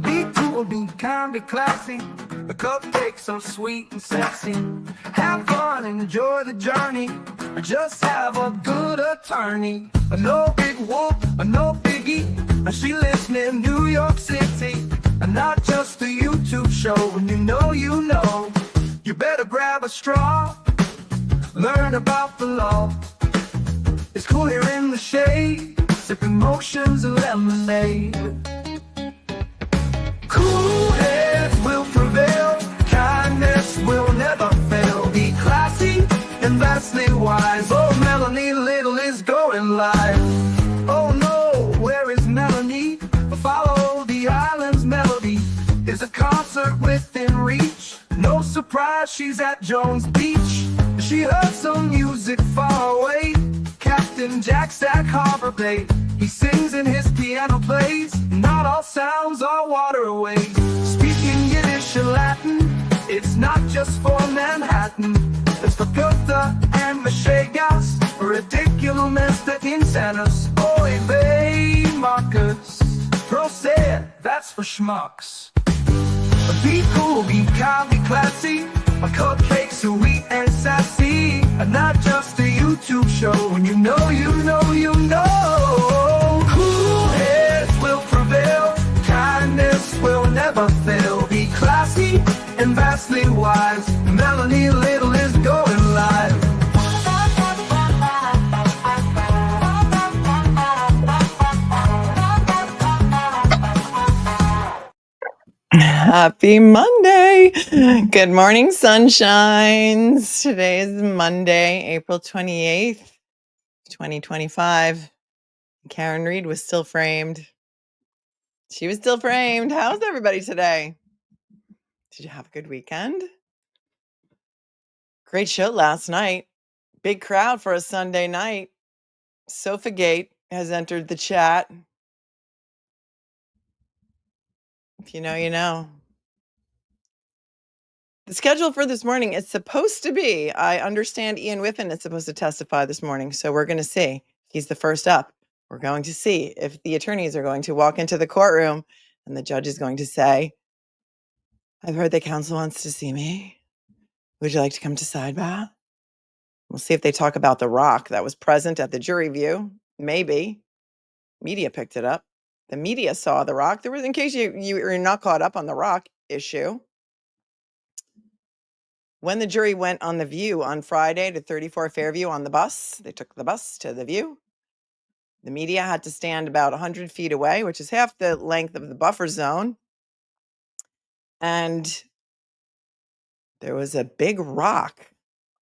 Be cool, be kind, be classy. The cupcakes are sweet and sexy. Have fun and enjoy the journey. Just have a good attorney. No big whoop, no biggie. She lives near New York City. And not just a YouTube show. When you know, you better grab a straw. Learn about the law. It's cool here in the shade, sipping motions and lemonade. Cool heads will prevail, kindness will never fail. Be classy and vastly wise. Oh, Melanie Little is going live. Oh no, where is Melanie? Follow the island's melody. Is a concert within reach. No surprise, she's at Jones Beach. She heard some music far away. Captain Jack Stack Harbor Bay. He sings and his piano plays. Not all sounds are waterways. Speaking Yiddish and Latin, it's not just for Manhattan. It's for Goethe and Machegas. Ridiculous that insanus. Oy vey, Marcus. Proset, that's for schmucks. Be cool, be kind, be classy. My cupcakes are sweet and sassy. And not just a YouTube show. When you know, you know. Cool heads will prevail. Kindness will never fail. Be classy and vastly wise. Melanie Little is going live. Happy Monday. Good morning, sunshines. Today is Monday, April 28th, 2025. Karen Reed was still framed. She was still framed. How's everybody today? Did you have a good weekend? Great show last night. Big crowd for a Sunday night. Sophagate has entered the chat. If you know, you know. The schedule for this morning is supposed to be, I understand Ian WHIFFEN is supposed to testify this morning, so we're going to see. He's the first up. We're going to see if the attorneys are going to walk into the courtroom and the judge is going to say, I've heard the counsel wants to see me. Would you like to come to sidebar? We'll see if they talk about the rock that was present at the jury view. Maybe. Media picked it up. The media saw the rock. There was, in case you're not caught up on the rock issue, when the jury went on the View on Friday to 34 Fairview on the bus, they took the bus to the View. The media had to stand about 100 feet away, which is half the length of the buffer zone. And there was a big rock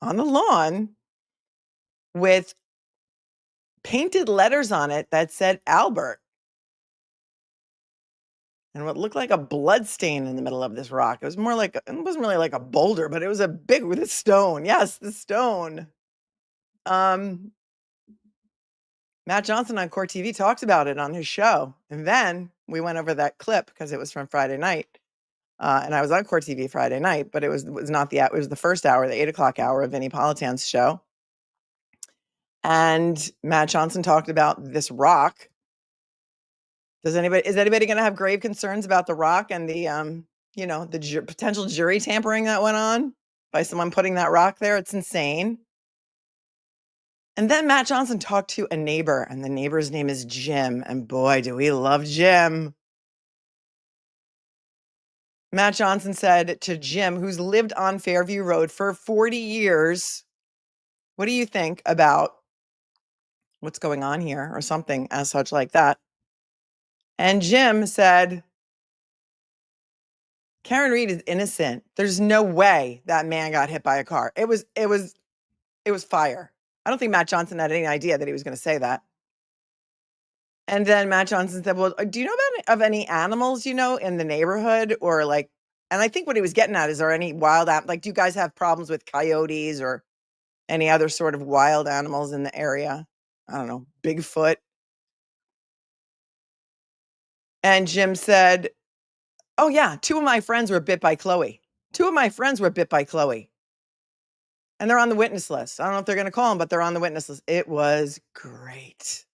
on the lawn with painted letters on it that said Albert. And what looked like a blood stain in the middle of this rock. It was more like, it wasn't really like a boulder, but it was a big with a stone. Yes, the stone. Matt Johnson on Court TV talked about it on his show. And then we went over that clip because it was from Friday night. And I was on Court TV Friday night, but it was not it was the first hour, the 8 o'clock hour of Vinnie Politan's show. And Matt Johnson talked about this rock. Is anybody going to have grave concerns about the rock and the, potential jury tampering that went on by someone putting that rock there? It's insane. And then Matt Johnson talked to a neighbor, and the neighbor's name is Jim. And boy, do we love Jim. Matt Johnson said to Jim, who's lived on Fairview Road for 40 years, what do you think about what's going on here or something as such like that? And Jim said, Karen Reed is innocent. There's no way that man got hit by a car. It was fire. I don't think Matt Johnson had any idea that he was going to say that. And then Matt Johnson said, well, do you know of any animals, in the neighborhood or like, and I think what he was getting at is, are any wild, do you guys have problems with coyotes or any other sort of wild animals in the area? I don't know, Bigfoot. And Jim said, oh yeah, 2 of my friends were bit by Chloe. 2 of my friends were bit by Chloe. And they're on the witness list. I don't know if they're going to call them, but they're on the witness list. It was great.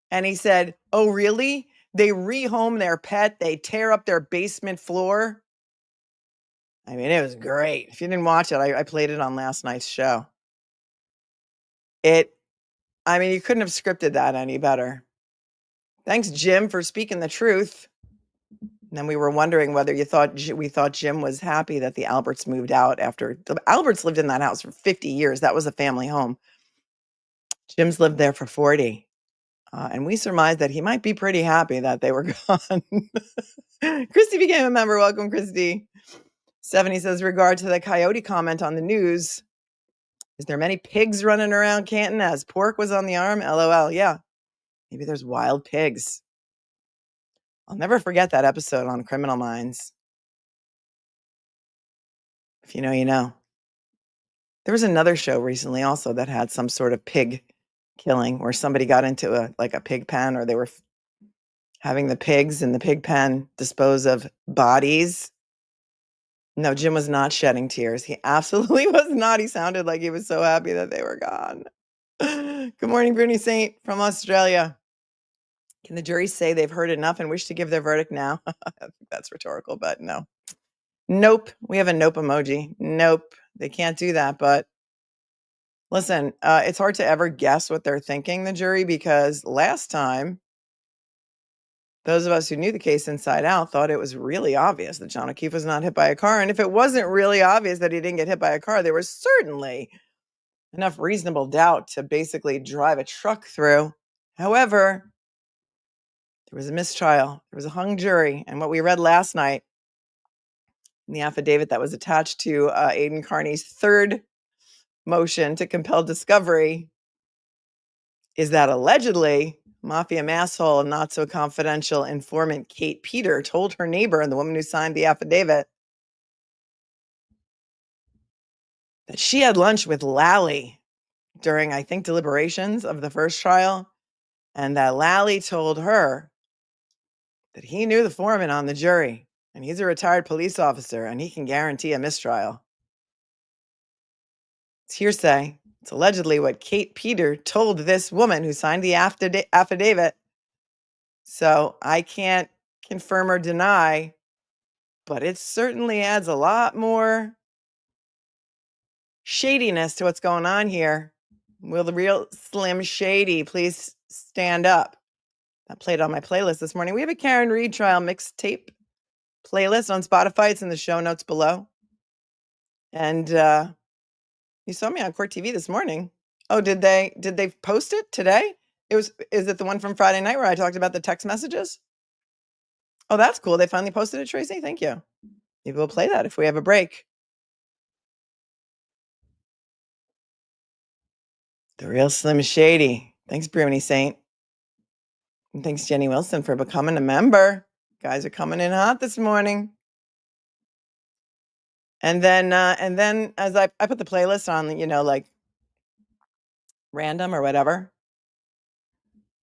And he said, oh, really? They rehome their pet. They tear up their basement floor. I mean, it was great. If you didn't watch it, I played it on last night's show. I mean, you couldn't have scripted that any better. Thanks, Jim, for speaking the truth. And then we were wondering whether we thought Jim was happy that the Alberts moved out after the Alberts lived in that house for 50 years. That was a family home. Jim's lived there for 40. And we surmised that he might be pretty happy that they were gone. Christy became a member. Welcome, Christy. Stephanie says, regard to the coyote comment on the news. Is there many pigs running around Canton as pork was on the arm? LOL. Yeah. Maybe there's wild pigs. I'll never forget that episode on Criminal Minds. If you know, you know. There was another show recently also that had some sort of pig killing where somebody got into a pig pen, or they were having the pigs in the pig pen dispose of bodies. No, Jim was not shedding tears. He absolutely was not. He sounded like he was so happy that they were gone. Good morning, Bruni Saint from Australia. Can the jury say they've heard enough and wish to give their verdict now? I think that's rhetorical, but no. Nope. We have a nope emoji. Nope. They can't do that. But listen, it's hard to ever guess what they're thinking, the jury, because last time, those of us who knew the case inside out thought it was really obvious that John O'Keefe was not hit by a car. And if it wasn't really obvious that he didn't get hit by a car, there was certainly enough reasonable doubt to basically drive a truck through. However, there was a mistrial. There was a hung jury. And what we read last night in the affidavit that was attached to Aidan Carney's third motion to compel discovery is that allegedly Mafia masshole and not so confidential informant Kate Peter told her neighbor and the woman who signed the affidavit that she had lunch with Lally during, I think, deliberations of the first trial, and that Lally told her that he knew the foreman on the jury, and he's a retired police officer, and he can guarantee a mistrial. It's hearsay. It's allegedly what Kate Peter told this woman who signed the affidavit. So I can't confirm or deny, but it certainly adds a lot more shadiness to what's going on here. Will the real Slim Shady please stand up? That played on my playlist this morning. We have a Karen Reed trial mixtape playlist on Spotify. It's in the show notes below. And you saw me on Court TV this morning. Oh, did they post it today? Is it the one from Friday night where I talked about the text messages? Oh, that's cool. They finally posted it, Tracy. Thank you. Maybe we'll play that if we have a break. The real Slim Shady. Thanks, Bruni Saint. And thanks, Jenny Wilson, for becoming a member. Guys are coming in hot this morning. And then as I put the playlist on, like random or whatever.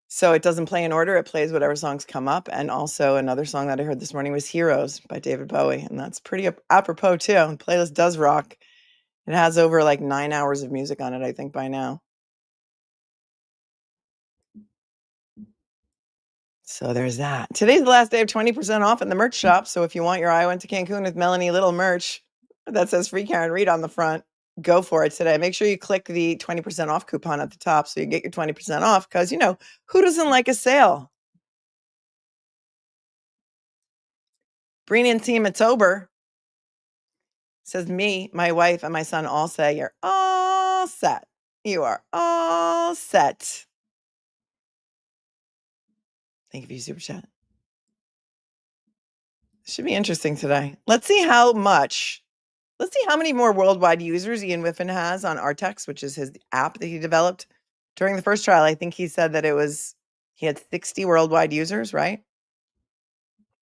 So it doesn't play in order. It plays whatever songs come up. And also another song that I heard this morning was Heroes by David Bowie. And that's pretty apropos too. The playlist does rock. It has over like 9 hours of music on it, I think, by now. So there's that. Today's the last day of 20% off in the merch shop. So if you want your I Went to Cancun with Melanie Little merch that says Free Karen Reed on the front, go for it today. Make sure you click the 20% off coupon at the top so you get your 20% off, because, who doesn't like a sale? Brennan Team It's Over says, me, my wife, and my son all say you're all set. You are all set. Thank you for your super chat. Should be interesting today. Let's see how many more worldwide users Ian WHIFFEN has on Artex, which is his app that he developed during the first trial. I think he said that he had 60 worldwide users, right?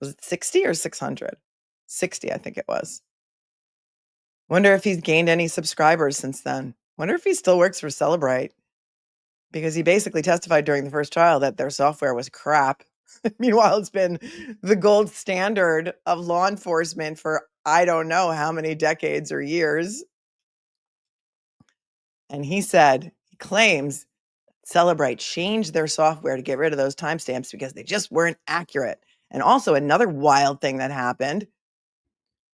Was it 60 or 600? 60, I think it was. Wonder if he's gained any subscribers since then. Wonder if he still works for Cellebrite, because he basically testified during the first trial that their software was crap. Meanwhile, it's been the gold standard of law enforcement for I don't know how many decades or years. And he claims Cellebrite changed their software to get rid of those timestamps because they just weren't accurate. And also another wild thing that happened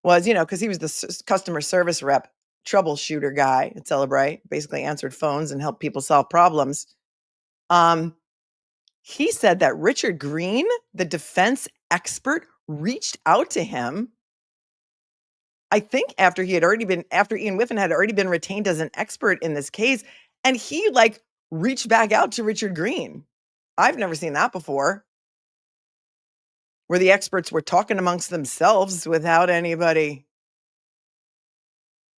was, because he was the customer service rep, troubleshooter guy at Cellebrite, basically answered phones and helped people solve problems. He said that Richard Green, the defense expert, reached out to him, I think after Ian Whiffen had already been retained as an expert in this case, and he reached back out to Richard Green. I've never seen that before, where the experts were talking amongst themselves without anybody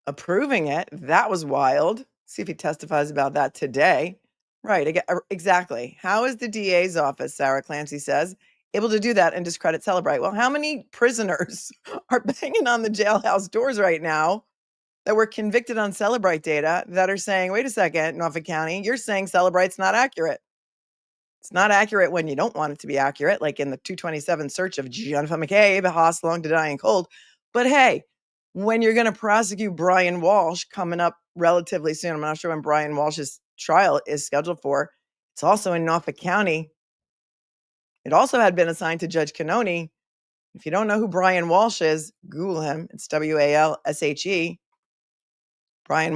approving it. That was wild. See if he testifies about that today. Right, exactly. How is the DA's office, Sarah Clancy says, able to do that and discredit Cellebrite? Well, how many prisoners are banging on the jailhouse doors right now that were convicted on Cellebrite data that are saying, wait a second, Norfolk County, you're saying Cellebrite's not accurate. It's not accurate when you don't want it to be accurate, like in the 227 search of Jennifer McCabe, Haas long to dying cold. But hey, when you're going to prosecute Brian Walsh coming up relatively soon, I'm not sure when Brian Walsh's trial is scheduled for. It's also in Norfolk County. It also had been assigned to Judge Cannoni. If you don't know who Brian Walsh is, Google him. It's WALSHE. Brian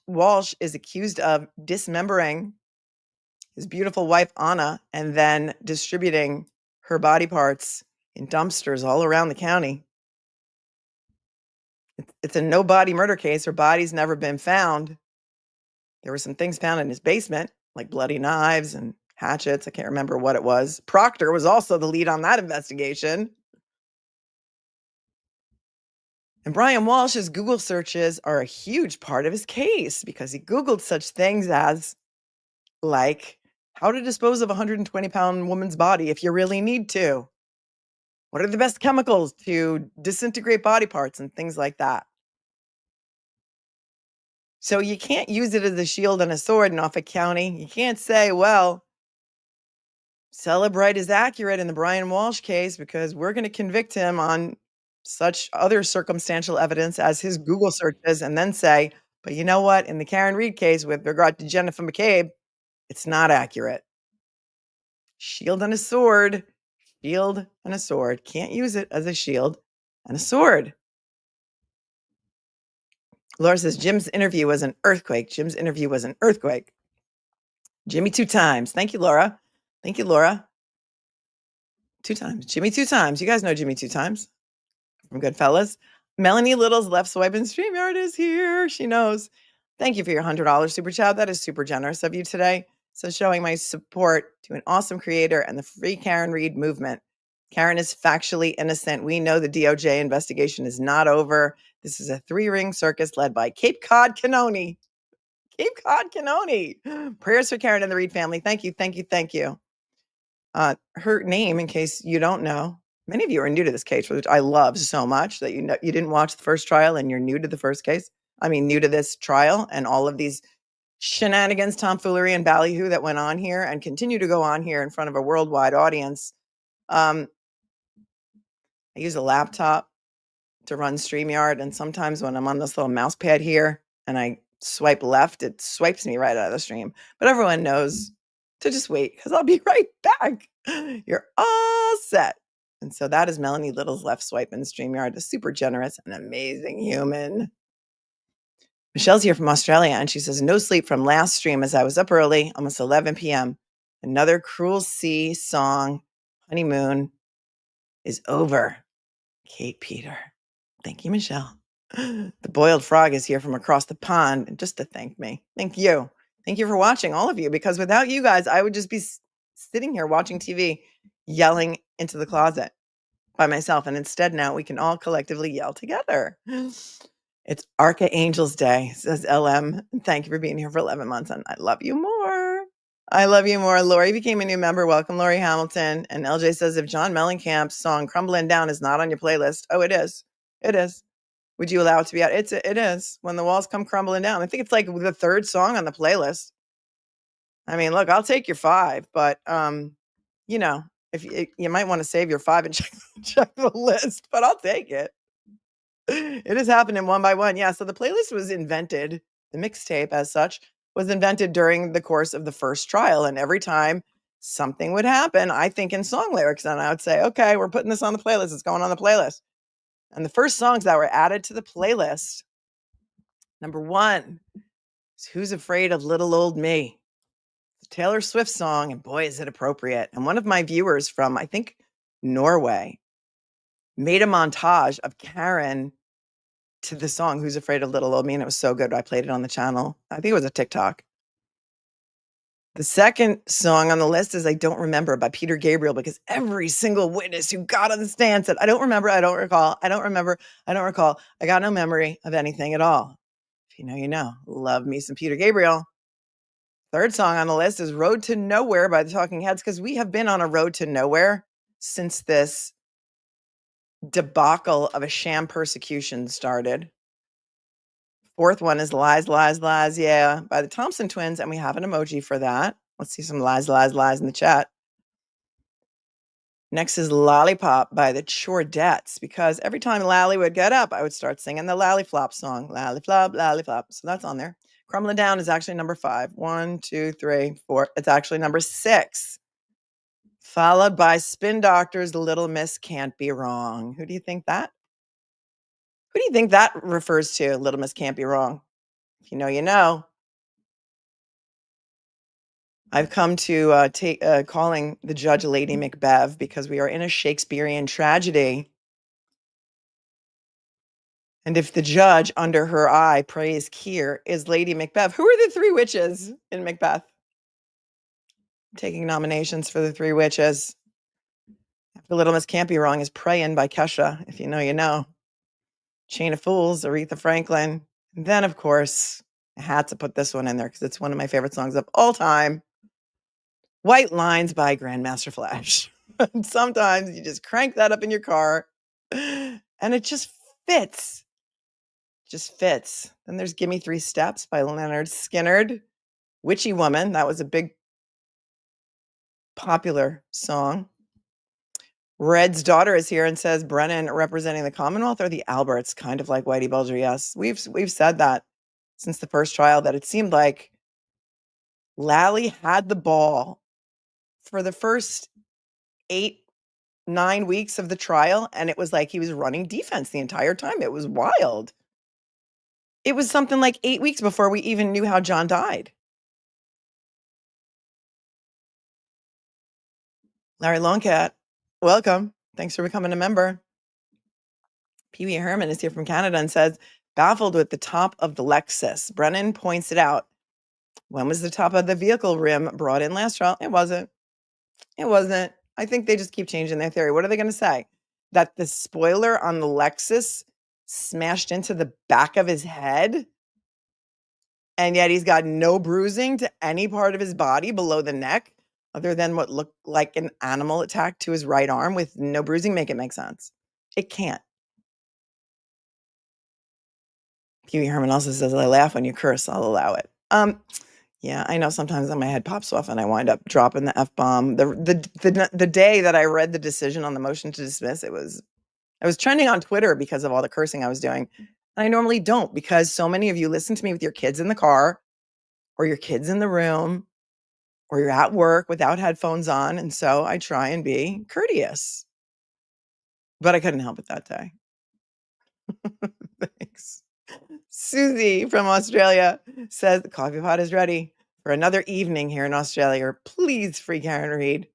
Walsh is accused of dismembering his beautiful wife, Anna, and then distributing her body parts in dumpsters all around the county. It's a no-body murder case. Her body's never been found. There were some things found in his basement, like bloody knives and hatchets. I can't remember what it was. Proctor was also the lead on that investigation. And Brian Walsh's Google searches are a huge part of his case because he Googled such things as, like, how to dispose of a 120-pound woman's body if you really need to. What are the best chemicals to disintegrate body parts and things like that? So you can't use it as a shield and a sword in Norfolk County. You can't say, well, Cellebrite is accurate in the Brian Walsh case because we're going to convict him on such other circumstantial evidence as his Google searches, and then say, but you know what? In the Karen Reed case with regard to Jennifer McCabe, it's not accurate. Shield and a sword. Shield and a sword. Can't use it as a shield and a sword. Laura says Jim's interview was an earthquake. Jim's interview was an earthquake. Jimmy 2 times. Thank you, Laura. Thank you, Laura. 2 times. Jimmy 2 times. You guys know Jimmy 2 times from Goodfellas. Melanie Little's left swipe and StreamYard is here. She knows. Thank you for your $100 super chat. That is super generous of you today. So showing my support to an awesome creator and the Free Karen Reed movement. Karen is factually innocent. We know the DOJ investigation is not over. This is a 3-ring circus led by Cape Cod Cannoni. Cape Cod Cannoni. Prayers for Karen and the Reed family. Thank you, thank you, thank you. Her name, in case you don't know, many of you are new to this case, which I love so much that you didn't watch the first trial and you're new to the first case. I mean, new to this trial and all of these shenanigans, tomfoolery, and ballyhoo that went on here and continue to go on here in front of a worldwide audience. I use a laptop to run StreamYard, and sometimes when I'm on this little mouse pad here and I swipe left, it swipes me right out of the stream. But everyone knows to just wait because I'll be right back. You're all set. And so that is Melanie Little's left swipe in StreamYard, a super generous and amazing human. Michelle's here from Australia, and she says, no sleep from last stream as I was up early, almost 11 p.m. Another Cruel Sea song, Honeymoon, is over. Kate Peter. Thank you, Michelle. The boiled frog is here from across the pond just to thank me. Thank you. Thank you for watching, all of you, because without you guys, I would just be sitting here watching TV, yelling into the closet by myself. And instead now we can all collectively yell together. It's Archangels Day, says LM. Thank you for being here for 11 months, and I love you more. I love you more. Lori became a new member. Welcome, Lori Hamilton. And LJ says, if John Mellencamp's song Crumbling Down is not on your playlist, oh, it is. It is. Would you allow it to be out? It is. When the walls come crumbling down. I think it's like the 3rd song on the playlist. I mean, look, I'll take your 5, but if you might want to save your 5 and check the list, but I'll take it. It is happening one by one. Yeah, so the playlist was invented, the mixtape as such, was invented during the course of the first trial. And every time something would happen, I think in song lyrics, and I would say, okay, we're putting this on the playlist. It's going on the playlist. And the first songs that were added to the playlist, number one is Who's Afraid of Little Old Me? It's a Taylor Swift song, and boy, is it appropriate. And one of my viewers from, I think, Norway made a montage of Karen to the song Who's Afraid of Little Old Me, and it was so good. I played it on the channel. I think it was a TikTok. The second song on the list is I Don't Remember by Peter Gabriel, because every single witness who got on the stand said, I don't remember, I don't recall, I don't remember, I don't recall. I got no memory of anything at all. If you know, you know. Love me some Peter Gabriel. Third song on the list is Road to Nowhere by the Talking Heads, because we have been on a road to nowhere since this debacle of a sham persecution started. Fourth one is Lies, Lies, Lies, yeah, by the Thompson Twins, and we have an emoji for that. Let's see some lies, lies, lies in the chat. Next is Lollipop by the Chordettes, because every time Lally would get up, I would start singing the Lally Flop song. Lally Flop, Lally Flop. So that's on there. Crumbling Down is actually number 5. 1, 2, 3, 4. It's actually number 6. Followed by Spin Doctors, Little Miss Can't Be Wrong. Who do you think that? Who do you think that refers to? Little Miss Can't Be Wrong. If you know, you know. I've come to calling the judge Lady Macbeth, because we are in a Shakespearean tragedy. And if the judge under her eye prays Keir is Lady Macbeth, who are the 3 witches in Macbeth? I'm taking nominations for the 3 witches. The Little Miss Can't Be Wrong is Prayin' by Kesha. If you know, you know. Chain of Fools, Aretha Franklin. And then, of course, I had to put this one in there because it's one of my favorite songs of all time. White Lines by Grandmaster Flash. Sometimes you just crank that up in your car and it just fits. Just fits. Then there's Gimme 3 Steps by Leonard Skinner. Witchy Woman, that was a big popular song. Red's daughter is here and says Brennan representing the Commonwealth or the Alberts, kind of like Whitey Bulger. Yes, we've said that since the first trial, that it seemed like Lally had the ball for the first 8, 9 weeks of the trial, and it was like he was running defense the entire time. It was wild. It was something like 8 weeks before we even knew how John died. Larry Longcat, welcome. Thanks for becoming a member. Pee Wee Herman is here from Canada and says, baffled with the top of the Lexus. Brennan points it out. When was the top of the vehicle rim brought in last trial? It wasn't. It wasn't. I think they just keep changing their theory. What are they going to say? That the spoiler on the Lexus smashed into the back of his head? And yet he's got no bruising to any part of his body below the neck, other than what looked like an animal attack to his right arm with no bruising. Make it make sense. It can't. Pee Wee Herman also says, I laugh when you curse. I'll allow it. Yeah, I know sometimes my head pops off and I wind up dropping the F-bomb. The day that I read the decision on the motion to dismiss, I was trending on Twitter because of all the cursing I was doing. And I normally don't, because so many of you listen to me with your kids in the car or your kids in the room or you're at work without headphones on. And so I try and be courteous. But I couldn't help it that day. Thanks. Susie from Australia says the coffee pot is ready for another evening here in Australia. Please, free Karen Reed.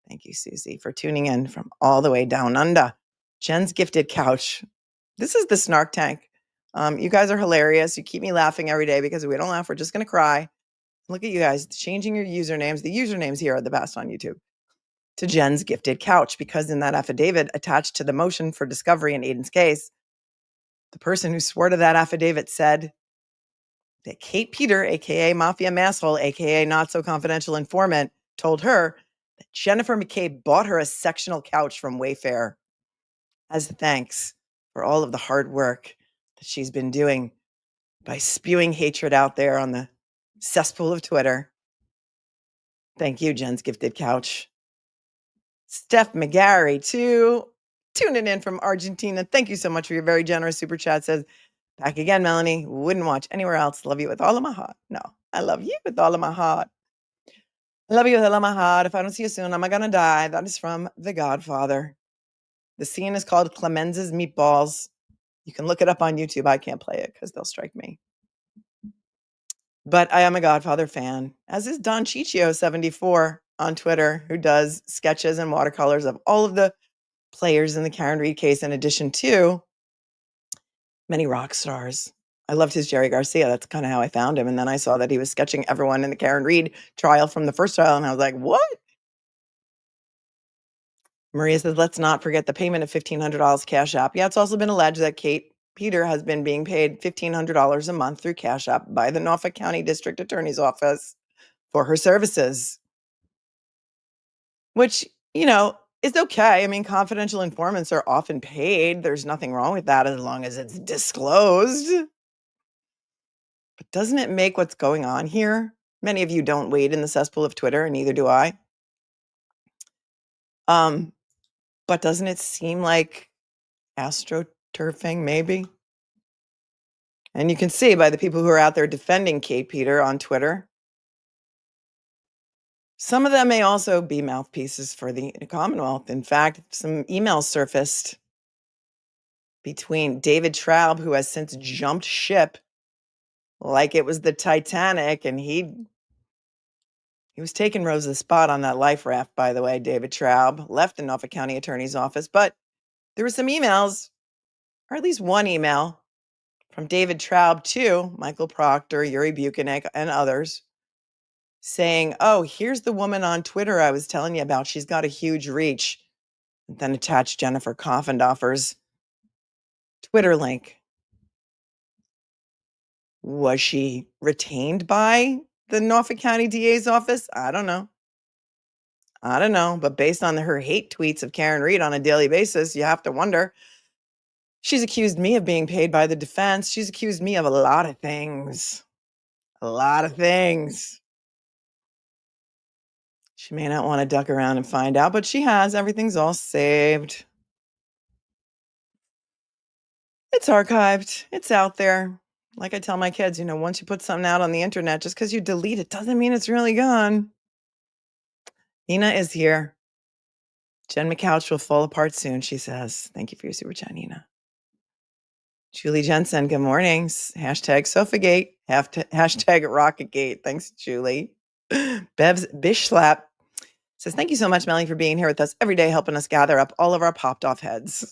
Thank you, Susie, for tuning in from all the way down under. Jen's Gifted Couch. This is the Snark Tank. You guys are hilarious. You keep me laughing every day, because if we don't laugh, we're just going to cry. Look at you guys changing your usernames. The usernames here are the best on YouTube. To Jen's Gifted Couch, because in that affidavit attached to the motion for discovery in Aiden's case, the person who swore to that affidavit said that Kate Peter, a.k.a. Mafia Masshole, a.k.a. Not So Confidential Informant, told her that Jennifer McCabe bought her a sectional couch from Wayfair as thanks for all of the hard work that she's been doing by spewing hatred out there on the cesspool of Twitter. Thank you, Jen's Gifted Couch. Steph McGarry, too. Tuning in from Argentina. Thank you so much for your very generous super chat. Says, back again, Melanie. Wouldn't watch anywhere else. Love you with all of my heart. No, I love you with all of my heart. I love you with all of my heart. If I don't see you soon, am I gonna die? That is from The Godfather. The scene is called Clemenza's Meatballs. You can look it up on YouTube. I can't play it because they'll strike me. But I am a Godfather fan, as is Don Ciccio74 on Twitter, who does sketches and watercolors of all of the players in the Karen Reid case, in addition to many rock stars. I loved his Jerry Garcia. That's kind of how I found him. And then I saw that he was sketching everyone in the Karen Reid trial from the first trial. And I was like, what? Maria says, let's not forget the payment of $1,500 Cash App. Yeah, it's also been alleged that Kate Peter has been being paid $1,500 a month through Cash App by the Norfolk County District Attorney's Office for her services, which, is okay. I mean, confidential informants are often paid. There's nothing wrong with that as long as it's disclosed. But doesn't it make what's going on here? Many of you don't wade in the cesspool of Twitter, and neither do I. But doesn't it seem like astroturfing, maybe? And you can see by the people who are out there defending Kate Peter on Twitter, some of them may also be mouthpieces for the Commonwealth. In fact, some emails surfaced between David Traub, who has since jumped ship like it was the Titanic, and he was taking Rose's spot on that life raft, by the way. David Traub left the Norfolk County Attorney's Office, but there were some emails, or at least one email, from David Traub to Michael Proctor, Yuri Buchanan, and others, saying, oh, here's the woman on Twitter I was telling you about. She's got a huge reach. And then attached Jennifer Coffendoffer's Twitter link. Was she retained by the Norfolk County DA's office? I don't know. But based on her hate tweets of Karen Reid on a daily basis, you have to wonder. She's accused me of being paid by the defense. She's accused me of a lot of things. A lot of things. She may not want to duck around and find out, but she has. Everything's all saved. It's archived. It's out there. Like I tell my kids, once you put something out on the internet, just because you delete it doesn't mean it's really gone. Nina is here. Jen McCouch will fall apart soon, she says. Thank you for your super chat, Nina. Julie Jensen, good morning. Hashtag Sofagate. Hashtag Rocketgate. Thanks, Julie. Bev's Bishslap says, thank you so much, Melanie, for being here with us every day, helping us gather up all of our popped off heads.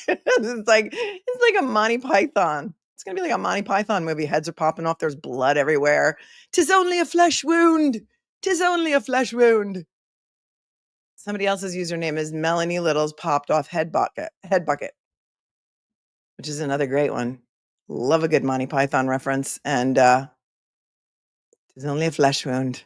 It's like a Monty Python. It's going to be like a Monty Python movie. Heads are popping off. There's blood everywhere. 'Tis only a flesh wound. 'Tis only a flesh wound. Somebody else's username is Melanie Little's popped off head bucket, which is another great one. Love a good Monty Python reference. And 'tis only a flesh wound.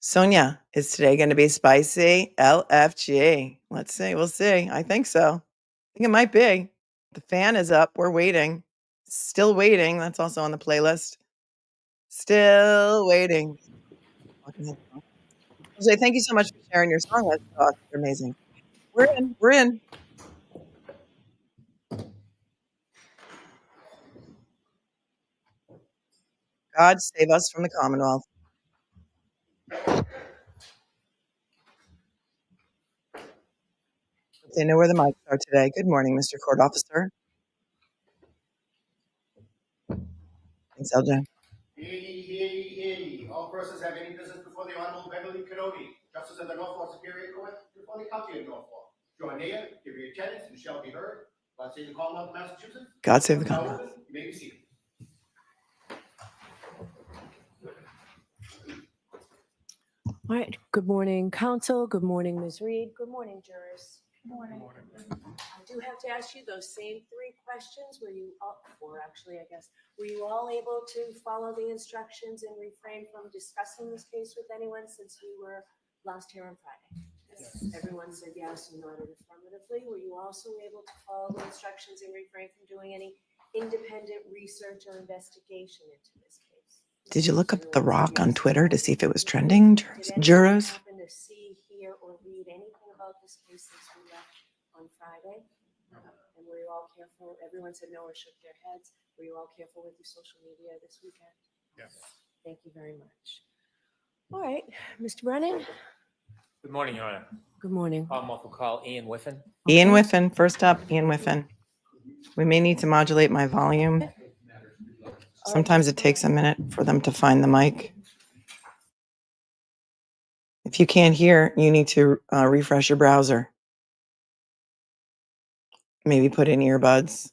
Sonia, is today going to be spicy? LFG. Let's see. We'll see. I think so. I think it might be. The fan is up. We're waiting. Still waiting. That's also on the playlist. Still waiting. Jose, thank you so much for sharing your song with us. You're amazing. We're in. We're in. God save us from the Commonwealth. They know where the mics are today. Good morning, Mr. Court Officer. Thanks, LJ. All persons have any business before the Honorable Beverly Kennedy, Justice of the Norfolk Superior Court, before the County of Norfolk. Join near, give your attendance, and shall be heard. God save the Commonwealth of Massachusetts. God save the Commonwealth. You may be seated. All right. Good morning, counsel. Good morning, Ms. Reid. Good morning, jurors. Good morning. I do have to ask you those same three questions. Were you all, four actually, I guess. Were you all able to follow the instructions and refrain from discussing this case with anyone since we were last here on Friday? Yes. Everyone said yes and nodded affirmatively. Were you also able to follow the instructions and refrain from doing any independent research or investigation into this case? Did you look up The Rock on Twitter to see if it was trending, jurors? Happen to see, hear, or read anything about this case since we left on Friday? And were you all careful? Everyone said no or shook their heads. Were you all careful with your social media this weekend? Yes. Thank you very much. All right, Mr. Brennan. Good morning, Your Honor. Good morning. Unlawful call, Ian Whiffen. Ian Okay. Whiffen, first up, Ian Whiffen. We may need to modulate my volume. Sometimes it takes a minute for them to find the mic. If you can't hear, you need to refresh your browser. Maybe put in earbuds.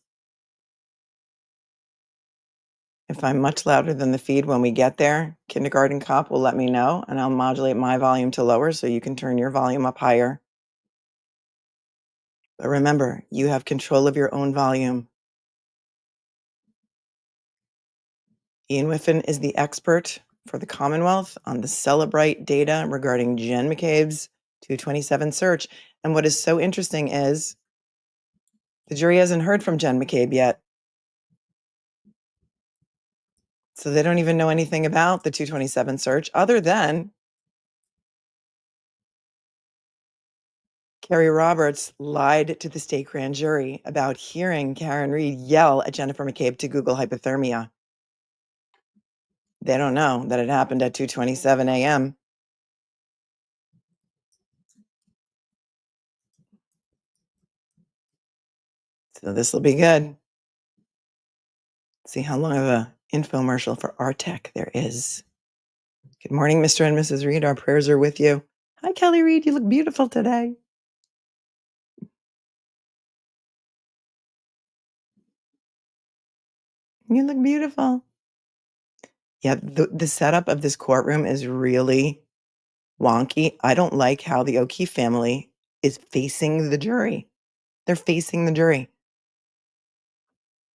If I'm much louder than the feed when we get there, kindergarten cop will let me know, and I'll modulate my volume to lower so you can turn your volume up higher. But remember, you have control of your own volume. Ian Whiffen is the expert for the Commonwealth on the Cellebrite data regarding Jen McCabe's 227 search. And what is so interesting is the jury hasn't heard from Jen McCabe yet. So they don't even know anything about the 227 search other than Carrie Roberts lied to the state grand jury about hearing Karen Reed yell at Jennifer McCabe to Google hypothermia. They don't know that it happened at 2:27 a.m. So this will be good. See how long of a infomercial for RTech there is. Good morning, Mr. and Mrs. Reed. Our prayers are with you. Hi, Kelly Reed. You look beautiful today. You look beautiful. Yeah, the setup of this courtroom is really wonky. I don't like how the O'Keefe family is facing the jury. They're facing the jury.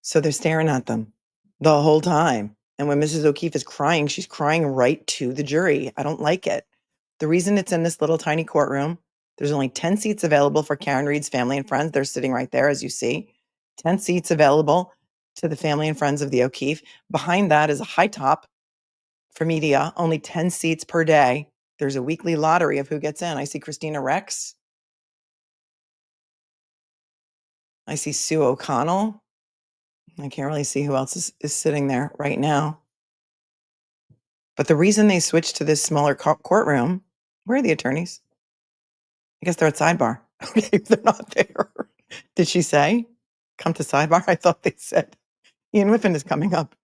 So they're staring at them the whole time. And when Mrs. O'Keefe is crying, she's crying right to the jury. I don't like it. The reason it's in this little tiny courtroom, there's only 10 seats available for Karen Reed's family and friends. They're sitting right there, as you see. 10 seats available to the family and friends of the O'Keefe. Behind that is a high top for media, only 10 seats per day. There's a weekly lottery of who gets in. I see Christina Rex. I see Sue O'Connell. I can't really see who else is sitting there right now. But the reason they switched to this smaller courtroom, where are the attorneys? I guess they're at sidebar. Okay, they're not there. Did she say, come to sidebar? I thought they said, Ian Whiffen is coming up.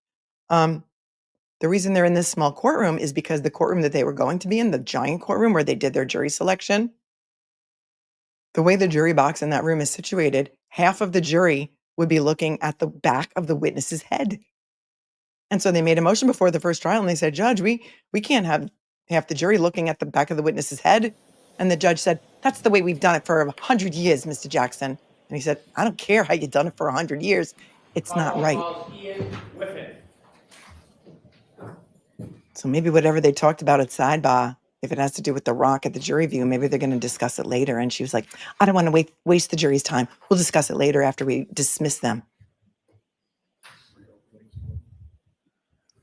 The reason they're in this small courtroom is because the courtroom that they were going to be in, the giant courtroom where they did their jury selection, the way the jury box in that room is situated, half of the jury would be looking at the back of the witness's head. And so they made a motion before the first trial and they said, Judge, we can't have half the jury looking at the back of the witness's head. And the judge said, that's the way we've done it for 100 years, Mr. Jackson. And he said, I don't care how you've done it for 100 years. It's not right. Ian Whiffen. So maybe whatever they talked about at sidebar, if it has to do with the rock at the jury view, maybe they're going to discuss it later. And she was like, I don't want to waste the jury's time. We'll discuss it later after we dismiss them.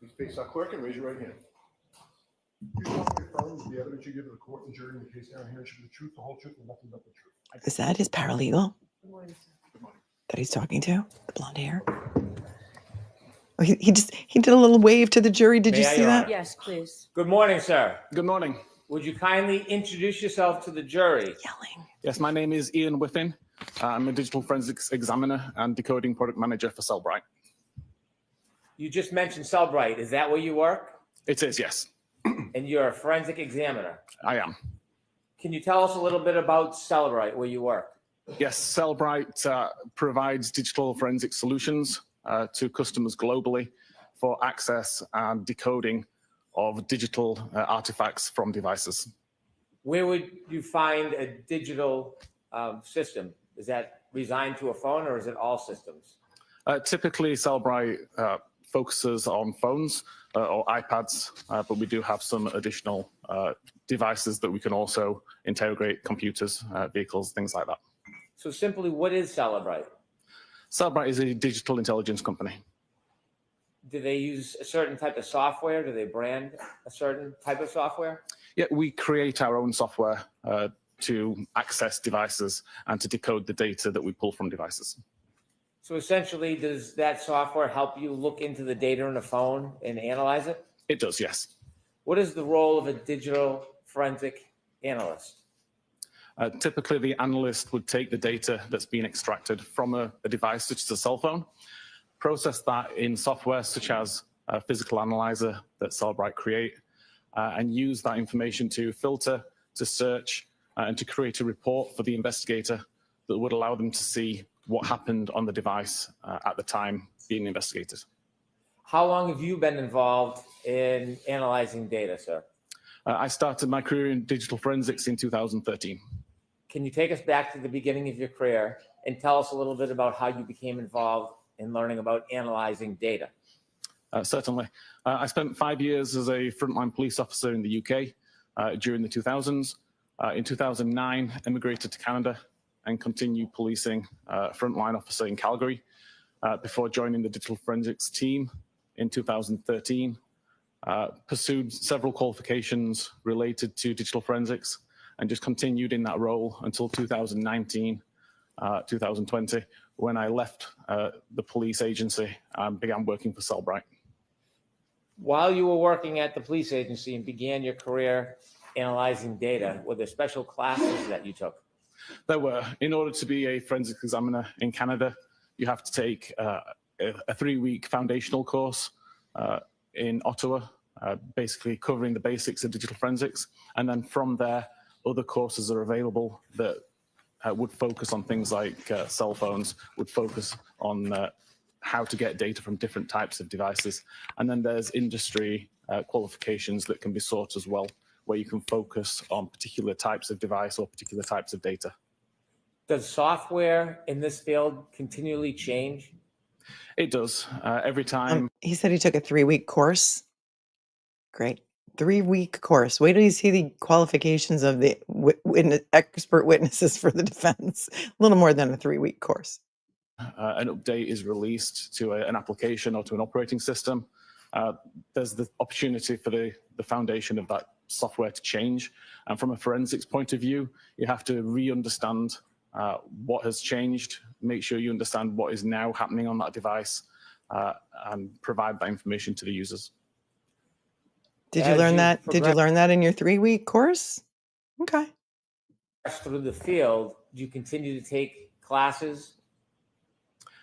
Please face our clerk and raise your right hand. You solemnly affirm that the evidence you give to the court and jury in the case now here should be the truth, the whole truth, and nothing but the truth. Is that his paralegal Good morning, sir. Good morning. that he's talking to? The blonde hair? Oh, he did a little wave to the jury. Did you May I, see Your that? Honor? Yes, please. Good morning, sir. Good morning. Would you kindly introduce yourself to the jury? Yelling. Yes, my name is Ian Whiffen. I'm a digital forensics examiner and decoding product manager for Cellebrite. You just mentioned Cellebrite. Is that where you work? It is, yes, And you're a forensic examiner. I am. Can you tell us a little bit about Cellebrite, where you work? Yes, Cellebrite provides digital forensic solutions to customers globally for access and decoding of digital artifacts from devices. Where would you find a digital system? Is that resigned to a phone or is it all systems? Typically, Cellebrite focuses on phones or iPads, but we do have some additional devices that we can also interrogate: computers, vehicles, things like that. So simply, what is Cellebrite? Cellebrite is a digital intelligence company. Do they use a certain type of software? Do they brand a certain type of software? Yeah, we create our own software to access devices and to decode the data that we pull from devices. So essentially, does that software help you look into the data on the phone and analyze it? It does, yes. What is the role of a digital forensic analyst? Typically, the analyst would take the data that's been extracted from a device such as a cell phone, process that in software such as a physical analyzer that Cellebrite create, and use that information to filter, to search, and to create a report for the investigator that would allow them to see what happened on the device at the time being investigated. How long have you been involved in analyzing data, sir? I started my career in digital forensics in 2013. Can you take us back to the beginning of your career and tell us a little bit about how you became involved in learning about analyzing data? Certainly. I spent 5 years as a frontline police officer in the UK during the 2000s. In 2009, emigrated to Canada and continued policing frontline officer in Calgary before joining the digital forensics team in 2013. Pursued several qualifications related to digital forensics and just continued in that role until 2019, 2020, when I left the police agency and began working for Cellebrite. While you were working at the police agency and began your career analyzing data, were there special classes that you took? There were. In order to be a forensic examiner in Canada, you have to take a 3-week foundational course in Ottawa, basically covering the basics of digital forensics. And then from there, other courses are available that would focus on things like cell phones, would focus on how to get data from different types of devices. And then there's industry qualifications that can be sought as well, where you can focus on particular types of device or particular types of data. Does software in this field continually change? It does. Every time. He said he took a 3-week course. Great. 3-week course. Wait till you see the qualifications of the expert witnesses for the defense. A little more than a 3-week course. An update is released to an application or to an operating system. There's the opportunity for the foundation of that software to change. And from a forensics point of view, you have to re-understand what has changed, make sure you understand what is now happening on that device, and provide that information to the users. Did you learn that? Did you learn that in your 3-week course? Okay. Through the field, do you continue to take classes?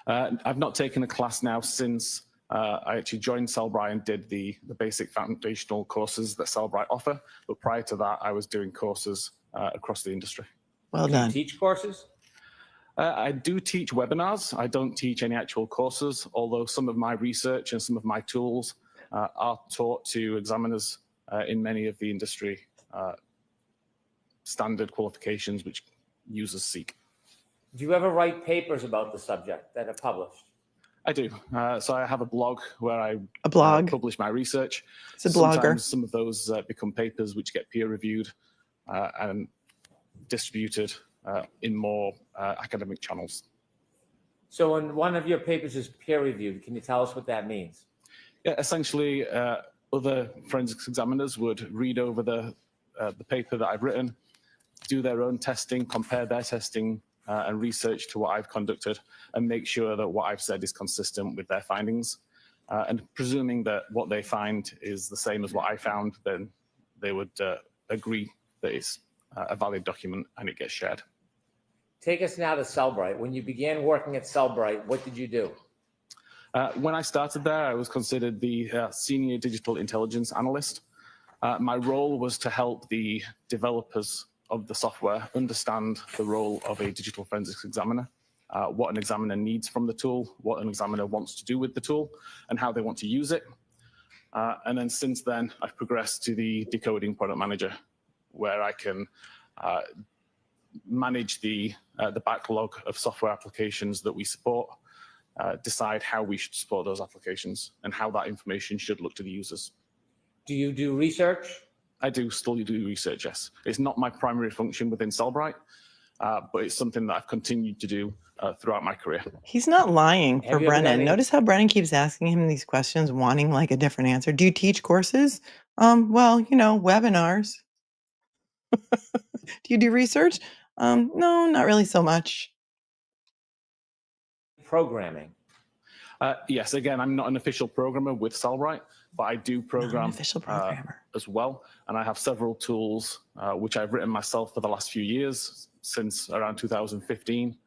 I've not taken a class now since I actually joined Cellebrite and did the basic foundational courses that Cellebrite offer. But prior to that, I was doing courses across the industry. Well Do done. you teach courses? I do teach webinars. I don't teach any actual courses, although some of my research and some of my tools are taught to examiners in many of the industry standard qualifications which users seek. Do you ever write papers about the subject that are published? I do. So I have a blog where I publish my research. It's a blogger. Sometimes some of those become papers which get peer reviewed and distributed in more academic channels. So when one of your papers is peer reviewed, can you tell us what that means? Yeah, essentially, other forensics examiners would read over the paper that I've written, do their own testing, compare their testing and research to what I've conducted, and make sure that what I've said is consistent with their findings. And presuming that what they find is the same as what I found, then they would agree that it's a valid document and it gets shared. Take us now to Cellebrite. When you began working at Cellebrite, what did you do? When I started there, I was considered the senior digital intelligence analyst. My role was to help the developers of the software understand the role of a digital forensics examiner, what an examiner needs from the tool, what an examiner wants to do with the tool, and how they want to use it. And then since then, I've progressed to the decoding product manager, where I can manage the backlog of software applications that we support, decide how we should support those applications, and how that information should look to the users. Do you do research? I do still do research, yes. It's not my primary function within Cellebrite, but it's something that I've continued to do throughout my career. He's not lying for Have you ever done Brennan. any- Notice how Brennan keeps asking him these questions, wanting like a different answer. Do you teach courses? Well, you know, webinars. Do you do research? No, not really so much. Programming. Yes, again, I'm not an official programmer with Cellebrite, but I do Not an program official programmer. as well. And I have several tools which I've written myself for the last few years, since around 2015.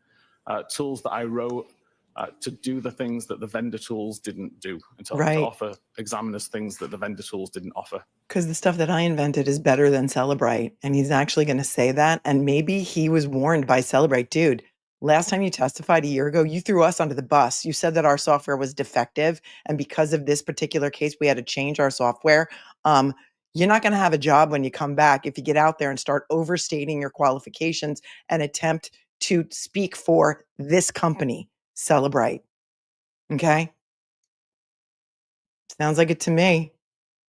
Tools that I wrote to do the things that the vendor tools didn't do, and to Right. offer examiners things that the vendor tools didn't offer. Because the stuff that I invented is better than Cellebrite. And he's actually going to say that. And maybe he was warned by Cellebrite. Dude, last time you testified a year ago, you threw us under the bus. You said that our software was defective. And because of this particular case, we had to change our software. You're not going to have a job when you come back if you get out there and start overstating your qualifications and attempt to speak for this company, Cellebrite. Okay? Sounds like it to me.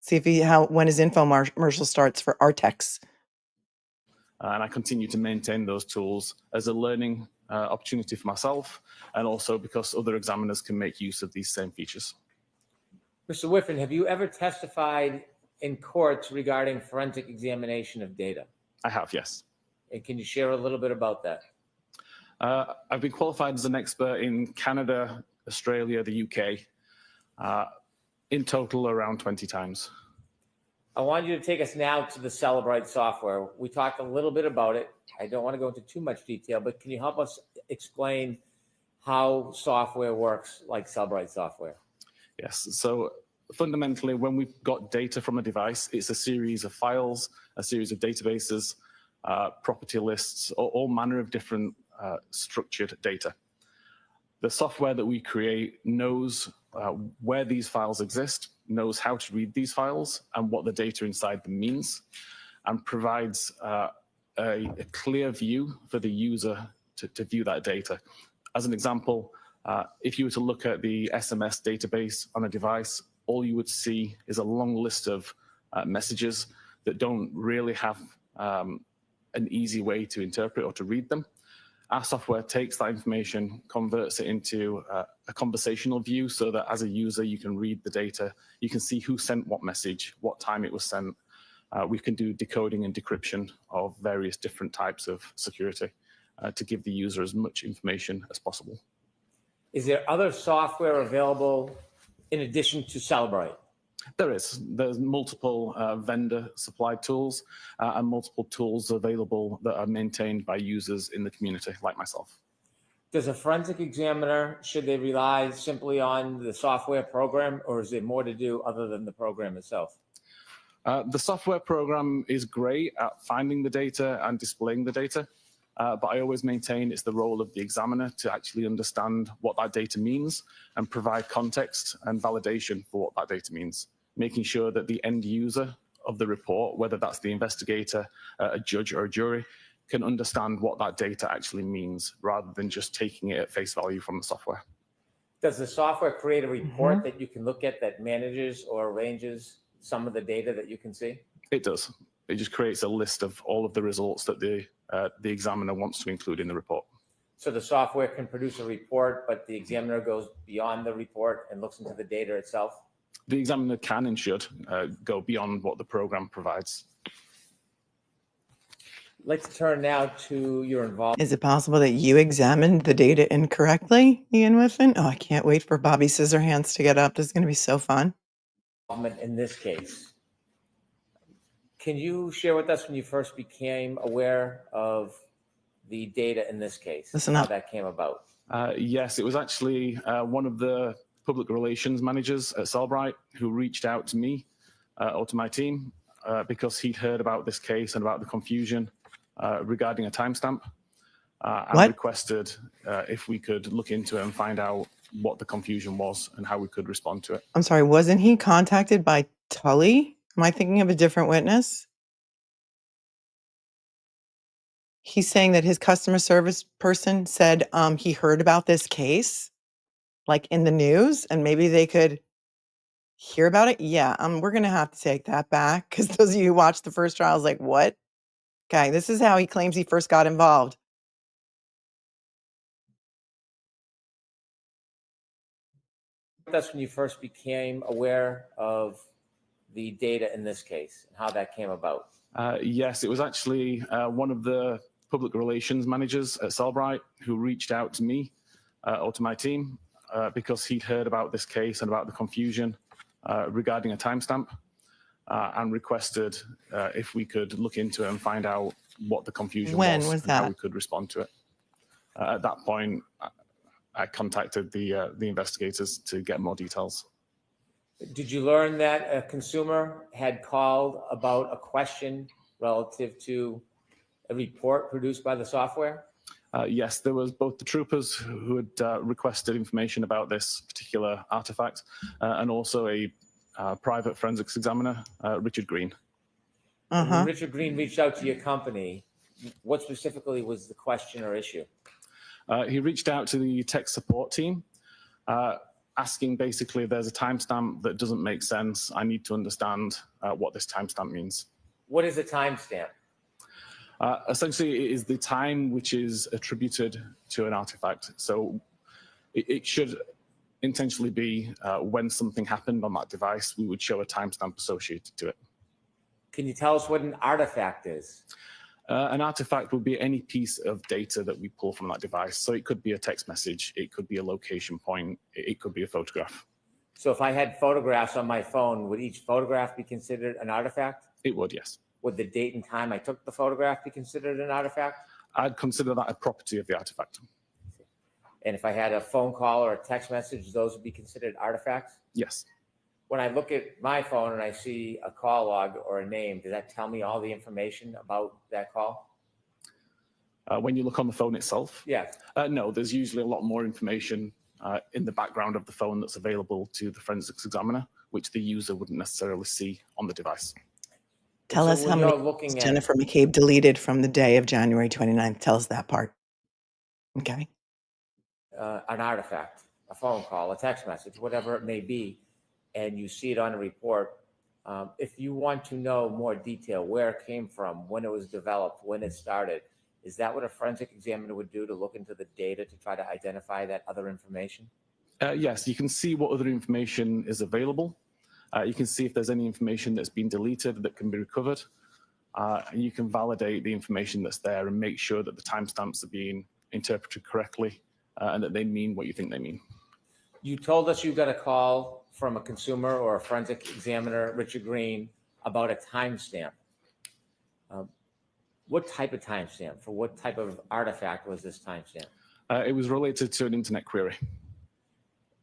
See if when his infomercial starts for Artex. And I continue to maintain those tools as a learning opportunity for myself, and also because other examiners can make use of these same features. Mr. Whiffen, have you ever testified in courts regarding forensic examination of data? I have, yes. And can you share a little bit about that? I've been qualified as an expert in Canada, Australia, the UK, in total around 20 times. I want you to take us now to the Cellebrite software. We talked a little bit about it. I don't want to go into too much detail, but can you help us explain how software works like Cellebrite software? Yes, so fundamentally, when we've got data from a device, it's a series of files, a series of databases, property lists, all manner of different structured data. The software that we create knows where these files exist, knows how to read these files and what the data inside them means, and provides a clear view for the user to view that data. As an example, if you were to look at the SMS database on a device, all you would see is a long list of messages that don't really have an easy way to interpret or to read them. Our software takes that information, converts it into a conversational view, so that as a user, you can read the data, you can see who sent what message, what time it was sent. We can do decoding and decryption of various different types of security to give the user as much information as possible. Is there other software available in addition to Cellebrite? There's multiple vendor supplied tools and multiple tools available that are maintained by users in the community, like myself. Does a forensic examiner, should they rely simply on the software program, or is there more to do other than the program itself? The software program is great at finding the data and displaying the data, but I always maintain it's the role of the examiner to actually understand what that data means and provide context and validation for what that data means, making sure that the end user of the report, whether that's the investigator, a judge, or a jury, can understand what that data actually means, rather than just taking it at face value from the software. Does the software create a report that you can look at that manages or arranges some of the data that you can see? It does. It just creates a list of all of the results that the examiner wants to include in the report. So the software can produce a report, but the examiner goes beyond the report and looks into the data itself? The examiner can and should go beyond what the program provides. Let's turn now to your involvement. Is it possible that you examined the data incorrectly, Ian Whiffen? Oh, I can't wait for Bobby Scissorhands to get up. This is going to be so fun. In this case, can you share with us when you first became aware of the data in this case? Listen how up. that came about? Yes, it was actually one of the public relations managers at Cellebrite who reached out to me or to my team because he'd heard about this case and about the confusion regarding a timestamp and requested if we could look into it and find out what the confusion was and how we could respond to it. I'm sorry, wasn't he contacted by Tully? Am I thinking of a different witness? He's saying that his customer service person said he heard about this case, like in the news, and maybe they could hear about it. Yeah, we're going to have to take that back, because those of you who watched the first trial is like, what? Okay, this is how he claims he first got involved. That's when you first became aware of the data in this case and how that came about. Yes, it was actually one of the public relations managers at Cellebrite who reached out to me or to my team because he'd heard about this case and about the confusion regarding a timestamp and requested if we could look into it and find out what the confusion When was was and how that? we could respond to it. At that point, I contacted the investigators to get more details. Did you learn that a consumer had called about a question relative to a report produced by the software? Yes, there was both the troopers who had requested information about this particular artifact and also a private forensics examiner, Richard Green. And when Richard Green reached out to your company, what specifically was the question or issue? He reached out to the tech support team, asking basically, there's a timestamp that doesn't make sense. I need to understand what this timestamp means. What is a timestamp? Essentially, it is the time which is attributed to an artifact. So it should intentionally be when something happened on that device, we would show a timestamp associated to it. Can you tell us what an artifact is? An artifact would be any piece of data that we pull from that device. So it could be a text message, it could be a location point, it could be a photograph. So if I had photographs on my phone, would each photograph be considered an artifact? It would, yes. Would the date and time I took the photograph be considered an artifact? I'd consider that a property of the artifact. And if I had a phone call or a text message, those would be considered artifacts? Yes. When I look at my phone and I see a call log or a name, does that tell me all the information about that call? When you look on the phone itself? Yes. No, there's usually a lot more information in the background of the phone that's available to the forensics examiner, which the user wouldn't necessarily see on the device. Tell So us how when many you're looking at Jennifer McCabe deleted from the day of January 29th. Tell us that part. Okay. an artifact, a phone call, a text message, whatever it may be, and you see it on a report, if you want to know more detail, where it came from, when it was developed, when it started, is that what a forensic examiner would do, to look into the data to try to identify that other information? Yes, you can see what other information is available. You can see if there's any information that's been deleted that can be recovered. And you can validate the information that's there and make sure that the timestamps are being interpreted correctly and that they mean what you think they mean. You told us you got a call from a consumer or a forensic examiner, Richard Green, about a timestamp. What type of timestamp? For what type of artifact was this timestamp? It was related to an internet query.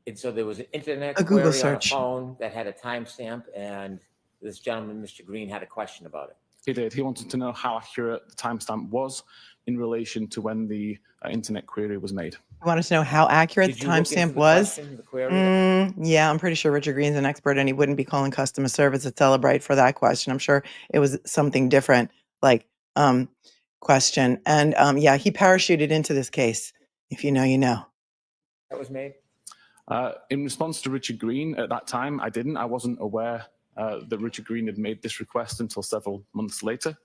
And so there was an internet A Google query on a search. phone that had a timestamp, and this gentleman, Mr. Green, had a question about it. He did. He wanted to know how accurate the timestamp was in relation to when the internet query was made. You want us to know how accurate Did the you look into timestamp the was? question, the query? Yeah, I'm pretty sure Richard Green's an expert and he wouldn't be calling customer service at Cellebrite for that question. I'm sure it was something different, like question. And yeah, he parachuted into this case. If you know, you know. That was made? In response to Richard Green, at that time, I didn't. I wasn't aware that Richard Green had made this request until several months later.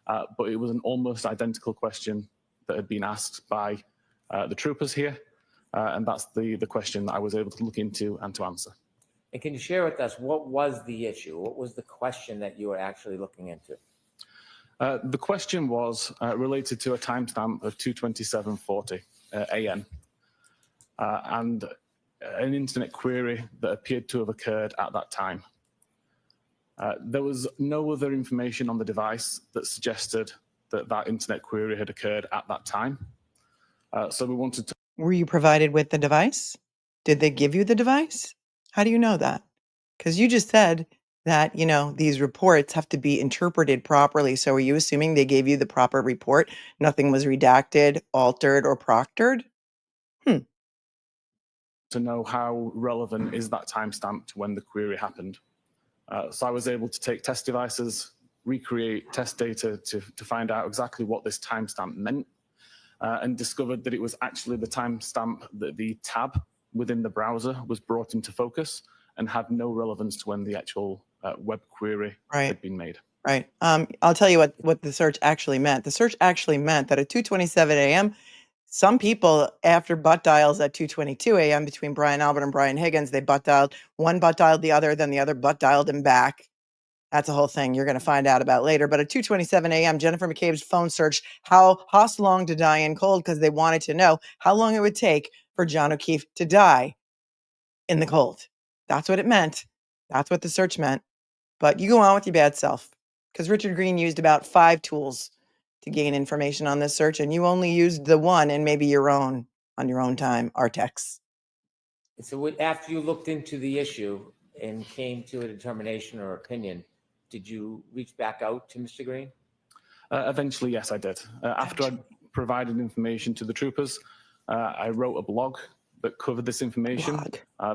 But it was an almost identical question that had been asked by the troopers here. And that's the question that I was able to look into and to answer. And can you share with us, what was the issue? What was the question that you were actually looking into? The question was related to a timestamp of 2:27:40 a.m. And an internet query that appeared to have occurred at that time. There was no other information on the device that suggested that that internet query had occurred at that time. So we wanted to. Were you provided with the device? Did they give you the device? How do you know that? Because you just said that, you know, these reports have to be interpreted properly. So are you assuming they gave you the proper report? Nothing was redacted, altered, or proctored? To know how relevant is that timestamp to when the query happened. So I was able to take test devices, recreate test data to find out exactly what this timestamp meant, and discovered that it was actually the timestamp that the tab within the browser was brought into focus and had no relevance to when the actual web query had been made. Right. I'll tell you what the search actually meant. The search actually meant that at 2:27 a.m., some people, after butt dials at 2:22 a.m. between Brian Albert and Brian Higgins, they butt dialed. One butt dialed the other, then the other butt dialed him back That's a whole thing you're going to find out about later. But at 2:27 a.m., Jennifer McCabe's phone searched how Haas long to die in cold because they wanted to know how long it would take for John O'Keefe to die in the cold. That's what it meant. That's what the search meant. But you go on with your bad self because Richard Green used about 5 tools to gain information on this search, and you only used the one and maybe your own on your own time, Artex. So after you looked into the issue and came to a determination or opinion, did you reach back out to Mr. Green? Eventually, yes, I did. After I provided information to the troopers, I wrote a blog that covered this information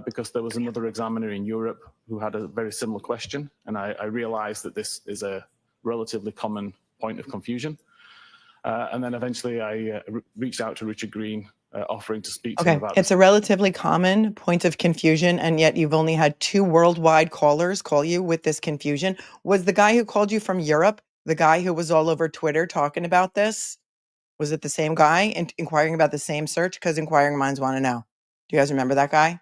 because there was another examiner in Europe who had a very similar question, and I realized that this is a relatively common point of confusion. And then eventually I reached out to Richard Green, offering to speak to him about It's a relatively common point of confusion, and yet you've only had 2 worldwide callers call you with this confusion. Was the guy who called you from Europe the guy who was all over Twitter talking about this? Was it the same guy inquiring about the same search? Because inquiring minds want to know. Do you guys remember that guy?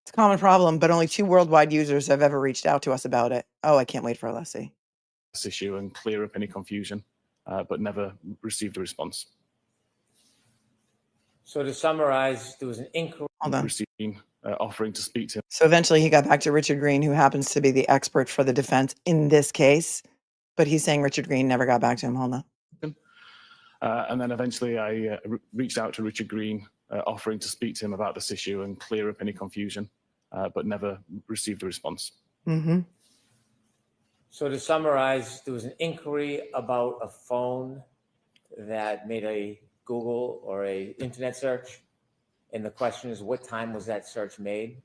It's a common problem, but only 2 worldwide users have ever reached out to us about it. Oh, I can't wait for Alessi. this issue and clear up any confusion, but never received a response. So to summarize, there was an inquiry. Hold on. Receiving, offering to speak to him. So eventually he got back to Richard Green, who happens to be the expert for the defense in this case. But he's saying Richard Green never got back to him. Hold on. And then eventually I reached out to Richard Green, offering to speak to him about this issue and clear up any confusion, but never received a response. Mm-hmm. So to summarize, there was an inquiry about a phone that made a Google or a internet search. And the question is, what time was that search made?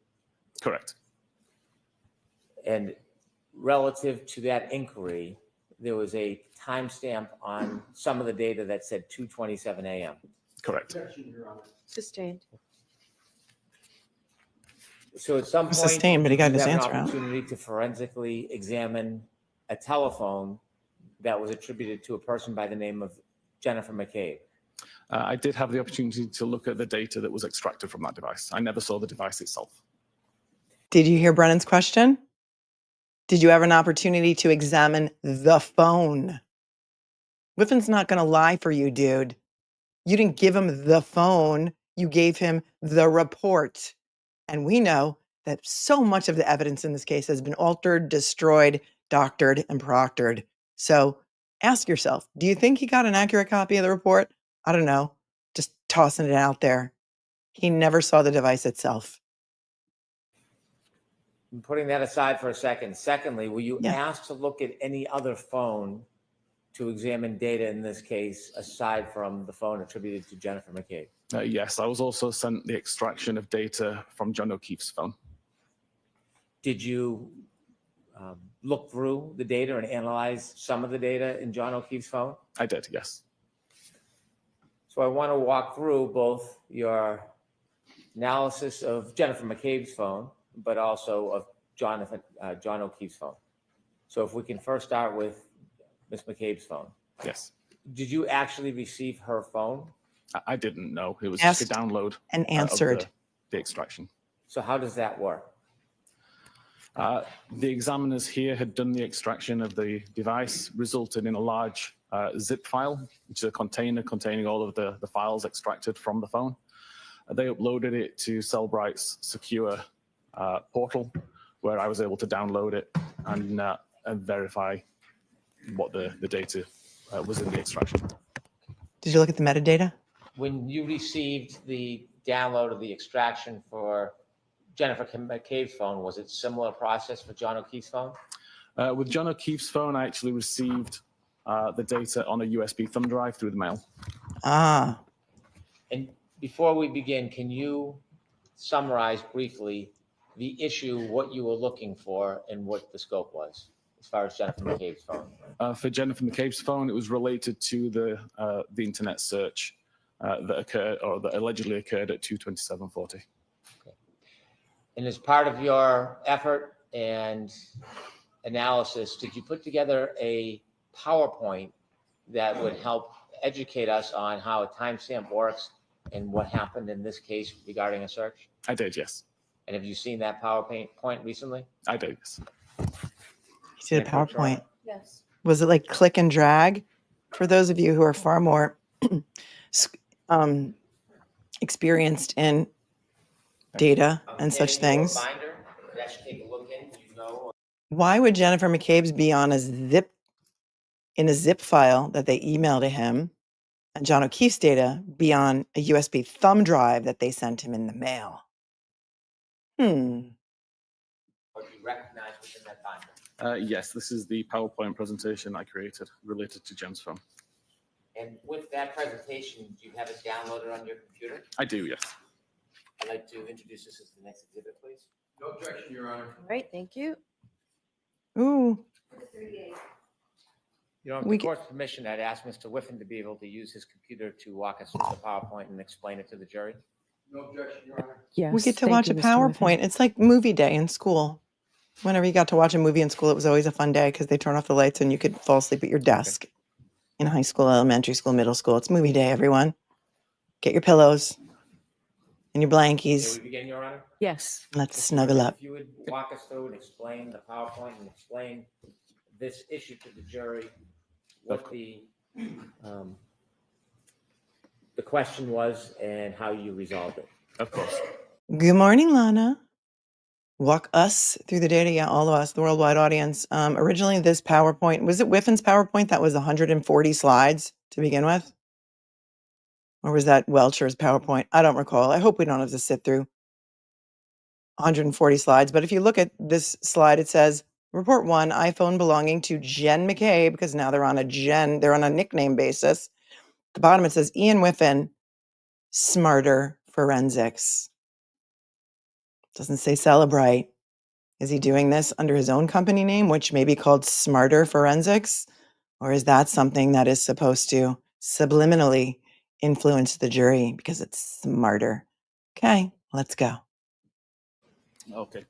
Correct. And relative to that inquiry, there was a timestamp on some of the data that said 2:27 a.m. Correct. Sustained. So at some point, Sustained, but he got you his have answer an out. opportunity to forensically examine a telephone that was attributed to a person by the name of Jennifer McCabe. I did have the opportunity to look at the data that was extracted from that device. I never saw the device itself. Did you hear Brennan's question? Did you have an opportunity to examine the phone? WHIFFEN's not going to lie for you, dude. You didn't give him the phone. You gave him the report. And we know that so much of the evidence in this case has been altered, destroyed, doctored, and proctored. So ask yourself, do you think he got an accurate copy of the report? I don't know. Just tossing it out there. He never saw the device itself. Putting that aside for a second. Secondly, were you Yeah. asked to look at any other phone to examine data in this case, aside from the phone attributed to Jennifer McCabe? Yes, I was also sent the extraction of data from John O'Keefe's phone. Did you look through the data and analyze some of the data in John O'Keefe's phone? I did, yes. So I want to walk through both your analysis of Jennifer McCabe's phone, but also of John O'Keefe's phone. So if we can first start with Ms. McCabe's phone. Yes. Did you actually receive her phone? I didn't know. It was just a Asked download and of answered. the extraction. So how does that work? The examiners here had done the extraction of the device, resulted in a large zip file, which is a container containing all of the files extracted from the phone. They uploaded it to Cellebrite's secure portal, where I was able to download it and verify what the data was in the extraction. Did you look at the metadata? When you received the download of the extraction for Jennifer McCabe's phone, was it similar process for John O'Keefe's phone? With John O'Keefe's phone, I actually received the data on a USB thumb drive through the mail. Ah, And before we begin, can you summarize briefly the issue, what you were looking for, and what the scope was as far as Jennifer McCabe's phone? For Jennifer McCabe's phone, it was related to the internet search that occurred, or that allegedly occurred at 2:27:40. And as part of your effort and analysis, did you put together a PowerPoint that would help educate us on how a timestamp works and what happened in this case regarding a search? I did, yes. And have you seen that PowerPoint recently? I do, yes. He did a Can I put your- PowerPoint. Yes. Was it like click and drag? For those of you who are far more experienced in data I'm and such handing you a things, binder that should take a look in, why would Jennifer McCabe's be on in a zip file that they email to him, and John O'Keefe's data be on a USB thumb drive that they sent him in the mail? Or do you recognize within that binder? Yes, this is the PowerPoint presentation I created related to Jen's phone. And with that presentation, do you have it downloaded on your computer? I do, yes. I'd like to introduce this as the next exhibit, please. No objection, Your Honor. All right, thank you. Ooh, You know, with We the c- court's permission, I'd ask Mr. Whiffen to be able to use his computer to walk us through the PowerPoint and explain it to the jury. No objection, Your Honor. Yes. we get to watch a PowerPoint. It's like movie day in school. Whenever you got to watch a movie in school, it was always a fun day because they turn off the lights and you could fall asleep at your desk. In high school, elementary school, middle school, it's movie day, everyone. Get your pillows and your Can blankies. we begin, Your Honor? Yes. Let's Mr. snuggle Whiffen, up. If you would walk us through and explain the PowerPoint and explain this issue to the jury, what the question was and how you resolved it. Of course. Good morning, Lana. Walk us through the data. Yeah, all of us, the worldwide audience. Originally, this PowerPoint, was it Whiffen's PowerPoint that was 140 slides to begin with? Or was that Welcher's PowerPoint? I don't recall. I hope we don't have to sit through 140 slides. But if you look at this slide, it says, Report 1, iPhone belonging to Jen McCabe, because now they're on a nickname basis. At the bottom, it says Ian Whiffen, Smarter Forensics. Doesn't say Cellebrite. Is he doing this under his own company name, which may be called Smarter Forensics? Or is that something that is supposed to subliminally influence the jury because it's smarter? Okay, let's go. Okay.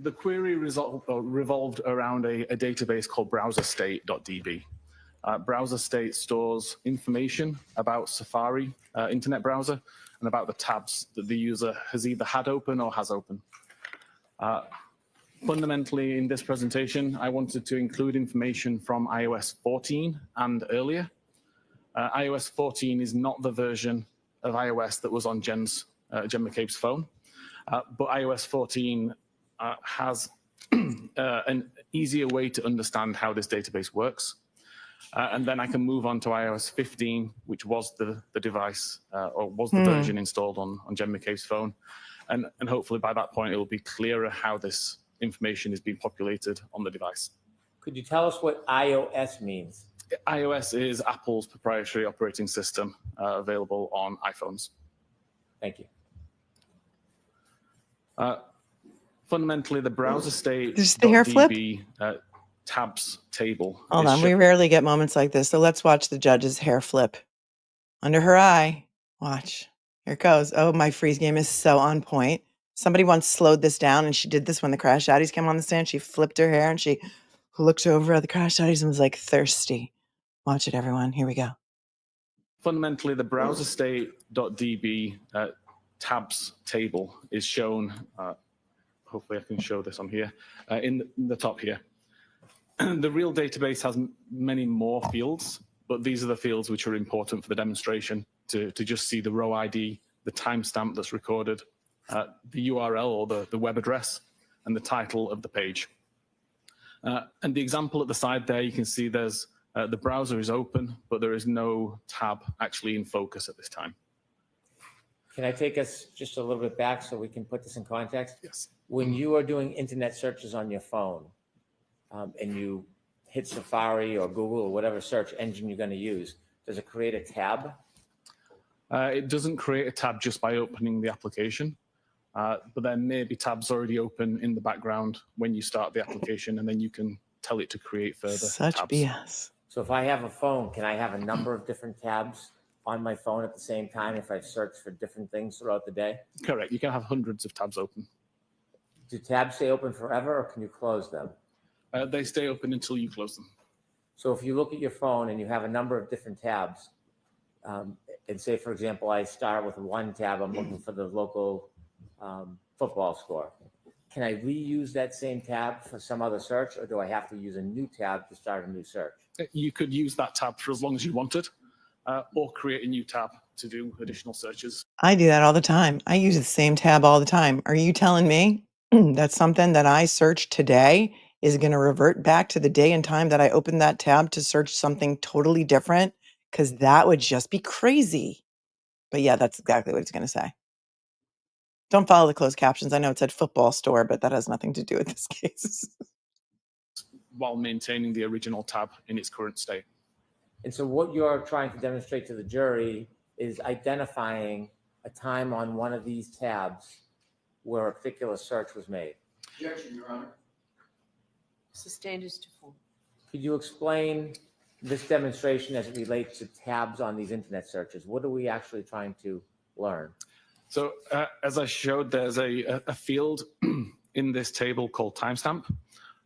The query revolved around a database called browserstate.db. Browserstate stores information about Safari internet browser and about the tabs that the user has either had open or has open. Fundamentally, in this presentation, I wanted to include information from iOS 14 and earlier. iOS 14 is not the version of iOS that was on Jen McCabe's phone, but iOS 14 has an easier way to understand how this database works. And then I can move on to iOS 15, which was the device or was the version installed on Jen McCabe's phone. And hopefully by that point, it will be clearer how this information is being populated on the device. Could you tell us what iOS means? iOS is Apple's proprietary operating system available on iPhones. Thank you. Fundamentally, the browser state Is the hair flip? tabs table. Hold is on, we rarely get moments like this. So let's watch the judge's hair flip. Under her eye. Watch. Here it goes. Oh, my freeze game is so on point. Somebody once slowed this down, and she did this when the Crash Daddies came on the stand. She flipped her hair, and she looked over at the Crash Daddies and was like thirsty. Watch it, everyone. Here we go. Fundamentally, the browserstate.db tabs table is shown. Hopefully, I can show this on here in the top here. The real database has many more fields, but these are the fields which are important for the demonstration to just see the row ID, the timestamp that's recorded, the URL or the web address, and the title of the page. And the example at the side there, you can see there's the browser is open, but there is no tab actually in focus at this time. Can I take us just a little bit back so we can put this in context? Yes. When you are doing internet searches on your phone and you hit Safari or Google or whatever search engine you're going to use, does it create a tab? It doesn't create a tab just by opening the application, but there may be tabs already open in the background when you start the application, and then you can tell it to create further Such tabs. BS. So if I have a phone, can I have a number of different tabs on my phone at the same time if I search for different things throughout the day? Correct. You can have hundreds of tabs open. Do tabs stay open forever or can you close them? They stay open until you close them. So if you look at your phone and you have a number of different tabs, and say, for example, I start with one tab, I'm looking for the local football score. Can I reuse that same tab for some other search, or do I have to use a new tab to start a new search? You could use that tab for as long as you wanted, or create a new tab to do additional searches. I do that all the time. I use the same tab all the time. Are you telling me that something that I searched today is going to revert back to the day and time that I opened that tab to search something totally different? Because that would just be crazy. But yeah, that's exactly what it's going to say. Don't follow the closed captions. I know it said football store, but that has nothing to do with this case. While maintaining the original tab in its current state. And so what you're trying to demonstrate to the jury is identifying a time on one of these tabs where a particular search was made. Objection, Your Honor. Sustained as to form. Could you explain this demonstration as it relates to tabs on these internet searches? What are we actually trying to learn? So as I showed, there's a field in this table called timestamp.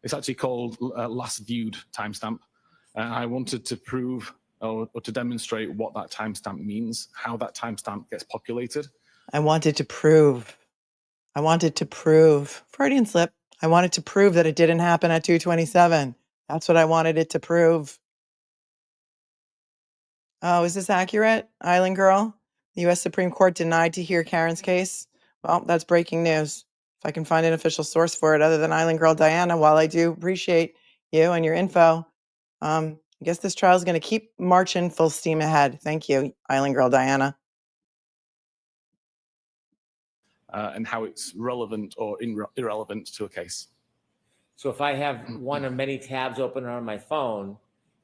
It's actually called last viewed timestamp. I wanted to prove or to demonstrate what that timestamp means, how that timestamp gets populated. I wanted to prove, Freudian slip. I wanted to prove that it didn't happen at 2:27. That's what I wanted it to prove. Oh, is this accurate, Island Girl? The U.S. Supreme Court denied to hear Karen's case. Well, that's breaking news. If I can find an official source for it other than Island Girl Diana, while I do appreciate you and your info, I guess this trial is going to keep marching full steam ahead. Thank you, Island Girl Diana. And how it's relevant or irrelevant to a case. So if I have one of many tabs open on my phone,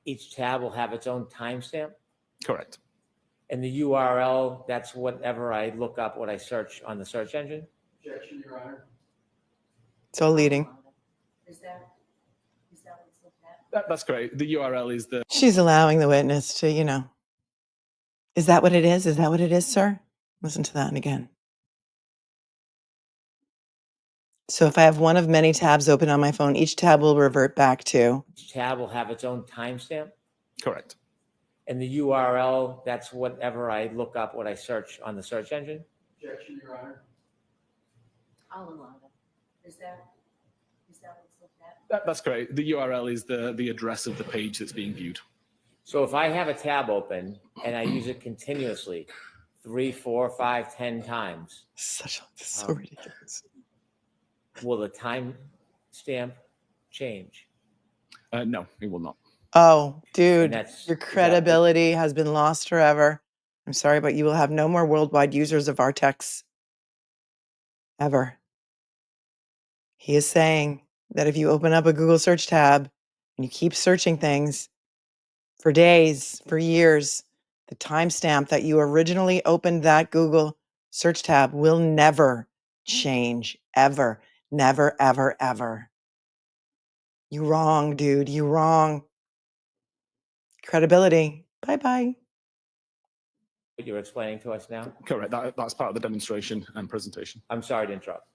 each tab will have its own timestamp? Correct. And the URL, that's whatever I look up, what I search on the search engine? Objection, Your Honor. So leading. Is that what's looked at? That's great. The URL is the... She's allowing the witness to, is that what it is? Is that what it is, sir? Listen to that again. So if I have one of many tabs open on my phone, each tab will revert back to. Each tab will have its own timestamp? Correct. And the URL, that's whatever I look up, what I search on the search engine? Objection, Your Honor. I'll allow that. Is that what's looked at? That's great. The URL is the address of the page that's being viewed. So if I have a tab open and I use it continuously, 3, 4, 5, 10 times, So ridiculous. will the timestamp change? No, it will not. Oh, dude, that's- your credibility has been lost forever. I'm sorry, but you will have no more worldwide users of our texts ever. He is saying that if you open up a Google search tab and you keep searching things for days, for years, the timestamp that you originally opened that Google search tab will never change, ever. Never, ever, ever. You wrong, dude. You wrong. Credibility. Bye-bye. What you're explaining to us now? Correct. That's part of the demonstration and presentation. I'm sorry to interrupt.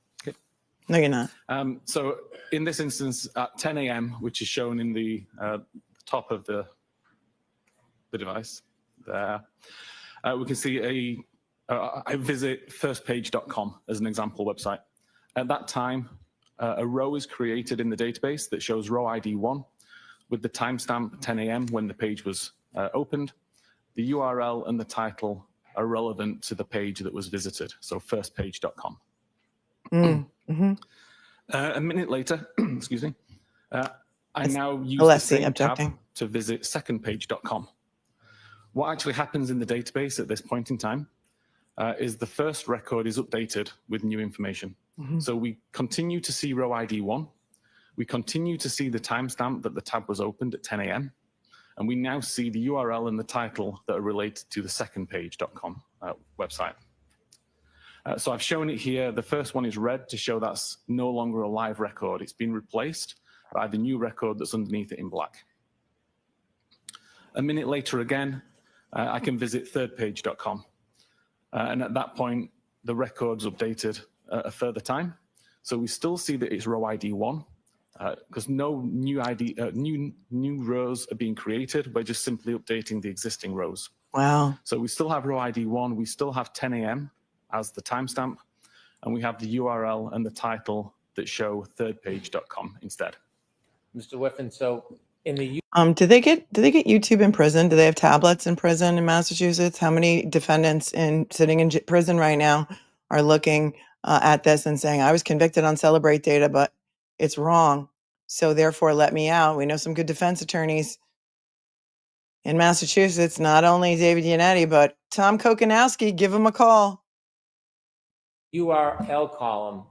No, you're not. So in this instance, at 10 a.m., which is shown in the top of the device there, we can see I visit firstpage.com as an example website. At that time, a row is created in the database that shows row ID 1 with the timestamp 10 a.m. when the page was opened. The URL and the title are relevant to the page that was visited, so firstpage.com. Mm-hmm. A minute later, excuse me, I now use Alessi the same objecting. tab to visit secondpage.com. What actually happens in the database at this point in time is the first record is updated with new information. Mm-hmm. So we continue to see row ID 1. We continue to see the timestamp that the tab was opened at 10 a.m. And we now see the URL and the title that are related to the secondpage.com website. So I've shown it here. The first one is red to show that's no longer a live record. It's been replaced by the new record that's underneath it in black. A minute later again, I can visit thirdpage.com. And at that point, the record's updated a further time. So we still see that it's row ID 1 because no new new rows are being created. We're just simply updating the existing rows. Wow. So we still have row ID 1. We still have 10 a.m. as the timestamp. and we have the URL and the title that show thirdpage.com instead. Mr. Whiffen, so in the Do they get YouTube in prison? Do they have tablets in prison in Massachusetts? How many defendants sitting in prison right now are looking at this and saying, I was convicted on Cellebrite data, but it's wrong, so therefore let me out? We know some good defense attorneys in Massachusetts, not only David Yannetti, but Tom Kokonowski. Give him a call. URL column,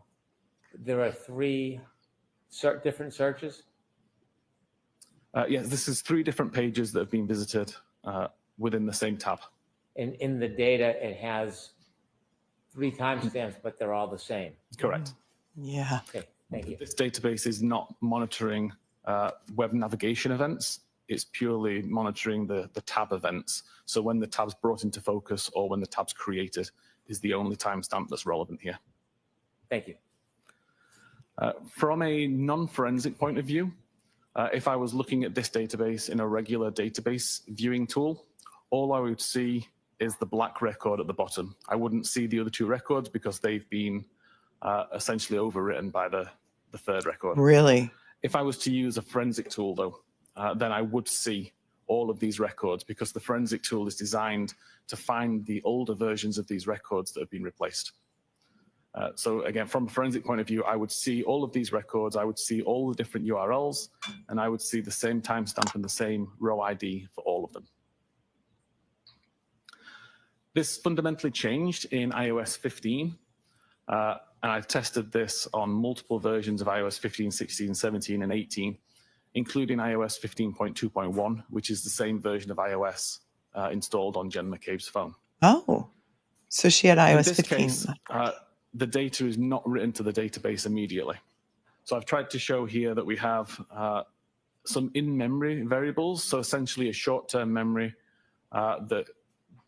there are 3 different searches? Yes, this is 3 different pages that have been visited within the same tab. And in the data, it has 3 timestamps, but they're all the same. Correct. Yeah. Okay, thank you. This database is not monitoring web navigation events. It's purely monitoring the tab events. So when the tab's brought into focus or when the tab's created is the only timestamp that's relevant here. Thank you. From a non-forensic point of view, if I was looking at this database in a regular database viewing tool, all I would see is the black record at the bottom. I wouldn't see the other 2 records because they've been essentially overwritten by the third record. Really? If I was to use a forensic tool, though, then I would see all of these records because the forensic tool is designed to find the older versions of these records that have been replaced. So again, from a forensic point of view, I would see all of these records, I would see all the different URLs, and I would see the same timestamp and the same row ID for all of them. This fundamentally changed in iOS 15, and I've tested this on multiple versions of iOS 15, 16, 17, and 18, including iOS 15.2.1, which is the same version of iOS installed on Jen McCabe's phone. Oh, so she had iOS In this 15. case, the data is not written to the database immediately. So I've tried to show here that we have some in-memory variables, so essentially a short-term memory that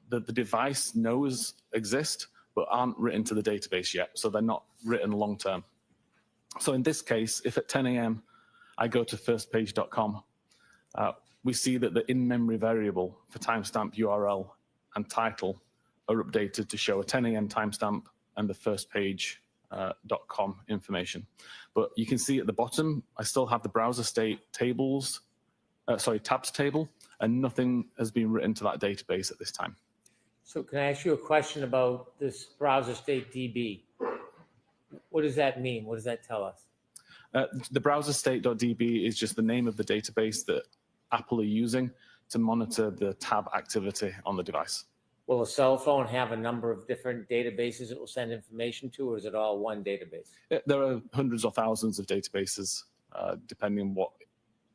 the device knows exist, but aren't written to the database yet, so they're not written long-term. So in this case, if at 10 a.m. I go to firstpage.com, we see that the in-memory variable for timestamp URL and title are updated to show a 10 a.m. timestamp and the firstpage.com information. But you can see at the bottom, I still have the browser state tabs table, and nothing has been written to that database at this time. So can I ask you a question about this browser state DB? What does that mean? What does that tell us? The browser state.db is just the name of the database that Apple are using to monitor the tab activity on the device. Will a cell phone have a number of different databases it will send information to, or is it all one database? There are hundreds or thousands of databases, depending on what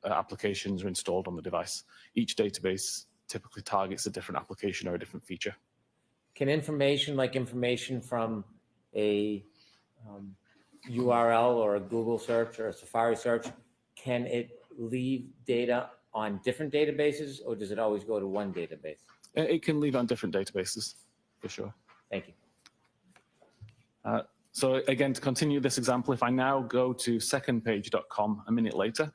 applications are installed on the device. Each database typically targets a different application or a different feature. Can information from a URL or a Google search or a Safari search, can it leave data on different databases, or does it always go to one database? It can leave on different databases, for sure. Thank you. So again, to continue this example, if I now go to secondpage.com a minute later,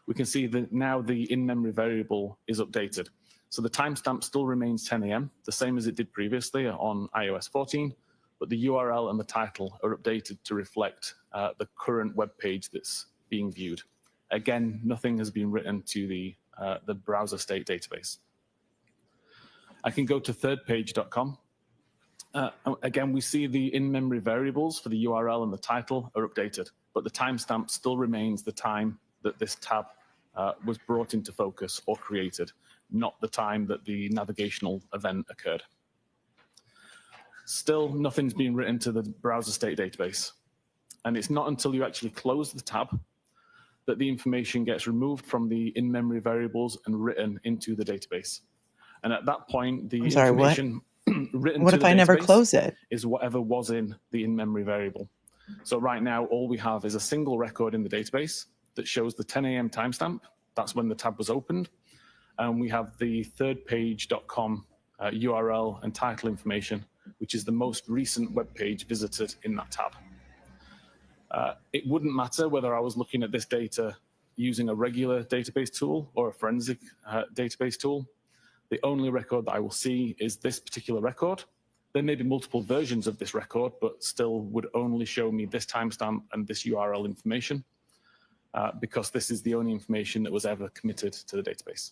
we can see that now the in-memory variable is updated. So the timestamp still remains 10 a.m., the same as it did previously on iOS 14, but the URL and the title are updated to reflect the current web page that's being viewed. Again, nothing has been written to the browser state database. I can go to thirdpage.com. Again, we see the in-memory variables for the URL and the title are updated, but the timestamp still remains the time that this tab was brought into focus or created, not the time that the navigational event occurred. Still, nothing's been written to the browser state database. And it's not until you actually close the tab that the information gets removed from the in-memory variables and written into the database. And at that point, the information written What to if the I never database close it? is whatever was in the in-memory variable. So right now, all we have is a single record in the database that shows the 10 a.m. timestamp. That's when the tab was opened. And we have the thirdpage.com URL and title information, which is the most recent web page visited in that tab. It wouldn't matter whether I was looking at this data using a regular database tool or a forensic database tool. The only record that I will see is this particular record, There may be multiple versions of this record, but still would only show me this timestamp and this URL information, because this is the only information that was ever committed to the database.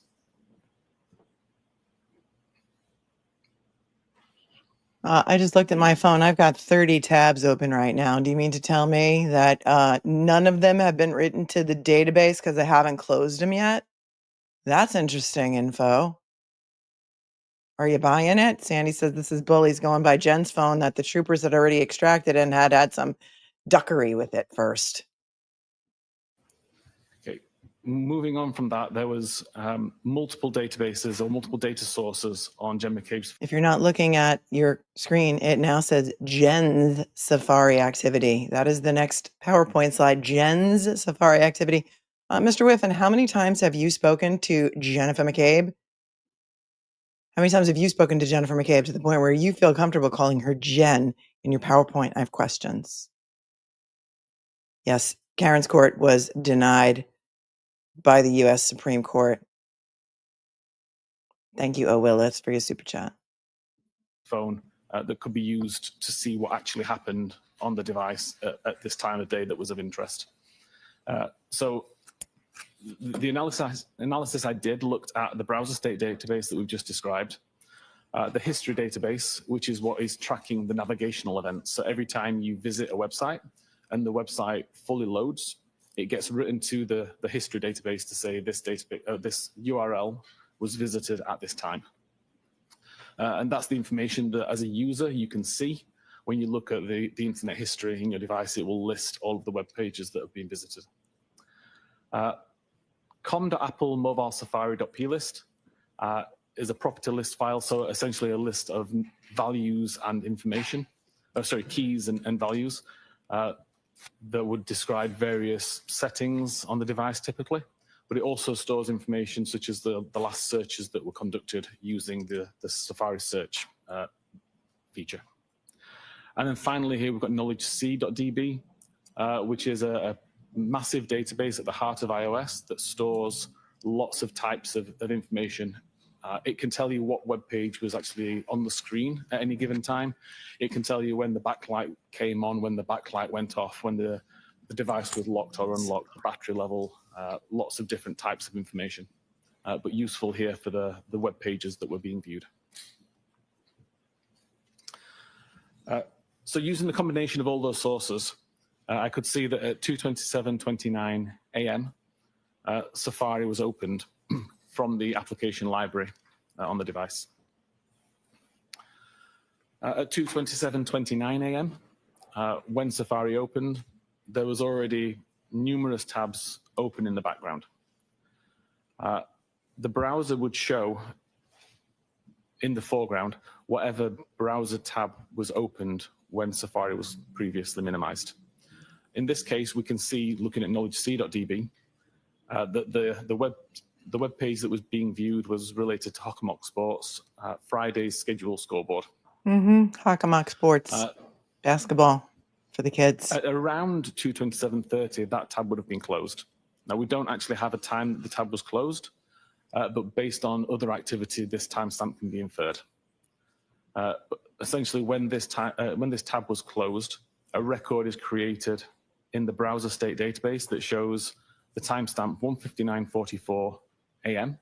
I just looked at my phone. I've got 30 tabs open right now. Do you mean to tell me that none of them have been written to the database because I haven't closed them yet? That's interesting info. Are you buying it? Sandy says this is bullies going by Jen's phone that the troopers had already extracted and had some duckery with it first. Okay, moving on from that, there was multiple databases or multiple data sources on Jen McCabe's. If you're not looking at your screen, it now says Jen's Safari activity. That is the next PowerPoint slide, Jen's Safari activity. Mr. Whiffen, how many times have you spoken to Jennifer McCabe? How many times have you spoken to Jennifer McCabe to the point where you feel comfortable calling her Jen in your PowerPoint? I have questions. Yes, Karen's court was denied by the U.S. Supreme Court. Thank you, O. Willis, for your super chat. Phone that could be used to see what actually happened on the device at this time of day that was of interest. So the analysis I did looked at the browser state database that we've just described, the history database, which is what is tracking the navigational events. So every time you visit a website and the website fully loads, it gets written to the history database to say this URL was visited at this time. And that's the information that as a user you can see. When you look at the internet history in your device, it will list all of the web pages that have been visited. com.apple.mobile.safari.plist is a property list file, so essentially a list of values and information, keys and values that would describe various settings on the device typically, but it also stores information such as the last searches that were conducted using the Safari search feature. And then finally here we've got knowledgec.db, which is a massive database at the heart of iOS that stores lots of types of information. It can tell you what web page was actually on the screen at any given time. It can tell you when the backlight came on, when the backlight went off, when the device was locked or unlocked, the battery level, lots of different types of information, but useful here for the web pages that were being viewed. So using the combination of all those sources, I could see that at 2:27:29 a.m., Safari was opened from the application library on the device. At 2:27:29 a.m., when Safari opened, there was already numerous tabs open in the background. The browser would show in the foreground whatever browser tab was opened when Safari was previously minimized. In this case, we can see, looking at knowledgec.db, that the web page that was being viewed was related to Hockomock Sports, Friday's schedule scoreboard. Hockomock Sports, basketball for the kids. At around 2:27:30, that tab would have been closed. Now, we don't actually have a time that the tab was closed, but based on other activity, this timestamp can be inferred. But essentially, when this tab was closed, a record is created in the browser state database that shows the timestamp 1:59:44 a.m.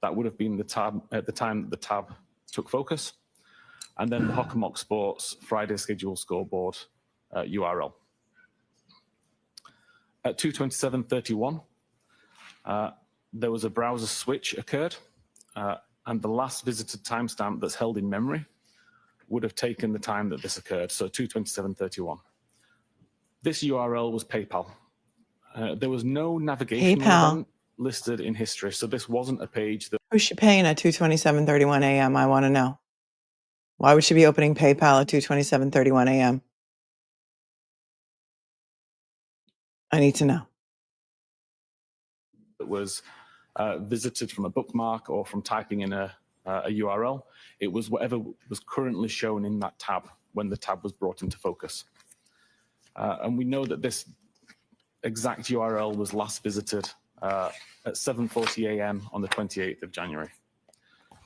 That would have been the tab at the time that the tab took focus, and then the Hockomock Sports Friday schedule scoreboard URL. At 2:27:31, there was a browser switch occurred, and the last visited timestamp that's held in memory would have taken the time that this occurred, so 2:27:31. This URL was PayPal. There was no navigation event listed in history, so this wasn't a page that... Who's she paying at 2:27:31 a.m.? I want to know. Why would she be opening PayPal at 2:27:31 a.m.? I need to know. It was visited from a bookmark or from typing in a URL. It was whatever was currently shown in that tab when the tab was brought into focus. And we know that this exact URL was last visited at 7:40 a.m. on the 28th of January.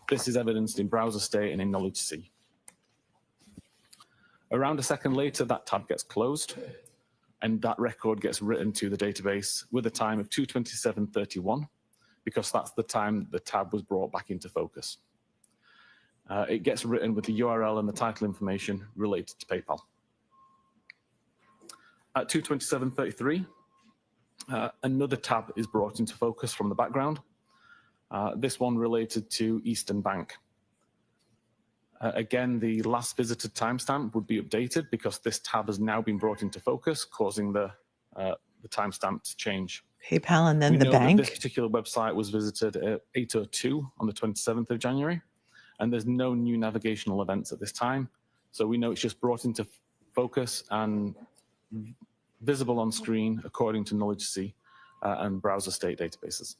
This is evidenced in browser state and in knowledgec. Around a second later, that tab gets closed, and that record gets written to the database with a time of 2:27:31, because that's the time the tab was brought back into focus. It gets written with the URL and the title information related to PayPal. At 2:27:33, another tab is brought into focus from the background. This one related to Eastern Bank. Again, the last visited timestamp would be updated because this tab has now been brought into focus, causing the timestamp to change. PayPal and then We the know that bank. this particular website was visited at 8:02 on the 27th of January, and there's no new navigational events at this time. So we know it's just brought into focus and visible on screen according to Knowledge C and browser state databases.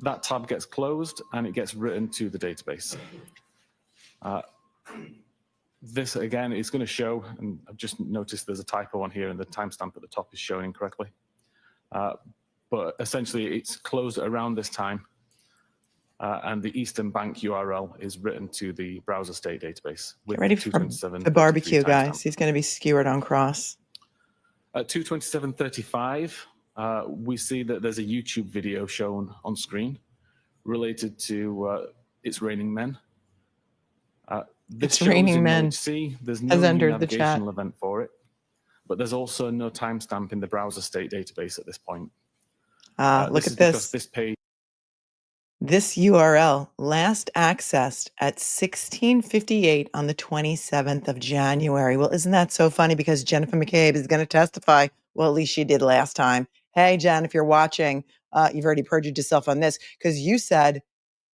That tab gets closed and it gets written to the database. This again is going to show, and I've just noticed there's a typo on here and the timestamp at the top is showing incorrectly. But essentially it's closed around this time and the Eastern Bank URL is written to the browser state database. Get ready for the barbecue, guys. He's going to be skewered on cross. At 2:27:35, we see that there's a YouTube video shown on screen related to It's Raining Men. This It's Raining shows in Men Knowledge C. There's no has new entered the chat. navigational event for it, but there's also no timestamp in the browser state database at this point. Look This at is because this. this page. This URL last accessed at 16:58 on the 27th of January. Well, isn't that so funny? Because Jennifer McCabe is going to testify. Well, at least she did last time. Hey, Jen, if you're watching, you've already perjured yourself on this because you said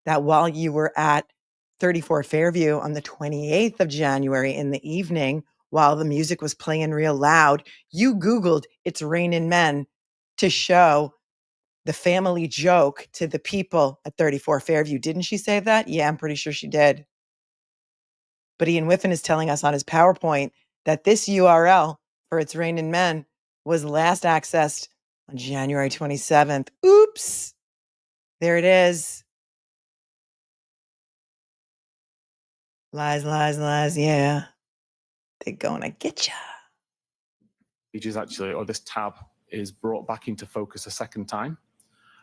that while you were at 34 Fairview on the 28th of January in the evening, while the music was playing real loud, you Googled It's Raining Men to show the family joke to the people at 34 Fairview. Didn't she say that? Yeah, I'm pretty sure she did. But Ian Whiffen is telling us on his PowerPoint that this URL for It's Raining Men was last accessed on January 27th. Oops. There it is. Lies, lies, lies. Yeah. They're gonna get ya. Pages actually, or this tab is brought back into focus a second time.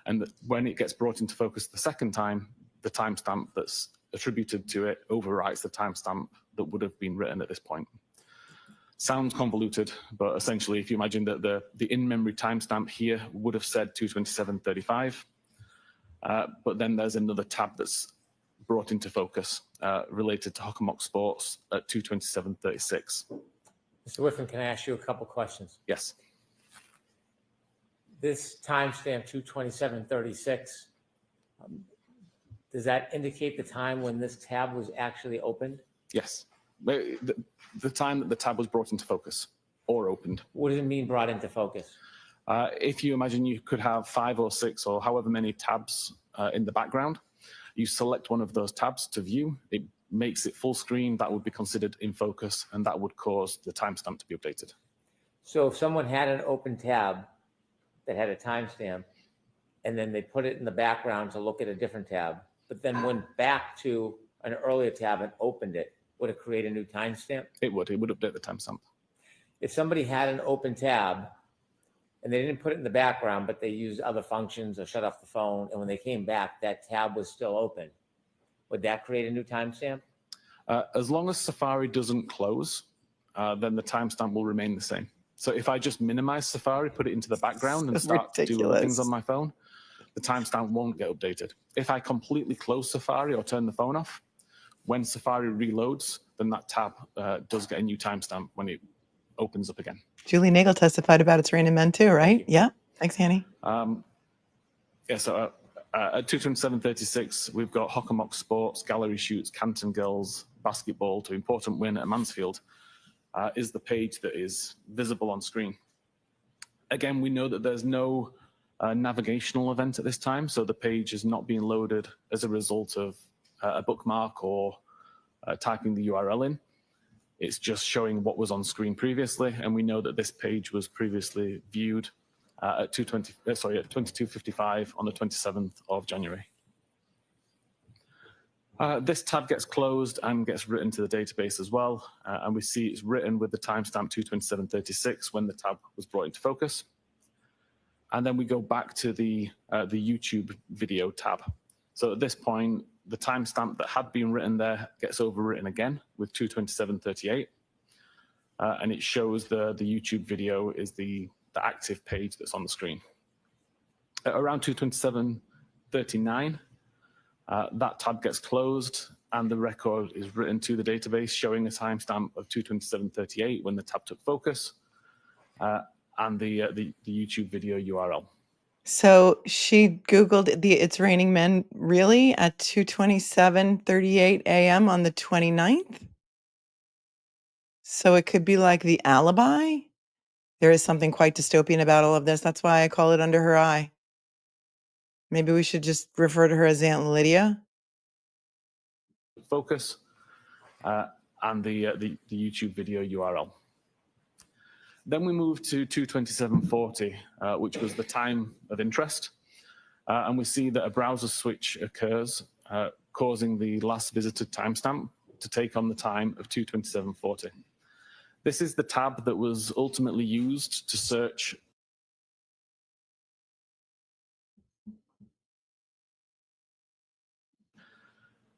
And when it gets brought into focus the second time, the timestamp that's attributed to it overwrites the timestamp that would have been written at this point. Sounds convoluted, but essentially, if you imagine that the in-memory timestamp here would have said 2:27:35, but then there's another tab that's brought into focus related to Hockomock Sports at 2:27:36. Mr. Whiffen, can I ask you a couple questions? Yes. This timestamp 2:27:36, does that indicate the time when this tab was actually opened? Yes. The time that the tab was brought into focus or opened. What does it mean brought into focus? If you imagine you could have 5 or 6 or however many tabs in the background, you select one of those tabs to view, it makes it full screen, that would be considered in focus, and that would cause the timestamp to be updated. So if someone had an open tab that had a timestamp, and then they put it in the background to look at a different tab, but then went back to an earlier tab and opened it, would it create a new timestamp? It would update the timestamp. If somebody had an open tab and they didn't put it in the background, but they used other functions or shut off the phone, and when they came back, that tab was still open, would that create a new timestamp? As long as Safari doesn't close, then the timestamp will remain the same. So if I just minimize Safari, put it into the background and start to do other things on my phone, the timestamp won't get updated. If I completely close Safari or turn the phone off, when Safari reloads, then that tab does get a new timestamp when it opens up again. Julie Nagel testified about It's Raining Men too, right? Yeah. Thanks, Hanny. So at 2:27:36, we've got Hockomock Sports, Gallery Shoots, Canton Girls, basketball to important win at Mansfield is the page that is visible on screen. Again, we know that there's no navigational event at this time, so the page is not being loaded as a result of a bookmark or typing the URL in. It's just showing what was on screen previously, and we know that this page was previously viewed at 22:55 on the 27th of January. This tab gets closed and gets written to the database as well. And we see it's written with the timestamp 22736 when the tab was brought into focus. And then we go back to the YouTube video tab. So at this point, the timestamp that had been written there gets overwritten again with 22738. And it shows the YouTube video is the active page that's on the screen. At around 22739, that tab gets closed and the record is written to the database showing a timestamp of 22738 when the tab took focus and the YouTube video URL. So she Googled the It's Raining Men really at 2:27:38 a.m. on the 29th? So it could be like the alibi? There is something quite dystopian about all of this. That's why I call it Under Her Eye. Maybe we should just refer to her as Aunt Lydia. Focus and the YouTube video URL. Then we move to 22740, which was the time of interest. And we see that a browser switch occurs, causing the last visited timestamp to take on the time of 22740. This is the tab that was ultimately used to search.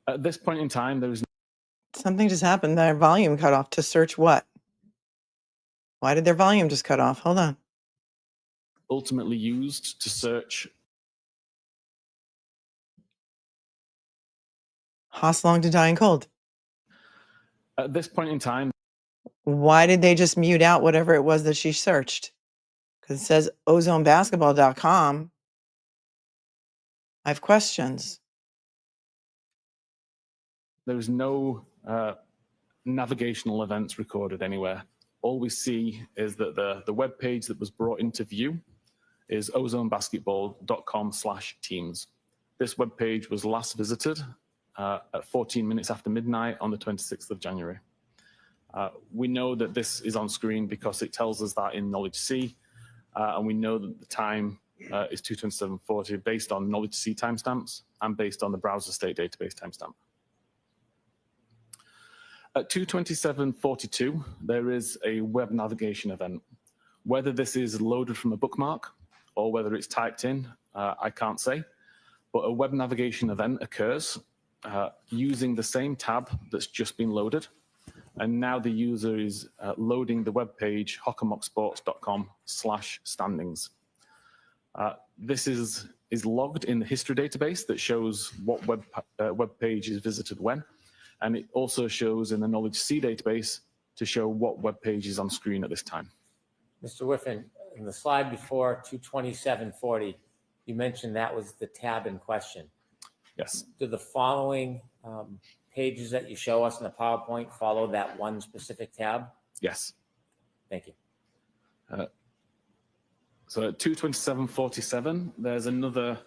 At this point in time, there is Something just happened. Their volume cut off. To search what? Why did their volume just cut off? Hold on. ultimately used to search. Haas Long to Dying Cold. At this point in time, Why did they just mute out whatever it was that she searched? Because it says ozonebasketball.com. I have questions. there is no navigational events recorded anywhere. All we see is that the web page that was brought into view is ozonebasketball.com/teams. This web page was last visited at 14 minutes after midnight on the 26th of January. We know that this is on screen because it tells us that in Knowledge C, and we know that the time is 22740 based on Knowledge C timestamps and based on the browser state database timestamp. At 22742, there is a web navigation event. Whether this is loaded from a bookmark or whether it's typed in, I can't say, but a web navigation event occurs using the same tab that's just been loaded. And now the user is loading the web page hockamocksports.com/standings. This is logged in the history database that shows what web page is visited when. And it also shows in the Knowledge C database to show what web page is on screen at this time. Mr. Whiffen, in the slide before 22740, you mentioned that was the tab in question. Yes. Do the following pages that you show us in the PowerPoint follow that one specific tab? Yes. Thank you. So at 22747, there's another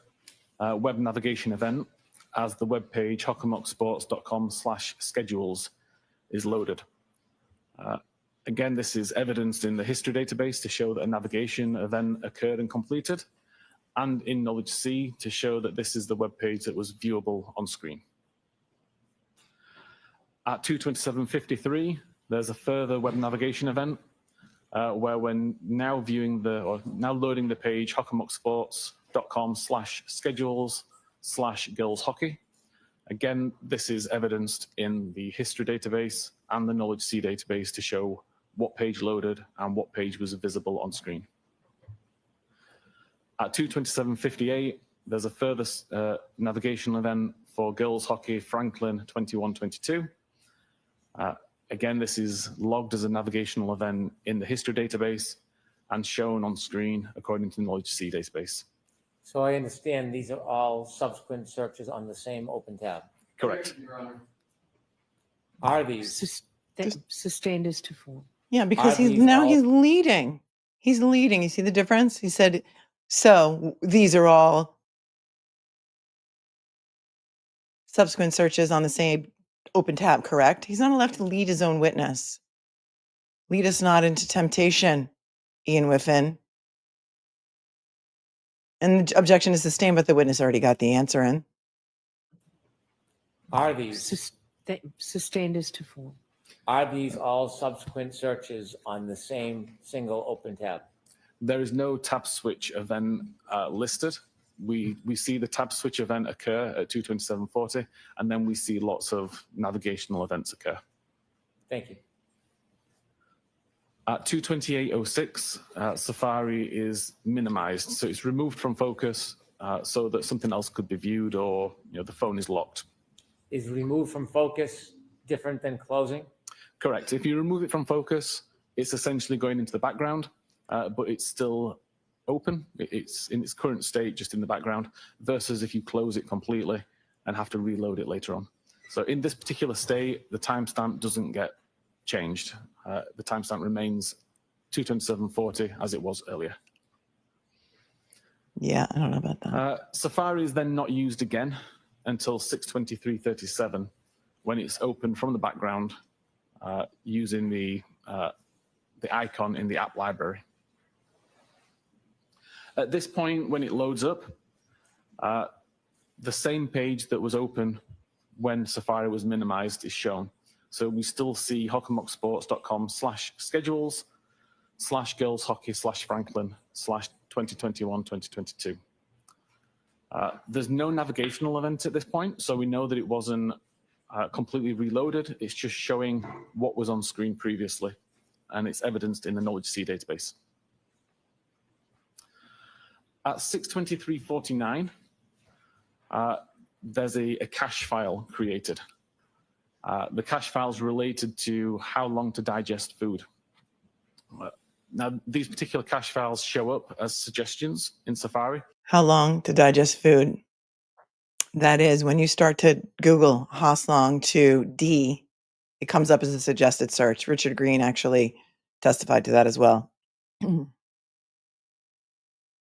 web navigation event as the web page hockamocksports.com/schedules is loaded. Again, this is evidenced in the history database to show that a navigation event occurred and completed, and in Knowledge C to show that this is the web page that was viewable on screen. At 22753, there's a further web navigation event where we're now now loading the page hockamocksports.com/schedules/girls hockey. Again, this is evidenced in the history database and the Knowledge C database to show what page loaded and what page was visible on screen. At 22758, there's a further navigational event for girls hockey Franklin 21-22. Again, this is logged as a navigational event in the history database and shown on screen according to the Knowledge C database. So I understand these are all subsequent searches on the same open tab. Correct. Are these? Sustained is to fall. Yeah, because Are he's these now all- he's leading. He's leading. You see the difference? He said, so these are all subsequent searches on the same open tab, correct? He's not allowed to lead his own witness. Lead us not into temptation, Ian Whiffen. And the objection is sustained, but the witness already got the answer in. Are these, Sustained as to form. are these all subsequent searches on the same single open tab? There is no tab switch event listed. We see the tab switch event occur at 2:27:40, and then we see lots of navigational events occur. Thank you. At 2:28:06, Safari is minimized, so it's removed from focus so that something else could be viewed, or the phone is locked. Is remove from focus different than closing? Correct. If you remove it from focus, it's essentially going into the background, but it's still open. It's in its current state, just in the background, versus if you close it completely and have to reload it later on. So in this particular state, the timestamp doesn't get changed. The timestamp remains 2:27:40 as it was earlier. Yeah, I don't know about that. Safari is then not used again until 6:23:37, when it's opened from the background using the icon in the app library. At this point, when it loads up, the same page that was open when Safari was minimized is shown. So we still see hockenmocksports.com/schedules/girls hockey/Franklin/2021-2022. There's no navigational event at this point, so we know that it wasn't completely reloaded. It's just showing what was on screen previously, and it's evidenced in the Knowledge C database. At 6:23:49, there's a cache file created. The cache file is related to how long to digest food. Now, these particular cache files show up as suggestions in Safari. How long to digest food? That is, when you start to Google Hoslong to D, it comes up as a suggested search. Richard Green actually testified to that as well.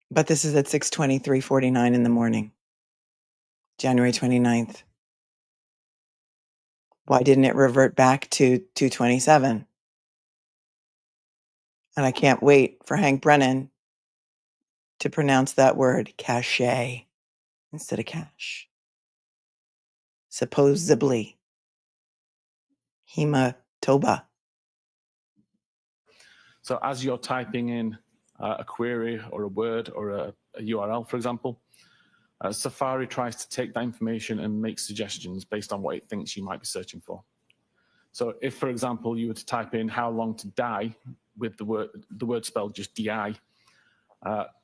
But this is at 6:23:49 in the morning, January 29th. Why didn't it revert back to 2:27? And I can't wait for Hank Brennan to pronounce that word cache instead of cache. Supposedly. Hematoba. So as you're typing in a query or a word or a URL, for example, Safari tries to take that information and make suggestions based on what it thinks you might be searching for. So if, for example, you were to type in how long to die with the word spelled just DI,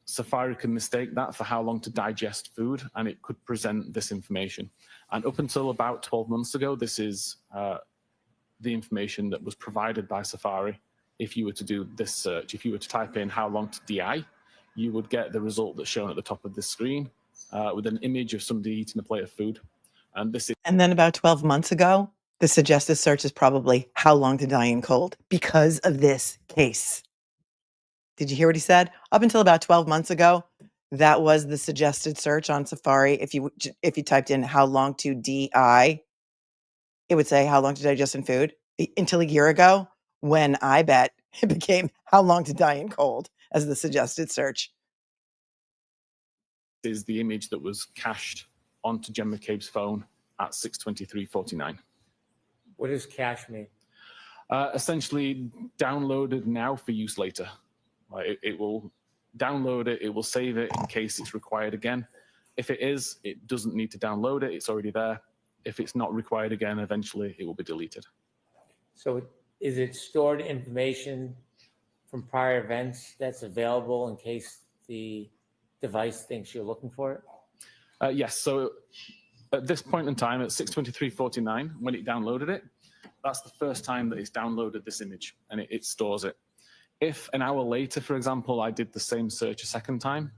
Safari can mistake that for how long to digest food, and it could present this information. And up until about 12 months ago, this is the information that was provided by Safari. If you were to do this search, if you were to type in how long to DI, you would get the result that's shown at the top of this screen with an image of somebody eating a plate of food. And this is. And then about 12 months ago, the suggested search is probably how long to die in cold because of this case. Did you hear what he said? Up until about 12 months ago, that was the suggested search on Safari. If you typed in how long to DI, it would say how long to digest in food. Until a year ago, when I bet it became how long to die in cold as the suggested search. Is the image that was cached onto Jen McCabe's phone at 6:23:49. What does cache mean? Essentially, downloaded now for use later. It will download it, it will save it in case it's required again. If it is, it doesn't need to download it, it's already there. If it's not required again, eventually it will be deleted. So is it stored information from prior events that's available in case the device thinks you're looking for it? Yes, so at this point in time, at 6:23:49, when it downloaded it, that's the first time that it's downloaded this image, and it stores it. If an hour later, for example, I did the same search a second time,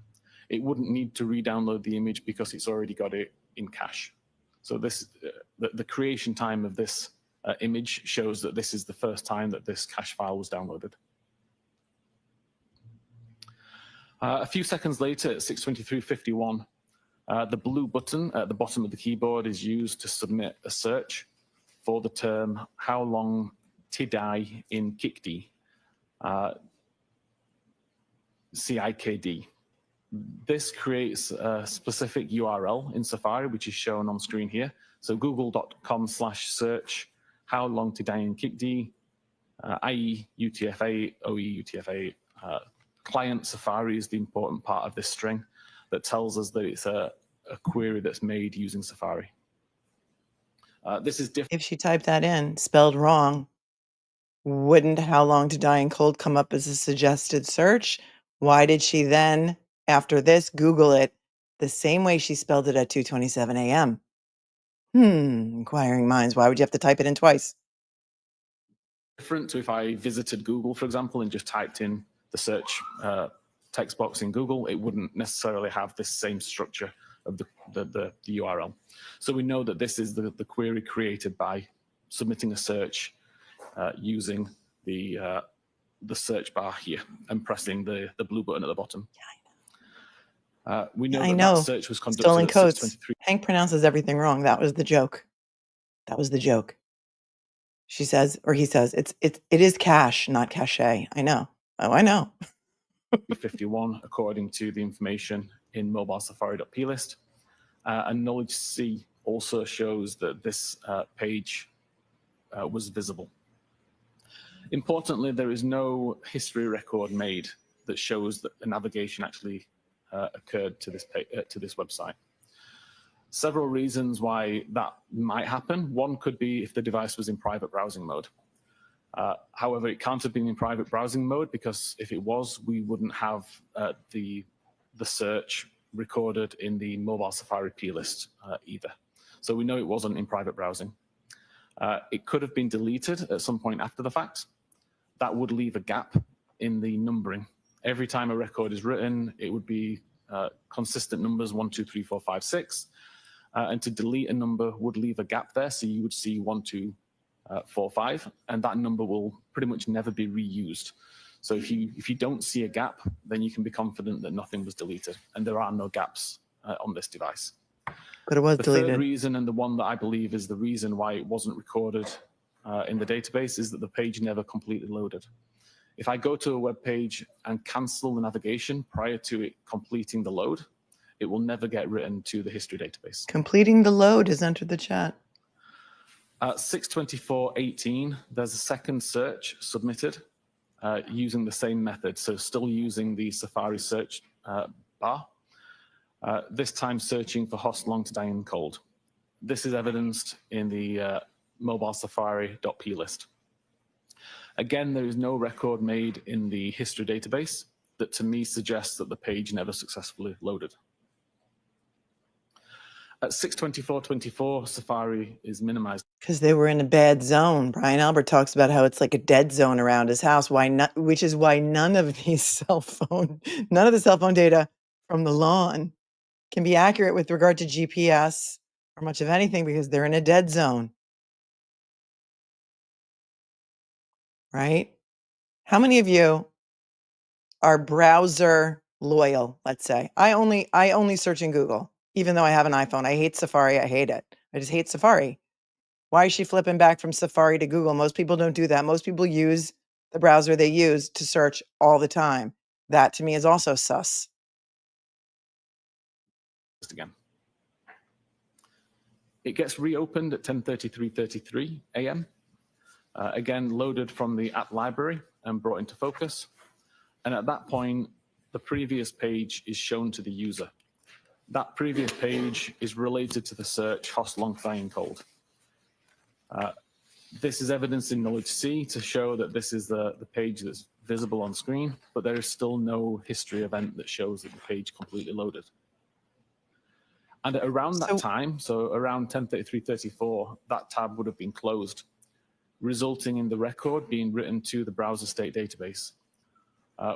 it wouldn't need to re-download the image because it's already got it in cache. So this, the creation time of this image shows that this is the first time that this cache file was downloaded. A few seconds later, at 6:23:51, the blue button at the bottom of the keyboard is used to submit a search for the term how long tid I in Kikdi, CIKD. This creates a specific URL in Safari, which is shown on screen here. So google.com/search how long to die in KICD, IE UTF-8, OE UTF-8. Client Safari is the important part of this string that tells us that it's a query that's made using Safari. This is different. If she typed that in, spelled wrong, wouldn't how long to die in cold come up as a suggested search? Why did she then, after this, Google it the same way she spelled it at 2:27 a.m.? Inquiring minds. Why would you have to type it in twice? Different to if I visited Google, for example, and just typed in the search text box in Google, it wouldn't necessarily have this same structure of the URL. So we know that this is the query created by submitting a search using the search bar here and pressing the blue button at the bottom. We know that search was conducted Stolen at codes. 6:23. Hank pronounces everything wrong. That was the joke. That was the joke. She says, or he says, it is cache, not cache. I know. Oh, I know. 51, according to the information in mobilesafari.plist. And Knowledge C also shows that this page was visible. Importantly, there is no history record made that shows that the navigation actually occurred to this website. Several reasons why that might happen. One could be if the device was in private browsing mode. However, it can't have been in private browsing mode because if it was, we wouldn't have the search recorded in the mobile Safari plist either. So we know it wasn't in private browsing. It could have been deleted at some point after the fact. That would leave a gap in the numbering. Every time a record is written, it would be consistent numbers 1, 2, 3, 4, 5, 6. And to delete a number would leave a gap there. So you would see 1, 2, 4, 5, and that number will pretty much never be reused. So if you don't see a gap, then you can be confident that nothing was deleted, and there are no gaps on this device. But it was deleted. The third reason, and the one that I believe is the reason why it wasn't recorded in the database, is that the page never completely loaded. If I go to a web page and cancel the navigation prior to it completing the load, it will never get written to the history database. Completing the load has entered the chat. At 6:24:18, there's a second search submitted using the same method, so still using the Safari search bar, this time searching for host long to die in cold. This is evidenced in the mobile Safari.plist. Again, there is no record made in the history database that to me suggests that the page never successfully loaded. At 6:24:24, Safari is minimized. Because they were in a bad zone. Brian Albert talks about how it's like a dead zone around his house. Why not? Which is why none of the cell phone data from the lawn can be accurate with regard to GPS or much of anything because they're in a dead zone. Right? How many of you are browser loyal? Let's say I only search in Google, even though I have an iPhone. I hate Safari. I hate it. I just hate Safari. Why is she flipping back from Safari to Google? Most people don't do that. Most people use the browser they use to search all the time. That to me is also sus. Again. It gets reopened at 10:33:33 a.m. Again, loaded from the app library and brought into focus. And at that point, the previous page is shown to the user. That previous page is related to the search host long to die in cold. This is evidence in Knowledge C to show that this is the page that's visible on screen, but there is still no history event that shows that the page completely loaded. And at around that time, so around 10:33:34, that tab would have been closed, resulting in the record being written to the browser state database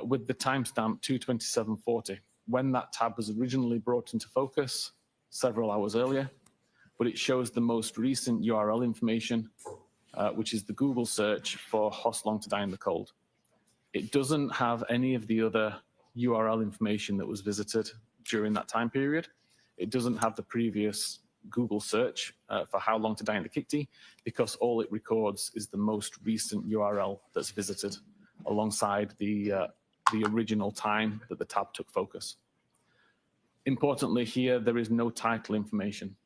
with the timestamp 2:27:40, when that tab was originally brought into focus several hours earlier, but it shows the most recent URL information, which is the Google search for host long to die in the cold. It doesn't have any of the other URL information that was visited during that time period. It doesn't have the previous Google search for how long to die in the KICD, because all it records is the most recent URL that's visited alongside the original time that the tab took focus. Importantly here, there is no title information.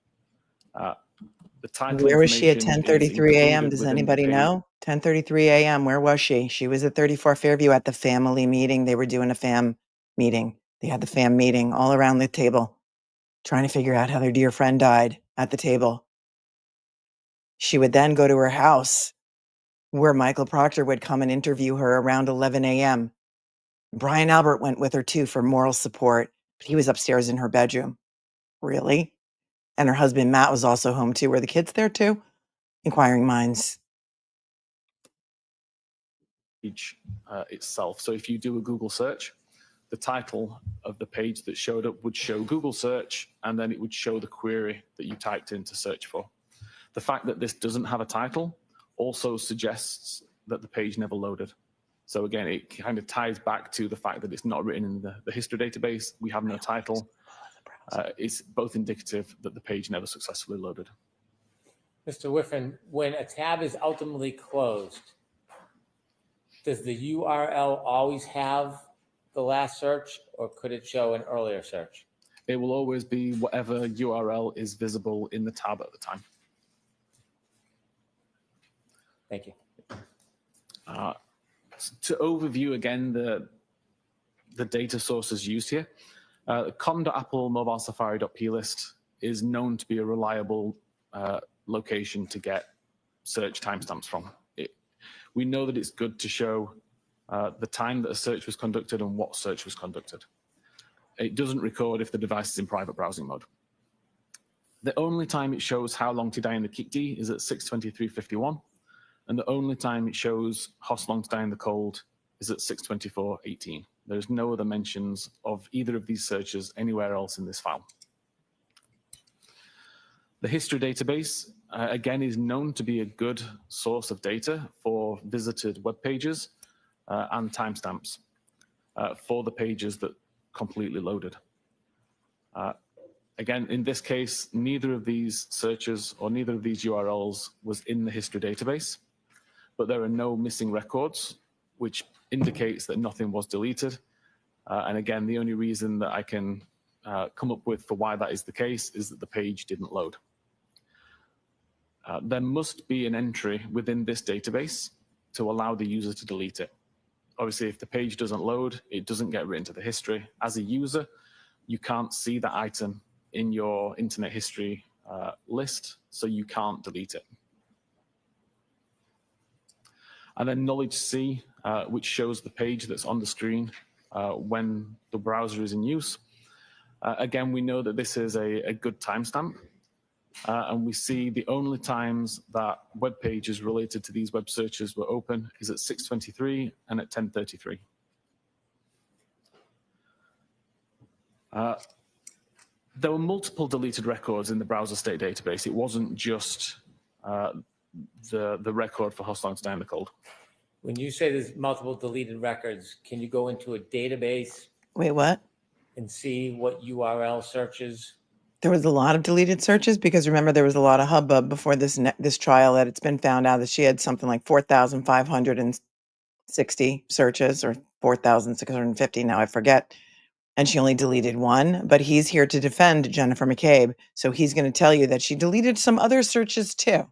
The title Where was she at information is 10:33 a.m.? included Does within the anybody page. know? 10:33 a.m. Where was she? She was at 34 Fairview at the family meeting. They were doing a fam meeting. They had the fam meeting all around the table, trying to figure out how their dear friend died at the table. She would then go to her house where Michael Proctor would come and interview her around 11 a.m. Brian Albert went with her too for moral support, but he was upstairs in her bedroom. Really? And her husband Matt was also home too. Were the kids there too? Inquiring minds. Page itself. So if you do a Google search, the title of the page that showed up would show Google search, and then it would show the query that you typed in to search for. The fact that this doesn't have a title also suggests that the page never loaded. So again, it kind of ties back to the fact that it's not written in the history database. We have no title. It's both indicative that the page never successfully loaded. Mr. WHIFFEN, when a tab is ultimately closed, does the URL always have the last search, or could it show an earlier search? It will always be whatever URL is visible in the tab at the time. Thank you. To overview again the data sources used here, com.applemobilesafari.plist is known to be a reliable location to get search timestamps from. We know that it's good to show the time that a search was conducted and what search was conducted. It doesn't record if the device is in private browsing mode. The only time it shows how long to die in the KICD is at 6:23:51, and the only time it shows how long to die in the cold is at 6:24:18. There's no other mentions of either of these searches anywhere else in this file. The history database, again, is known to be a good source of data for visited web pages and timestamps for the pages that completely loaded. Again, in this case, neither of these searches or neither of these URLs was in the history database, but there are no missing records, which indicates that nothing was deleted. And again, the only reason that I can come up with for why that is the case is that the page didn't load. There must be an entry within this database to allow the user to delete it. Obviously, if the page doesn't load, it doesn't get written to the history. As a user, you can't see that item in your internet history list, so you can't delete it. And then knowledge C, which shows the page that's on the screen when the browser is in use. Again, we know that this is a good timestamp. And we see the only times that web pages related to these web searches were open is at 6:23 and at 10:33. There were multiple deleted records in the browser state database. It wasn't just the record for how long to die in the cold. When you say there's multiple deleted records, can you go into a database Wait, what? and see what URL searches? There was a lot of deleted searches because remember there was a lot of hubbub before this trial that it's been found out that she had something like 4,560 searches or 4,650 now I forget, and she only deleted one. But he's here to defend Jennifer McCabe, so he's going to tell you that she deleted some other searches too.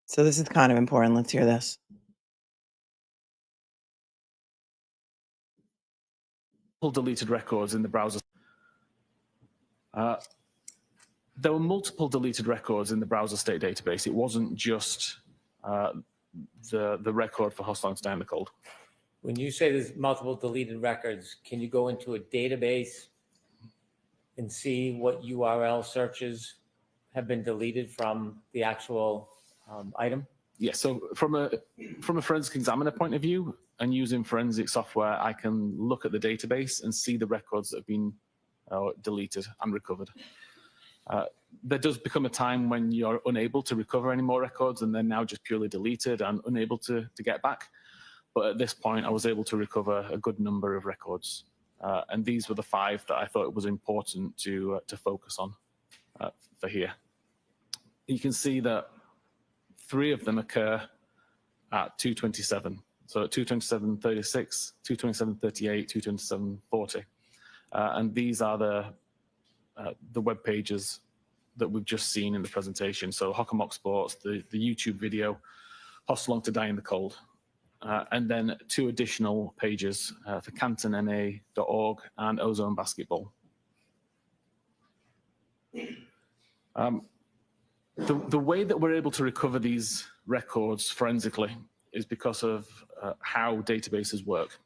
So this is kind of important. Let's hear this. Deleted records in the browser. There were multiple deleted records in the browser state database. It wasn't just the record for how long to die in the cold. When you say there's multiple deleted records, can you go into a database and see what URL searches have been deleted from the actual item? Yeah, so from a forensic examiner point of view and using forensic software, I can look at the database and see the records that have been deleted and recovered. There does become a time when you're unable to recover any more records and they're now just purely deleted and unable to get back. But at this point, I was able to recover a good number of records. And these were the 5 that I thought it was important to focus on for here. You can see that 3 of them occur at 2:27. So at 2:27:36, 2:27:38, 2:27:40. And these are the the web pages that we've just seen in the presentation. So Hockomock Sports, the YouTube video, Hostel Long to Die in the Cold, and then 2 additional pages for cantonma.org and Ozone Basketball. The way that we're able to recover these records forensically is because of how databases work.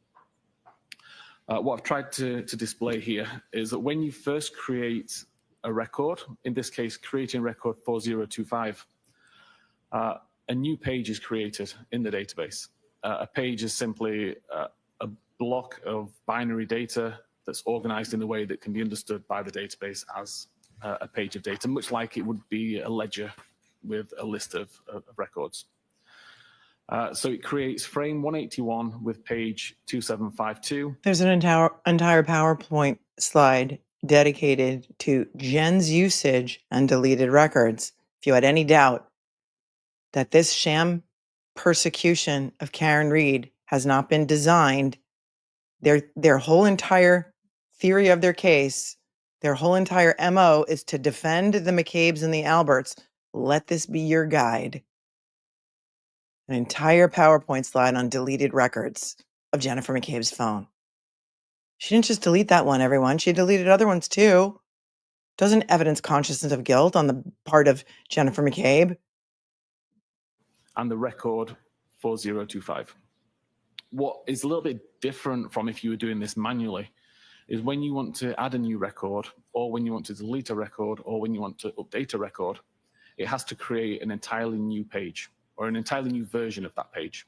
What I've tried to display here is that when you first create a record, in this case, creating record 4025, a new page is created in the database. A page is simply a block of binary data that's organized in a way that can be understood by the database as a page of data, much like it would be a ledger with a list of records. So it creates frame 181 with page 2752. There's an entire PowerPoint slide dedicated to Jen's usage and deleted records. If you had any doubt that this sham persecution of Karen Reed has not been designed, their whole entire theory of their case, their whole entire MO is to defend the McCabe's and the Alberts. Let this be your guide. An entire PowerPoint slide on deleted records of Jennifer McCabe's phone. She didn't just delete that one, everyone. She deleted other ones too. Doesn't evidence consciousness of guilt on the part of Jennifer McCabe. And the record 4025. What is a little bit different from if you were doing this manually is when you want to add a new record, or when you want to delete a record, or when you want to update a record, it has to create an entirely new page or an entirely new version of that page.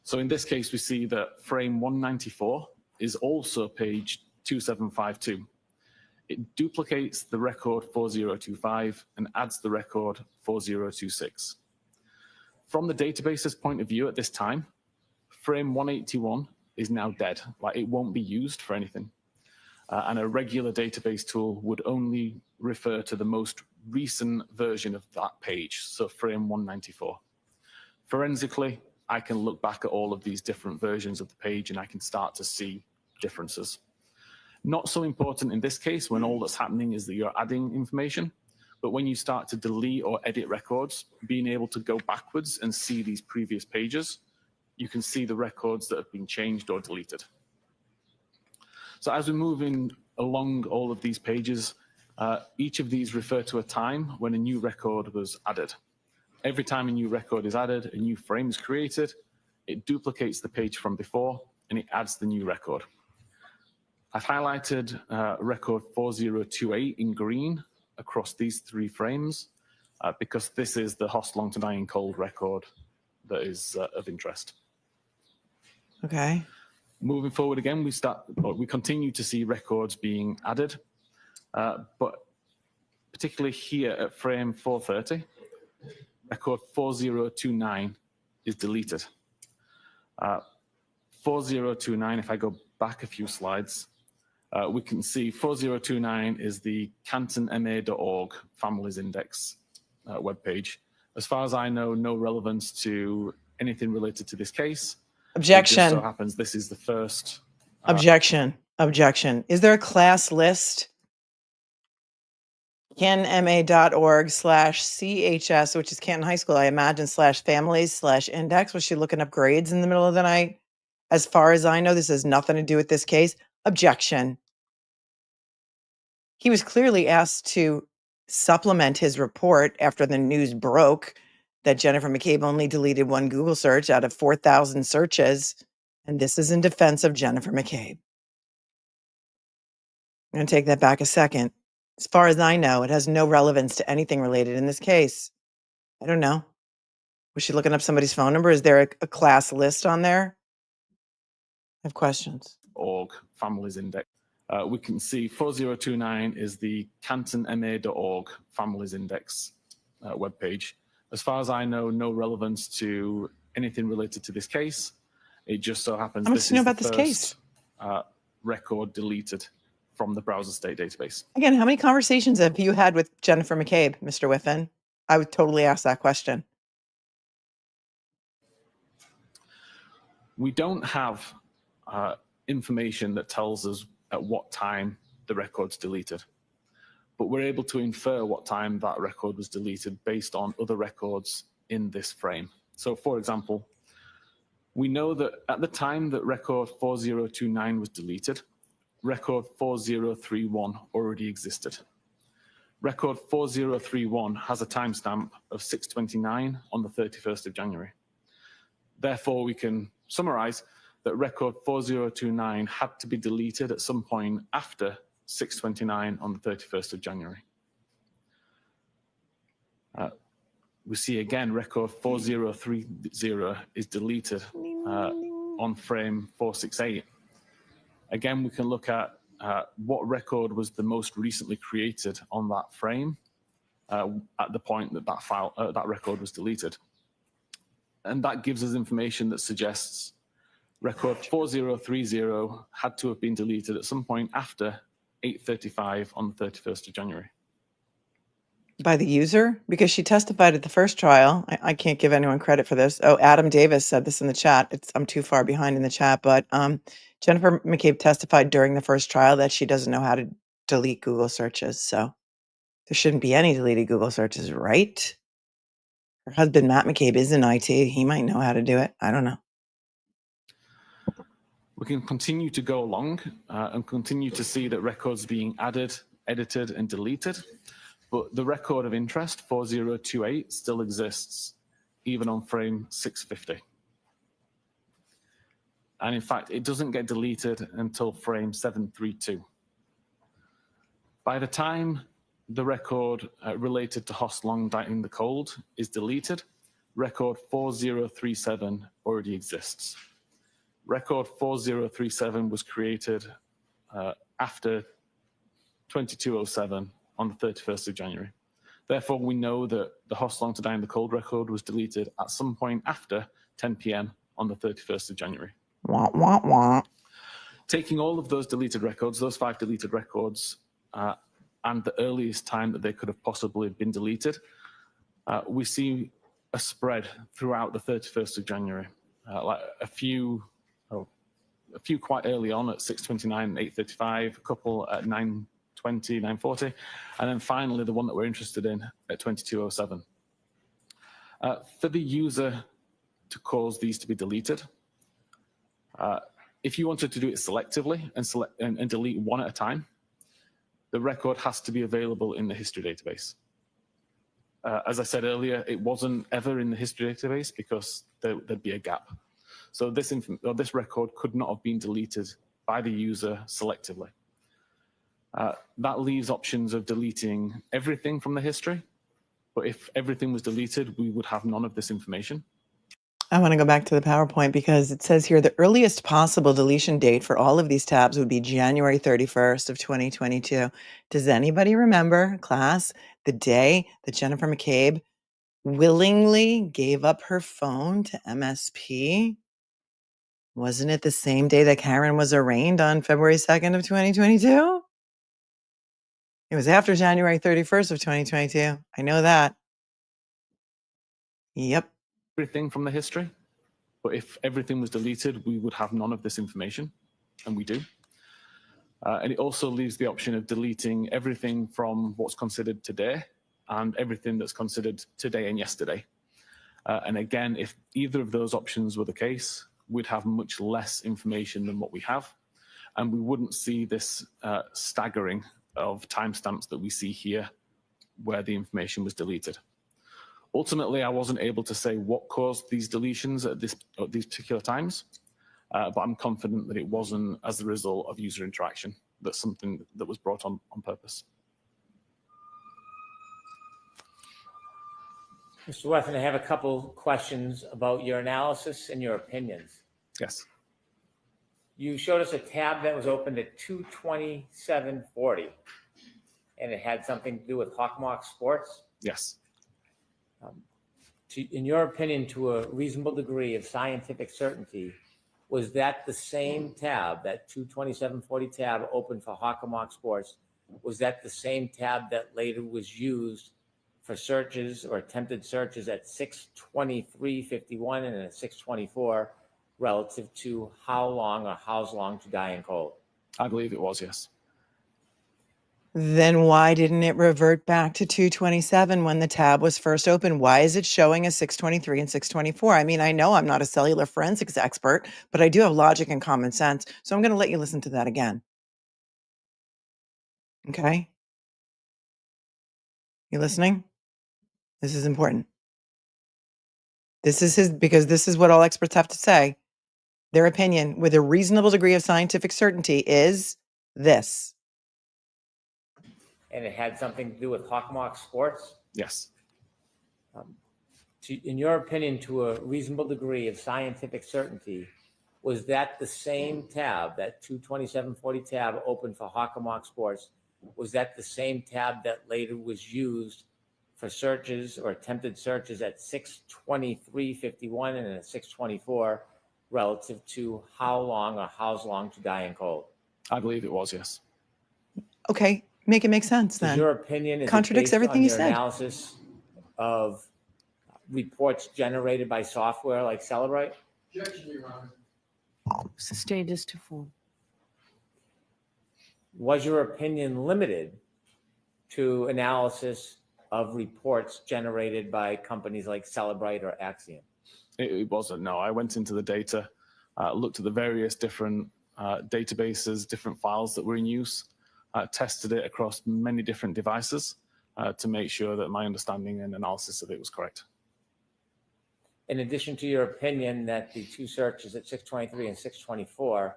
So in this case, we see that frame 194 is also page 2752. It duplicates the record 4025 and adds the record 4026. From the database's point of view at this time, frame 181 is now dead, like it won't be used for anything. And a regular database tool would only refer to the most recent version of that page, so frame 194. Forensically, I can look back at all of these different versions of the page and I can start to see differences. Not so important in this case when all that's happening is that you're adding information, but when you start to delete or edit records, being able to go backwards and see these previous pages, you can see the records that have been changed or deleted. So as we're moving along all of these pages, each of these refer to a time when a new record was added. Every time a new record is added, a new frame is created, it duplicates the page from before, and it adds the new record. I've highlighted record 4028 in green across these 3 frames because this is the Hostel Long to Die in Cold record that is of interest. Okay. Moving forward again, we continue to see records being added, but particularly here at frame 430, record 4029 is deleted. 4029, if I go back a few slides, we can see 4029 is the cantonma.org Families Index webpage. As far as I know, no relevance to anything related to this case. Objection. It just so happens this is the first. Objection. Objection. Is there a class list? canma.org/CHS, which is Canton High School, I imagine, /families/index. Was she looking up grades in the middle of the night? As far as I know, this has nothing to do with this case. Objection. He was clearly asked to supplement his report after the news broke that Jennifer McCabe only deleted 1 Google search out of 4,000 searches. And this is in defense of Jennifer McCabe. I'm going to take that back a second. As far as I know, it has no relevance to anything related in this case. I don't know. Was she looking up somebody's phone number? Is there a class list on there? I have questions. .org Families Index. We can see 4029 is the cantonma.org Families Index webpage. As far as I know, no relevance to anything related to this case. It just so happens How much this do you know is about this the case? first record deleted from the browser state database. Again, how many conversations have you had with Jennifer McCabe, Mr. WHIFFEN? I would totally ask that question. We don't have information that tells us at what time the record's deleted. but we're able to infer what time that record was deleted based on other records in this frame. So for example, we know that at the time that record 4029 was deleted, record 4031 already existed. Record 4031 has a timestamp of 6:29 on the 31st of January. Therefore, we can summarize that record 4029 had to be deleted at some point after 6:29 on the 31st of January. We see again record 4030 is deleted on frame 468. Again, we can look at what record was the most recently created on that frame at the point that that record was deleted. And that gives us information that suggests record 4030 had to have been deleted at some point after 8:35 on the 31st of January. By the user? Because she testified at the first trial. I can't give anyone credit for this. Oh, Adam Davis said this in the chat. I'm too far behind in the chat, but Jennifer McCabe testified during the first trial that she doesn't know how to delete Google searches. So there shouldn't be any deleted Google searches, right? Her husband, Matt McCabe, is in IT. He might know how to do it. I don't know. We can continue to go along and continue to see that records being added, edited, and deleted. But the record of interest, 4028, still exists, even on frame 650. And in fact, it doesn't get deleted until frame 732. By the time the record related to Hoss Long dying in the cold is deleted, record 4037 already exists. Record 4037 was created after 2207 on the 31st of January. Therefore, we know that the Hoss Long to die in the cold record was deleted at some point after 10 p.m. on the 31st of January. Wah, wah, wah. Taking all of those deleted records, those 5 deleted records, and the earliest time that they could have possibly been deleted, we see a spread throughout the 31st of January. Like a few quite early on at 6:29 and 8:35, a couple at 9:20, 9:40, and then finally the one that we're interested in at 22:07. For the user to cause these to be deleted, if you wanted to do it selectively and delete one at a time, the record has to be available in the history database. As I said earlier, it wasn't ever in the history database because there'd be a gap. So this record could not have been deleted by the user selectively. That leaves options of deleting everything from the history, but if everything was deleted, we would have none of this information. I want to go back to the PowerPoint because it says here the earliest possible deletion date for all of these tabs would be January 31st of 2022. Does anybody remember, class, the day that Jennifer McCabe willingly gave up her phone to MSP? Wasn't it the same day that Karen was arraigned on February 2nd of 2022? It was after January 31st of 2022. I know that. Yep. Everything from the history, but if everything was deleted, we would have none of this information, and we do. And it also leaves the option of deleting everything from what's considered today and everything that's considered today and yesterday. And again, if either of those options were the case, we'd have much less information than what we have, and we wouldn't see this staggering of timestamps that we see here where the information was deleted. Ultimately, I wasn't able to say what caused these deletions at these particular times, but I'm confident that it wasn't as a result of user interaction. That's something that was brought on purpose. Mr. WHIFFEN, I have a couple questions about your analysis and your opinions. Yes. You showed us a tab that was opened at 2:27:40, and it had something to do with Hawkmock Sports. Yes. In your opinion, to a reasonable degree of scientific certainty, was that the same tab, that 2:27:40 tab open for Hawkmock Sports, was that the same tab that later was used for searches or attempted searches at 6:23:51 and at 6:24 relative to how long or how's long to die in cold? I believe it was, yes. Then why didn't it revert back to 227 when the tab was first opened? Why is it showing as 623 and 624? I mean, I know I'm not a cellular forensics expert, but I do have logic and common sense. So I'm going to let you listen to that again. Okay? You listening? This is important. Because this is what all experts have to say. Their opinion with a reasonable degree of scientific certainty is this. And it had something to do with Hawkmock Sports? Yes. In your opinion, to a reasonable degree of scientific certainty, was that the same tab, that 22740 tab open for Hawkmock Sports, was that the same tab that later was used for searches or attempted searches at 62351 and at 624 relative to how long or how's long to die in cold? I believe it was, yes. Okay, make it make sense Does then. your opinion, is Contradicts it based everything on you your said. analysis of reports generated by software like Cellebrite? Objection, Your Honor. Sustained as to form. Was your opinion limited to analysis of reports generated by companies like Cellebrite or Axiom? It wasn't, no. I went into the data, looked at the various different databases, different files that were in use, tested it across many different devices to make sure that my understanding and analysis of it was correct. In addition to your opinion that the two searches at 623 and 624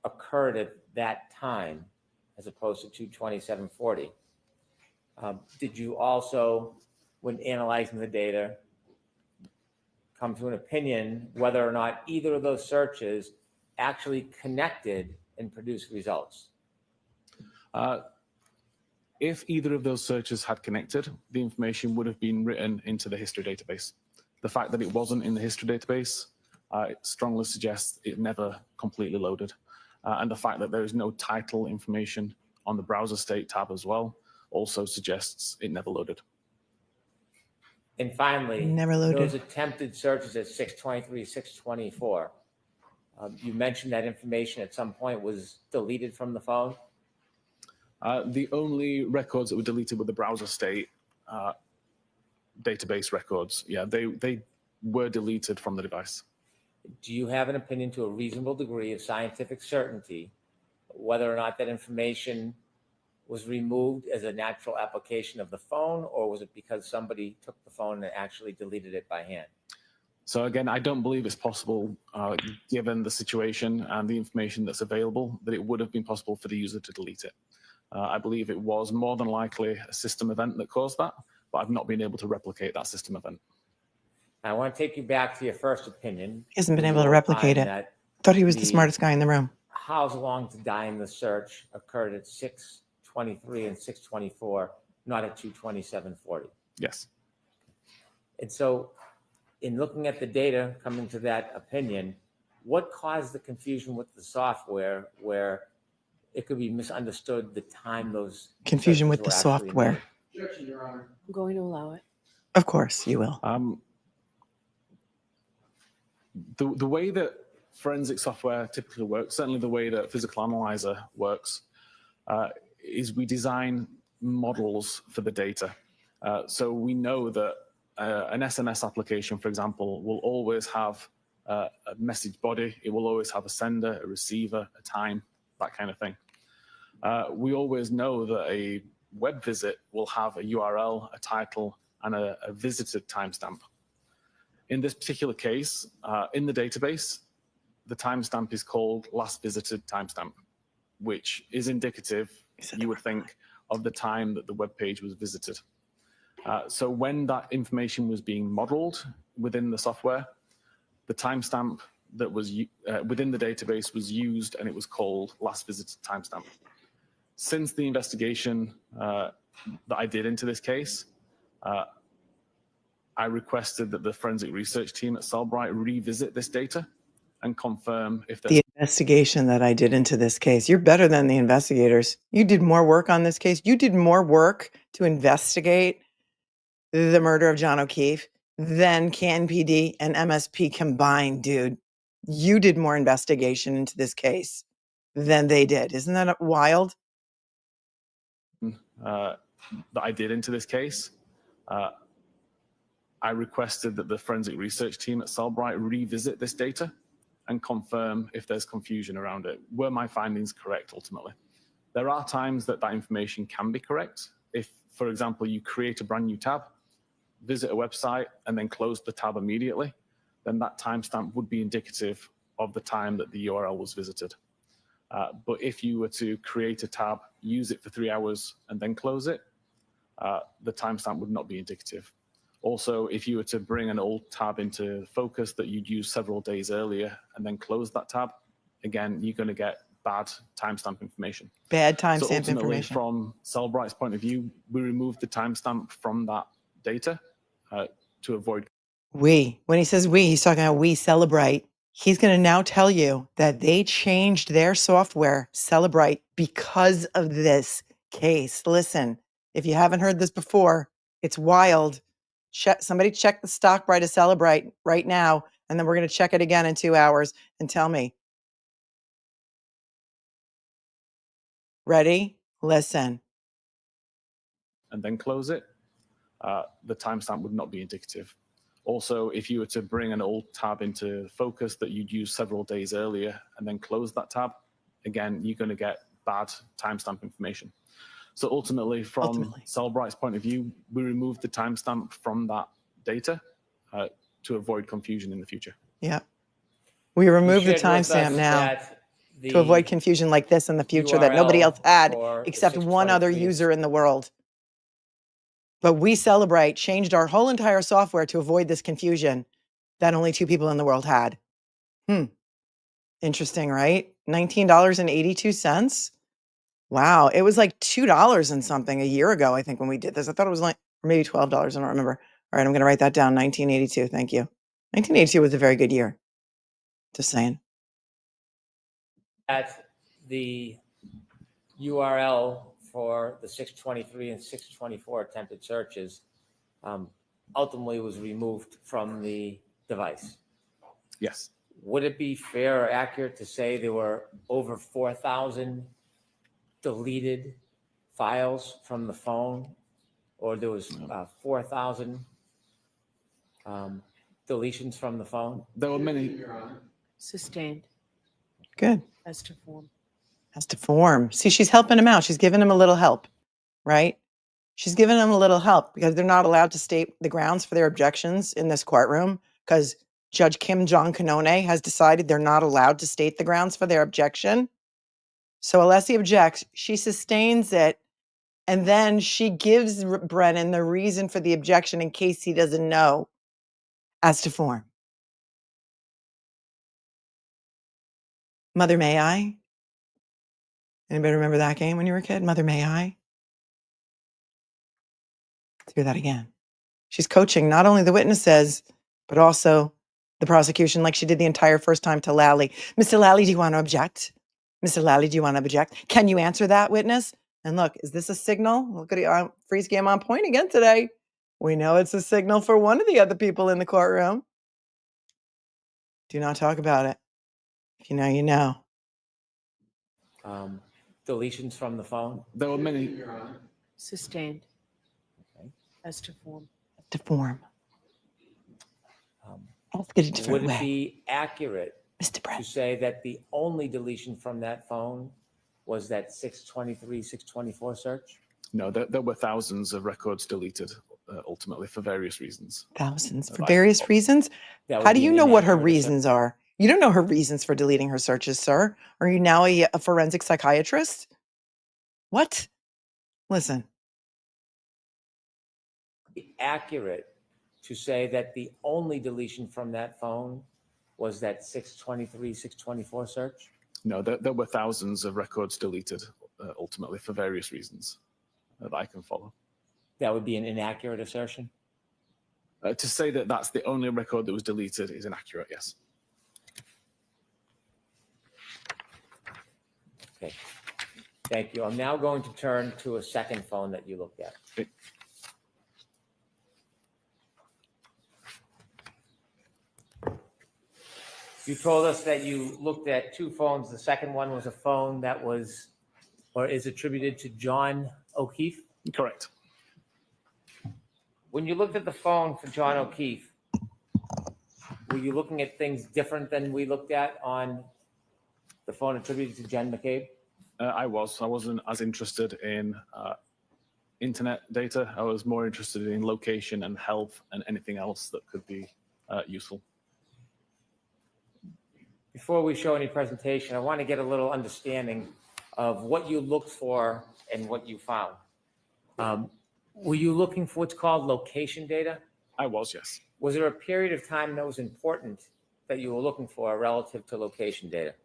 occurred at that time as opposed to 22740, did you also, when analyzing the data, come to an opinion whether or not either of those searches actually connected and produced results? If either of those searches had connected, the information would have been written into the history database. The fact that it wasn't in the history database it strongly suggests it never completely loaded. And the fact that there is no title information on the browser state tab as well also suggests it never loaded. And finally, Never loaded. those attempted searches at 623, 624, you mentioned that information at some point was deleted from the phone? The only records that were deleted were the browser state database records. Yeah, they were deleted from the device. Do you have an opinion to a reasonable degree of scientific certainty whether or not that information was removed as a natural application of the phone, or was it because somebody took the phone and actually deleted it by hand? So again, I don't believe it's possible, given the situation and the information that's available, that it would have been possible for the user to delete it. I believe it was more than likely a system event that caused that, but I've not been able to replicate that system event. I want to take you back to your first opinion. He hasn't been able to You replicate opined it. that Thought he was the smartest guy in the room. how's long to die in the search occurred at 623 and 624, not at 22740. Yes. And so in looking at the data, coming to that opinion, what caused the confusion with the software where it could be misunderstood the time those Confusion searches with the were actually software. made? Objection, Your Honor. I'm going to allow it. Of course, you will. The way that forensic software typically works, certainly the way that Physical Analyzer works, is we design models for the data. So we know that an SMS application, for example, will always have a message body. It will always have a sender, a receiver, a time, that kind of thing. We always know that a web visit will have a URL, a title, and a visited timestamp. In this particular case, in the database, the timestamp is called last visited timestamp, which is indicative, you would think, of the time that the web page was visited. So when that information was being modeled within the software, the timestamp that was within the database was used, and it was called last visited timestamp. Since the investigation that I did into this case, I requested that the forensic research team at Cellebrite revisit this data and confirm if there's... The investigation that I did into this case, you're better than the investigators. You did more work on this case. You did more work to investigate the murder of John O'Keefe than CAN PD and MSP combined, dude. You did more investigation into this case than they did. Isn't that wild? that I did into this case, I requested that the forensic research team at Cellebrite revisit this data and confirm if there's confusion around it. Were my findings correct ultimately? There are times that that information can be correct. If, for example, you create a brand new tab, visit a website, and then close the tab immediately, then that timestamp would be indicative of the time that the URL was visited. But if you were to create a tab, use it for 3 hours, and then close it, the timestamp would not be indicative. Also, if you were to bring an old tab into focus that you'd used several days earlier and then close that tab, again, you're going to get bad timestamp information. Bad So timestamp ultimately, information. from Cellebrite's point of view, we removed the timestamp from that data to avoid. When he says we, he's talking about we Cellebrite. He's going to now tell you that they changed their software, Cellebrite, because of this case. Listen, if you haven't heard this before, it's wild. Somebody check the stock price of Cellebrite right now, and then we're going to check it again in 2 hours and tell me. Ready? Listen. And then close it, the timestamp would not be indicative. Also, if you were to bring an old tab into focus that you'd used several days earlier and then close that tab, again, you're going to get bad timestamp information. So ultimately, from Cellebrite's point of view, we removed the timestamp from that data to avoid confusion in the future. Yeah. We remove the shared with us timestamp now that to avoid the confusion like this in the future that nobody URL else had for the except one other 623 user in the world. But we Cellebrite changed our whole entire software to avoid this confusion that only 2 people in the world had. Interesting, right? $19.82. Wow. It was like $2 and something a year ago, I think, when we did this. I thought it was like, or maybe $12. I don't remember. All right, I'm going to write that down. 1982. Thank you. 1982 was a very good year. Just saying. that the URL for the 623 and 624 attempted searches ultimately was removed from the device. Yes. Would it be fair or accurate to say there were over 4,000 deleted files from the phone, or there was 4,000 deletions from the phone? There were many. Sustained Good. as to form. Has to form. See, she's helping him out. She's giving him a little help, right? She's giving him a little help because they're not allowed to state the grounds for their objections in this courtroom because Judge Kim Jong-Kanone has decided they're not allowed to state the grounds for their objection. So Alessi objects, she sustains it, and then she gives Brennan the reason for the objection in case he doesn't know as to form. Mother, may I? Anybody remember that game when you were a kid? Mother, may I? Let's hear that again. She's coaching not only the witnesses, but also the prosecution like she did the entire first time to Lally. Mr. Lally, do you want to object? Mr. Lally, do you want to object? Can you answer that, witness? And look, is this a signal? Look at it, Freeze game on point again today. We know it's a signal for one of the other people in the courtroom. Do not talk about it. If you know, you know. Deletions from the phone? There were many. Sustained Okay. as to form. To form. Let's get a different Would it way. be accurate Mr. to Brett. say that the only deletion from that phone was that 623, 624 search? No, there were thousands of records deleted ultimately for various reasons. Thousands for Like- various reasons. That would How do be you an know what her inaccurate reasons are? You don't know her reasons for deleting her searches, sir. Are you now a forensic psychiatrist? What? Listen. Accurate to say that the only deletion from that phone was that 623, 624 search? No, there were thousands of records deleted ultimately for various reasons that I can follow. That would be an inaccurate assertion? To say that that's the only record that was deleted is inaccurate, yes. Okay, thank you. I'm now going to turn to a second phone that you looked at. Okay. You told us that you looked at 2 phones. The second one was a phone that was, or is attributed to John O'Keefe? Correct. When you looked at the phone for John O'Keefe, were you looking at things different than we looked at on the phone attributed to Jen McCabe? I wasn't as interested in internet data. I was more interested in location and health and anything else that could be useful. Before we show any presentation, I want to get a little understanding of what you looked for and what you found. Were you looking for what's called location data? I was, yes. Was there a period of time that was important that you were looking for relative to location data?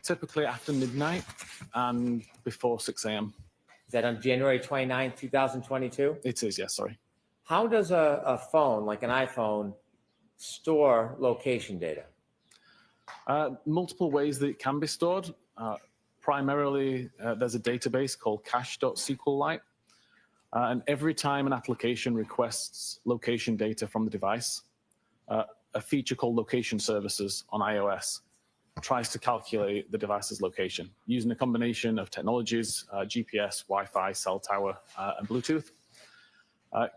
Typically after midnight and before 6 a.m. Is that on January 29, 2022? It is, yes, sorry. How does a phone, like an iPhone, store location data? Multiple ways that it can be stored. Primarily, there's a database called cache.sqlite. And every time an application requests location data from the device, a feature called location services on iOS tries to calculate the device's location using a combination of technologies, GPS, Wi-Fi, cell tower, and Bluetooth.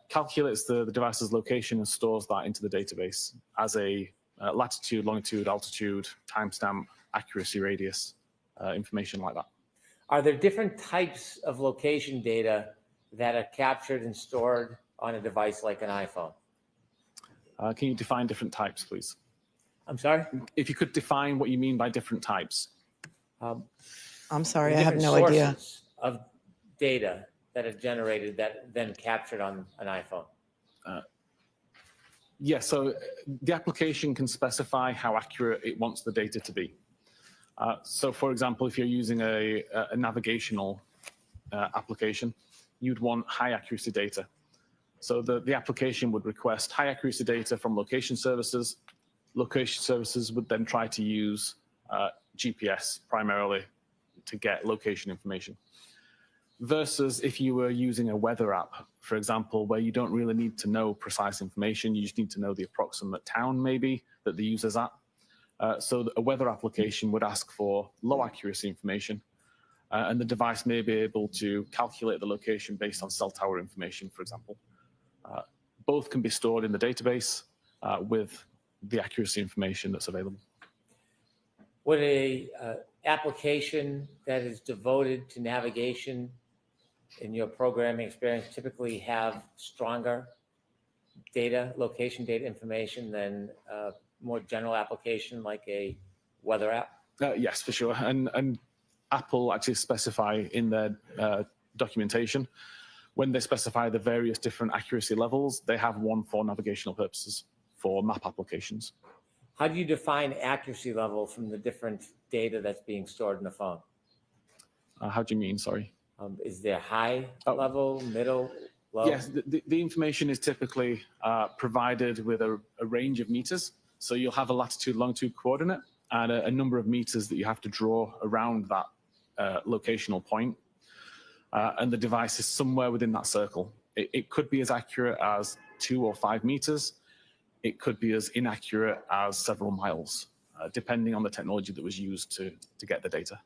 Calculates the device's location and stores that into the database as a latitude, longitude, altitude, timestamp, accuracy radius, information like that. Are there different types of location data that are captured and stored on a device like an iPhone? Can you define different types, please? I'm sorry? If you could define what you mean by different types. I'm sorry, I have Different no idea. sources of data that are generated that then captured on an iPhone. Yes, so the application can specify how accurate it wants the data to be. So for example, if you're using a navigational application, you'd want high accuracy data. So the application would request high accuracy data from location services. Location services would then try to use GPS primarily to get location information. Versus if you were using a weather app, for example, where you don't really need to know precise information, you just need to know the approximate town maybe that the user's at. So a weather application would ask for low accuracy information, and the device may be able to calculate the location based on cell tower information, for example. Both can be stored in the database with the accuracy information that's available. Would a application that is devoted to navigation in your programming experience typically have stronger data, location data information than a more general application like a weather app? Yes, for sure. And Apple actually specify in their documentation, when they specify the various different accuracy levels, they have one for navigational purposes for map applications. How do you define accuracy level from the different data that's being stored in the phone? How do you mean, sorry? Is there high level, middle, low? Yes, the information is typically provided with a range of meters. So you'll have a latitude, longitude coordinate and a number of meters that you have to draw around that locational point. And the device is somewhere within that circle. It could be as accurate as 2 or 5 meters. It could be as inaccurate as several miles, depending on the technology that was used to get the data.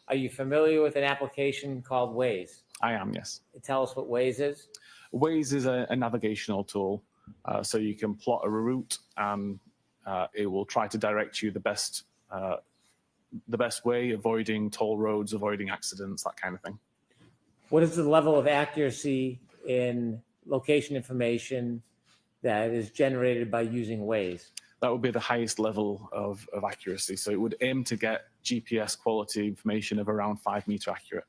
Are you familiar with an application called Waze? I am, yes. Tell us what Waze is. Waze is a navigational tool, so you can plot a route and it will try to direct you the best way, avoiding toll roads, avoiding accidents, that kind of thing. What is the level of accuracy in location information that is generated by using Waze? That would be the highest level of accuracy. So it would aim to get GPS quality information of around 5 meter accurate.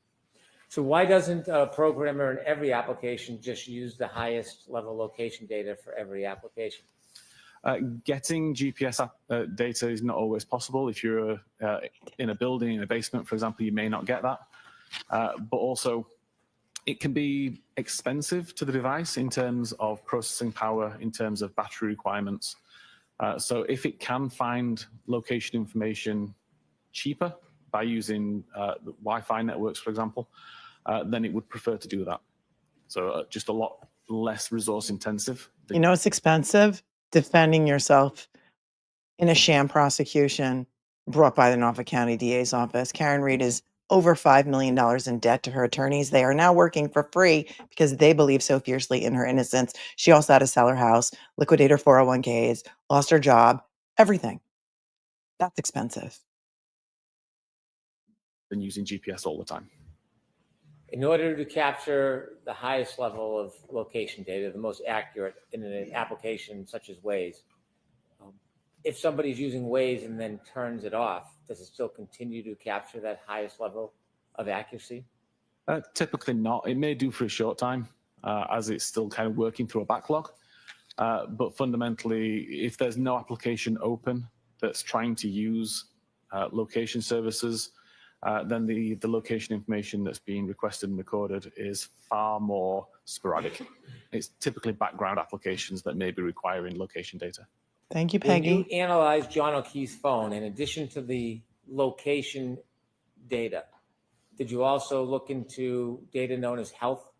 So why doesn't a programmer in every application just use the highest level location data for every application? Getting GPS data is not always possible. If you're in a building, in a basement, for example, you may not get that. But also, it can be expensive to the device in terms of processing power, in terms of battery requirements. So if it can find location information cheaper by using the Wi-Fi networks, for example, then it would prefer to do that. So just a lot less resource intensive. You know, it's expensive defending yourself in a sham prosecution brought by the Norfolk County DA's office. Karen Reed is over $5 million in debt to her attorneys. They are now working for free because they believe so fiercely in her innocence. She also had to sell her house, liquidate her 401ks, lost her job, everything. That's expensive. And using GPS all the time. In order to capture the highest level of location data, the most accurate in an application such as Waze, if somebody's using Waze and then turns it off, does it still continue to capture that highest level of accuracy? Typically not. It may do for a short time as it's still kind of working through a backlog. But fundamentally, if there's no application open that's trying to use location services, then the location information that's being requested and recorded is far more sporadic. It's typically background applications that may be requiring location data. Thank you, When you Peggy. analyze John O'Keefe's phone, in addition to the location data, did you also look into data known as health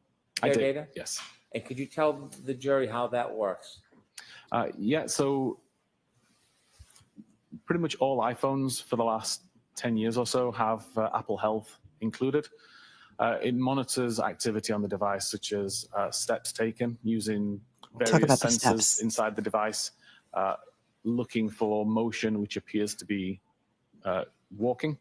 care data? Yes. And could you tell the jury how that works? Yeah, so pretty much all iPhones for the last 10 years or so have Apple Health included. It monitors activity on the device, such as steps taken using various sensors inside the device, looking for motion which appears to be walking.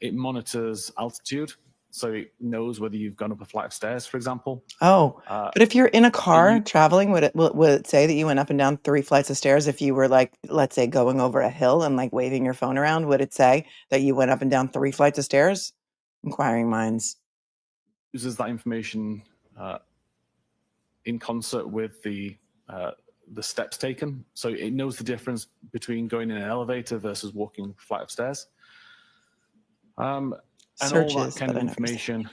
It monitors altitude, so it knows whether you've gone up a flight of stairs, for example. Oh, but if you're in a car traveling, would it say that you went up and down 3 flights of stairs? If you were like, let's say, going over a hill and like waving your phone around, would it say that you went up and down 3 flights of stairs? Inquiring minds. Uses that information in concert with the steps taken, so it knows the difference between going in an elevator versus walking a flight of stairs. And all that kind of information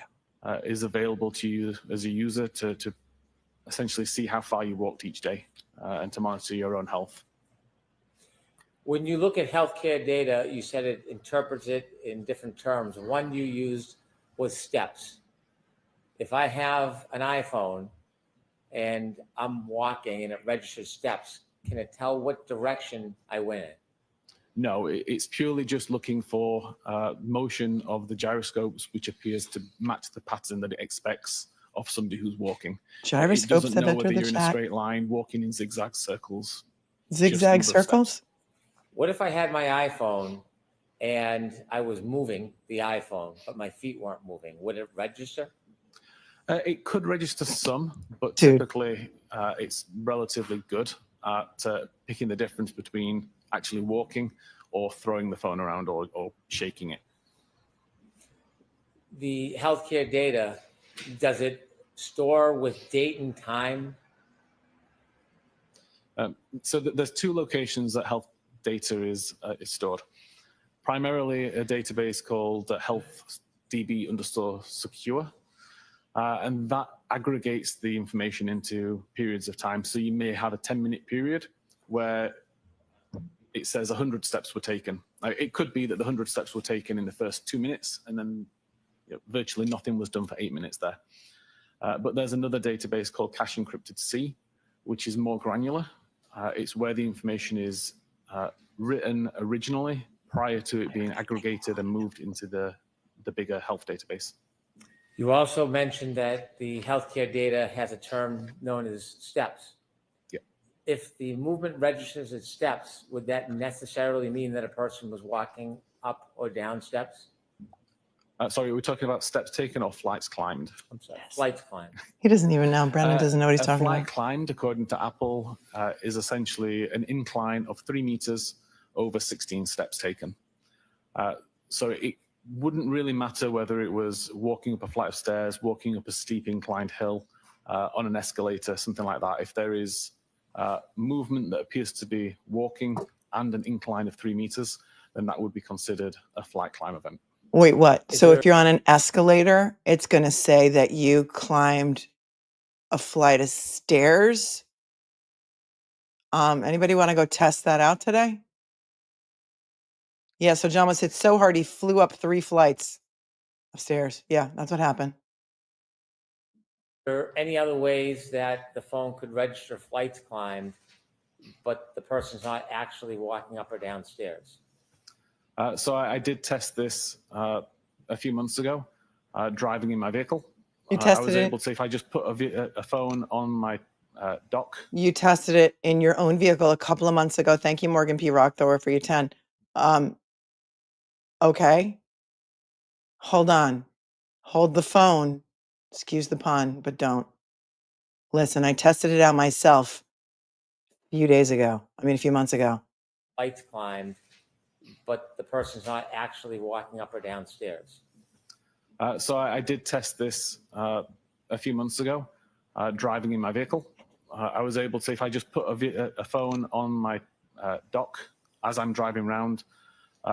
is available to you as a user to essentially see how far you walked each day and to monitor your own health. When you look at healthcare data, you said it interprets it in different terms. One you used was steps. If I have an iPhone and I'm walking and it registers steps, can it tell what direction I went in? No, it's purely just looking for motion of the gyroscopes, which appears to match the pattern that it expects of somebody who's walking. Gyroscopes it doesn't have know entered whether the you're in a chat. straight line, walking in zigzag circles. Zigzag circles? What if I had my iPhone and I was moving the iPhone, but my feet weren't moving? Would it register? It could register some, but typically it's relatively good at picking the difference between actually walking or throwing the phone around or shaking it. The healthcare data, does it store with date and time? So there's 2 locations that health data is stored. Primarily a database called healthdb_secure, and that aggregates the information into periods of time. So you may have a 10-minute period where it says 100 steps were taken. It could be that the 100 steps were taken in the first 2 minutes, and then virtually nothing was done for 8 minutes there. But there's another database called Cache Encrypted C, which is more granular. It's where the information is written originally prior to it being aggregated and moved into the bigger health database. You also mentioned that the healthcare data has a term known as steps. If the movement registers as steps, would that necessarily mean that a person was walking up or down steps? Sorry, we're talking about steps taken or flights climbed? I'm sorry, flights climbed. He doesn't even know. Brennan doesn't know what he's talking about. A flight about. climbed, according to Apple, is essentially an incline of 3 meters over 16 steps taken. So it wouldn't really matter whether it was walking up a flight of stairs, walking up a steep inclined hill, on an escalator, something like that. If there is movement that appears to be walking and an incline of 3 meters, then that would be considered a flight climb event. Wait, what? So if you're on an escalator, it's going to say that you climbed a flight of stairs? Anybody want to go test that out today? Yeah, so John was hit so hard he flew up 3 flights of stairs. Yeah, that's what happened. Are there any other ways that the phone could register flights climbed, but the person's not actually walking up or down stairs? So I did test this a few months ago, driving in my vehicle. You I tested was it? able to, if I just put a phone on my dock. You tested it in your own vehicle a couple of months ago. Thank you, Morgan P. Rockthrower, for your 10. Okay. Hold on. Hold the phone. Excuse the pun, but don't. Listen, I tested it out myself a few months ago. Lights climbed, but the person's not actually walking up or down stairs. So I did test this a few months ago, driving in my vehicle. I was able to, if I just put a phone on my dock as I'm driving around,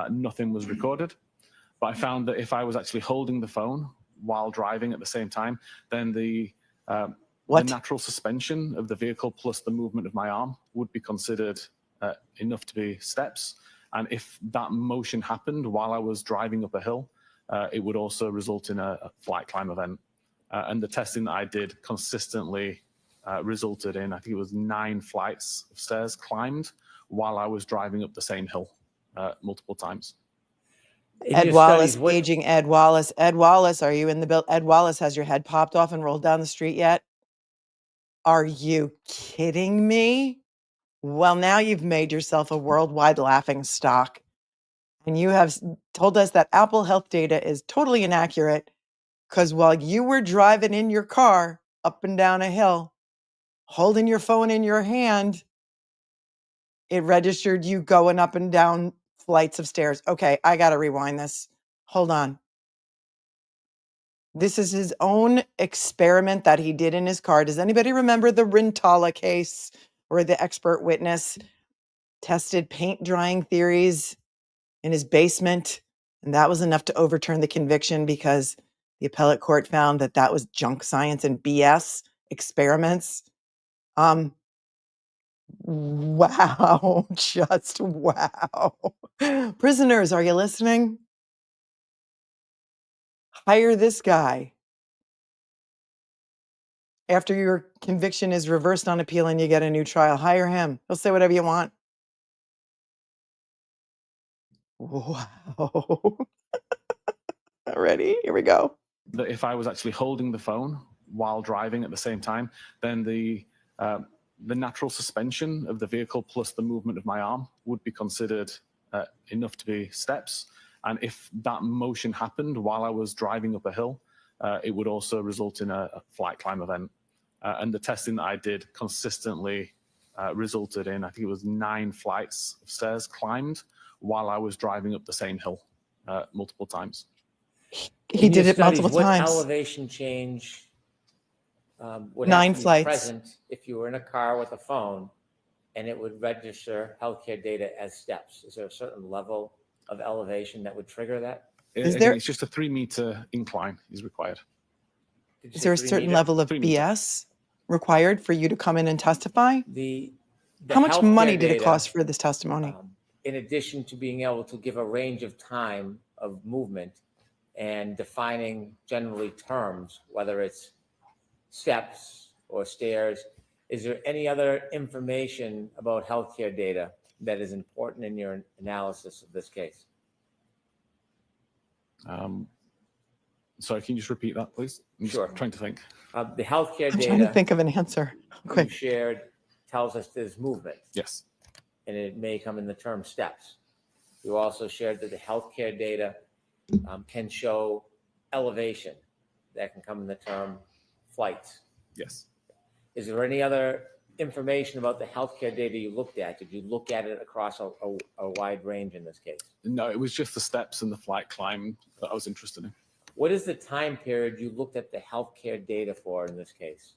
nothing was recorded. But I found that if I was actually holding the phone while driving at the same time, then the natural suspension of the vehicle plus the movement of my arm would be considered enough to be steps. And if that motion happened while I was driving up a hill, it would also result in a flight climb event. And the testing that I did consistently resulted in, I think it was 9 flights of stairs climbed while I was driving up the same hill multiple times. Ed Wallace, paging Ed Wallace. Ed Wallace, are you in the bill? Ed Wallace, has your head popped off and rolled down the street yet? Are you kidding me? Well, now you've made yourself a worldwide laughing stock. And you have told us that Apple Health data is totally inaccurate because while you were driving in your car up and down a hill, holding your phone in your hand, it registered you going up and down flights of stairs. Okay, I got to rewind this. Hold on. This is his own experiment that he did in his car. Does anybody remember the Retrial case where the expert witness tested paint drying theories in his basement? And that was enough to overturn the conviction because the appellate court found that that was junk science and BS experiments. Wow, just wow. Prisoners, are you listening? Hire this guy. After your conviction is reversed on appeal and you get a new trial, hire him. He'll say whatever you want. Wow. Ready? Here we go. That if I was actually holding the phone while driving at the same time, then the natural suspension of the vehicle plus the movement of my arm would be considered enough to be steps. And if that motion happened while I was driving up a hill, it would also result in a flight climb event. And the testing that I did consistently resulted in, I think it was 9 flights of stairs climbed while I was driving up the same hill multiple times. He did it multiple times. What elevation change would 9 have to be flights. present if you were in a car with a phone and it would register healthcare data as steps? Is there a certain level of elevation that would trigger that? It's just a 3-meter incline is required. Is there a certain level of BS required for you to come in and testify? How much money did it cost for this testimony? In addition to being able to give a range of time of movement and defining generally terms, whether it's steps or stairs, is there any other information about healthcare data that is important in your analysis of this case? Sorry, can you just repeat that, please? I'm just Sure. trying to think. The healthcare I'm data trying to think of an answer. you Quick. shared tells us there's movement, Yes. and it may come in the term steps. You also shared that the healthcare data can show elevation. That can come in the term flights. Yes. Is there any other information about the healthcare data you looked at? Did you look at it across a wide range in this case? No, it was just the steps and the flight climb that I was interested in. What is the time period you looked at the healthcare data for in this case?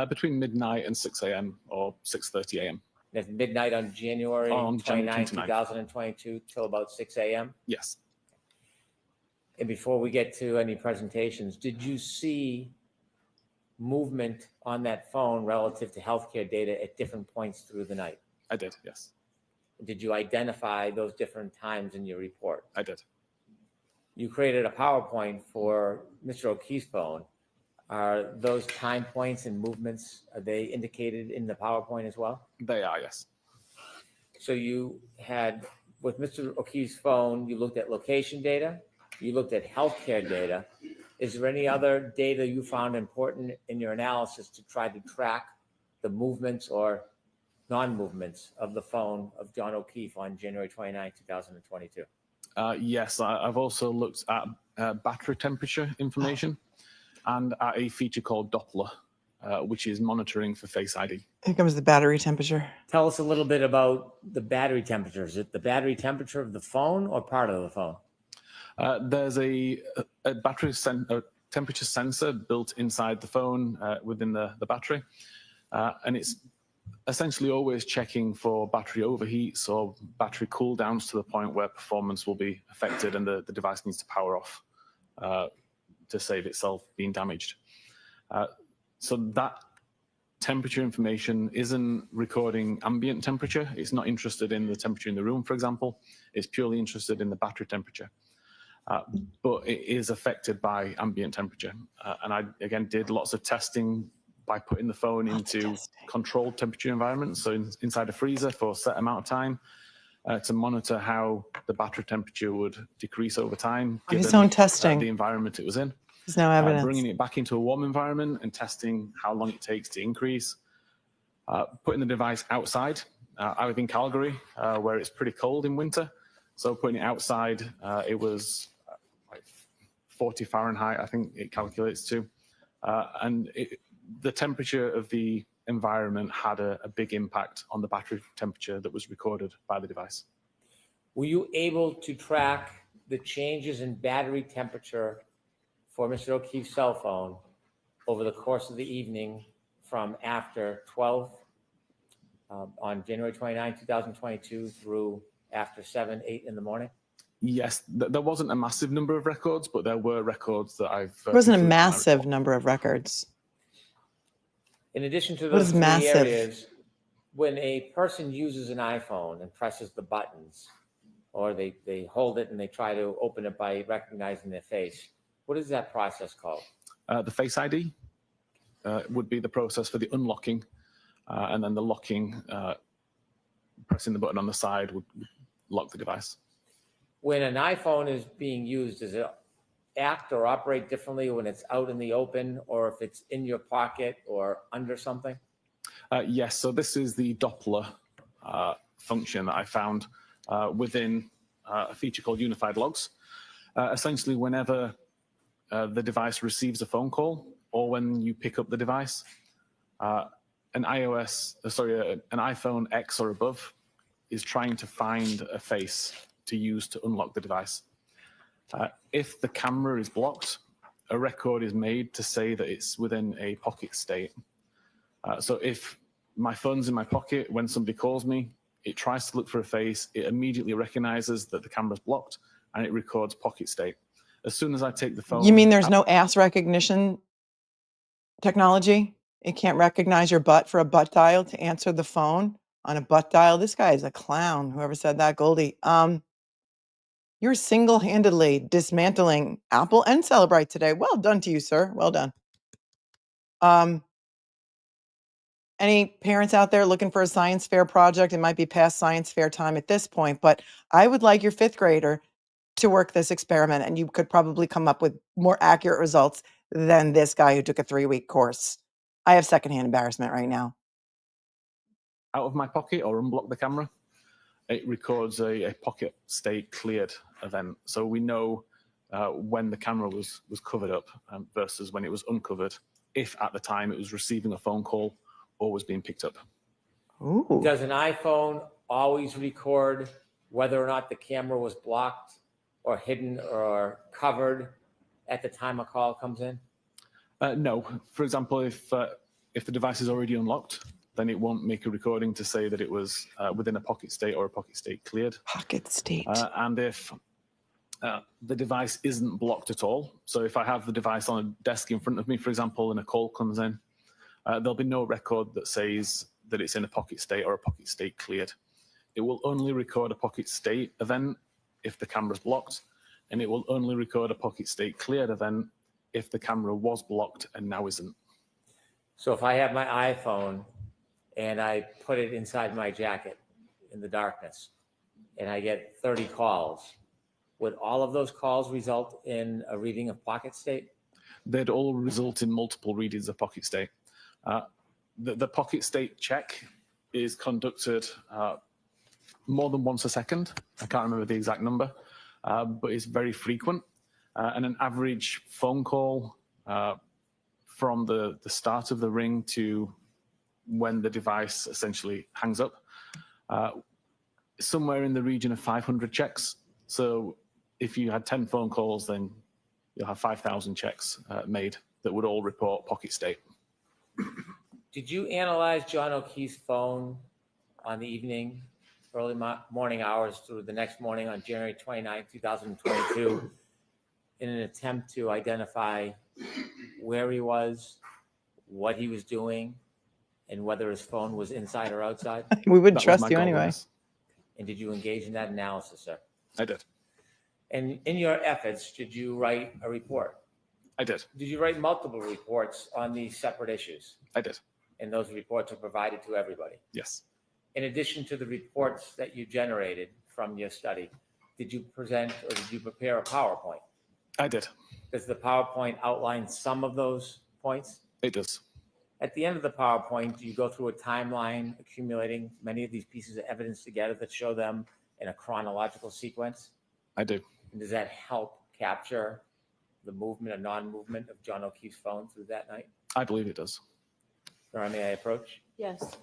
Between midnight and 6 a.m. or 6:30 a.m. That's midnight on January On January 29, 29th. 2022 till about 6 a.m.? Yes. And before we get to any presentations, did you see movement on that phone relative to healthcare data at different points through the night? I did, yes. Did you identify those different times in your report? I did. You created a PowerPoint for Mr. O'Keefe's phone. Are those time points and movements, are they indicated in the PowerPoint as well? They are, yes. So you had, with Mr. O'Keefe's phone, you looked at location data, you looked at healthcare data. Is there any other data you found important in your analysis to try to track the movements or non-movements of the phone of John O'Keefe on January 29, 2022? Yes, I've also looked at battery temperature information and at a feature called Doppler, which is monitoring for Face ID. Here comes the battery temperature. Tell us a little bit about the battery temperature. Is it the battery temperature of the phone or part of the phone? There's a battery temperature sensor built inside the phone within the battery, and it's essentially always checking for battery overheats or battery cool downs to the point where performance will be affected and the device needs to power off to save itself being damaged. So that temperature information isn't recording ambient temperature. It's not interested in the temperature in the room, for example. It's purely interested in the battery temperature. But it is affected by ambient temperature. And I, again, did lots of testing by putting the phone into controlled temperature environments, so inside a freezer for a set amount of time, to monitor how the battery temperature would decrease over time. His own testing. The environment it was in. There's no evidence. Bringing it back into a warm environment and testing how long it takes to increase. Putting the device outside. I live in Calgary, where it's pretty cold in winter. So putting it outside, it was like 40 Fahrenheit, I think it calculates to. And the temperature of the environment had a big impact on the battery temperature that was recorded by the device. Were you able to track the changes in battery temperature for Mr. O'Keefe's cell phone over the course of the evening from after 12 on January 29, 2022 through after 7, 8 in the morning? Yes, there wasn't a massive number of records, but there were records that I've... There wasn't a massive number of records. In addition to What those is three massive? areas, when a person uses an iPhone and presses the buttons, or they hold it and they try to open it by recognizing their face, what is that process called? The Face ID would be the process for the unlocking, and then the locking, pressing the button on the side would lock the device. When an iPhone is being used, does it act or operate differently when it's out in the open or if it's in your pocket or under something? Yes, so this is the Doppler function that I found within a feature called Unified Logs. Essentially, whenever the device receives a phone call or when you pick up the device, an iPhone X or above is trying to find a face to use to unlock the device. If the camera is blocked, a record is made to say that it's within a pocket state. So if my phone's in my pocket, when somebody calls me, it tries to look for a face, it immediately recognizes that the camera's blocked, and it records pocket state. As soon as I take the phone... You mean there's no ass recognition technology? It can't recognize your butt for a butt dial to answer the phone on a butt dial? This guy is a clown, whoever said that, Goldie. You're single-handedly dismantling Apple and Cellebrite today. Well done to you, sir. Well done. Any parents out there looking for a science fair project? It might be past science fair time at this point, but I would like your 5th grader to work this experiment, and you could probably come up with more accurate results than this guy who took a 3-week course. I have secondhand embarrassment right now. Out of my pocket or unblock the camera, it records a pocket state cleared event. So we know when the camera was covered up versus when it was uncovered, if at the time it was receiving a phone call or was being picked up. Ooh. Does an iPhone always record whether or not the camera was blocked or hidden or covered at the time a call comes in? No. For example, if the device is already unlocked, then it won't make a recording to say that it was within a pocket state or a pocket state cleared. Pocket state. And if the device isn't blocked at all, so if I have the device on a desk in front of me, for example, and a call comes in, there'll be no record that says that it's in a pocket state or a pocket state cleared. It will only record a pocket state event if the camera's blocked, and it will only record a pocket state cleared event if the camera was blocked and now isn't. So if I have my iPhone and I put it inside my jacket in the darkness and I get 30 calls Would all of those calls result in a reading of pocket state? They'd all result in multiple readings of pocket state. The pocket state check is conducted more than once a second. I can't remember the exact number, but it's very frequent. And an average phone call from the start of the ring to when the device essentially hangs up, somewhere in the region of 500 checks. So if you had 10 phone calls, then you'll have 5,000 checks made that would all report pocket state. Did you analyze John O'Keefe's phone on the evening, early morning hours through the next morning on January 29, 2022, in an attempt to identify where he was, what he was doing, and whether his phone was inside or outside? We wouldn't That was trust my you goal, anyway. yes. And did you engage in that analysis, sir? I did. And in your efforts, did you write a report? I did. Did you write multiple reports on these separate issues? I did. And those reports are provided to everybody? Yes. In addition to the reports that you generated from your study, did you present or did you prepare a PowerPoint? I did. Does the PowerPoint outline some of those points? It does. At the end of the PowerPoint, do you go through a timeline accumulating many of these pieces of evidence together that show them in a chronological sequence? I do. And does that help capture the movement or non-movement of John O'Keefe's phone through that night? I believe it does. Or may I approach? Yes.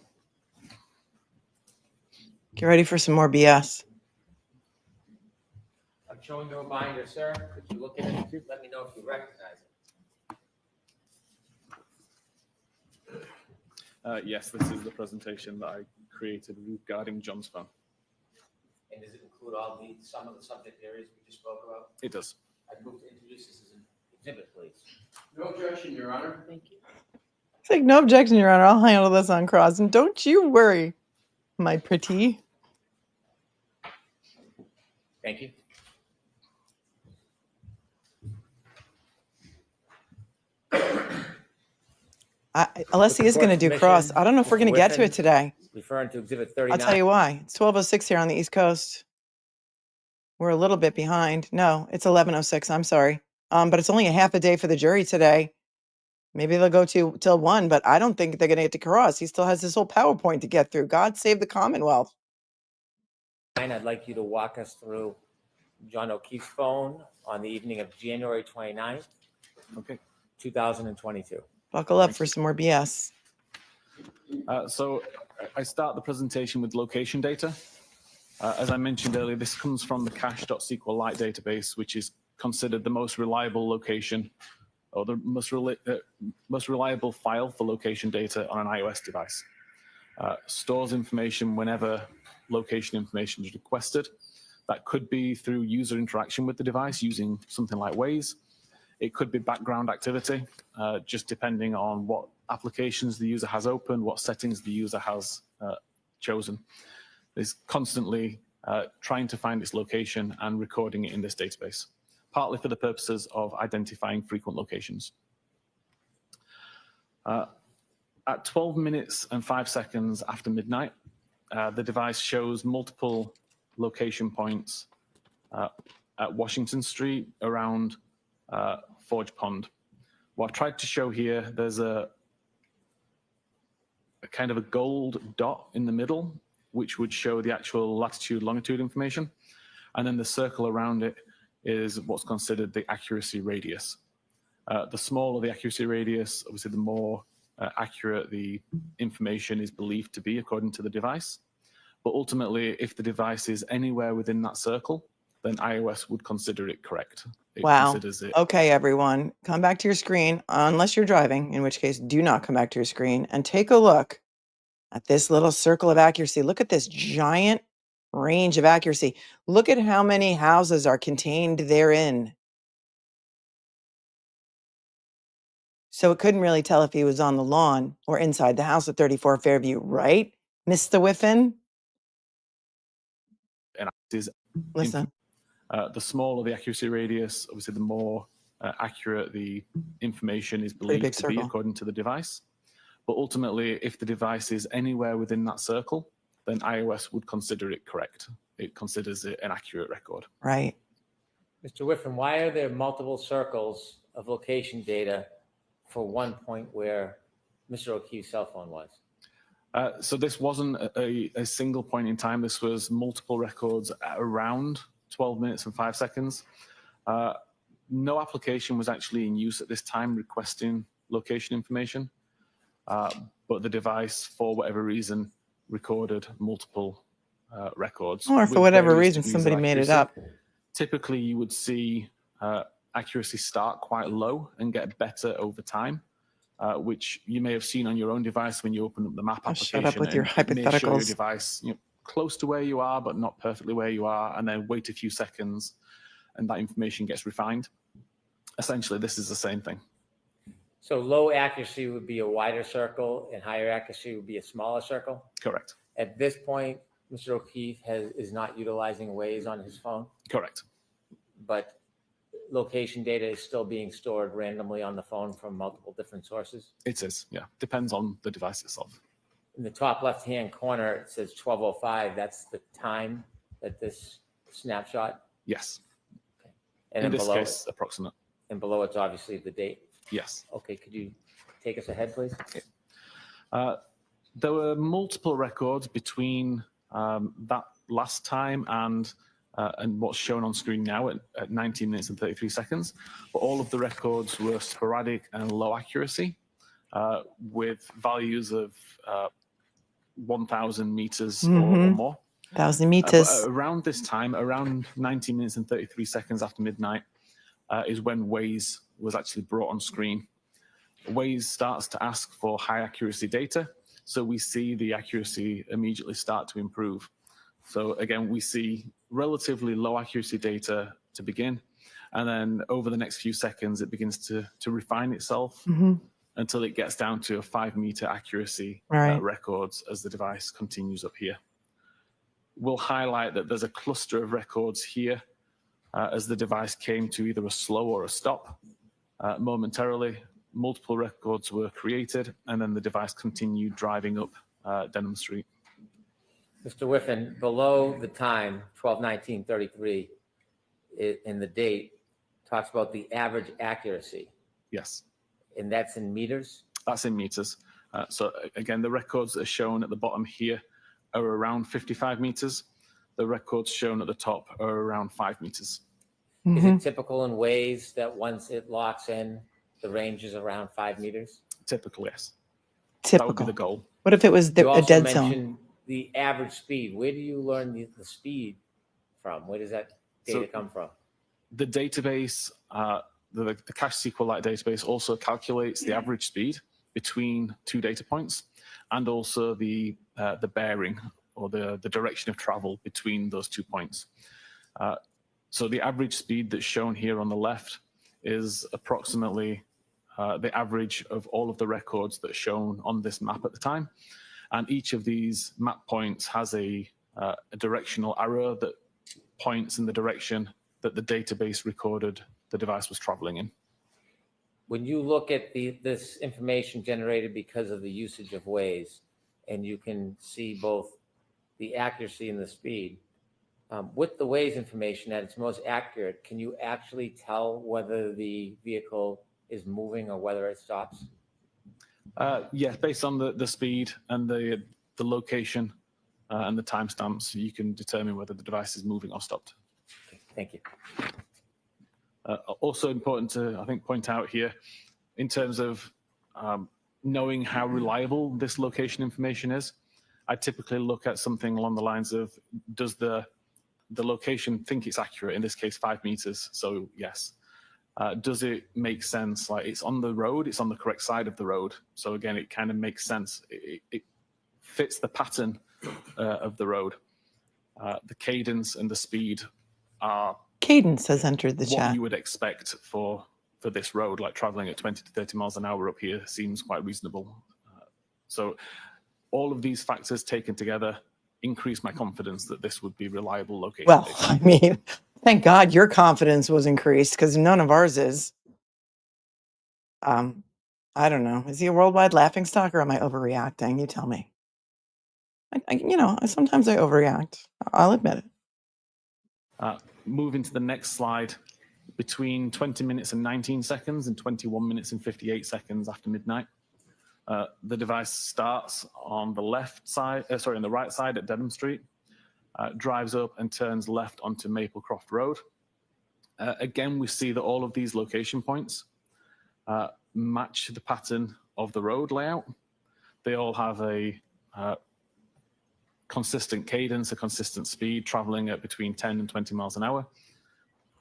Get ready for some more BS. I'm showing you a binder, sir. Could you look at it? Let me know if you recognize it. Yes, this is the presentation that I created regarding John's phone. And does it include some of the subject areas we just spoke about? It does. I'd move to introduce this as an exhibit, please. No objection, Your Honor. Thank you. It's like, no objection, Your Honor. I'll handle this on cross. And don't you worry, my pretty. Thank you. Alessi is going to do cross. I don't know if we're going to get to it today. Referring to exhibit 39. I'll tell you why. It's 12:06 here on the East Coast. We're a little bit behind. No, it's 11:06. I'm sorry. But it's only a half a day for the jury today. Maybe they'll go till 1, but I don't think they're going to get to cross. He still has this whole PowerPoint to get through. God save the Commonwealth. I'd like you to walk us through John O'Keefe's phone on the evening of January 29th, Okay. 2022. Buckle up for some more BS. So I start the presentation with location data. As I mentioned earlier, this comes from the cache.sqlite database, which is considered the most reliable location or the most reliable file for location data on an iOS device. Stores information whenever location information is requested. That could be through user interaction with the device using something like Waze. It could be background activity, just depending on what applications the user has open, what settings the user has chosen. It's constantly trying to find its location and recording it in this database, partly for the purposes of identifying frequent locations. At 12 minutes and 5 seconds after midnight, the device shows multiple location points at Washington Street around Forge Pond. What I've tried to show here, there's a kind of a gold dot in the middle, which would show the actual latitude, longitude information. And then the circle around it is what's considered the accuracy radius. The smaller the accuracy radius, obviously the more accurate the information is believed to be according to the device. But ultimately, if the device is anywhere within that circle, then iOS would consider it correct. It Wow. considers it. Okay, everyone, come back to your screen, unless you're driving, in which case do not come back to your screen, and take a look at this little circle of accuracy. Look at this giant range of accuracy. Look at how many houses are contained therein. So it couldn't really tell if he was on the lawn or inside the house at 34 Fairview, right, Mr. Whiffen? And it is Listen. the smaller the accuracy radius, obviously the more accurate the information is Pretty big believed to be circle. according to the device. But ultimately, if the device is anywhere within that circle, then iOS would consider it correct. It considers it an accurate record. Right. Mr. Whiffen, why are there multiple circles of location data for one point where Mr. O'Keefe's cell phone was? So this wasn't a single point in time. This was multiple records at around 12 minutes and 5 seconds. No application was actually in use at this time requesting location information, but the device, for whatever reason, recorded multiple records. Or for with whatever various reason, degrees of somebody made it accuracy. up. Typically, you would see accuracy start quite low and get better over time, which you may have seen on your own device when you open up the map Oh, application. shut up with your and it may show your hypotheticals. device, close to where you are, but not perfectly where you are, and then wait a few seconds, and that information gets refined. Essentially, this is the same thing. So low accuracy would be a wider circle and higher accuracy would be a smaller circle? Correct. At this point, Mr. O'Keefe is not utilizing Waze on his phone, Correct. but location data is still being stored randomly on the phone from multiple different sources. It is, yeah. Depends on the device itself. In the top left-hand corner, it says 12:05. That's the time that this snapshot. Yes. And In then this below case, approximate. and below it's obviously the date. Yes. Okay, could you take us ahead, please? There were multiple records between that last time and what's shown on screen now at 19 minutes and 33 seconds. But all of the records were sporadic and low accuracy with values of 1,000 meters or more. 1,000 meters. But around this time, around 19 minutes and 33 seconds after midnight, is when Waze was actually brought on screen. Waze starts to ask for high accuracy data, so we see the accuracy immediately start to improve. So again, we see relatively low accuracy data to begin, and then over the next few seconds, it begins to refine itself until it gets down to a 5-meter accuracy records as the device continues up here. We'll highlight that there's a cluster of records here as the device came to either a slow or a stop. Momentarily, multiple records were created, and then the device continued driving up Denham Street. Mr. Whiffen, below the time, 12/19/33, in the date, talks about the average accuracy, Yes, and that's in meters? that's in meters. So again, the records that are shown at the bottom here are around 55 meters. The records shown at the top are around 5 meters. Is it typical in Waze that once it locks in, the range is around 5 meters? Typically, yes. That would be Typical. the goal. What if it was You a also dead zone? mentioned the average speed. Where do you learn the speed from? Where does that data So- come from? The database, the cache SQLite database also calculates the average speed between 2 data points and also the bearing or the direction of travel between those 2 points. So the average speed that's shown here on the left is approximately the average of all of the records that are shown on this map at the time. And each of these map points has a directional arrow that points in the direction that the database recorded the device was traveling in. When you look at this information generated because of the usage of Waze, and you can see both the accuracy and the speed, with the Waze information at its most accurate, can you actually tell whether the vehicle is moving or whether it stops? Yeah, based on the speed and the location and the timestamps, you can determine whether the device is moving or stopped. Thank you. Also important to, I think, point out here, in terms of knowing how reliable this location information is, I typically look at something along the lines of, does the location think it's accurate? In this case, 5 meters, so yes. Does it make sense? Like, it's on the road, it's on the correct side of the road. So again, it kind of makes sense. It fits the pattern of the road. The cadence and the speed are Cadence has entered the what chat. you would expect for this road, like traveling at 20 to 30 miles an hour up here seems quite reasonable. So all of these factors taken together increase my confidence that this would be reliable location Well, data. I mean, thank God your confidence was increased because none of ours is. I don't know. Is he a worldwide laughingstock or am I overreacting? You tell me. Sometimes I overreact. I'll admit it. Moving to the next slide, between 20 minutes and 19 seconds and 21 minutes and 58 seconds after midnight. The device starts on the left side, on the right side at Dedham Street, drives up and turns left onto Maplecroft Road. Again, we see that all of these location points match the pattern of the road layout. They all have a consistent cadence, a consistent speed, traveling at between 10 and 20 miles an hour.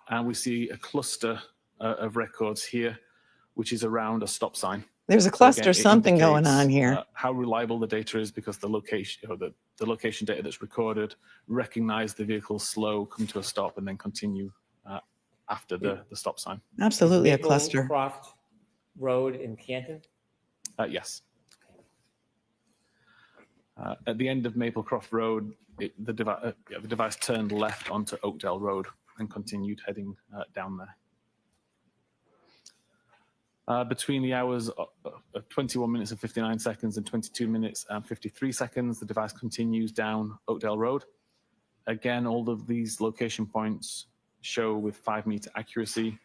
And we see a cluster of records here, which is around a stop sign. There's a cluster, It something going indicates, on here. how reliable the data is, because the location, or the location data that's recorded recognize the vehicle slow, come to a stop, and then continue after the stop sign. Absolutely a cluster. Maplecroft Road in Canton? Yes. At the end of Maplecroft Road, the device turned left onto Oakdale Road and continued heading down there. Between the hours of 21 minutes and 59 seconds and 22 minutes and 53 seconds, the device continues down Oakdale Road. Again, all of these location points show with 5-meter accuracy.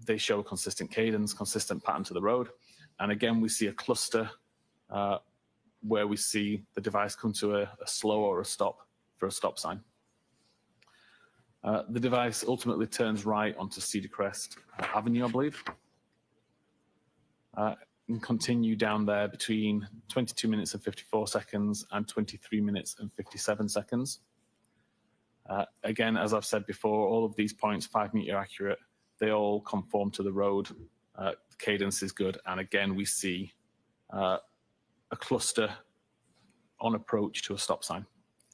They show consistent cadence, consistent pattern to the road. And again, we see a cluster where we see the device come to a slow or a stop for a stop sign. The device ultimately turns right onto Cedar Crest Avenue, I believe, and continue down there between 22 minutes and 54 seconds and 23 minutes and 57 seconds. Again, as I've said before, all of these points, 5-meter accurate, they all conform to the road. Cadence is good. And again, we see a cluster on approach to a stop sign.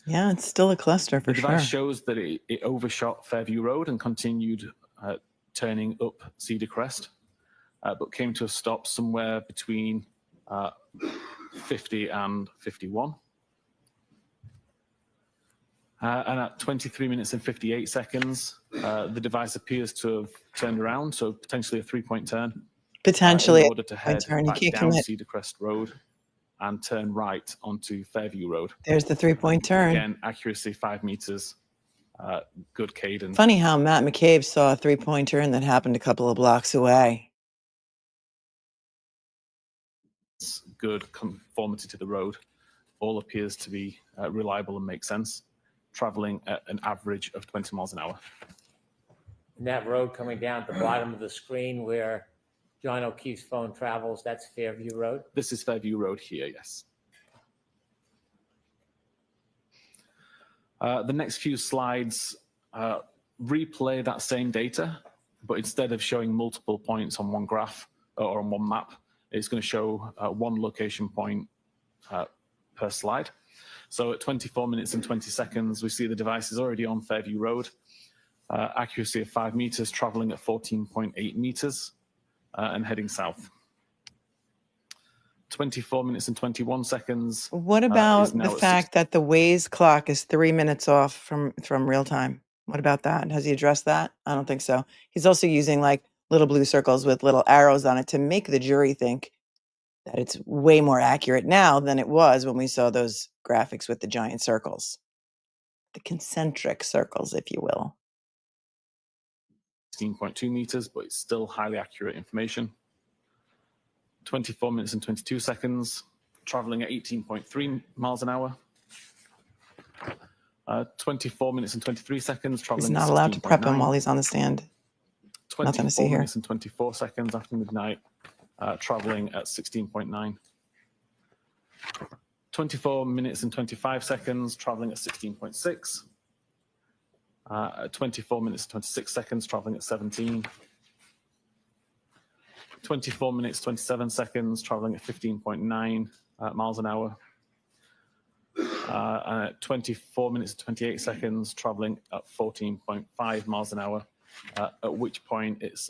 Yeah, it's still a cluster for The sure. device shows that it overshot Fairview Road and continued turning up Cedar Crest, but came to a stop somewhere between 50 and 51. And at 23 minutes and 58 seconds, the device appears to have turned around, so potentially a 3-point turn. Potentially in order to head turn. You back can't down commit. Cedar Crest Road and turn right onto Fairview Road. There's the 3-point turn. Again, accuracy 5 meters, good cadence. Funny how Matt McCabe saw a 3-point turn that happened a couple of blocks away. Good conformity to the road. All appears to be reliable and makes sense, traveling at an average of 20 miles an hour. And that road coming down at the bottom of the screen where John O'Keefe's phone travels, that's Fairview Road? This is Fairview Road here, yes. The next few slides replay that same data, but instead of showing multiple points on one graph or on one map, it's going to show one location point per slide. So at 24 minutes and 20 seconds, we see the device is already on Fairview Road, accuracy of 5 meters, traveling at 14.8 meters and heading south. 24 minutes and 21 seconds. What about now the at fact that the Waze clock is 3 minutes off from real time? What about that? Has he addressed that? I don't think so. He's also using like little blue circles with little arrows on it to make the jury think that it's way more accurate now than it was when we saw those graphics with the giant circles. The concentric circles, if you will. 16.2 meters, but it's still highly accurate information. 24 minutes and 22 seconds, traveling at 18.3 miles an hour. 24 minutes and 23 seconds, traveling He's not at allowed to prep him 16.9. while he's on the stand. Nothing to see 24 here. minutes and 24 seconds after midnight, traveling at 16.9. 24 minutes and 25 seconds, traveling at 16.6. 24 minutes and 26 seconds, traveling at 17. 24 minutes, 27 seconds, traveling at 15.9 miles an hour. 24 minutes, 28 seconds, traveling at 14.5 miles an hour, at which point it's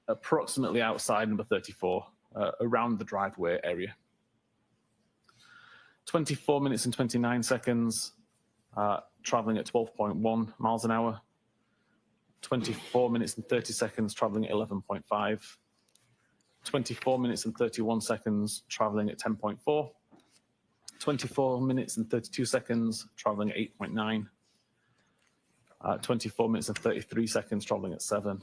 approximately outside number 34, around the driveway area. 24 minutes and 29 seconds, traveling at 12.1 miles an hour. 24 minutes and 30 seconds, traveling at 11.5. 24 minutes and 31 seconds, traveling at 10.4. 24 minutes and 32 seconds, traveling at 8.9. 24 minutes and 33 seconds traveling at 7.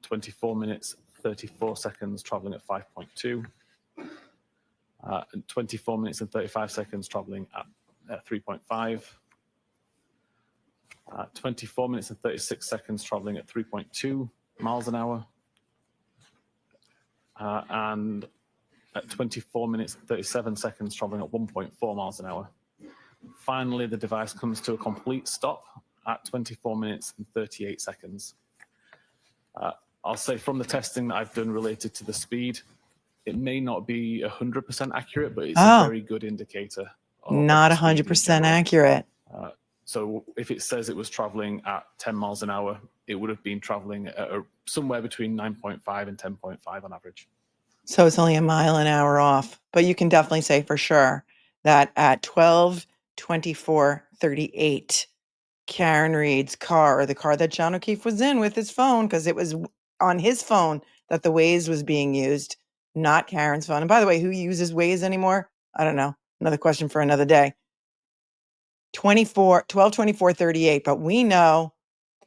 24 minutes, 34 seconds traveling at 5.2. And 24 minutes and 35 seconds traveling at 3.5. 24 minutes and 36 seconds traveling at 3.2 miles an hour. And at 24 minutes and 37 seconds traveling at 1.4 miles an hour. Finally, the device comes to a complete stop at 24 minutes and 38 seconds. I'll say from the testing that I've done related to the speed, it may not be 100% accurate, but it's a very good indicator. Not 100% accurate. So if it says it was traveling at 10 miles an hour, it would have been traveling at somewhere between 9.5 and 10.5 on average. So it's only a mile an hour off, but you can definitely say for sure that at 12:24:38, Karen Reed's car, or the car that John O'Keefe was in with his phone, because it was on his phone that the Waze was being used, not Karen's phone. And by the way, who uses Waze anymore? I don't know. Another question for another day. 12:24:38, but we know